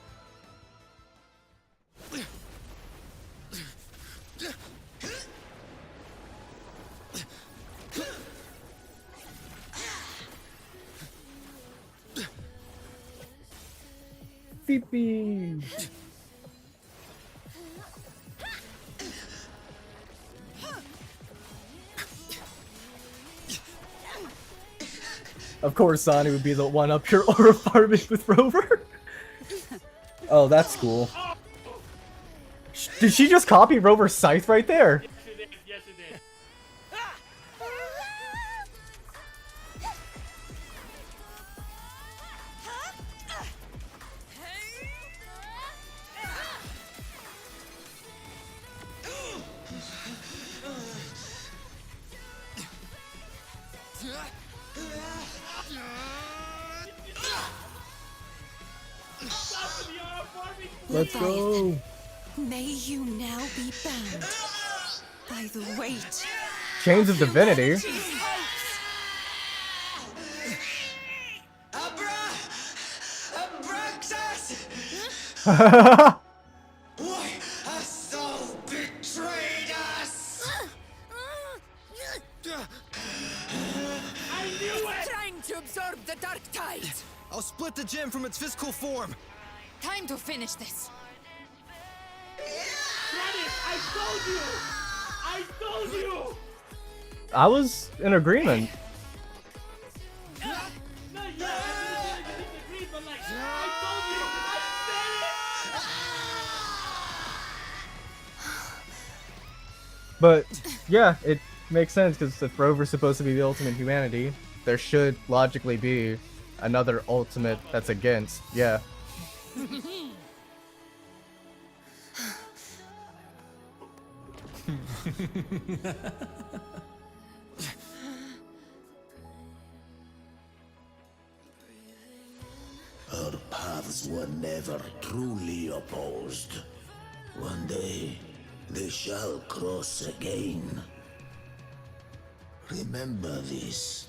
Phoebe. Of course, Sonny would be the one up your aura apartment with Rover. Oh, that's cool. Did she just copy Rover's scythe right there? Yes, it did. Yes, it did. Let's go. May you now be bound by the weight. Chains of Divinity. Why hast thou betrayed us? I knew it! Trying to absorb the dark tide. I'll split the gem from its physical form. Time to finish this. Travis, I told you! I told you! I was in agreement. No, yeah, I disagree, but like, I told you! I said it! But yeah, it makes sense because if Rover's supposed to be the ultimate humanity, there should logically be another ultimate that's against. Yeah. Our paths were never truly opposed. One day, they shall cross again. Remember this.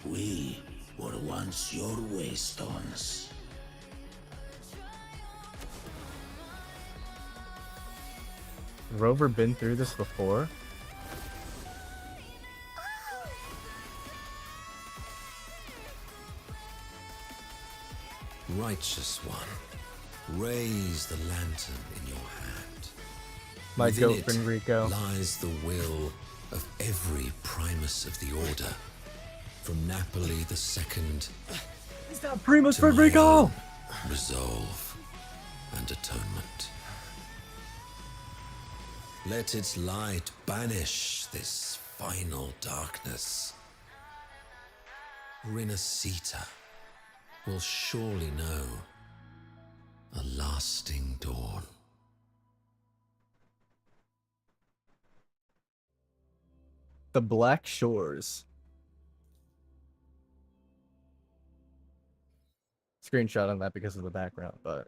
We were once your waystones. Rover been through this before? Righteous one, raise the lantern in your hand. My Within goat it Fenrico. lies the will of every Primus of the Order, from Napoli II Is that Primus to my Fenrico? own resolve and atonement. Let its light banish this final darkness. Rinascita will surely know a lasting dawn. The Black Shores. Screenshot on that because of the background, but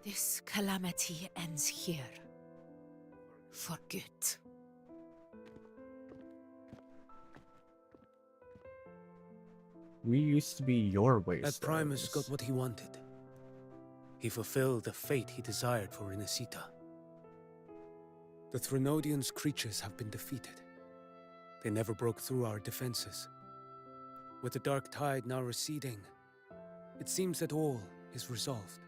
This calamity ends here. For good. we used to be your That wastestones. Primus got what he wanted. He fulfilled the fate he desired for Rinascita. The Threnodians' creatures have been defeated. They never broke through our defenses. With the dark tide now receding, it seems that all is resolved.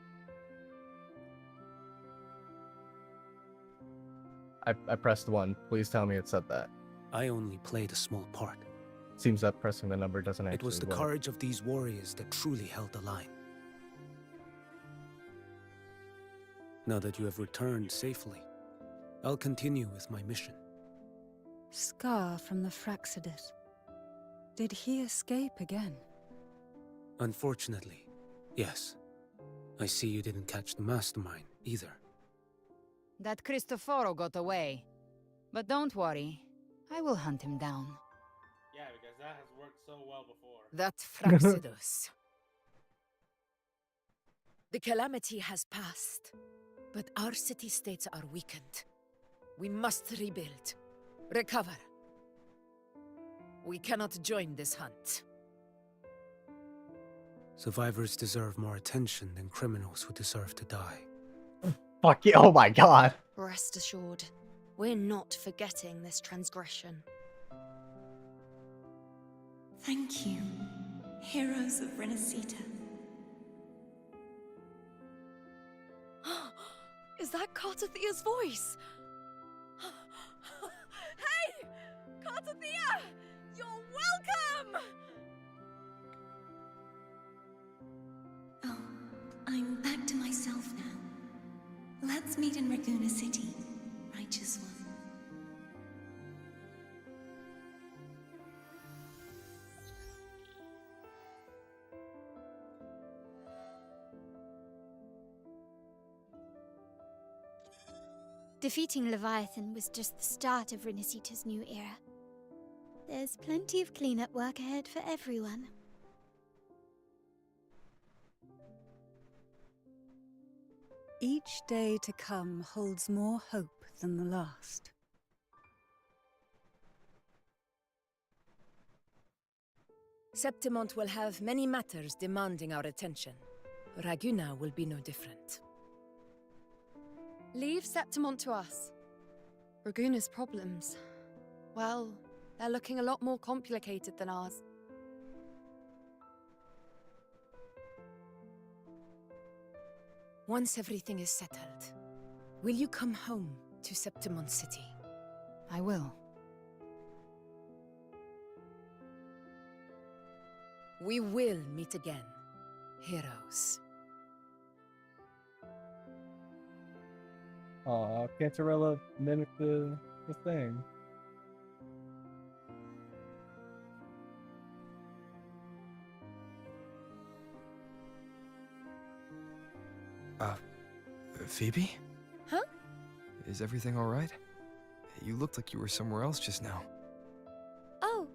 I pressed 1. Please tell me it said that. I only played a small part. Seems that pressing the number doesn't actually It was the work. courage of these warriors that truly held the line. Now that you have returned safely, I'll continue with my mission. Scar from the Fraxidus. Did he escape again? Unfortunately, yes. I see you didn't catch the mastermind either. That Cristoforo got away. But don't worry, I will hunt him down. Yeah, because that has worked so well before. That Fraxidus. The calamity has passed, but our city-states are weakened. We must rebuild, recover. We cannot join this hunt. Survivors deserve more attention than criminals who deserve to die. Fuck yeah, oh my god. Rest assured, we're not forgetting this transgression. Thank you, heroes of Rinascita. Is that Cartathea's voice? Hey! Cartathea! You're welcome! Oh, I'm back to myself now. Let's meet in Raguna City, righteous one. Defeating Leviathan was just the start of Rinascita's new era. There's plenty of cleanup work ahead for everyone. Each day to come holds more hope than the last. Septimont will have many matters demanding our attention. Raguna will be no different. Leave Septimont to us. Raguna's problems, well, they're looking a lot more complicated than ours. Once everything is settled, will you come home to Septimont City? I will. We will meet again, heroes. Aw, Cantarella mimicked the thing. Phoebe? Huh? Is everything alright? You looked like you were somewhere else just now. Oh,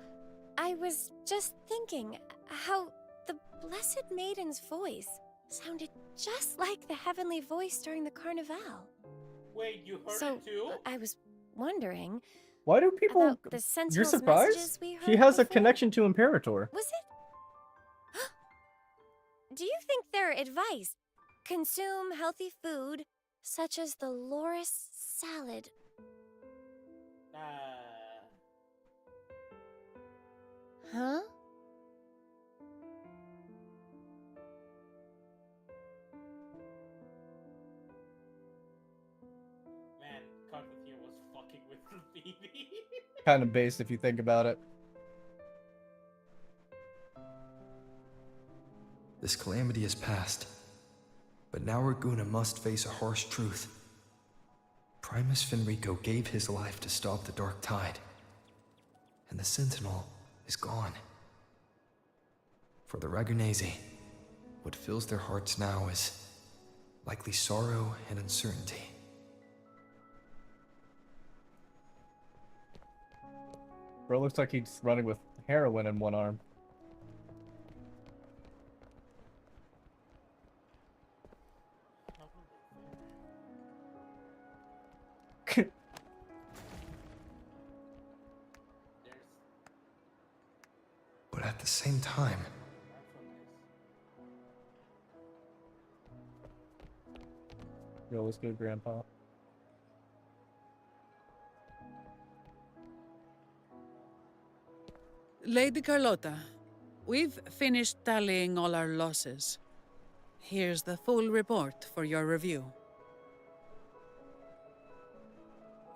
I was just thinking how The Blessed Maiden's voice sounded just like the heavenly voice during the Carnival. Wait, you heard So, it too? I was wondering Why do people? about the You're Sentinel's surprised? messages we heard She has a before. connection to Imperator. Was it? Do you think their advice, consume healthy food, such as the loris salad? Huh? Man, Carpentier was fucking with Phoebe. Kind of based if you think about it. This calamity is past, but now Raguna must face a harsh truth. Primus Finrico gave his life to stop the Dark Tide, and the Sentinel is gone. For the Ragunesi, what fills their hearts now is likely sorrow and uncertainty. Bro looks like he's running with heroin in one arm. But at the same time, Yo, what's good, Grandpa? Lady Carlotta, we've finished tallying all our losses. Here's the full report for your review.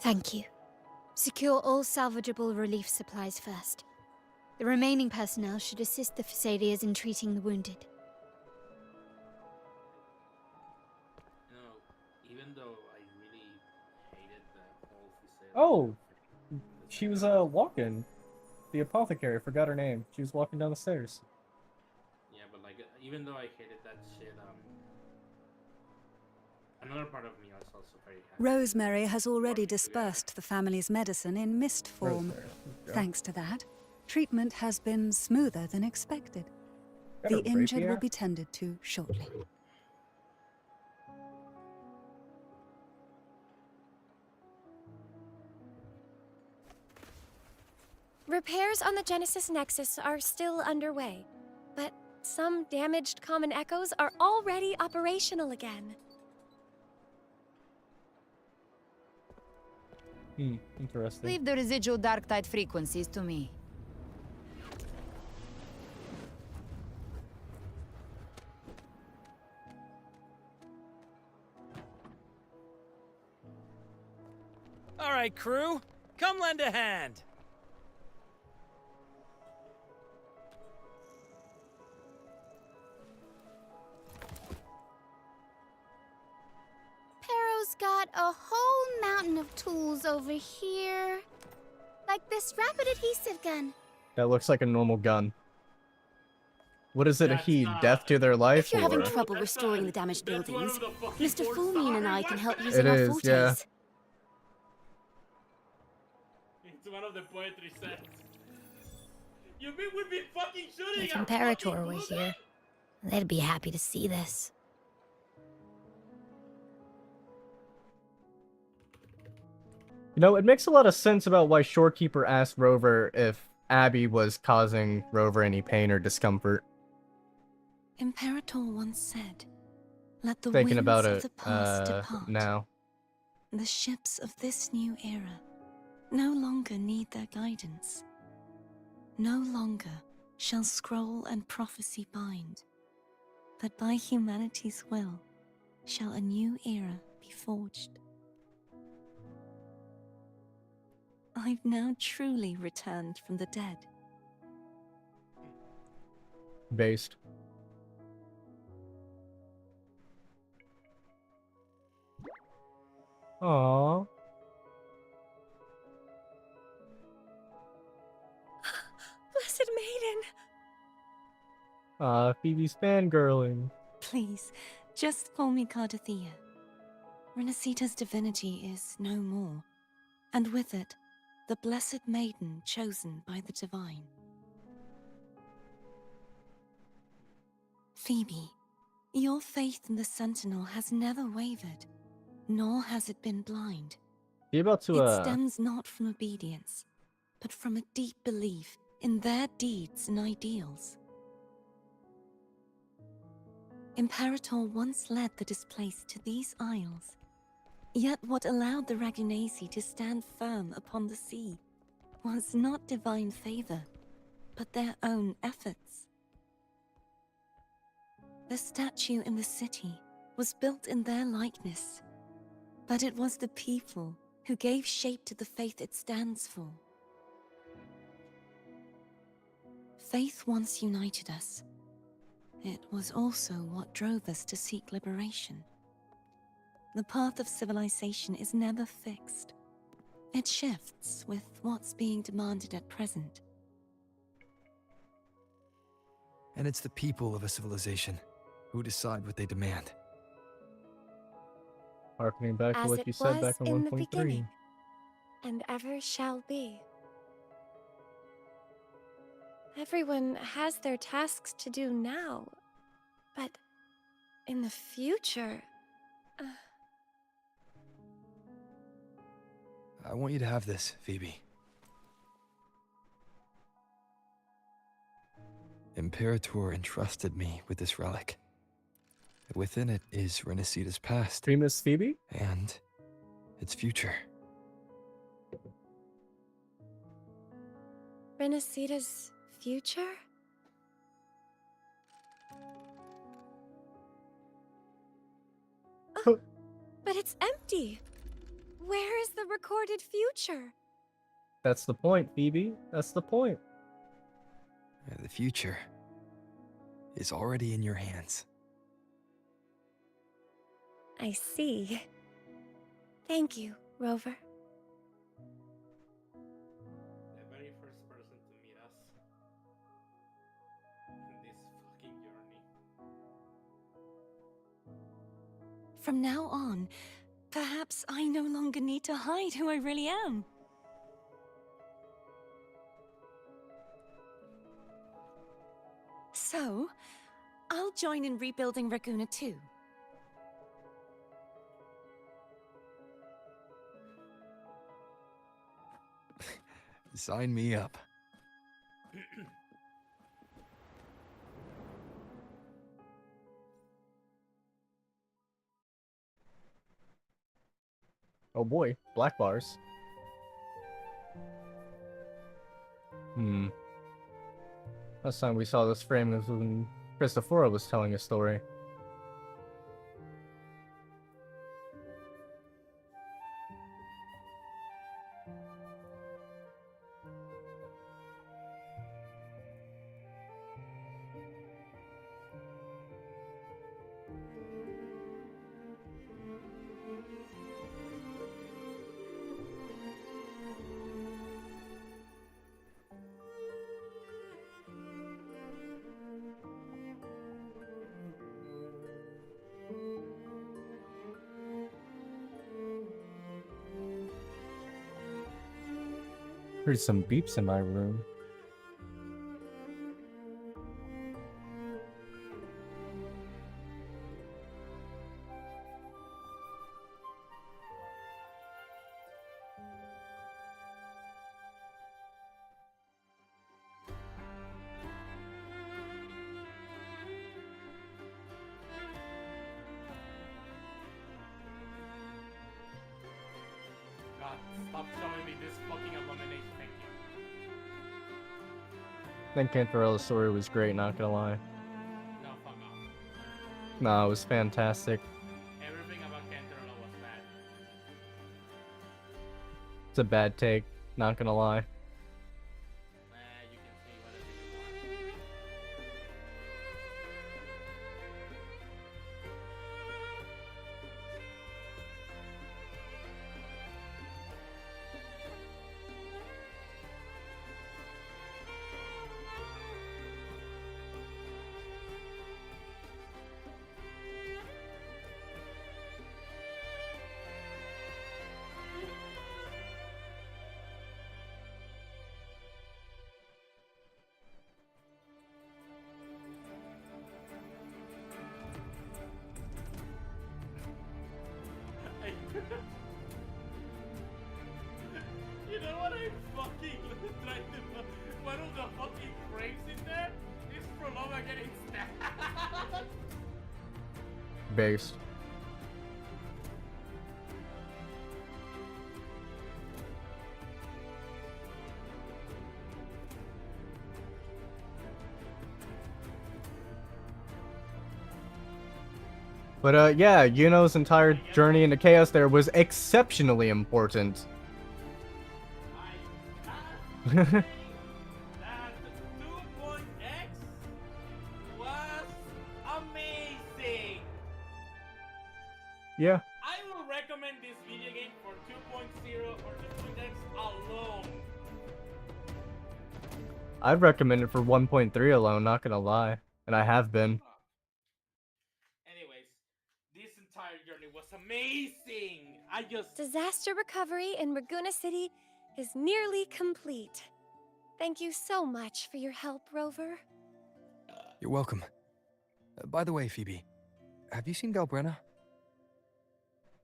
Thank you. Secure all salvageable relief supplies first. The remaining personnel should assist the Phasaelias in treating the wounded. You know, even though I really hated the whole Phasaelia. Oh, she was walking. The apothecary, forgot her name. She was walking down the stairs. Yeah, but like, even though I hated that shit, another part of me was also very happy. Rosemary has already dispersed the family's medicine in mist form. Rosemary, yeah. Thanks to that, treatment has been smoother than expected. Got The a injured rapier? will be tended to shortly. Repairs on the Genesis Nexus are still underway, but some damaged common echoes are already operational again. Interesting. Leave the residual dark tide frequencies to me. All right, crew. Come lend a hand. Pero's got a whole mountain of tools over here. Like this rapid adhesive gun. That looks like a normal gun. What is it? A heat? Death to their life? If you're having or- trouble restoring the damaged buildings, Mr. Fulmine and I can help It using our is, fortes. yeah. It's one of the poetry sets. You mean we'd be fucking shooting If our Imperator fucking were bullets? here, they'd be happy to see this. You know, it makes a lot of sense about why Shorekeeper asked Rover if Abby was causing Rover any pain or discomfort. Imperator once said, "Let the Thinking winds about of it the past depart. now. The ships of this new era no longer need their guidance. No longer shall scroll and prophecy bind, but by humanity's will shall a new era be forged. I've now truly returned from the dead. Based. Aww. Blessed Maiden! Phoebe's fangirling. Please, just call me Cardathea. Renacita's divinity is no more, and with it, the blessed maiden chosen by the divine. Phoebe, your faith in the Sentinel has never wavered, nor has it been blind. You about to It stems not from obedience, but from a deep belief in their deeds and ideals. Imperator once led the displaced to these isles, yet what allowed the Ragunasi to stand firm upon the sea was not divine favor, but their own efforts. The statue in the city was built in their likeness, but it was the people who gave shape to the faith it stands for. Faith once united us. It was also what drove us to seek liberation. The path of civilization is never fixed. It shifts with what's being demanded at present. And it's the people of a civilization who decide what they demand. Harkening back to As what it you said back was on in the 1.3. beginning, and ever shall be. Everyone has their tasks to do now, but in the future... I want you to have this, Phoebe. Imperator entrusted me with this relic. Within it is Renacita's past. Primus Phoebe? And its future. Renacita's future? Oh, but it's empty! Where is the recorded future? That's the point, Phoebe. That's the point. The future is already in your hands. I see. Thank you, Rover. The very first person to meet us in this fucking journey. From now on, perhaps I no longer need to hide who I really am. So, I'll join in rebuilding Raguna too. Sign me up. Oh boy, black bars. Last time we saw this frame was when Christophora was telling a story. Heard some beeps in my room. God, stop showing me this fucking abomination, thank you. I think Cantarella's story was great, not gonna lie. No, fuck off. No, it was fantastic. Everything about Cantarella was bad. It's a bad take, not gonna lie. You can say whatever you want. one of the fucking frames in there is Proloma getting stabbed. Based. But yeah, Yuno's entire journey into chaos there was exceptionally important. That 2.x was amazing. Yeah. I will recommend this video game for 2.0 or 2.x alone. I'd recommend it for 1.3 alone, not gonna lie. And I have been. Anyways, this entire journey was amazing. Disaster recovery in Raguna City is nearly complete. Thank you so much for your help, Rover. You're welcome. By the way, Phoebe, have you seen Galbrenna?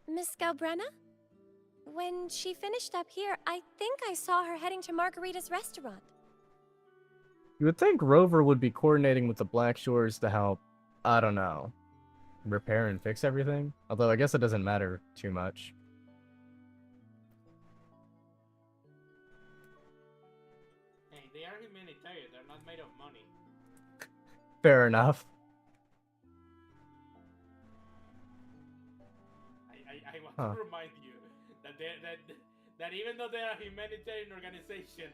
Miss Galbrenna? When she finished up here, I think I saw her heading to Margarita's restaurant. You would think Rover would be coordinating with the Black Shores to help, I don't know, repair and fix everything? Although I guess it doesn't matter too much. Hey, they are humanitarian. They're not made of money. Fair enough. I want to remind you that that even though they're a humanitarian organization,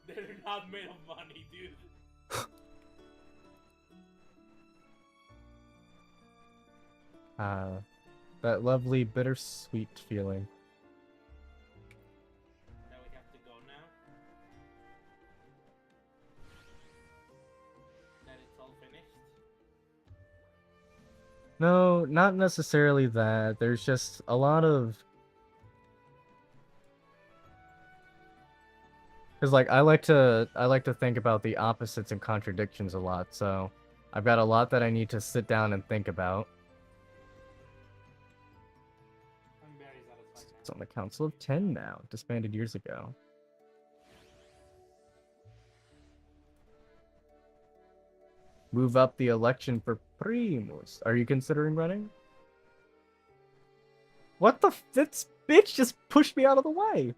they're not made of money, dude. That lovely bittersweet feeling. Now we have to go now. That it's all finished. No, not necessarily that. There's just a lot of... Because like I like to think about the opposites and contradictions a lot, so I've got a lot that I need to sit down and think about. I'm very satisfied. It's on the Council of 10 now, disbanded years ago. Move up the election for Primus. Are you considering running? What the f- This bitch just pushed me out of the way!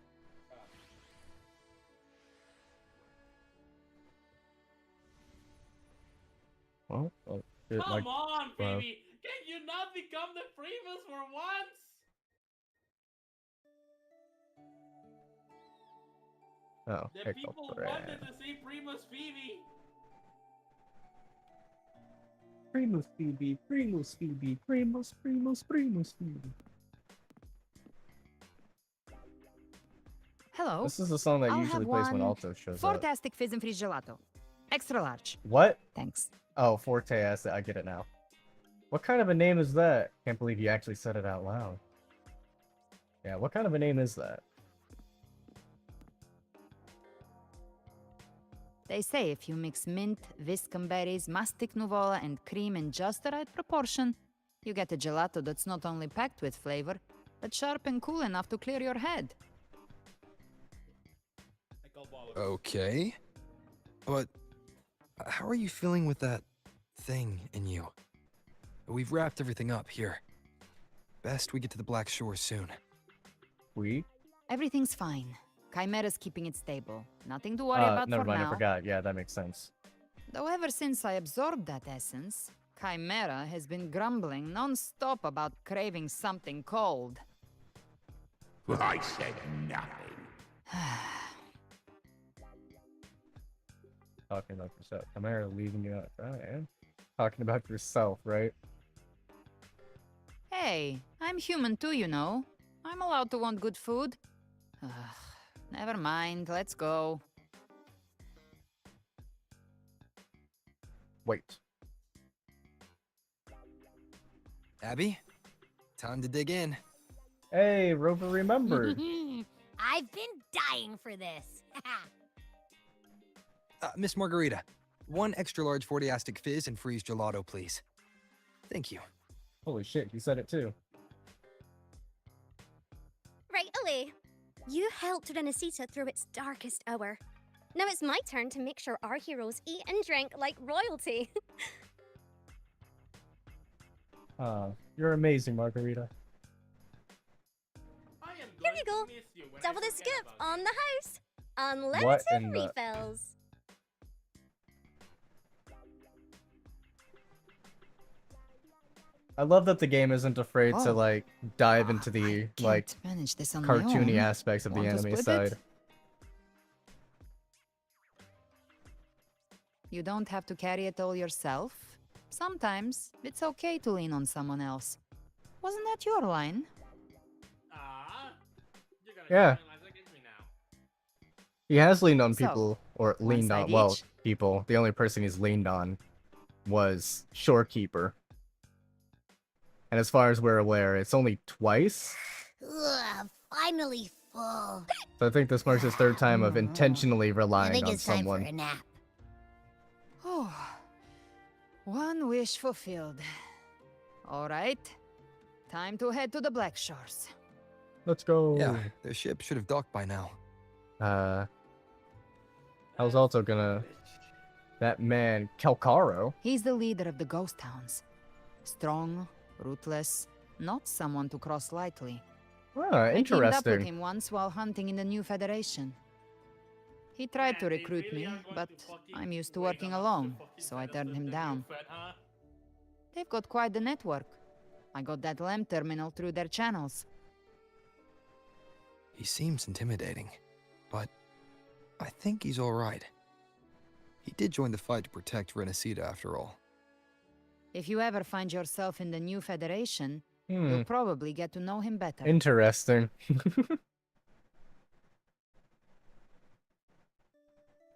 Well, Come on, Phoebe! Can you not become the Primus for once? Oh, The people wanted to see Primus Phoebe. Primus Phoebe, Primus Phoebe, Primus, Primus, Primus Phoebe. Hello. This is the song that I'll usually have plays when one Alto shows up. Fantastic fizz and freeze gelato. Extra large. What? Thanks. Oh, Forte, I get it now. What kind of a name is that? Can't believe you actually said it out loud. Yeah, what kind of a name is that? They say if you mix mint, viscum berries, mastic nuvola, and cream in just the right proportion, you get a gelato that's not only packed with flavor, but sharp and cool enough to clear your head. Okay. But how are you feeling with that thing in you? We've wrapped everything up here. Best we get to the Black Shore soon. We? Everything's fine. Chimera's keeping it stable. Nothing to worry about never for mind, now. I forgot. Yeah, that makes sense. Though ever since I absorbed that essence, Chimera has been grumbling non-stop about craving something cold. I said nothing. Talking about yourself. Chimera leaving you out. Oh, yeah. Talking about yourself, right? Hey, I'm human too, you know. I'm allowed to want good food. Ugh, never mind, let's go. Wait. Abby? Time to dig in. Hey, Rover remembered. I've been dying for this. Miss Margarita, one extra large 40-astic fizz and freeze gelato, please. Thank you. Holy shit, you said it too. Right away. You helped Renesita through its darkest hour. Now it's my turn to make sure our heroes eat and drink like royalty. You're amazing, Margarita. Here you go. Double the scoop on the house. What Unlimited in the... refills. I love that the game isn't afraid to Oh. like dive into the like manage this on my cartoony own. aspects of the Want to anime split side. it? You don't have to carry it all yourself. Sometimes it's okay to lean on someone else. Wasn't that your line? Yeah. He has leaned on So, people, or one leaned on, side well, each? people. The only person he's leaned on was Shorekeeper. And as far as we're aware, it's only twice. Ugh, finally full. So I think this marks his third time of intentionally I relying think on it's time for someone. a nap. Oh, one wish fulfilled. All right, time to head to the Black Shores. Let's go. Yeah, their ship should have docked by now. I was also gonna... That man, Kelcaro. He's the leader of the ghost towns. Strong, ruthless, not someone to cross lightly. Ah, I teamed up with interesting. him once while hunting in the new Federation. He tried to recruit me, but I'm used to working alone, so I turned him down. They've got quite the network. I got that LEM terminal through their channels. He seems intimidating, but I think he's alright. He did join the fight to protect Renacida after all. If you ever find yourself in the new Federation, you'll probably get to know him better. Interesting.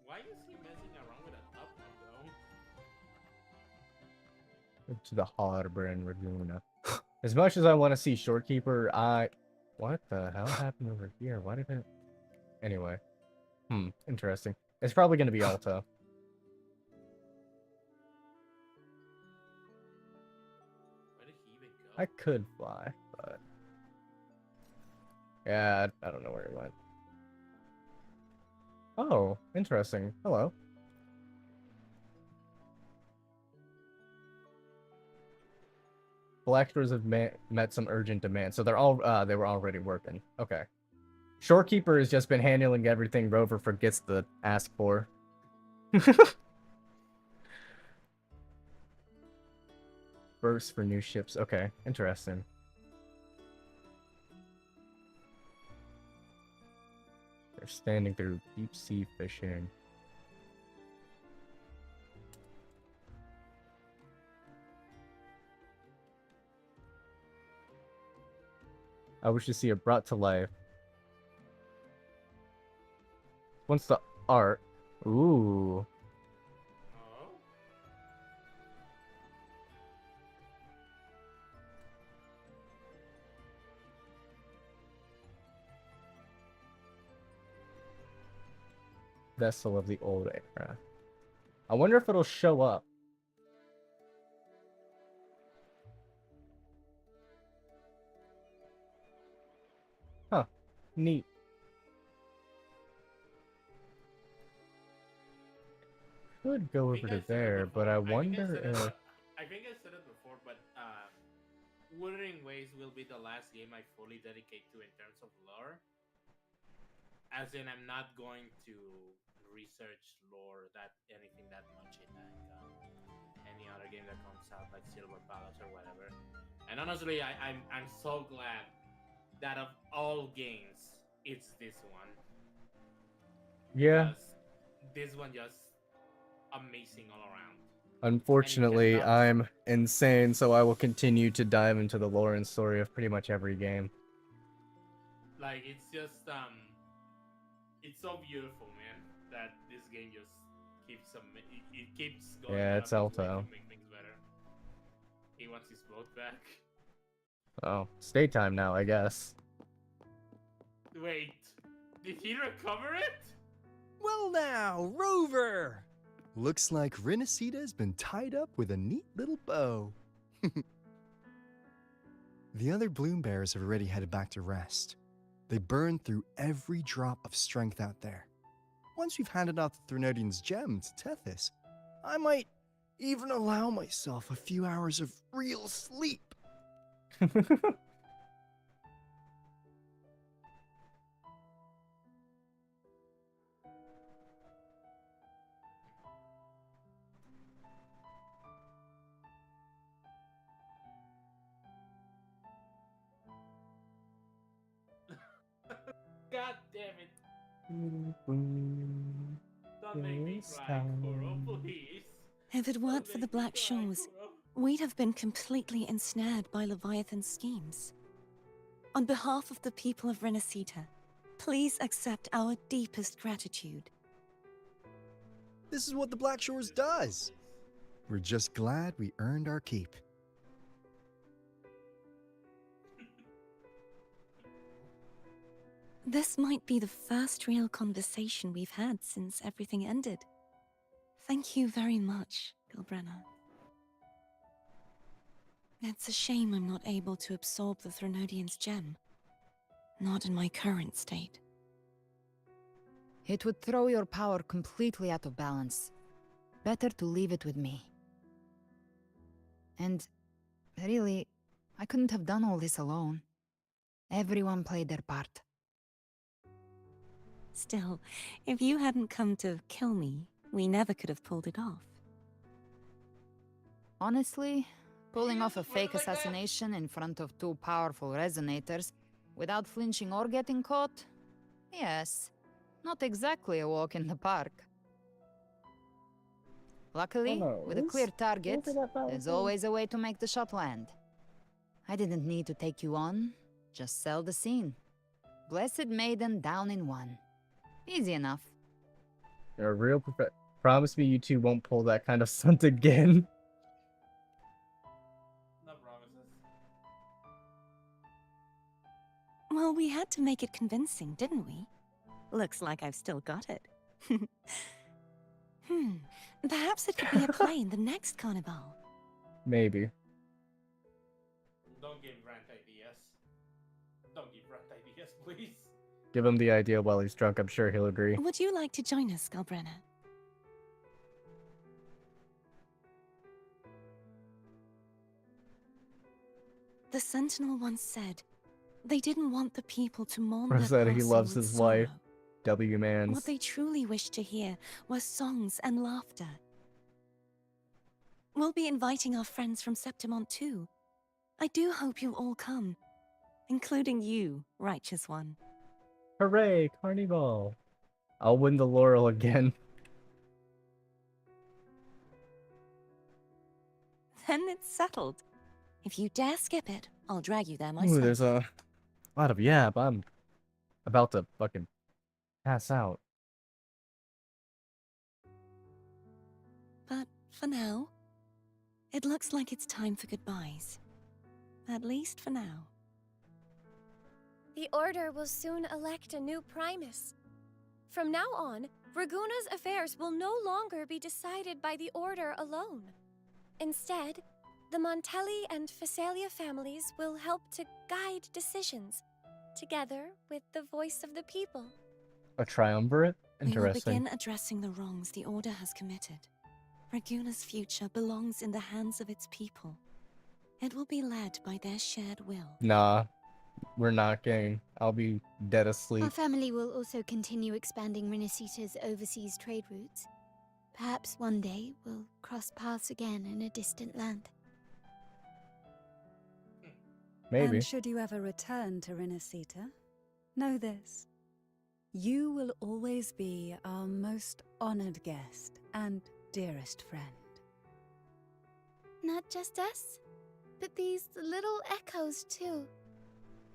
Why is he messing around with an up though? To the harbor in Laguna. As much as I want to see Shorekeeper, what the hell happened over here? Why did it... Anyway. Interesting. It's probably going to be Alta. Where did he even go? I could fly, but... Yeah, I don't know where he went. Oh, interesting. Hello. Black Shores have met some urgent demand, so they're all they were already working. Okay. Shorekeeper has just been handling everything Rover forgets to ask for. Bursts for new ships. Okay, interesting. They're standing through deep sea fishing. I wish to see it brought to life. Once the art. Ooh. Vessel of the old era. I wonder if it'll show up. Huh. Neat. Could go over to there, but I wonder if... I think I said it before, but Wuthering Waves will be the last game I fully dedicate to in terms of lore. As in, I'm not going to research lore anything that much in any other game that comes out, like Silver Palace or whatever. And honestly, I'm so glad that of all games, it's this one. Yeah. This one just amazing all around. Unfortunately, I'm insane, so I will continue to dive into the lore and story of pretty much every game. Like, it's just, it's so beautiful, man, that this game just keeps, it keeps going. Yeah, it's Alto. To make things better. He wants his boat back. Oh, stay time now, I guess. Wait, did he recover it? Well now, Rover! Looks like Renacita's been tied up with a neat little bow. The other bloom bearers have already headed back to rest. They burned through every drop of strength out there. once we've handed out the Threnodian's gem to Tethys, I might even allow myself a few hours of real sleep. God damn it. Don't make me cry, Kuro, please. If it weren't for the Black Shores, we'd have been completely ensnared by Leviathan's schemes. On behalf of the people of Renacita, please accept our deepest gratitude. This is what the Black Shores does. We're just glad we earned our keep. This might be the first real conversation we've had since everything ended. Thank you very much, Gilbrenna. It's a shame I'm not able to absorb the Threnodian's gem. Not in my current state. It would throw your power completely out of balance. Better to leave it with me. And, really, I couldn't have done all this alone. Everyone played their part. Still, if you hadn't come to kill me, we never could have pulled it off. Honestly, pulling off a fake assassination in front of two powerful resonators without flinching or getting caught? Yes. Not exactly a walk in the park. Luckily, with a clear target, there's always a way to make the shot land. I didn't need to take you on, just sell the scene. Blessed Maiden down in one. Easy enough. You're a real promise me you two won't pull that kind of stunt again. No promises. Well, we had to make it convincing, didn't we? Looks like I've still got it. Perhaps it could be a play in the next carnival. Maybe. Don't give Rant ideas. Don't give Rant ideas, please. Give him the idea while he's drunk. I'm sure he'll agree. Would you like to join us, Galbrenna? The Sentinel once said they didn't want the people to mourn Or their said he passing loves with his sorrow. wife. W. Mans. What they truly wished to hear were songs and laughter. We'll be inviting our friends from Septimont too. I do hope you'll all come, including you, righteous one. Hooray, Carnival! I'll win the laurel again. Then it's settled. If you dare skip it, I'll drag you there myself. Ooh, there's a lot of yap. I'm about to fucking pass out. But for now, it looks like it's time for goodbyes. At least for now. The Order will soon elect a new Primus. From now on, Raguna's affairs will no longer be decided by the Order alone. Instead, the Montelli and Phasalia families will help to guide decisions, together with the voice of the people. A triumvirate? We will Interesting. begin addressing the wrongs the Order has committed. Raguna's future belongs in the hands of its people. It will be led by their shared will. Nah, we're not gang. I'll be dead asleep. Our family will also continue expanding Renacita's overseas trade routes. Perhaps one day we'll cross paths again in a distant land. Maybe. And should you ever return to Renacita, know this. You will always be our most honored guest and dearest friend. Not just us, but these little echoes too.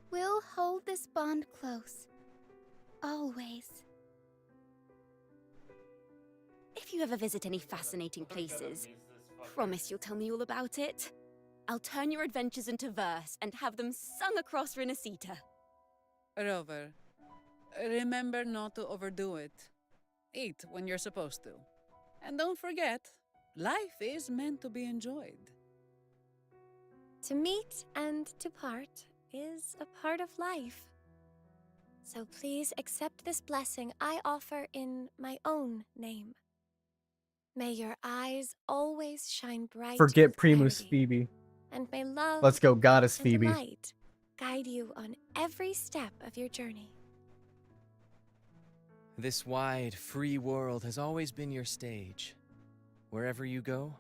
We'll hold this bond close. Always. If you ever visit any fascinating places, promise you'll tell me all about it. I'll turn your adventures into verse and have them sung across Renacita. Rover, remember not to overdo it. Eat when you're supposed to. And don't forget, life is meant to be enjoyed. To meet and to part is a part of life. So please accept this blessing I offer in my own name. May your eyes always shine bright Forget with Primus clarity, Phoebe. and may love Let's go, Goddess and Phoebe. light guide you on every step of your journey. This wide, free world has always been your stage. Wherever you go,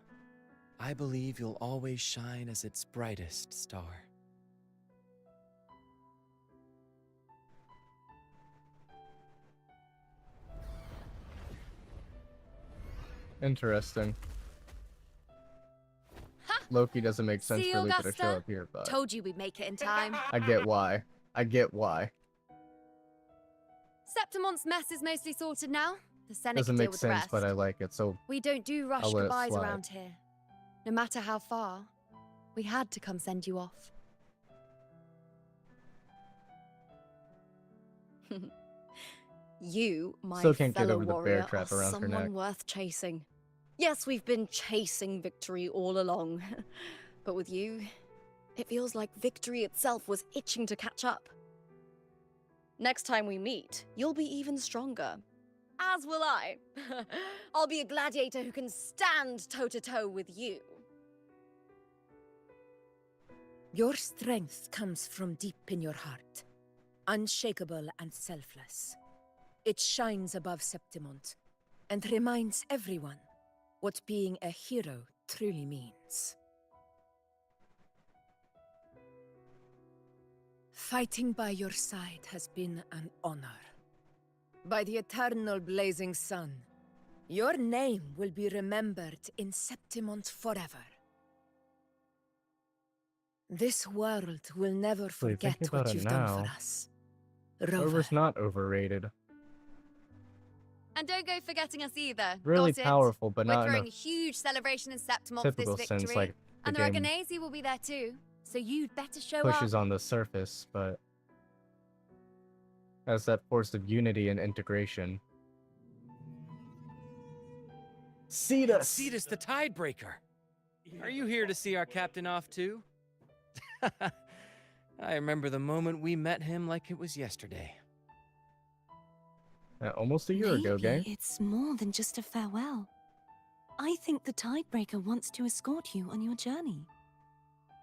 I believe you'll always shine as its brightest star. Interesting. Loki doesn't make sense See, for Luca to Augusta? show up here, but Told you we'd make it in time. I get why. I get why. Septimon's mess is mostly sorted now. The Senate Doesn't can deal make with the sense, rest. but I like it, so We don't do rush I'll let it goodbyes slide. around here. No matter how far, we had to come send you off. You, my Still can't get fellow over the bear warrior, trap are around her someone neck. worth chasing. Yes, we've been chasing victory all along, but with you, it feels like victory itself was itching to catch up. Next time we meet, you'll be even stronger. As will I. I'll be a gladiator who can stand toe-to-toe with you. Your strength comes from deep in your heart, unshakable and selfless. It shines above Septimont and reminds everyone what being a hero truly means. Fighting by your side has been an honor. By the eternal blazing sun, your name will be remembered in Septimont forever. This world will never Actually, forget thinking about what it you've done now, for us. Rover. Rover's not overrated. And don't go forgetting us either. Really Got it? powerful, but We're not in throwing a a huge celebration in Septimont for this typical victory. sense, like the And the game Raganesi will be there too. So you'd better show pushes up. on the surface, but has that force of unity and integration. Cetus! Cetus the Tidebreaker! Are you here to see our captain off too? I remember the moment we met him like it was yesterday. Almost a year ago, gang. It's more than just a farewell. I think the Tidebreaker wants to escort you on your journey.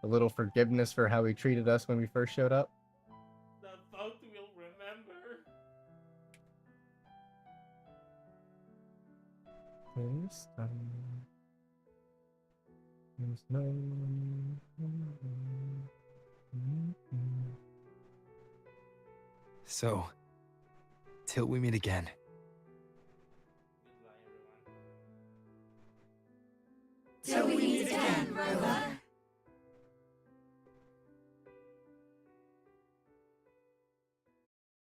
A little forgiveness for how he treated us when we first showed up. The vote will remember. This time, there's no... So, till we meet again. Till we meet again, Rover.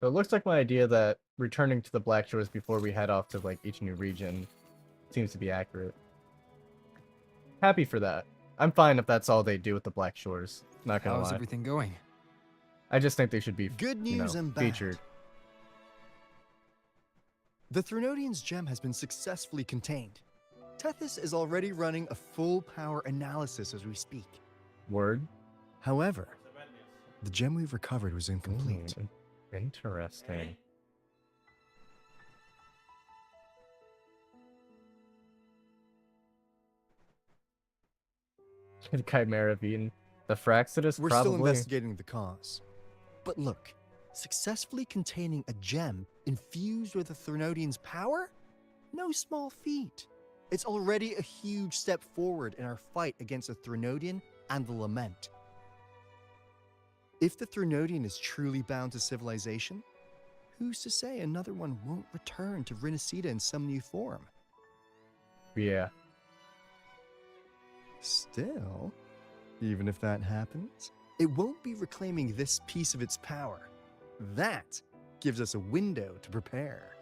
So it looks like my idea that returning to the Black Shores before we head off to like each new region seems to be accurate. Happy for that. I'm fine if that's all they do with the Black Shores. Not gonna How's lie. everything going? I just think they should be Good news and bad. featured. The Threnodian's gem has been successfully contained. Tethys is already running a full power analysis as we speak. Word. However, the gem we've recovered was incomplete. Interesting. Chimera Vein. The Fraxidus We're probably. still investigating the cause. But look, successfully containing a gem infused with the Threnodian's power? No small feat. It's already a huge step forward in our fight against the Threnodian and the Lament. If the Threnodian is truly bound to civilization, who's to say another one won't return to Rinacita in some new form? Yeah. Still, even if that happens, it won't be reclaiming this piece of its power. That gives us a window to prepare.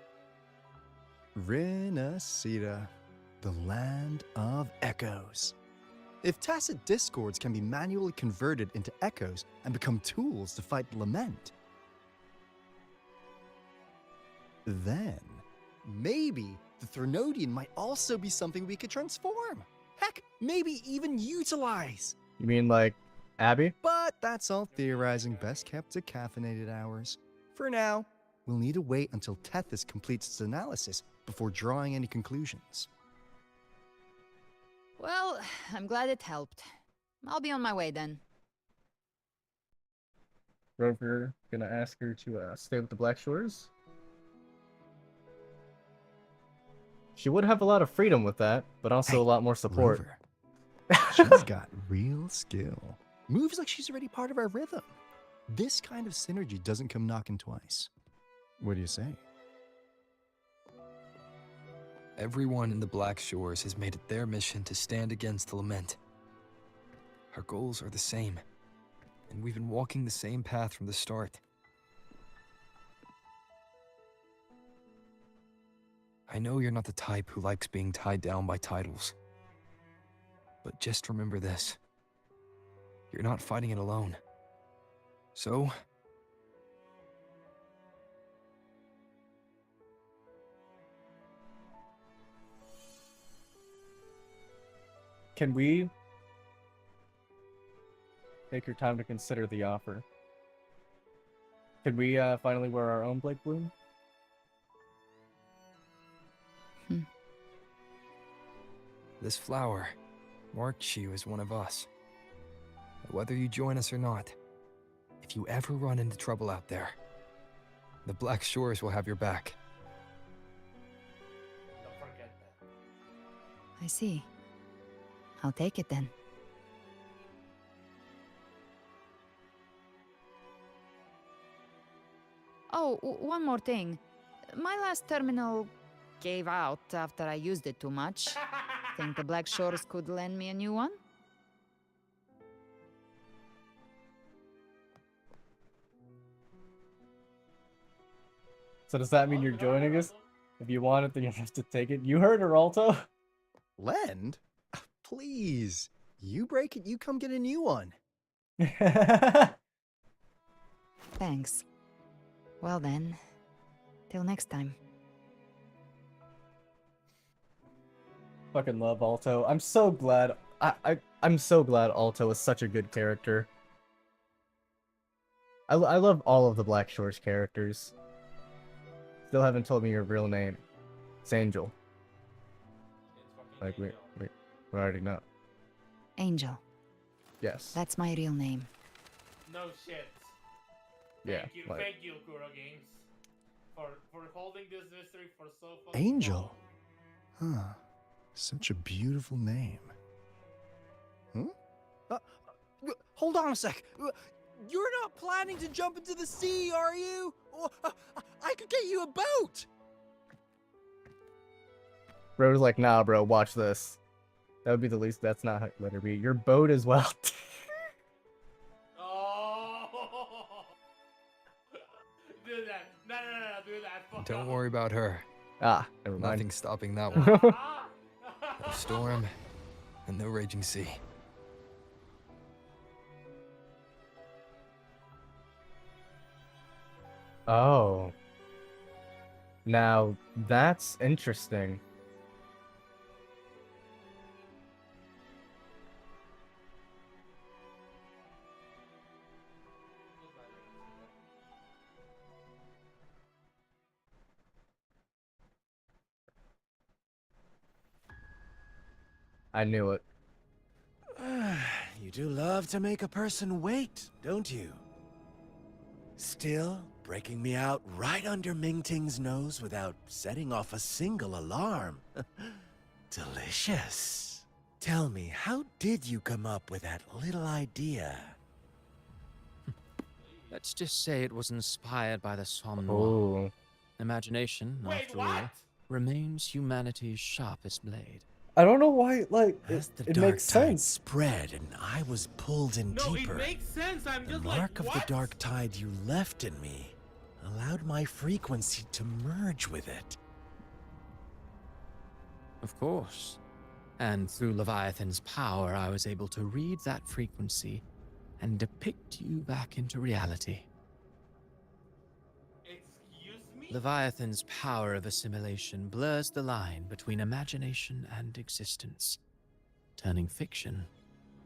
Rinacita, the land of echoes. If tacit discords can be manually converted into echoes and become tools to fight the Lament, then maybe the Threnodian might also be something we could transform. Heck, maybe even utilize. You mean like Abby? But that's all theorizing best kept to caffeinated hours. For now, we'll need to wait until Tethys completes its analysis before drawing any conclusions. Well, I'm glad it helped. I'll be on my way then. Rover gonna ask her to stay with the Black Shores. She would have a lot of freedom with that, but also a lot more support. Rover. She's got real skill. Moves like she's already part of our rhythm. This kind of synergy doesn't come knocking twice. What do you say? Everyone in the Black Shores has made it their mission to stand against the Lament. Our goals are the same, and we've been walking the same path from the start. I know you're not the type who likes being tied down by titles. But just remember this. You're not fighting it alone. So... Can we take your time to consider the offer? Can we finally wear our own Blake Bloom? This flower marks you as one of us. Whether you join us or not, if you ever run into trouble out there, the Black Shores will have your back. Don't forget that. I see. I'll take it then. Oh, one more thing. My last terminal gave out after I used it too much. Think the Black Shores could lend me a new one? So does that mean you're joining us? If you want it, then you have to take it. You heard her, Alto. Lend? Please. You break it, you come get a new one. Thanks. Well then, till next time. Fucking love Alto. I'm so glad. I'm so glad Alto is such a good character. I love all of the Black Shores characters. Still haven't told me your real name. It's Angel. Like we already know. Angel. Yes. That's my real name. No shit. Yeah. Thank you, Kuro Games, for holding this mystery for so fucking Angel. Huh. Such a beautiful name. Hold on a sec. You're not planning to jump into the sea, are you? I could get you a boat. Bro's like, nah, bro, watch this. That would be the least. That's not how let her be. Your boat as well. Oh! Do that. No, do that. Fuck Don't off. worry about her. Ah, never mind. Nothing's stopping that one. No storm and no raging sea. Oh. Now, that's interesting. I knew it. You do love to make a person wait, don't you? Still, breaking me out right under Mingting's nose without setting off a single alarm. Delicious. Tell me, how did you come up with that little idea? Let's just say it was inspired by the Somme Oh. Noir. Imagination, after all, remains humanity's sharpest blade. I don't know why, like, As the it dark makes tide sense. spread and I was pulled in No, deeper. it makes sense. I'm The just mark like, of the dark tide you left in me allowed my frequency to merge with it. Of course. And through Leviathan's power, I was able to read that frequency and depict you back into reality. Excuse me? Leviathan's power of assimilation blurs the line between imagination and existence, turning fiction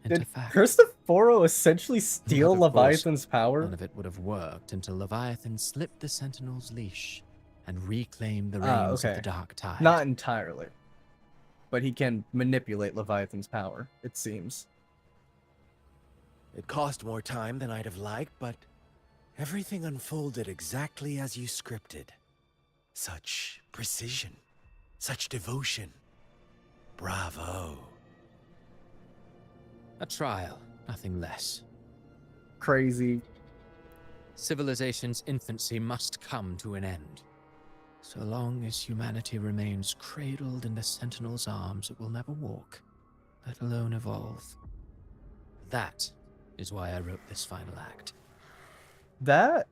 into Did fact. Cristoforo essentially steal But of course, Leviathan's power? none of it would have worked until Leviathan slipped the Sentinel's leash and reclaimed the Ah, reins of the okay. Dark Tide. Not entirely. But he can manipulate Leviathan's power, it seems. It cost more time than I'd have liked, but everything unfolded exactly as you scripted. Such precision, such devotion. Bravo. A trial, nothing less. Crazy. Civilization's infancy must come to an end. So long as humanity remains cradled in the Sentinel's arms, it will never walk, let alone evolve. That is why I wrote this final act. That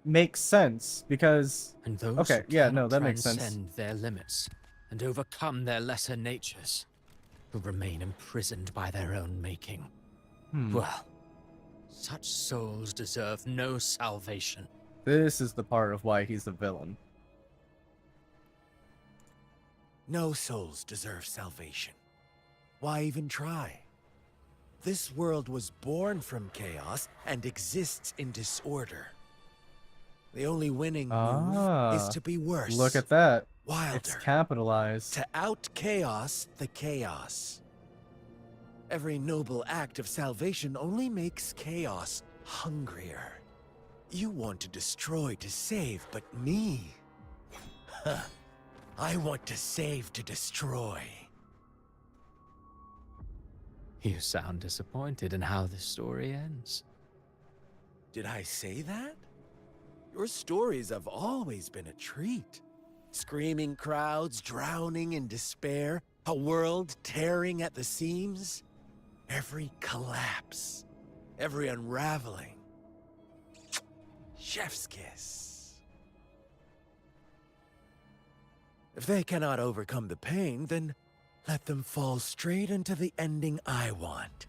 makes sense, because... And those okay, who yeah, cannot no, that makes sense. transcend their limits and overcome their lesser natures will remain imprisoned by their own making. Well, such souls deserve no salvation. This is the part of why he's the villain. No souls deserve salvation. Why even try? This world was born from chaos and exists in disorder. The only winning move is to be worse. Look at that. Wilder. It's capitalized. To out-chaos the chaos. Every noble act of salvation only makes chaos hungrier. You want to destroy to save, but me? Huh. I want to save to destroy. You sound disappointed in how this story ends. Did I say that? Your stories have always been a treat. Screaming crowds drowning in despair, a world tearing at the seams. Every collapse, every unraveling. Chef's kiss. If they cannot overcome the pain, then let them fall straight into the ending I want.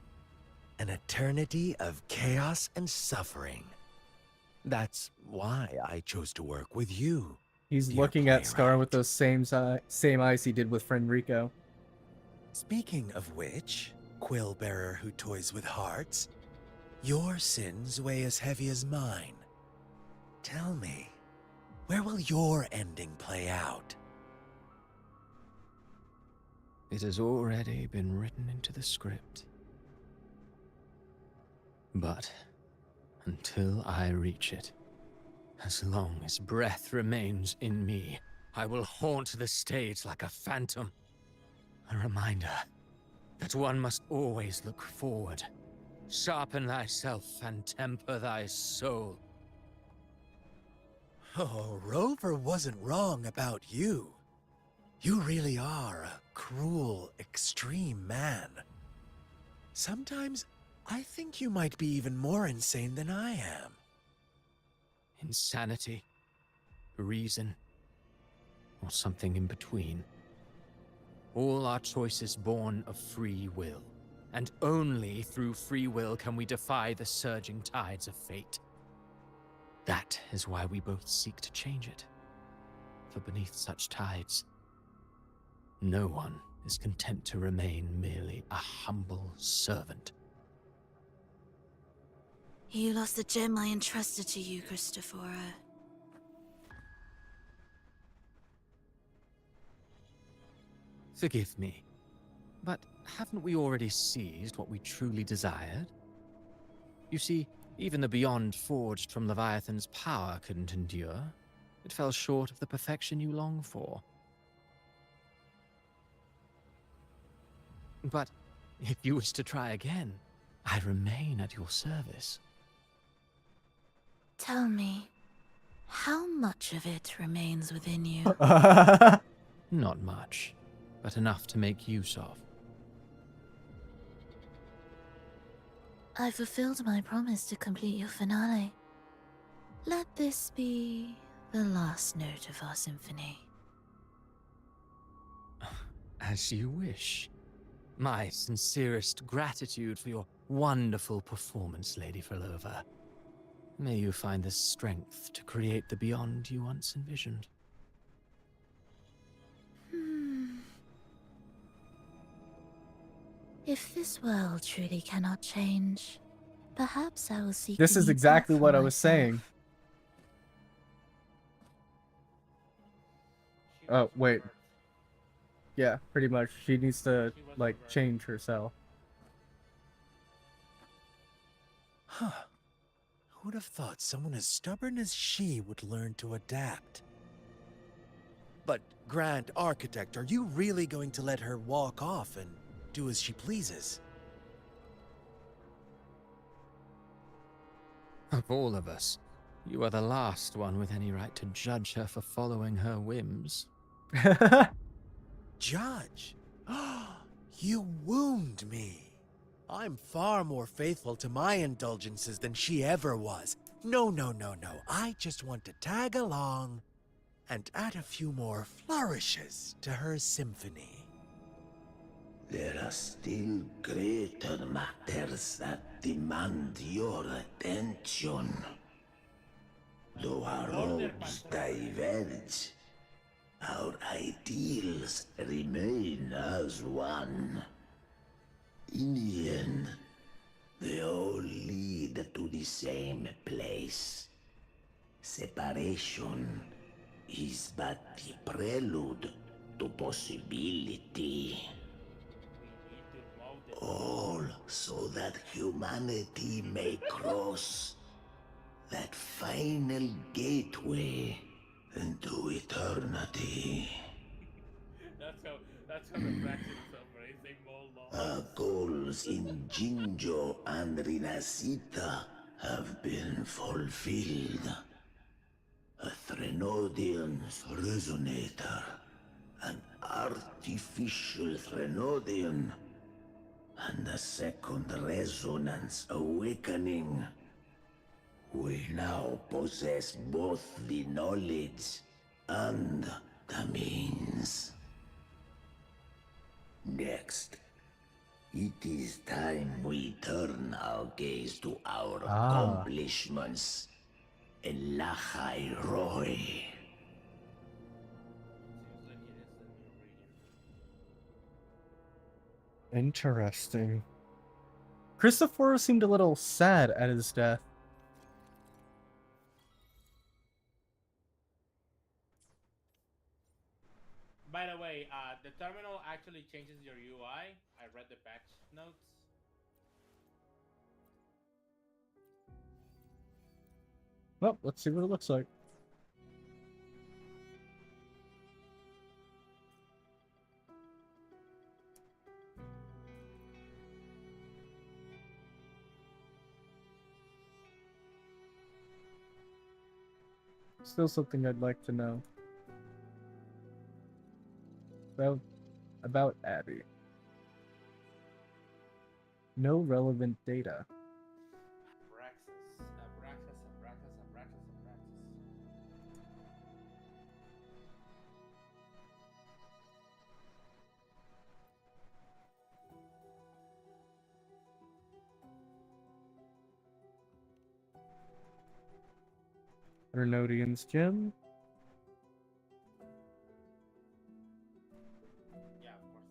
An eternity of chaos and suffering. That's why I chose to work with you. He's looking at Scar with those same eyes he did with friend Rico. Speaking of which, quill bearer who toys with hearts, your sins weigh as heavy as mine. Tell me, where will your ending play out? It has already been written into the script. But until I reach it, as long as breath remains in me, I will haunt the stage like a phantom. A reminder that one must always look forward. Sharpen thyself and temper thy soul. Oh, Rover wasn't wrong about you. You really are a cruel, extreme man. Sometimes I think you might be even more insane than I am. Insanity, reason, or something in between. All our choices born of free will, and only through free will can we defy the surging tides of fate. That is why we both seek to change it. For beneath such tides, no one is content to remain merely a humble servant. You lost the gem I entrusted to you, Cristoforo. Forgive me, but haven't we already seized what we truly desired? You see, even the beyond forged from Leviathan's power couldn't endure. It fell short of the perfection you long for. But if you wish to try again, I remain at your service. Tell me, how much of it remains within you? Not much, but enough to make use of. I fulfilled my promise to complete your finale. Let this be the last note of our symphony. As you wish. My sincerest gratitude for your wonderful performance, Lady Frolova. May you find the strength to create the beyond you once envisioned. If this world truly cannot change, perhaps I will seek This a is new path exactly for what I was myself. saying. Oh, wait. Yeah, pretty much. She needs to, like, change herself. Huh. Who'd have thought someone as stubborn as she would learn to adapt? But, Grand Architect, are you really going to let her walk off and do as she pleases? Of all of us, you are the last one with any right to judge her for following her whims. Judge? You wound me. I'm far more faithful to my indulgences than she ever was. No, no, no, no. I just want to tag along and add a few more flourishes to her symphony. There are still greater matters that demand your attention. Though our roads diverge, our ideals remain as one. In the end, they all lead to the same place. Separation is but the prelude to possibility. All so that humanity may cross that final gateway into eternity. That's how the fraction is operating more Our goals in Jinjo and Rinasita have been fulfilled. A Threnodian's resonator, an artificial Threnodian, and a second resonance awakening. We now possess both the knowledge and the means. Next, it is time we turn our gaze to our accomplishments in Lahai Roy. Interesting. Christopher seemed a little sad at his death. By the way, the terminal actually changes your UI. I read the patch notes. Well, let's see what it looks like. Still something I'd like to know. About Abby. No relevant data. Abraxas. Renodian's gem. Yeah, of course.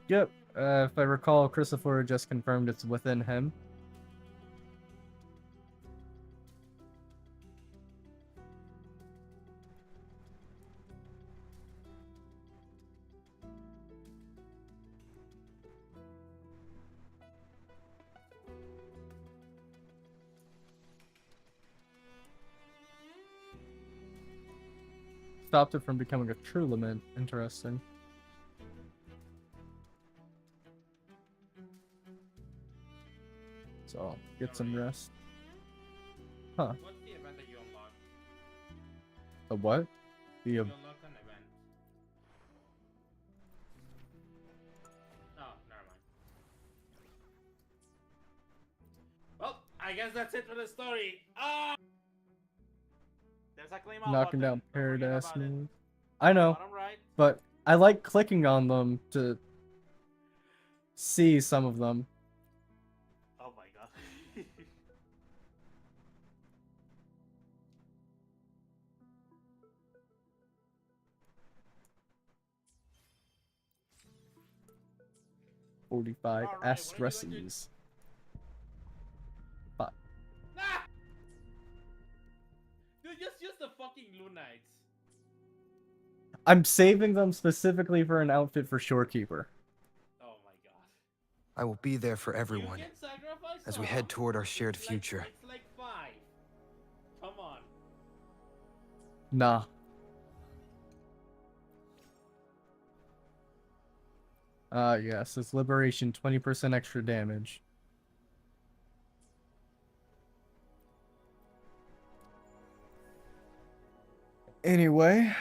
Yep. If I recall, Christopher just confirmed it's within him. Stopped it from becoming a true lament. Interesting. So I'll get some rest. Huh. What's the event that you unlocked? The what? The You unlocked an event. Oh, never mind. Well, I guess that's it for the story. Ah! There's a claim out knocking button. down Paradise About it. moves. I know, Bottom right. but I like clicking on them to see some of them. Oh my god. 45 Astresses. But Ah! Dude, just use the fucking Lunites. I'm saving them specifically for an outfit for Shorekeeper. Oh my god. I will be there for everyone You can sacrifice as we some. head toward our shared future. It's like 5. Come on. Nah. Yes, it's liberation, 20% extra damage. Anyway,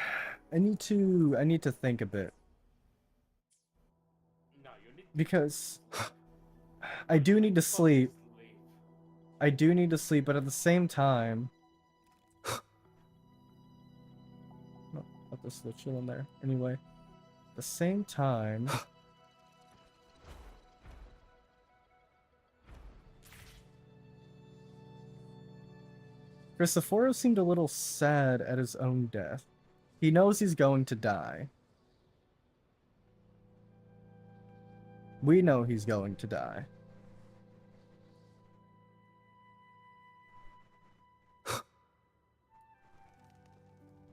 I need to think a bit. No, you need because I do need to sleep. I do need to sleep, but at the same time, no, let this little chill in there. Anyway, at the same time, Christophoro seemed a little sad at his own death. He knows he's going to die. We know he's going to die.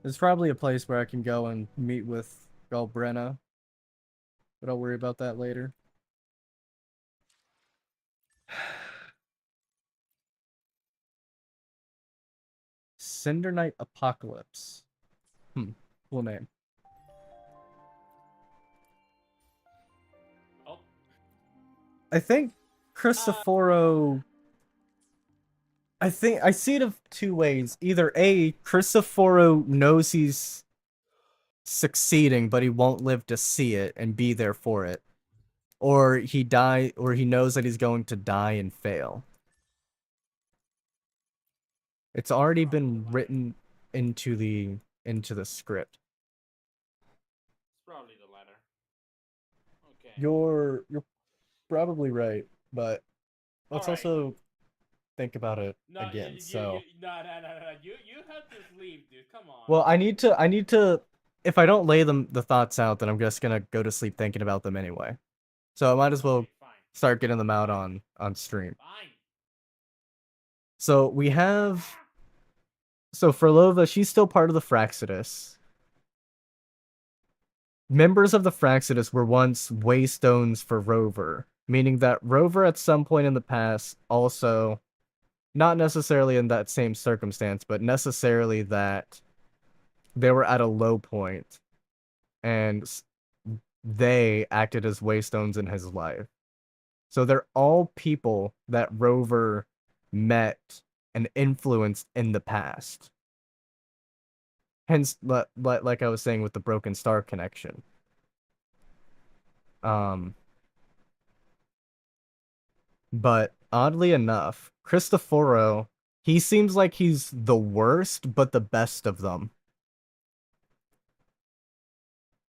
There's probably a place where I can go and meet with Galbrenna, but I'll worry about that later. Cinder Knight Apocalypse. Cool name. Oh. I think Christophoro... I see it of two ways. Either A, Christophoro knows he's succeeding, but he won't live to see it and be there for it. Or he knows that he's going to die and fail. It's already been written into the script. It's probably the latter. Okay. You're probably right, but let's also think about it again. No, you have to sleep, dude. Come on. Well, I need to. If I don't lay the thoughts out, then I'm just gonna go to sleep thinking about them anyway. So I might as well start getting them out on stream. Fine. So we have. So Frolova, she's still part of the Fraxidus. Members of the Fraxidus were once waystones for Rover, meaning that Rover at some point in the past also, not necessarily in that same circumstance, but necessarily that they were at a low point and they acted as waystones in his life. So they're all people that Rover met and influenced in the past. Hence, like I was saying with the Broken Star connection. But oddly enough, Christophoro, he seems like he's the worst, but the best of them.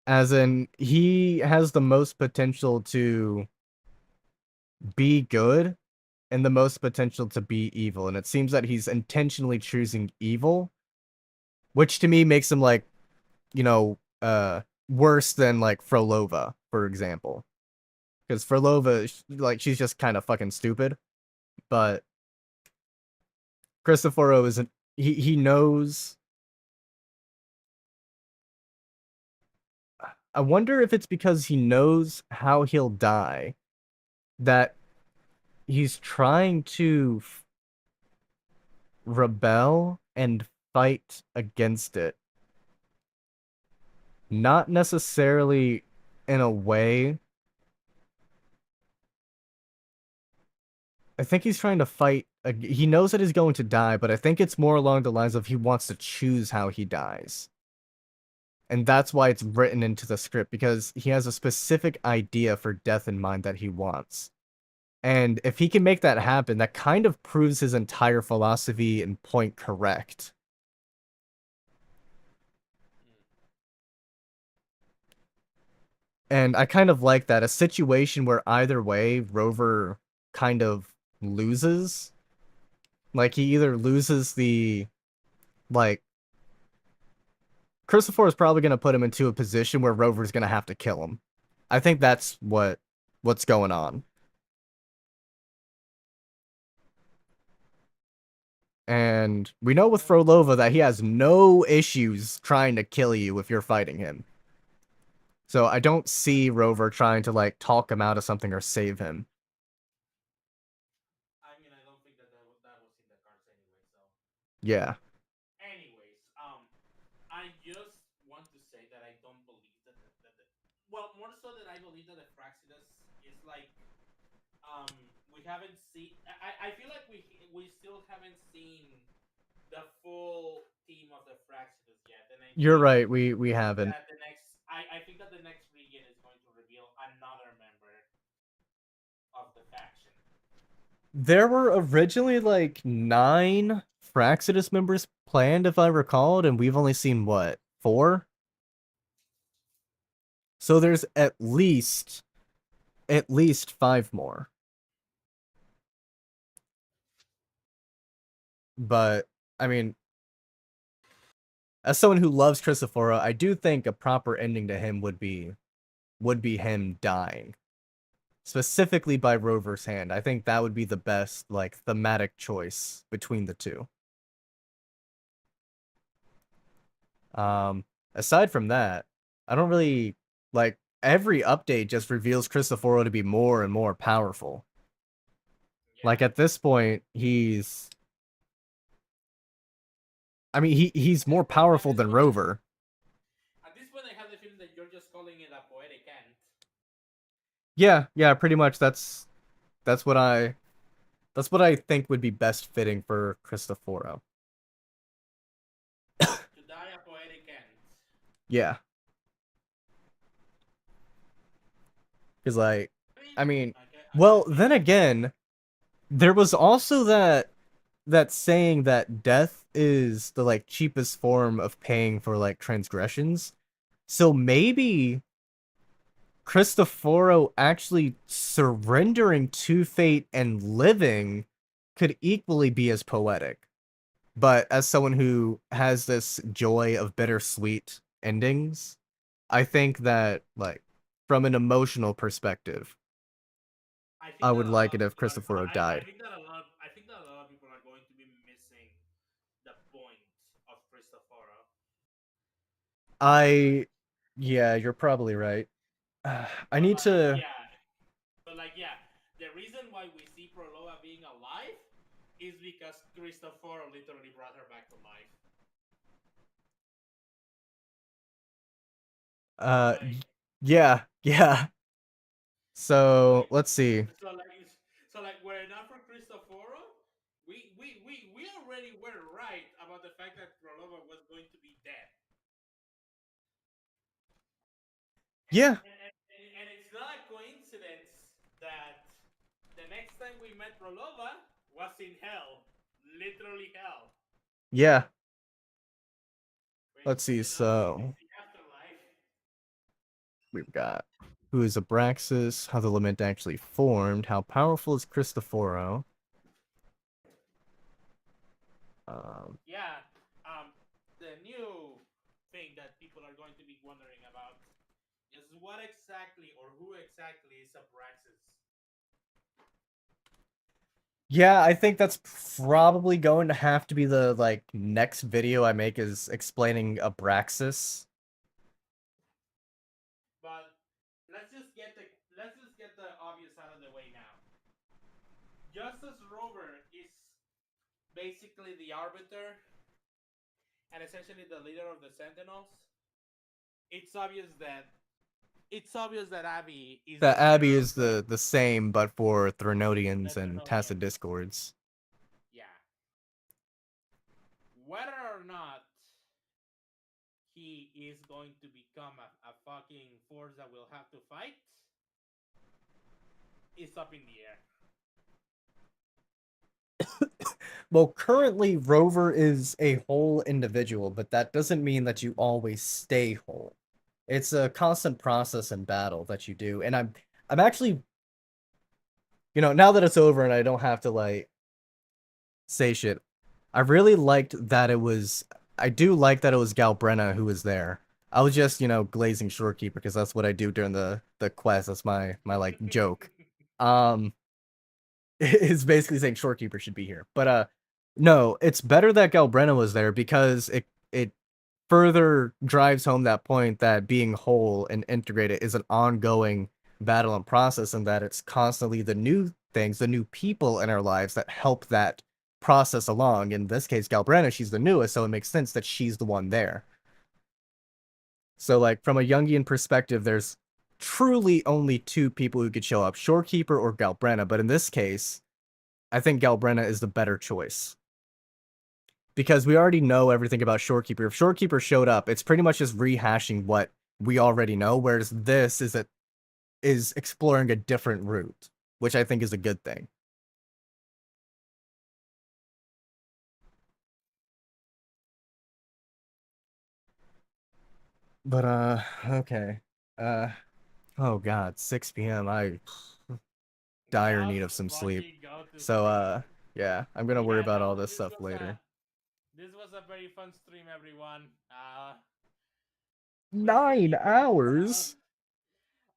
As in, he has the most potential to be good and the most potential to be evil. And it seems that he's intentionally choosing evil, which to me makes him like, worse than like Frolova, for example. Because Frolova, like, she's just kind of fucking stupid. But Christophoro isn't. He knows. I wonder if it's because he knows how he'll die that he's trying to rebel and fight against it. Not necessarily in a way. I think he's trying to fight. He knows that he's going to die, but I think it's more along the lines of he wants to choose how he dies. And that's why it's written into the script, because he has a specific idea for death in mind that he wants. And if he can make that happen, that kind of proves his entire philosophy and point correct. And I kind of like that. A situation where either way, Rover kind of loses. Like, he either loses the... Like, Christopher is probably going to put him into a position where Rover's going to have to kill him. I think that's what what's going on. And we know with Frolova that he has no issues trying to kill you if you're fighting him. So I don't see Rover trying to, like, talk him out of something or save him. I mean, I don't think that was in the cards anyway. So. Yeah. Anyways, I just want to say that I don't believe well, more so that I believe that the Fraxidus is like, we haven't seen. I feel like we still haven't seen the full team of the Fraxidus yet, and I You're think right, we haven't. that I think that the next region is going to reveal another member of the faction. There were originally, like, 9 Fraxidus members planned, if I recalled, and we've only seen, what, 4? So there's at least 5 more. But, I mean, as someone who loves Cristoforo, I do think a proper ending to him would be him dying. Specifically by Rover's hand. I think that would be the best, like, thematic choice between the two. Aside from that, I don't really, like, every update just reveals Cristoforo to be more and more powerful. Yeah. Like, at this point, he's more powerful than Rover. At this point, I have the feeling that you're just calling it a poetic end. Yeah, pretty much. That's what I think would be best fitting for Cristoforo. To die a poetic end. Yeah. Because, like, well, then again, there was also that saying that death is the, like, cheapest form of paying for, like, transgressions. So maybe Cristoforo actually surrendering to fate and living could equally be as poetic. But as someone who has this joy of bittersweet endings, I think that, like, from an emotional perspective, I would like it if Cristoforo died. I think that a lot of people are going to be missing the point of Cristoforo. Yeah, you're probably right. I need like, to. Yeah. But like, yeah, the reason why we see Proloa being alive is because Cristoforo literally brought her back to life. Yeah. So let's see. So like, were it not for Cristoforo, we already were right about the fact that Prolova was going to be dead. Yeah. And it's not a coincidence that the next time we met Prolova was in hell, literally hell. Yeah. Let's see. So we've got who is Abraxas, how the lament actually formed, how powerful is Cristoforo. The new thing that people are going to be wondering about is what exactly or who exactly is Abraxas? Yeah, I think that's probably going to have to be the, like, next video I make is explaining Abraxas. But let's just get the obvious out of the way now. Just as Rover is basically the arbiter and essentially the leader of the Sentinels, it's obvious that Abby is That Abby is the same, but for Threnodians and Tacit Discords. Yeah. Whether or not he is going to become a fucking force that we'll have to fight is up in the air. Well, currently Rover is a whole individual, but that doesn't mean that you always stay whole. It's a constant process and battle that you do, and I'm actually, you know, now that it's over and I don't have to, like, say shit, I really liked that it was. I do like that it was Galbrenna who was there. I was just, glazing shorekeeper because that's what I do during the quest. That's my like joke. Is basically saying shorekeeper should be here. But no, it's better that Galbrenna was there because it further drives home that point that being whole and integrated is an ongoing battle and process, and that it's constantly the new things, the new people in our lives that help that process along. In this case, Galbrenna, she's the newest, so it makes sense that she's the one there. So, like, from a Jungian perspective, there's truly only two people who could show up, Shorekeeper or Galbrenna, but in this case, I think Galbrenna is the better choice. Because we already know everything about Shorekeeper. If Shorekeeper showed up, it's pretty much just rehashing what we already know, whereas this is exploring a different route, which I think is a good thing. But okay. Oh god, 6 p.m. I dire need of some sleep. So yeah, I'm gonna worry about all this stuff later. This was a very fun stream, everyone. 9 hours?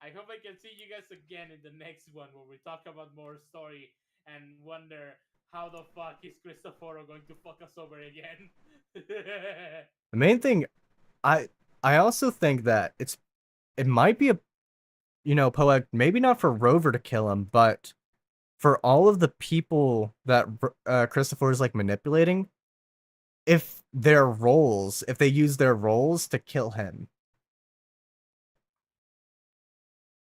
I hope I can see you guys again in the next one where we talk about more story and wonder how the fuck is Cristoforo going to fuck us over again. The main thing, I also think that it might be a poet, maybe not for Rover to kill him, but for all of the people that Christopher is like manipulating, if they use their roles to kill him.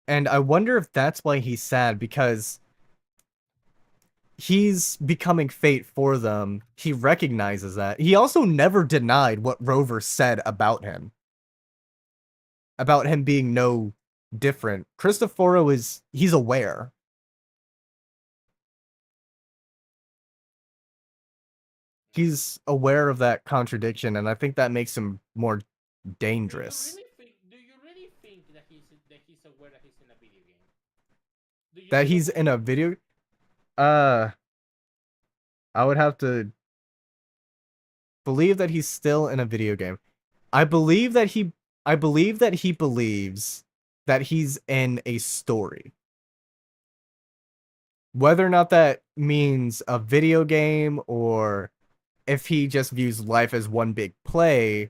And I wonder if that's why he's sad, because he's becoming fate for them. He recognizes that. He also never denied what Rover said about him being no different. Cristoforo he's aware. He's aware of that contradiction, and I think that makes him more dangerous. Do you really think that he's aware that he's in a video game? That he's in a video? I would have to believe that he's still in a video game. I believe that he believes that he's in a story. Whether or not that means a video game or if he just views life as one big play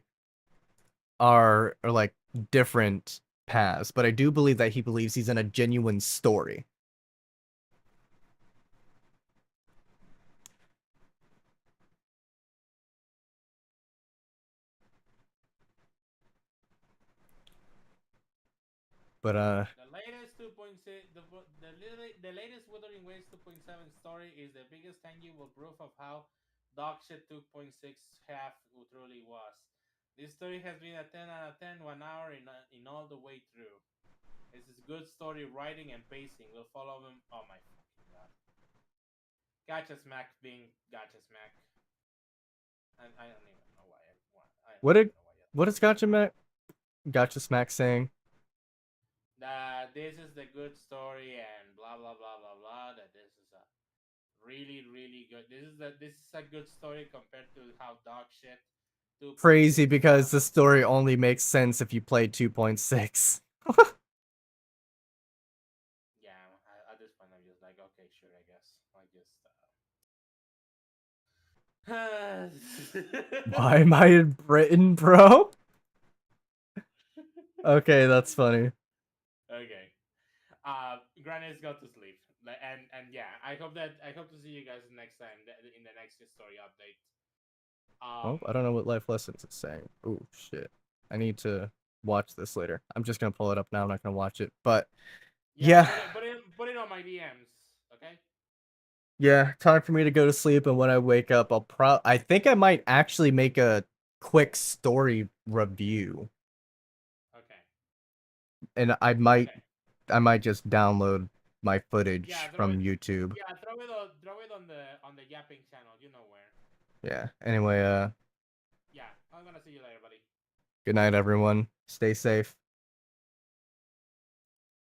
are like different paths, but I do believe that he believes he's in a genuine story. But the latest 2.6 the latest Wuthering Waves 2.7 story is the biggest tangible proof of how dogshit 2.6 half truly was. This story has been a 10 out of 10, 1 hour in all the way through. It's good story writing and pacing. We'll follow him. Oh my fucking god. Gotcha Smack being Gotcha Smack. I don't even know why. What is Gotcha Smack saying? That this is the good story and blah blah blah blah blah. That this is a really good. This is a good story compared to how dog shit. Crazy, because the story only makes sense if you play 2.6. Yeah, at this point I'm just like, okay, sure, I guess. Why am I in Britain, bro? Okay, that's funny. Okay. Granny's got to sleep. And yeah, I hope to see you guys next time in the next story update. Oh, I don't know what life lessons it's saying. Oh shit. I need to watch this later. I'm just gonna pull it up now. I'm not gonna watch it. But yeah. Put it on my DMs, okay? Yeah, time for me to go to sleep, and when I wake up, I think I might actually make a quick story review. Okay. And I might just download my footage from YouTube. Yeah, throw it on the yapping channel, you know where. Yeah. Anyway, yeah, I'm gonna see you later, buddy. Good night, everyone. Stay safe.